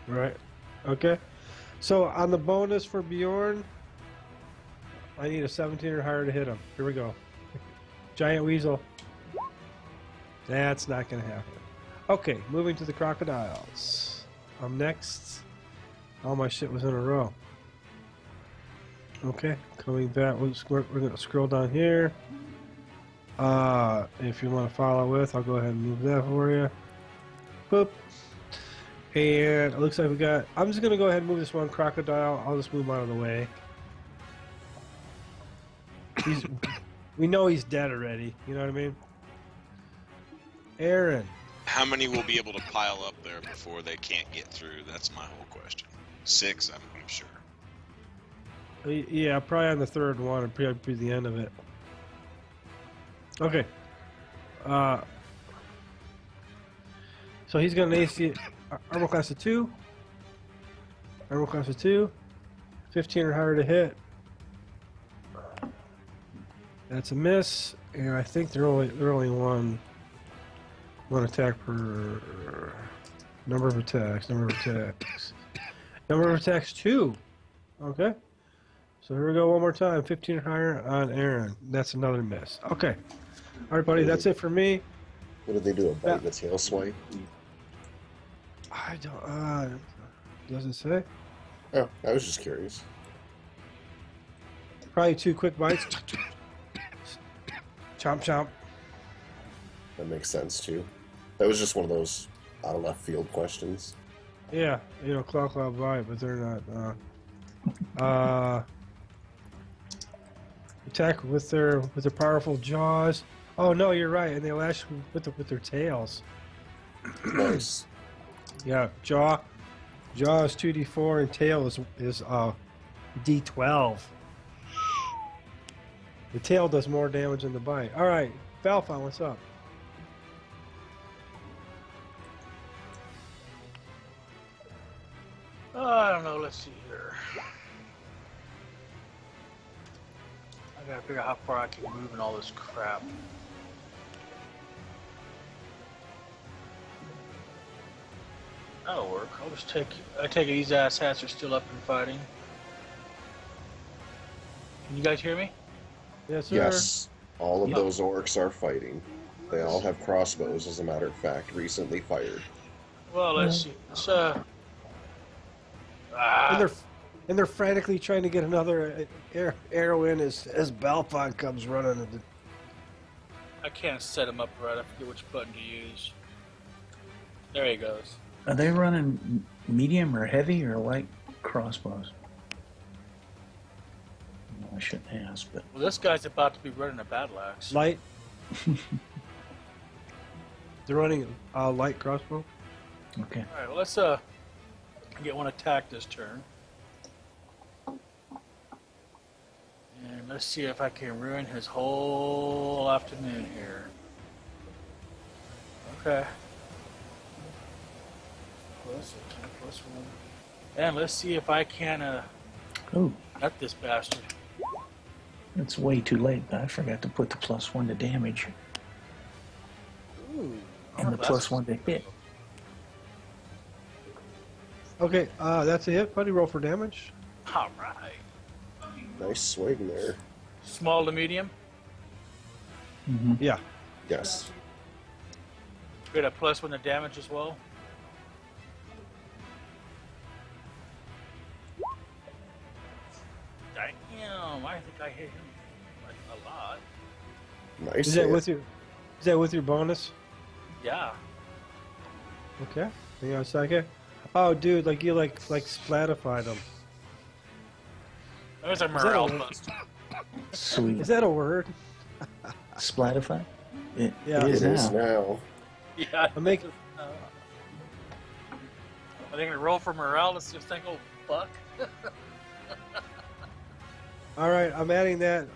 Right. Okay. So on the bonus for Bjorn, I need a 17 or higher to hit him. Here we go. Giant weasel. That's not going to happen. Okay, moving to the crocodiles. I'm next. All my shit was in a row. Okay, coming back. We're going to scroll down here. If you want to follow with, I'll go ahead and move that for you. Boop. And it looks like we got... I'm just going to go ahead and move this one crocodile. I'll just move him out of the way. We know he's dead already. You know what I mean? Aaron. How many will be able to pile up there before they can't get through? That's my whole question. 6, I'm sure. Yeah, probably on the third one. It'd probably be the end of it. Okay. So he's going to AC... Armor class of 2. Armor class of 2. 15 or higher to hit. That's a miss, and I think they're only one attack per number of attacks. Number of attacks 2. Okay. So here we go one more time. 15 or higher on Aaron. That's another miss. Okay. All right, buddy. That's it for me. What did they do? A bite the tail swipe? I don't. Does it say? Oh, I was just curious. Probably 2 quick bites. Chomp, chomp. That makes sense too. That was just one of those out of left field questions. Yeah, claw bite, but they're not. Attack with their powerful jaws. Oh no, you're right, and they lash with their tails. Nice. Yeah, jaw is 2d4 and tail is d12. The tail does more damage than the bite. All right, Valfon, what's up? I don't know. Let's see here. I gotta figure out how far I can move and all this crap. That'll work. I'll just take it these asshats are still up and fighting. Can you guys hear me? Yes, sir. Yes. All of those orcs are fighting. They all have crossbows, as a matter of fact, recently fired. Well, let's see. Let's, and they're frantically trying to get another arrow in as Balfon comes running. I can't set him up right. I forget which button to use. There he goes. Are they running medium or heavy or light crossbows? No, I shouldn't ask, but... Well, this guy's about to be running a battle axe. Light. They're running a light crossbow. Okay. All right, well, let's get one attack this turn. And let's see if I can ruin his whole afternoon here. Okay. +1. And let's see if I can nut this bastard. It's way too late, but I forgot to put the +1 to damage. Ooh. And the +1 to hit. Okay, that's a hit, buddy. Roll for damage. All right. Nice swing there. Small to medium. Yeah. Yes. Get a +1 to damage as well. Damn, I think I hit him like a lot. Nice. Is that hit. with your? Is that with your bonus? Yeah. Okay. Hang on a second. Oh, dude, like you like splatified them. There's a that morale a- buster. Sweet. Is that a word? Splatify? It Yeah. is It is now. now. Yeah. I'm making. Are they gonna roll for morale? Let's just think, oh fuck. All right, I'm adding that.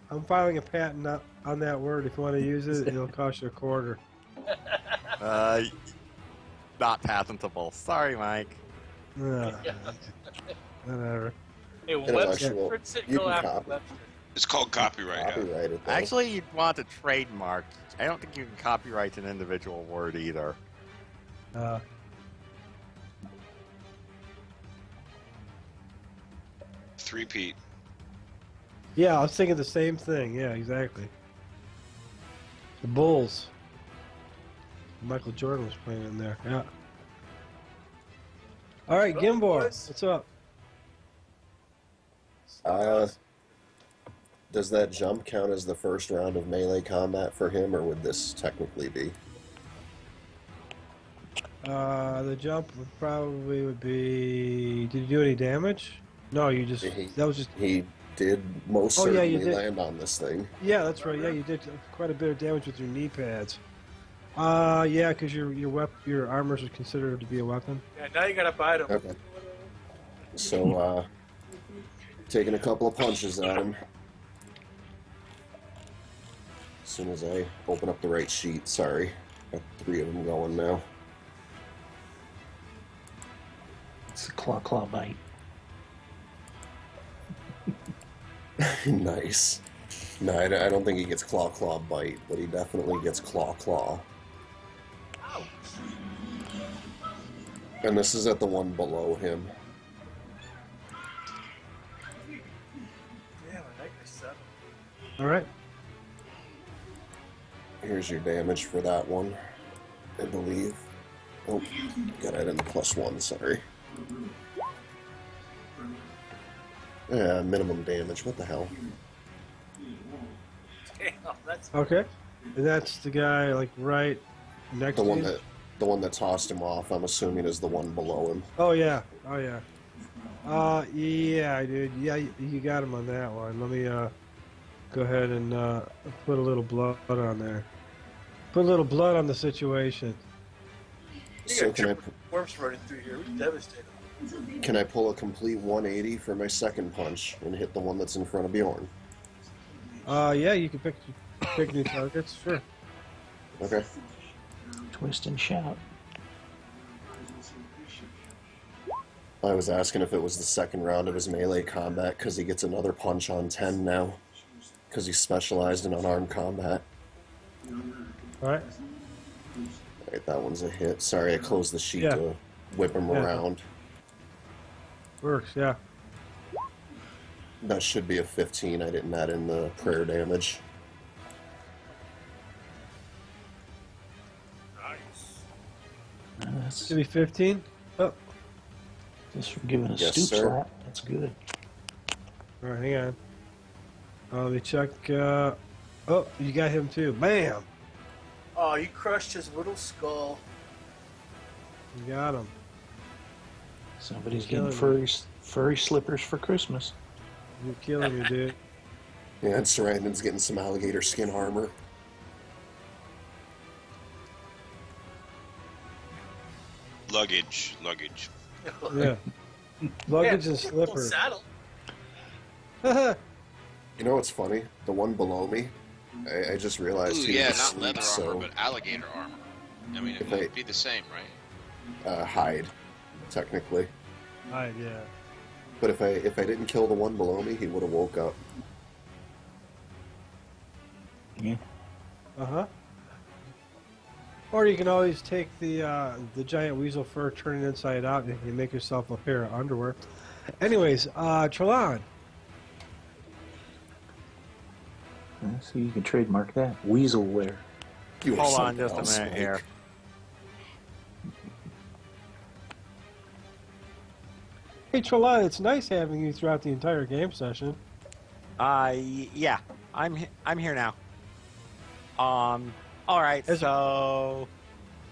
I'm filing a patent on that word. If you want to use it, it'll cost you a quarter. Not patentable. Sorry, Mike. Whatever. Hey, Webster, Intellectual. Fritz it, You go can after copy. Webster. It's called copyright. Yeah. Copyrighted. though. Actually, you'd want to trademark. I don't think you can copyright an individual word either. Three-peat. Yeah, I was thinking the same thing. Yeah, exactly. The Bulls. Michael Jordan was playing in there. Yeah. All right, Well, Gimbor, boys. what's up? Does that jump count as the first round of melee combat for him, or would this technically be? The jump would be. Did you do any damage? No, you just. That was just. He did most Oh, yeah, certainly you did. land on this thing. Yeah, that's right. Yeah, you did quite a bit of damage with your knee pads. Yeah, because your armors are considered to be a weapon. Yeah, now you gotta bite him. Okay. So, taking a couple of punches at him. As soon as I open up the right sheet, sorry. Got 3 of them going now. It's a claw bite. Nice. No, I don't think he gets claw bite, but he definitely gets claw. And this is at the one below him. Damn, I like this stuff. All right. Here's your damage for that one, I believe. Oh, got it in the +1, sorry. Yeah, minimum damage, what the hell? Damn, that's Okay. And that's the guy like right next The to one you? the one that tossed him off, I'm assuming, is the one below him. Oh yeah. Oh yeah. Yeah, dude. Yeah, you got him on that one. Let me go ahead and put a little blood on there. Put a little blood on the situation. So Worms running through here. We devastated. can I pull a complete 180 for my second punch and hit the one that's in front of Bjorn? Yeah, you can pick new targets. Sure. Okay. Twist and shout. I was asking if it was the second round of his melee combat because he gets another punch on 10 now because he's specialized in unarmed combat. All right. Alright, that one's a hit. Sorry, I closed the sheet Yeah. to whip him Yeah. around. Works. Yeah. That should be a 15. I didn't add in the prayer damage. Nice. Should be 15. Oh. Just for giving a Yes, stoop sir. slap. That's good. All right. Hang on. Let me check. Oh, you got him too. Bam. Oh, you crushed his little skull. You got him. Somebody's Killing getting furry slippers for Christmas. You're killing me, dude. Yeah, and Sarandon's getting some alligator skin armor. Luggage. Yeah. Luggage Yeah, and slippers. Saddle. You know what's funny? The one below me, I just realized Ooh, he yeah, was not asleep, leather so armor, but alligator armor. I mean, it If would be the same, right? hide, technically. Right, yeah. But if I didn't kill the one below me, he would have woke up. Yeah. Uh-huh. Or you can always take the giant weasel fur, turn it inside out, and you make yourself a pair of underwear. Anyways, Trelon. See, you can trademark that. Weaselware. You are Hold on something just a else, minute Mike. here. Hey, Trelawney, it's nice having you throughout the entire game session. Yeah, I'm here now. All right, so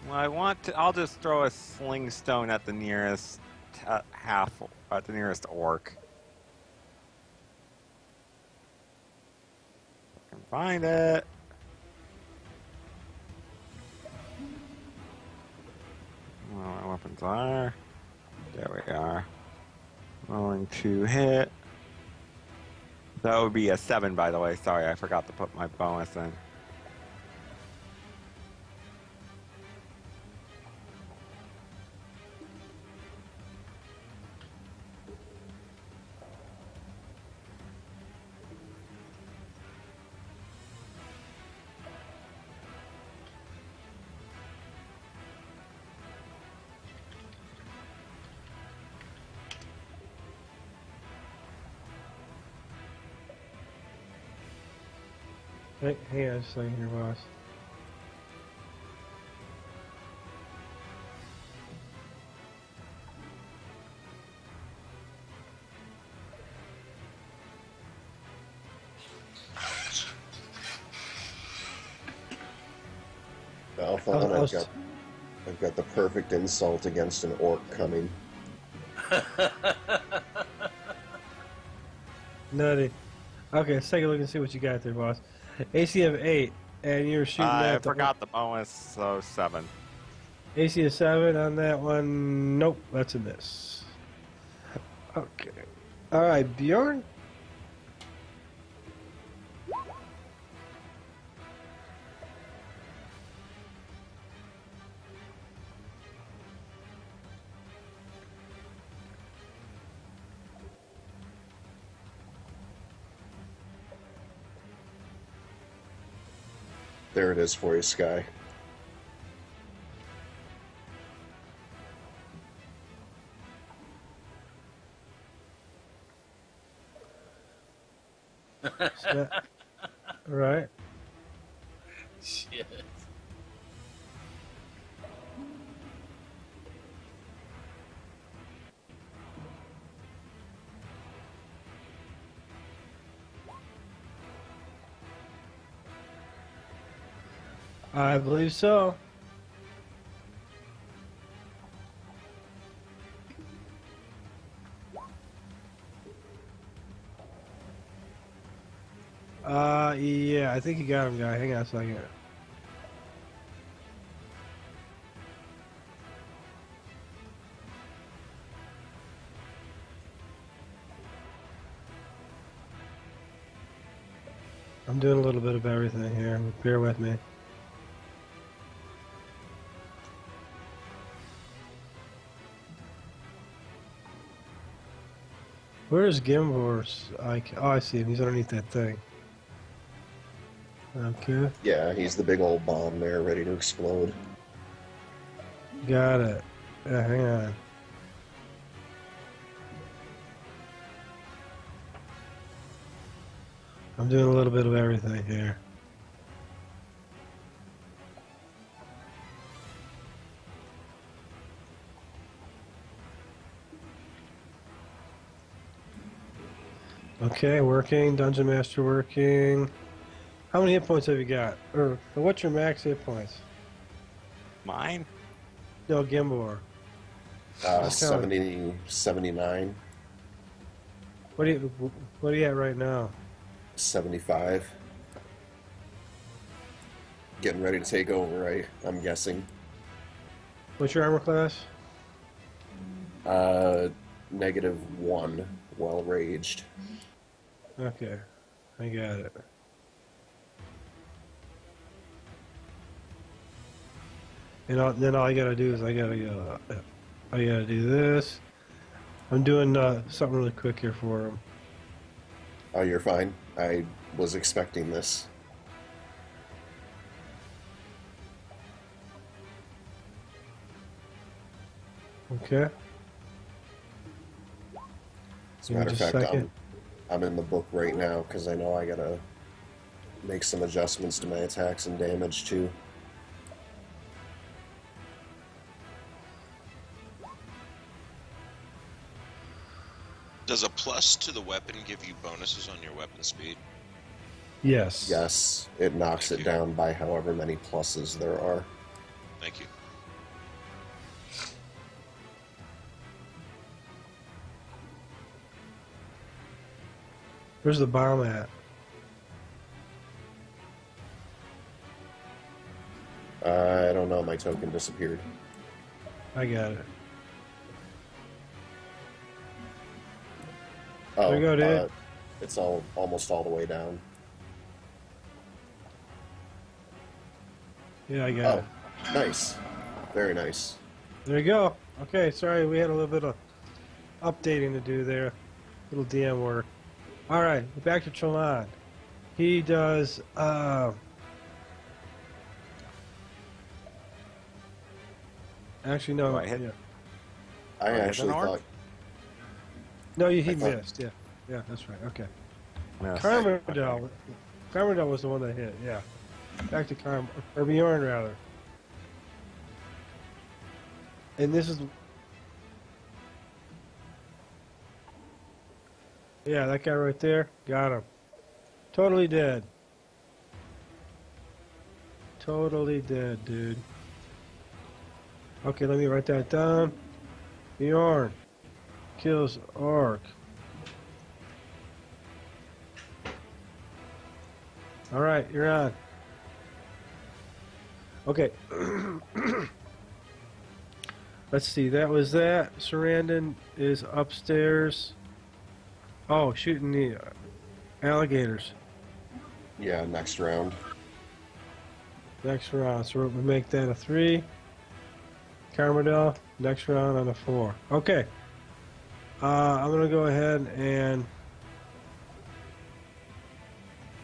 I'll just throw a sling stone at the nearest at the nearest orc. I can find it. Well, my weapons are. There we are. Rolling to hit. That would be a 7, by the way. Sorry, I forgot to put my bonus in. Hey, hang on a second here, boss. Alpha, I've got the perfect insult against an orc coming. Nutty. Okay, let's take a look and see what you got there, boss. AC of 8, and you're shooting I at forgot the bonus, so 7. AC of 7 on that one. Nope, that's a miss. Okay. Alright, Bjorn. There it is for you, Sky. Right. Shit. I believe so. Yeah, I think you got him, guy. Hang on a second. I'm doing a little bit of everything here. Bear with me. Where's Gimvor's? Oh, I see him. He's underneath that thing. Okay. Yeah, he's the big old bomb there, ready to explode. Got it. Yeah, hang on. I'm doing a little bit of everything here. Okay, working. Dungeon Master working. How many hit points have you got? Or what's your max hit points? Mine? No, Gimbor. 79. What are you at right now? 75. Getting ready to take over, I'm guessing. What's your armor class? -1. Well raged. Okay, I got it. And then all I gotta do is I gotta do this. I'm doing something really quick here for him. Oh, you're fine. I was expecting this. Okay. As a matter of fact, I'm in the book right now because I know I gotta make some adjustments to my attacks and damage too. Does a plus to the weapon give you bonuses on your weapon speed? Yes. Yes, it knocks Thank it you. down by however many pluses there are. Thank you. Where's the bomb at? I don't know, my token disappeared. I got it. Oh, There you go, dude. it's almost all the way down. Yeah, I got Oh, it. nice. Very nice. There you go. Okay, sorry, we had a little bit of updating to do there. Little DM work. All right, back to Trelon. He does. Actually, no. Do I hit? Yeah. I hit actually an orc? thought. No, he I thought- missed. Yeah, yeah, that's right. Okay. Yes. Carmerdell. Carmerdell was the one that hit. Yeah. Back to or Bjorn rather. And this is. Yeah, that guy right there. Got him. Totally dead. Totally dead, dude. Okay, let me write that down. Bjorn kills Orc. Alright, you're on. Okay. Let's see, that was that. Sarandon is upstairs. Oh, shooting the alligators. Yeah, next round. Next round. So we'll make that a 3. Carmerdell, next round on a 4. Okay. I'm going to go ahead and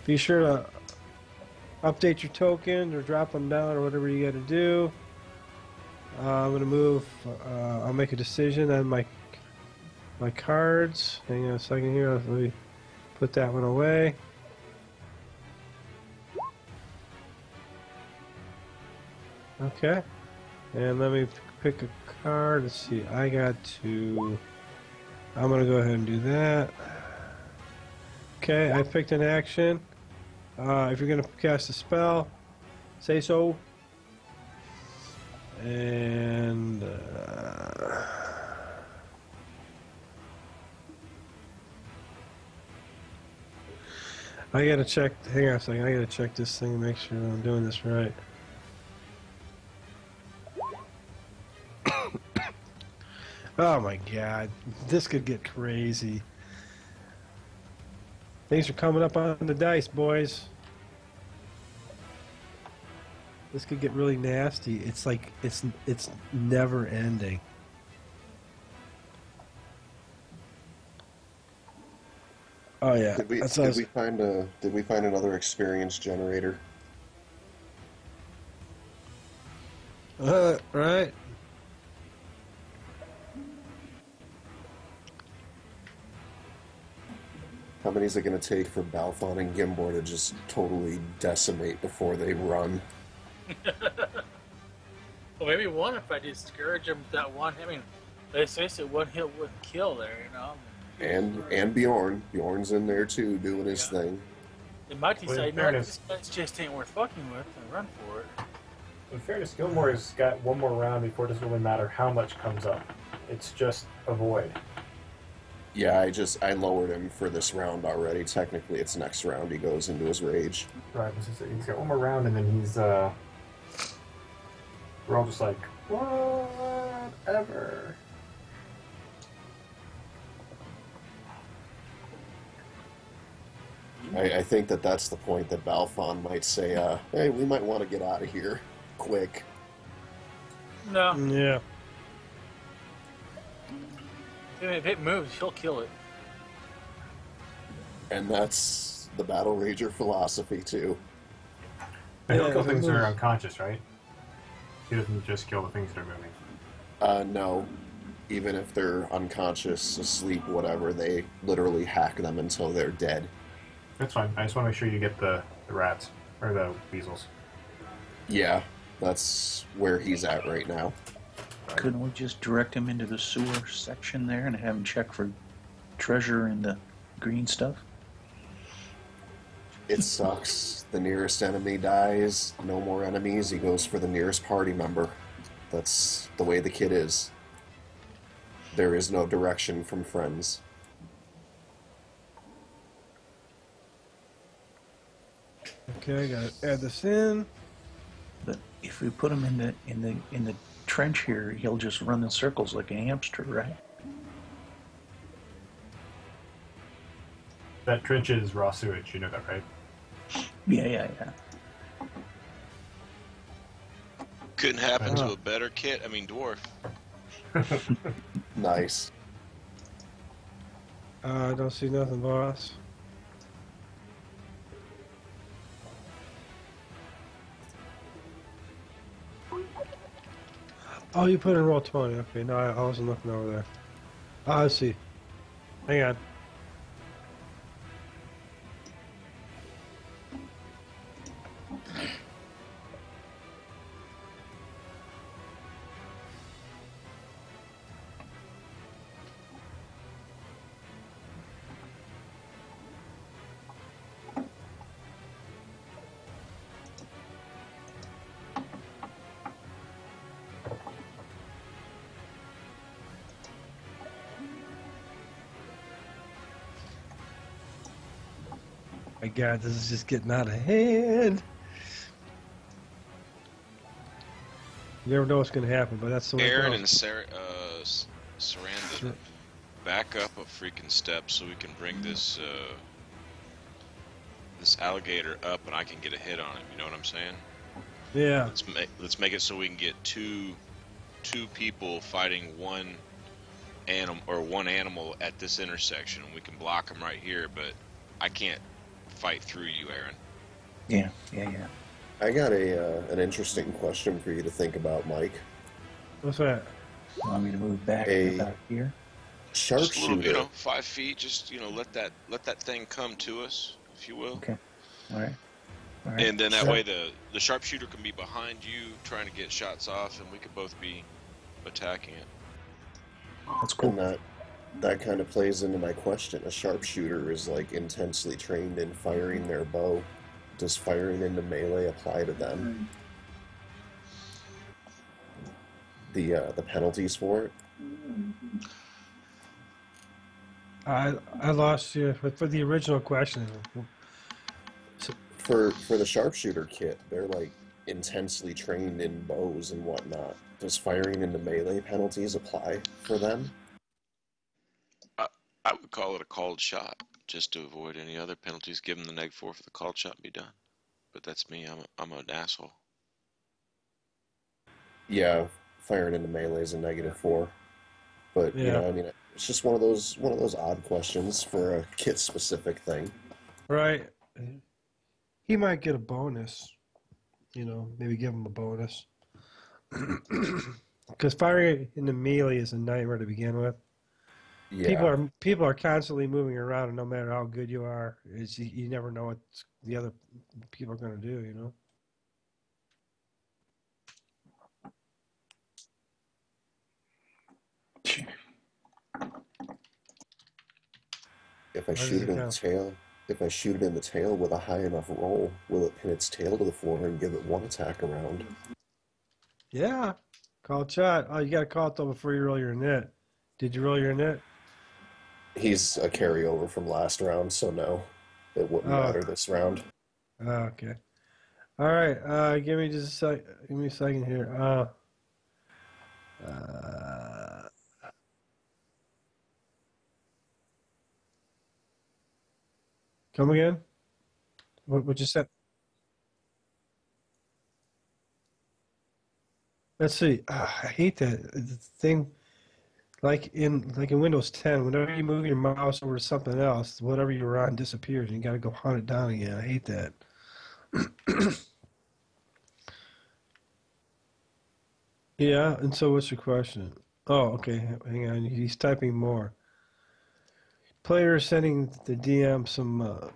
be sure to update your tokens or drop them down or whatever you got to do. I'm going to move. I'll make a decision on my cards. Hang on a second here. Let me put that one away. Okay. And let me pick a card. Let's see. I'm going to go ahead and do that. Okay, I picked an action. If you're going to cast a spell, say so. And I gotta check. Hang on a second. I gotta check this thing and make sure I'm doing this right. Oh my god, this could get crazy. Things are coming up on the dice, boys. This could get really nasty. It's like it's never ending. Oh yeah. Did we find another experience generator? Right. How many is it going to take for Balthon and Gimbor to just totally decimate before they run? Well, maybe one if I discourage them with that one. I mean, let's face it, one hit wouldn't kill there, you know. And Bjorn. Bjorn's in there too, doing his thing. They might Well, in decide, no, fairness- this just ain't worth fucking with, and run for it. In fairness, Gilmore's got one more round before it doesn't really matter how much comes up. It's just avoid. Yeah, I lowered him for this round already. Technically, it's next round he goes into his rage. Right, he's got one more round, and then he's, we're all just like, whatever. I think that's the point that Balthon might say, hey, we might want to get out of here quick. No. Yeah. If it moves, he'll kill it. And that's the Battle Rager philosophy, too. And he'll Yeah, kill if it things that are moves. unconscious, right? He doesn't just kill the things that are moving. No. Even if they're unconscious, asleep, whatever, they literally hack them until they're dead. That's fine. I just want to make sure you get the the rats or the weasels. Yeah, that's where he's at right now. Couldn't we just direct him into the sewer section there and have him check for treasure and the green stuff? It sucks. The nearest enemy dies. No more enemies. He goes for the nearest party member. That's the way the kid is. There is no direction from friends. Okay, gotta add this in. But if we put him in the trench here, he'll just run in circles like a hamster, right? That trench is raw sewage, you know that, right? Yeah. Couldn't happen to a better dwarf. Nice. I don't see nothing, boss. Oh, you put in roll 20. Okay, no, I wasn't looking over there. Oh, I see. Hang on. My God, this is just getting out of hand. You never know what's going to happen, but that's the way it Aaron goes. and Sarah, Saranda, back up a freaking step so we can bring this this alligator up and I can get a hit on it. You know what I'm saying? Yeah. Let's make it so we can get two people fighting one animal at this intersection. We can block them right here, but I can't fight through you, Aaron. Yeah. I got an interesting question for you to think about, Mike. What's that? Want me to move back about here? Just a little, Sharpshooter. 5 feet. Just let that thing come to us, if you will. Okay. All right. And then that way the sharpshooter can be behind you, trying to get shots off, and we could both be attacking it. That's cool. And that kind of plays into my question. A sharpshooter is like intensely trained in firing their bow. Does firing into melee apply to them? The penalties for it? I lost you for the original question. For the sharpshooter kit, they're like intensely trained in bows and whatnot. Does firing into melee penalties apply for them? I would call it a called shot, just to avoid any other penalties. Give them the -4 for the called shot and be done. But that's me. I'm an asshole. Yeah, firing into melee is a -4. But Yeah. it's just one of those odd questions for a kit specific thing. Right. He might get a bonus. Maybe give him a bonus. Because firing into melee is a nightmare to begin with. Yeah. People are constantly moving around, and no matter how good you are, you never know what the other people are going to do. If I shoot it in the tail with a high enough roll, will it pin its tail to the floor and give it one attack around? Yeah. Call shot. Oh, you got to call it though before you roll your net. Did you roll your net? He's a carryover from last round, so no, it wouldn't matter this round. Okay. All right. Give me just a sec. Give me a second here. Come again? What you said? Let's see. I hate that the thing. Like in Windows 10, whenever you move your mouse over to something else, whatever you were on disappears, and you got to go hunt it down again. I hate that. Yeah, and so what's your question? Oh, okay. Hang on. He's typing more. Player sending the DM some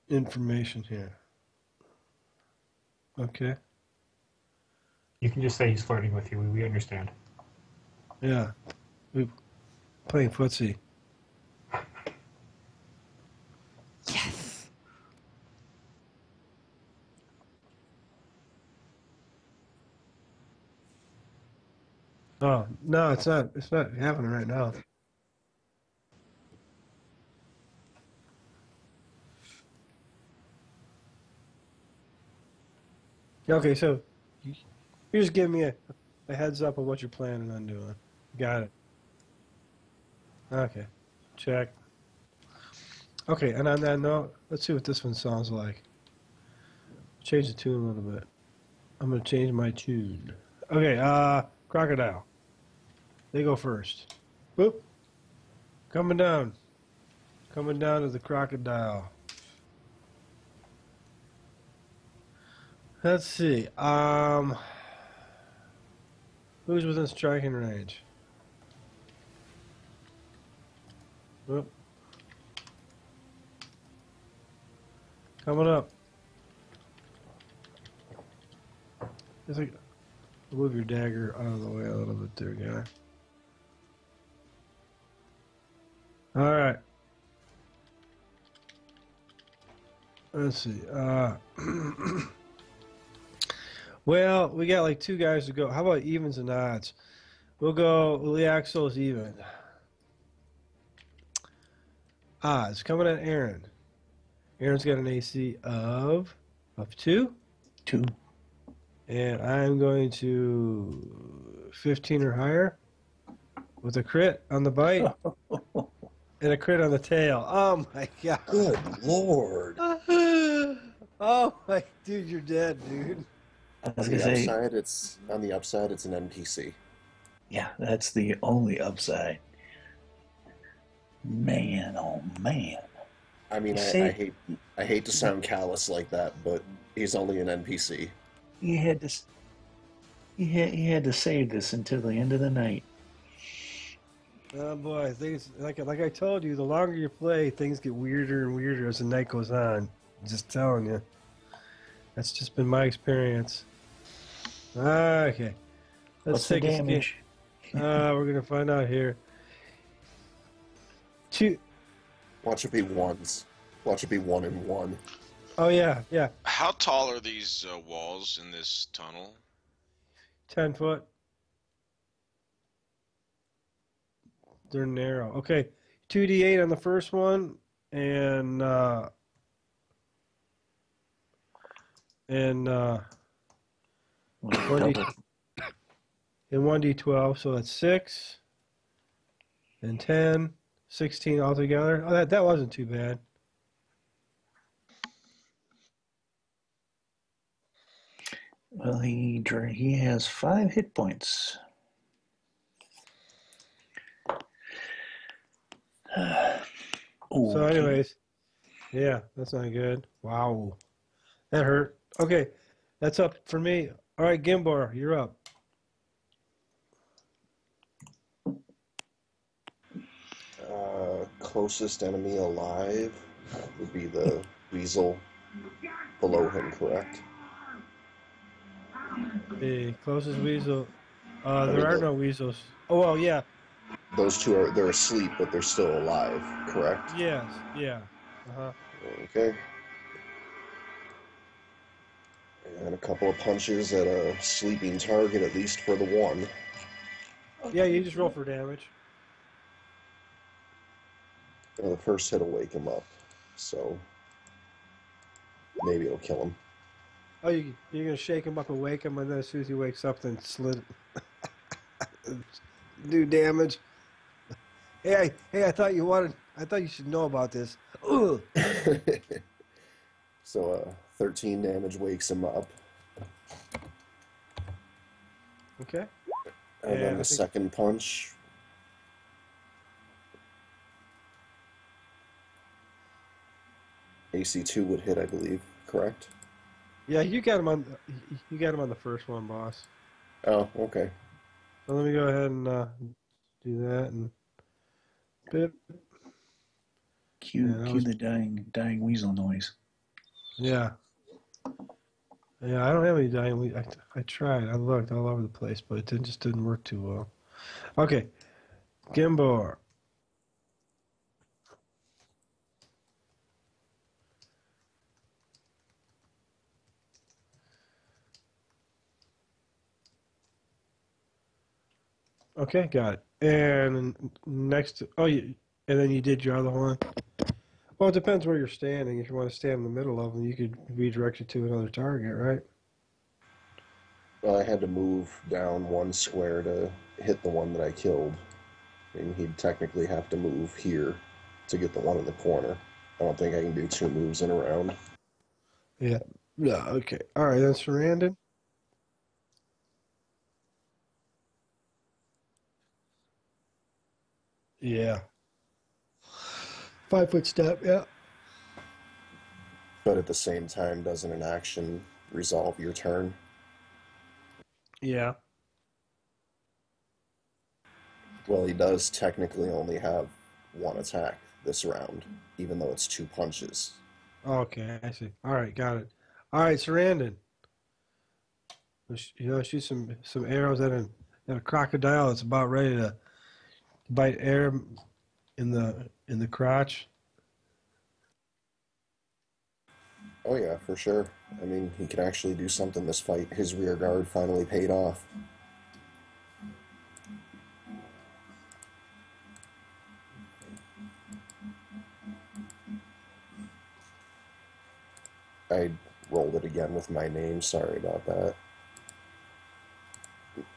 information here. Okay. You can just say he's flirting with you. We understand. Yeah. We playing footsie. Yes. Oh no, it's not. It's not happening right now. Okay, so you just give me a heads up of what you're planning on doing. Got it. Okay. Check. Okay, and on that note, let's see what this one sounds like. Change the tune a little bit. I'm gonna change my tune. Okay, crocodile. They go first. Whoop. Coming down. Coming down to the crocodile. Let's see. Who's within striking range? Whoop. Coming up. It's like move your dagger out of the way a little bit there, guy. All right. Let's see. Well, we got like 2 guys to go. How about evens and odds? We'll go Leaxel's even. Odds coming at Aaron. Aaron's got an AC of 2. 2. And I'm going to 15 or higher with a crit on the bite and a crit on the tail. Oh my god. Good lord. Oh my dude, you're dead, dude. I was On gonna the say, upside, it's an NPC. yeah, that's the only upside. Man, oh man. I mean, I hate to sound callous like that, but he's only an NPC. You had to, you had to save this until the end of the night. Oh boy, things like I told you, the longer you play, things get weirder and weirder as the night goes on. Just telling you. That's just been my experience. Okay. What's the damage? We're gonna find out here. 2. Watch it be ones. Watch it be 1 and 1. Oh yeah, yeah. How tall are these walls in this tunnel? 10 foot. They're narrow. Okay, 2d8 on the first one, and 1d12. So that's 6 and 10, 16 altogether. Oh, that wasn't too bad. Well, he has 5 hit points. So, anyways, yeah, that's not good. Wow, that hurt. Okay, that's up for me. All right, Gimbar, you're up. Closest enemy alive would be the weasel below him, correct? The closest weasel. There are no weasels. Oh well, yeah. Those 2 they're asleep, but they're still alive, correct? Yes, yeah. Okay. And a couple of punches at a sleeping target, at least for the 1. Yeah, you just roll for damage. The first hit will wake him up, so maybe it'll kill him. Oh, you're gonna shake him up and wake him, and then as soon as he wakes up, then slit. Do damage. Hey, I thought you should know about this. Ugh. So 13 damage wakes him up. Okay. And then the second punch. AC2 would hit, I believe. Correct? Yeah, you got him on. You got him on the first one, boss. Oh, okay. So let me go ahead and do that and. Bip. Cue the dying weasel noise. Yeah. Yeah, I don't have any dying lead. I tried. I looked all over the place, but it just didn't work too well. Okay, Gimbor. Okay, got it. And next, and then you did your other one. Well, it depends where you're standing. If you want to stand in the middle of them, you could redirect it to another target, right? Well, I had to move down one square to hit the one that I killed. And he'd technically have to move here to get the one in the corner. I don't think I can do 2 moves in a round. Yeah. Yeah, okay. All right, then Sarandon. Yeah. 5 foot step, yeah. But at the same time, doesn't an action resolve your turn? Yeah. Well, he does technically only have 1 attack this round, even though it's 2 punches. Okay, I see. All right, got it. All right, Sarandon. Shoot some arrows at a crocodile that's about ready to bite air in the crotch. Oh yeah, for sure. I mean, he can actually do something this fight. His rear guard finally paid off. I rolled it again with my name. Sorry about that.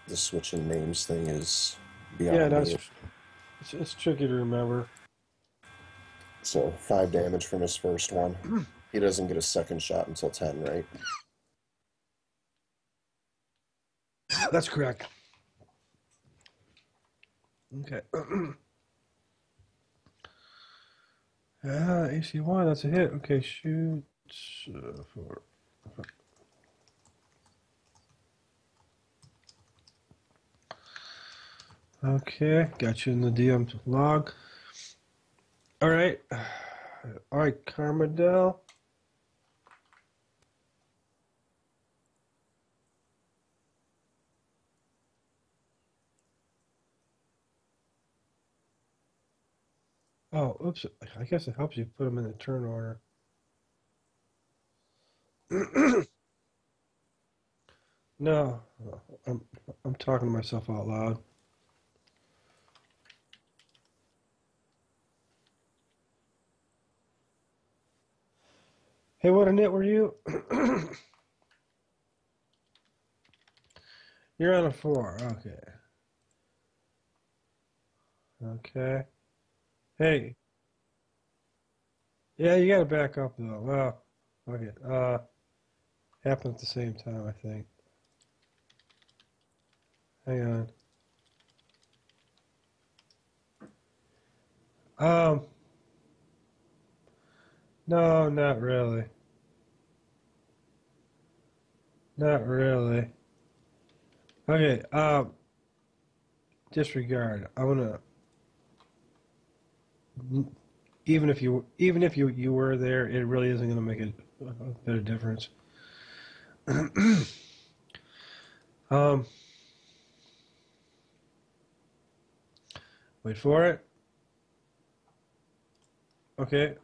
The switching names thing is beyond me. It's tricky to remember. So 5 damage from his first one. He doesn't get a second shot until 10, right? That's correct. Okay. AC1, that's a hit. Okay, shoot. For Okay, got you in the DM log. All right. All right, Carmadel. Oh, oops. I guess it helps you put them in the turn order. No, I'm talking to myself out loud. Hey, what a nit were you? You're on a 4. Okay. Okay. Hey. Yeah, you gotta back up though. Well, okay. Happened at the same time, I think. Hang on. No, not really. Not really. Okay, disregard. I'm gonna even if you were there, it really isn't gonna make a bit of difference. Wait for it. Okay.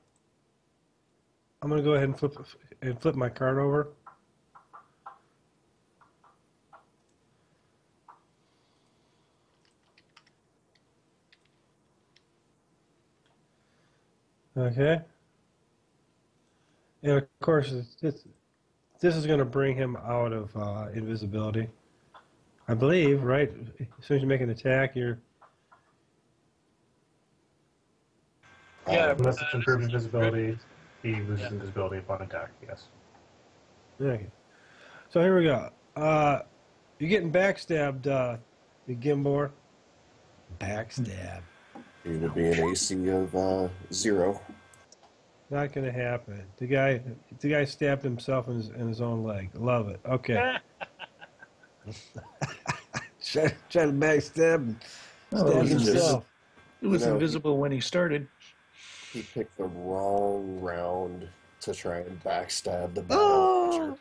I'm gonna go ahead and flip my card over. Okay. And of course, this is going to bring him out of invisibility. I believe, right? As soon as you make an attack, you're... Yeah, Unless it's improved invisibility, he loses invisibility upon attack, yes. Okay. So here we go. You're getting backstabbed, the Gimbor. Backstab. He would be an AC of 0. Not going to happen. The guy stabbed himself in his own leg. Love it. Okay. Trying to backstab and stab himself. It was invisible when he started. He picked the wrong round to try and backstab the battle.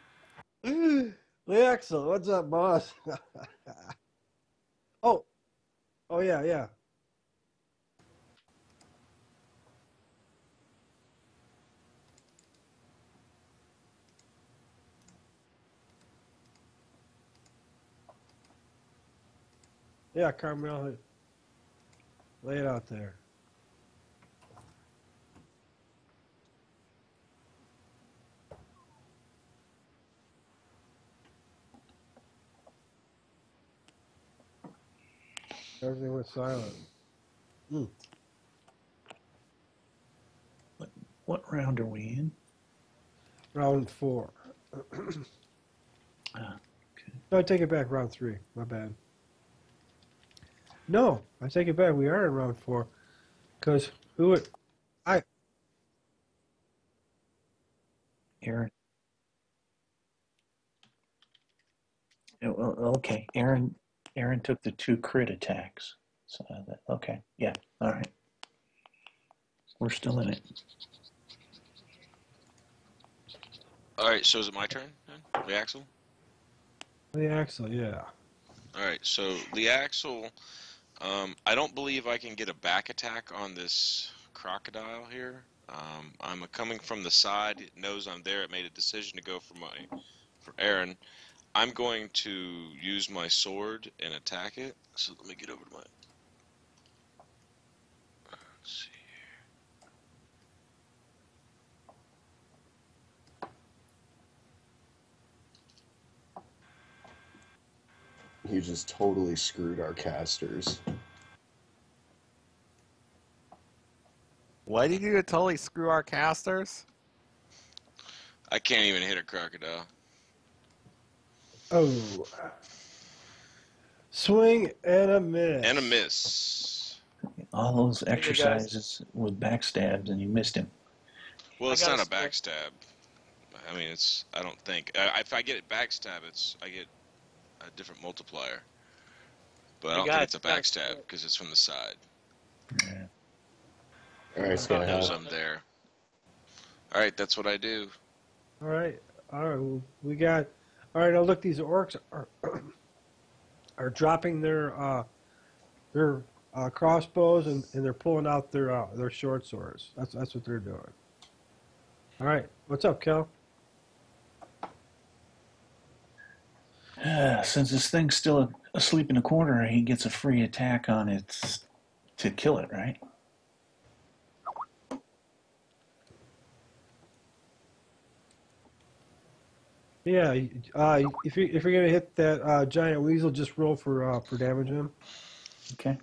Axel, what's up, boss? Oh, oh yeah, yeah. Yeah, Carmel, lay it out there. Everything went silent. What round are we in? Round 4. Okay. No, I take it back. Round 3. My bad. No, I take it back. We are in round 4. Because who would... Aaron. Well, okay, Aaron took the 2 crit attacks. So okay, yeah, all right. We're still in it. All right, so is it my turn then? The Axel? The Axel, yeah. All right, so the Axel, I don't believe I can get a back attack on this crocodile here. I'm coming from the side. It knows I'm there. It made a decision to go for Aaron. I'm going to use my sword and attack it. So let me get over to my. Let's see. You just totally screwed our casters. What did you do to totally screw our casters? I can't even hit a crocodile. Oh. Swing and a miss. And a miss. All those exercises with backstabs, and you missed him. Well, it's not a backstab. I mean, it's. I don't think. If I get it backstab, I get a different multiplier. But I don't think it's a backstab because it's from the side. Yeah. All right, It knows I'm there. All right, that's what I do. All right. Well, we got. All right. Now look, these orcs are dropping their crossbows and they're pulling out their short swords. That's what they're doing. All right. What's up, Kel? Since this thing's still asleep in the corner, he gets a free attack on it to kill it, right? Yeah. If you're gonna hit that giant weasel, just roll for damage him. Okay.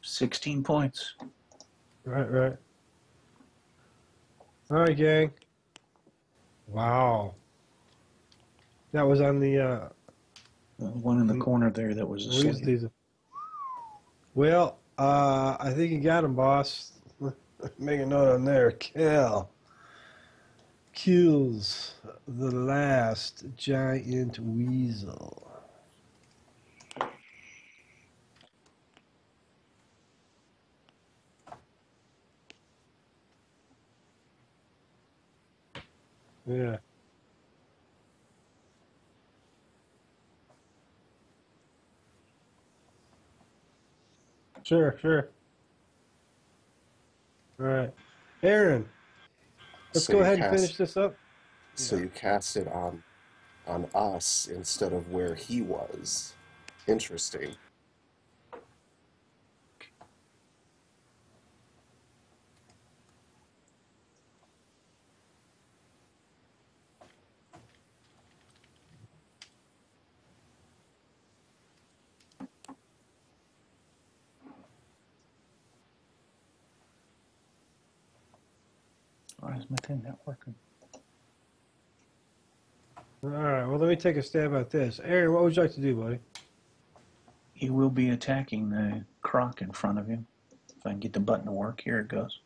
$16 points. Right. All right, gang. Wow. That was on the one in the corner there that was asleep. Well, I think you got him, boss. Make a note on there. Kel kills the last giant weasel. Yeah. Sure. All right. Aaron, let's So go you ahead and cast- finish this up. So Yeah. you cast it on us instead of where he was. Interesting. Why is my thing not working? All right. Well, let me take a stab at this. Aaron, what would you like to do, buddy? He will be attacking the croc in front of him. If I can get the button to work, here it goes.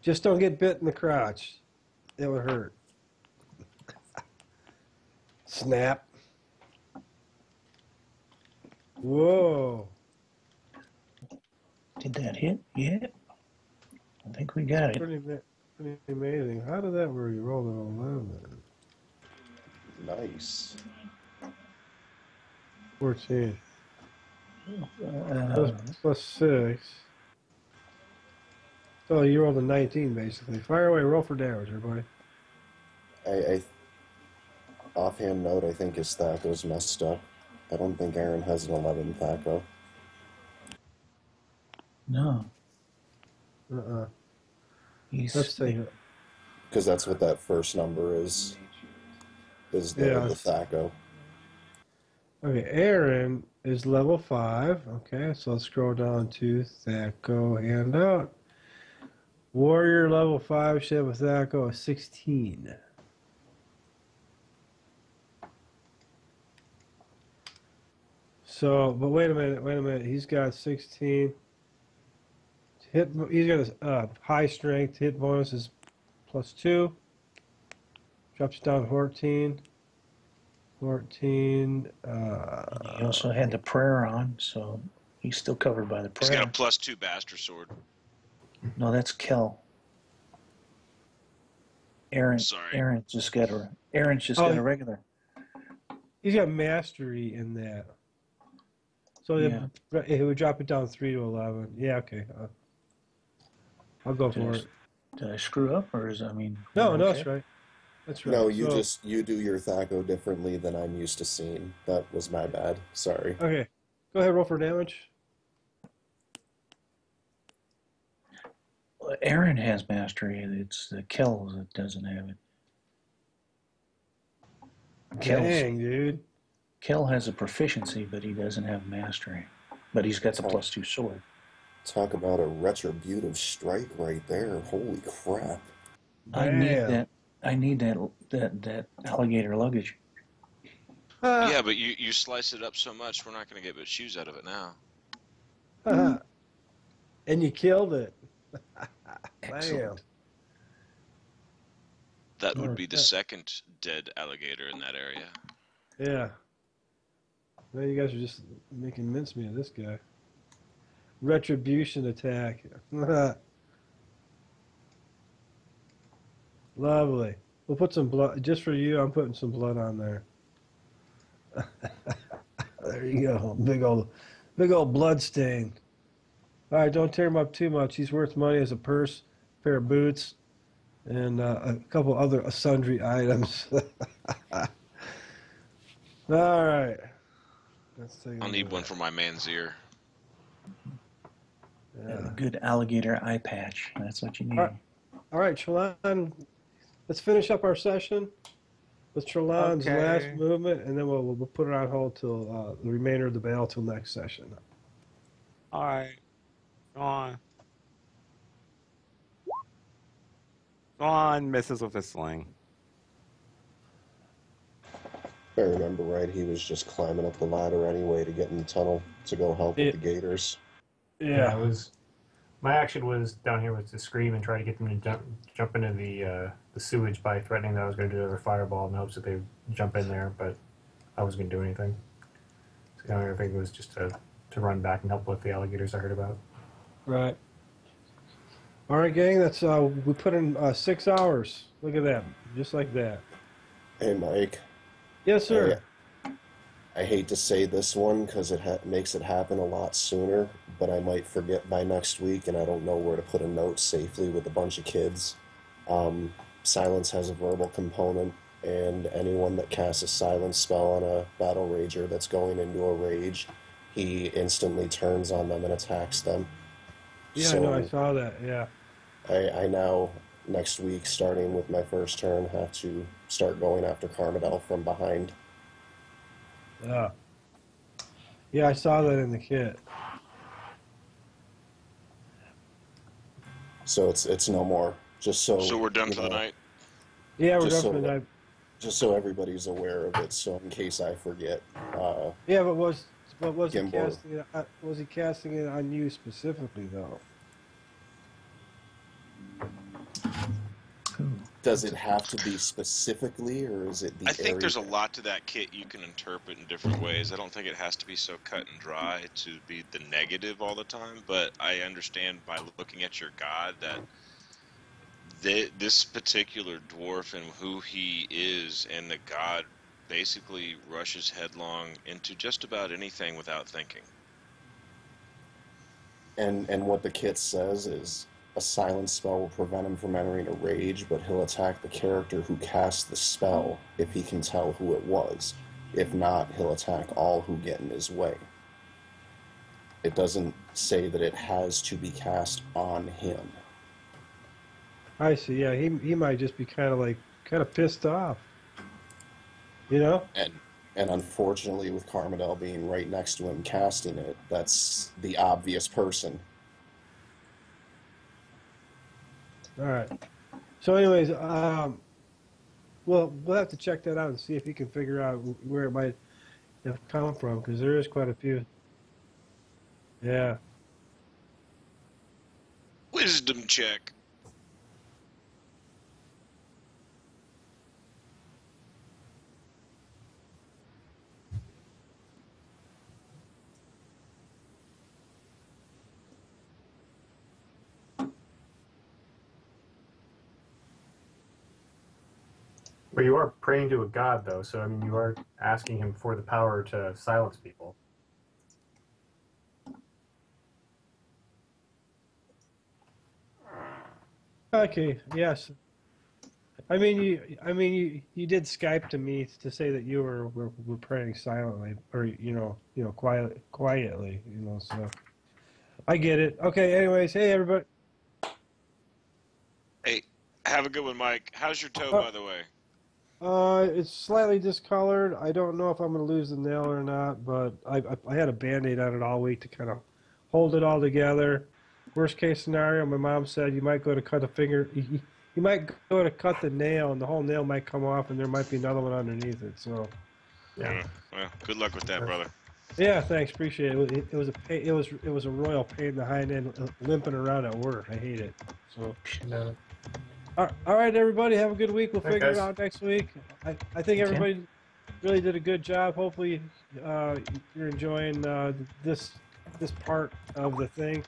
Just don't get bit in the crotch. It would hurt. Snap. Whoa. Did that hit? Yeah. I think we got it. Pretty amazing. How did that work? You rolled an 11. Nice. 14. Plus 6. So you rolled a 19, basically. Fire away. Roll for damage, everybody. I offhand note, I think his Thaco's messed up. I don't think Aaron has an 11 Thaco. No. Let's take it. Because that's what that first number is the Thaco. Okay, Aaron is level 5. Okay, so let's scroll down to Thaco handout. Warrior level 5 should have a Thaco of 16. So, but wait a minute. He's got 16. He's got a high strength. Hit bonus is +2. Drops down to 14. 14. He also had the prayer on, so he's still covered by the prayer. He's got a +2 bastard sword. No, that's Kel. Aaron. Sorry. Aaron's just got a regular. He's got mastery in that. So it would drop it down 3 to 11. Yeah, okay. I'll go for it. Did I screw up, or is No, that's right. That's right. No, you do your Thaco differently than I'm used to seeing. That was my bad. Sorry. Okay, go ahead. Roll for damage. Well, Aaron has mastery. It's the Kel that doesn't have it. Dang, dude. Kel has a proficiency, but he doesn't have mastery. But he's got the +2 sword. Talk about a retributive strike right there. Holy crap. I need that alligator luggage. Yeah, but you slice it up so much, we're not going to get but shoes out of it now. And you killed it. Excellent. That would be the second dead alligator in that area. Yeah. Well, you guys are just making mincemeat of this guy. Retribution attack. Lovely. We'll put some blood, just for you, I'm putting some blood on there. There you go. Big old blood stain. All right, don't tear him up too much. He's worth money as a purse, pair of boots, and a couple other sundry items. All right. I'll need one for my man's ear. A good alligator eye patch. That's what you need. All right, Trelon, let's finish up our session with Trelon's last movement, and then we'll put it on hold till the remainder of the battle till next session. All right. Go on. Go on, misses with a sling. If I remember right, he was just climbing up the ladder anyway to get in the tunnel to go help with the gators. Yeah, it was. My action was down here was to scream and try to get them to jump into the sewage by threatening that I was going to do another fireball in hopes that they would jump in there, but I wasn't going to do anything. So the only thing was just to run back and help with the alligators I heard about. Right. All right, gang. That's we put in 6 hours. Look at that, just like that. Hey, Mike. Yes, sir. I hate to say this one because it makes it happen a lot sooner, but I might forget by next week, and I don't know where to put a note safely with a bunch of kids. Silence has a verbal component, and anyone that casts a silence spell on a battle rager that's going into a rage, he instantly turns on them and attacks them. Yeah, I know. I saw that. Yeah. I now, next week, starting with my first turn, have to start going after Carmidel from behind. Yeah, I saw that in the kit. So it's no more. Just so. So we're done for the night. Yeah, we're done for the night. Just so everybody's aware of it. So in case I forget. Yeah, but was he Gimbo. casting it? Was he casting it on you specifically though? Cool. Does it have to be specifically, or is it the I think area? there's a lot to that kit you can interpret in different ways. I don't think it has to be so cut and dry to be the negative all the time, but I understand by looking at your god that this particular dwarf and who he is and the god basically rushes headlong into just about anything without thinking. And what the kit says is a silence spell will prevent him from entering a rage, but he'll attack the character who cast the spell if he can tell who it was. If not, he'll attack all who get in his way. It doesn't say that it has to be cast on him. I see. Yeah, he might just be kind of pissed off. You know? And unfortunately, with Carmidel being right next to him casting it, that's the obvious person. All right. So, anyways, we'll have to check that out and see if you can figure out where it might have come from, because there is quite a few. Yeah. Wisdom check. But you are praying to a god, though, so I mean, you are asking him for the power to silence people. Okay. Yes. I mean, you did Skype to me to say that you were praying silently, or quietly. So I get it. Okay. Anyways, hey everybody. Hey, have a good one, Mike. How's your toe, by the way? It's slightly discolored. I don't know if I'm going to lose the nail or not, but I had a Band-Aid on it all week to kind of hold it all together. Worst case scenario, my mom said you might go to cut a finger. You might go to cut the nail, and the whole nail might come off, and there might be another one underneath it. So, Yeah. Well, good luck with that, brother. yeah, thanks, appreciate it. It was a pain, it was a royal pain in the hind end, limping around at work. I hate it. So. No. All right, everybody, have a good week. We'll All right, figure it guys. out next week. I think everybody really did a good job. Hopefully, you're enjoying this part of the thing.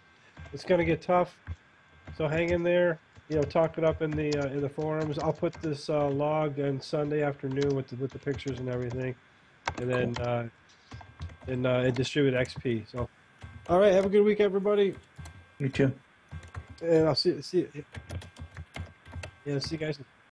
It's going to get tough, so hang in there. Talk it up in the forums. I'll put this log on Sunday afternoon with the pictures and everything, and then distribute XP. So, all right, have a good week, everybody. You too. And I'll see you guys.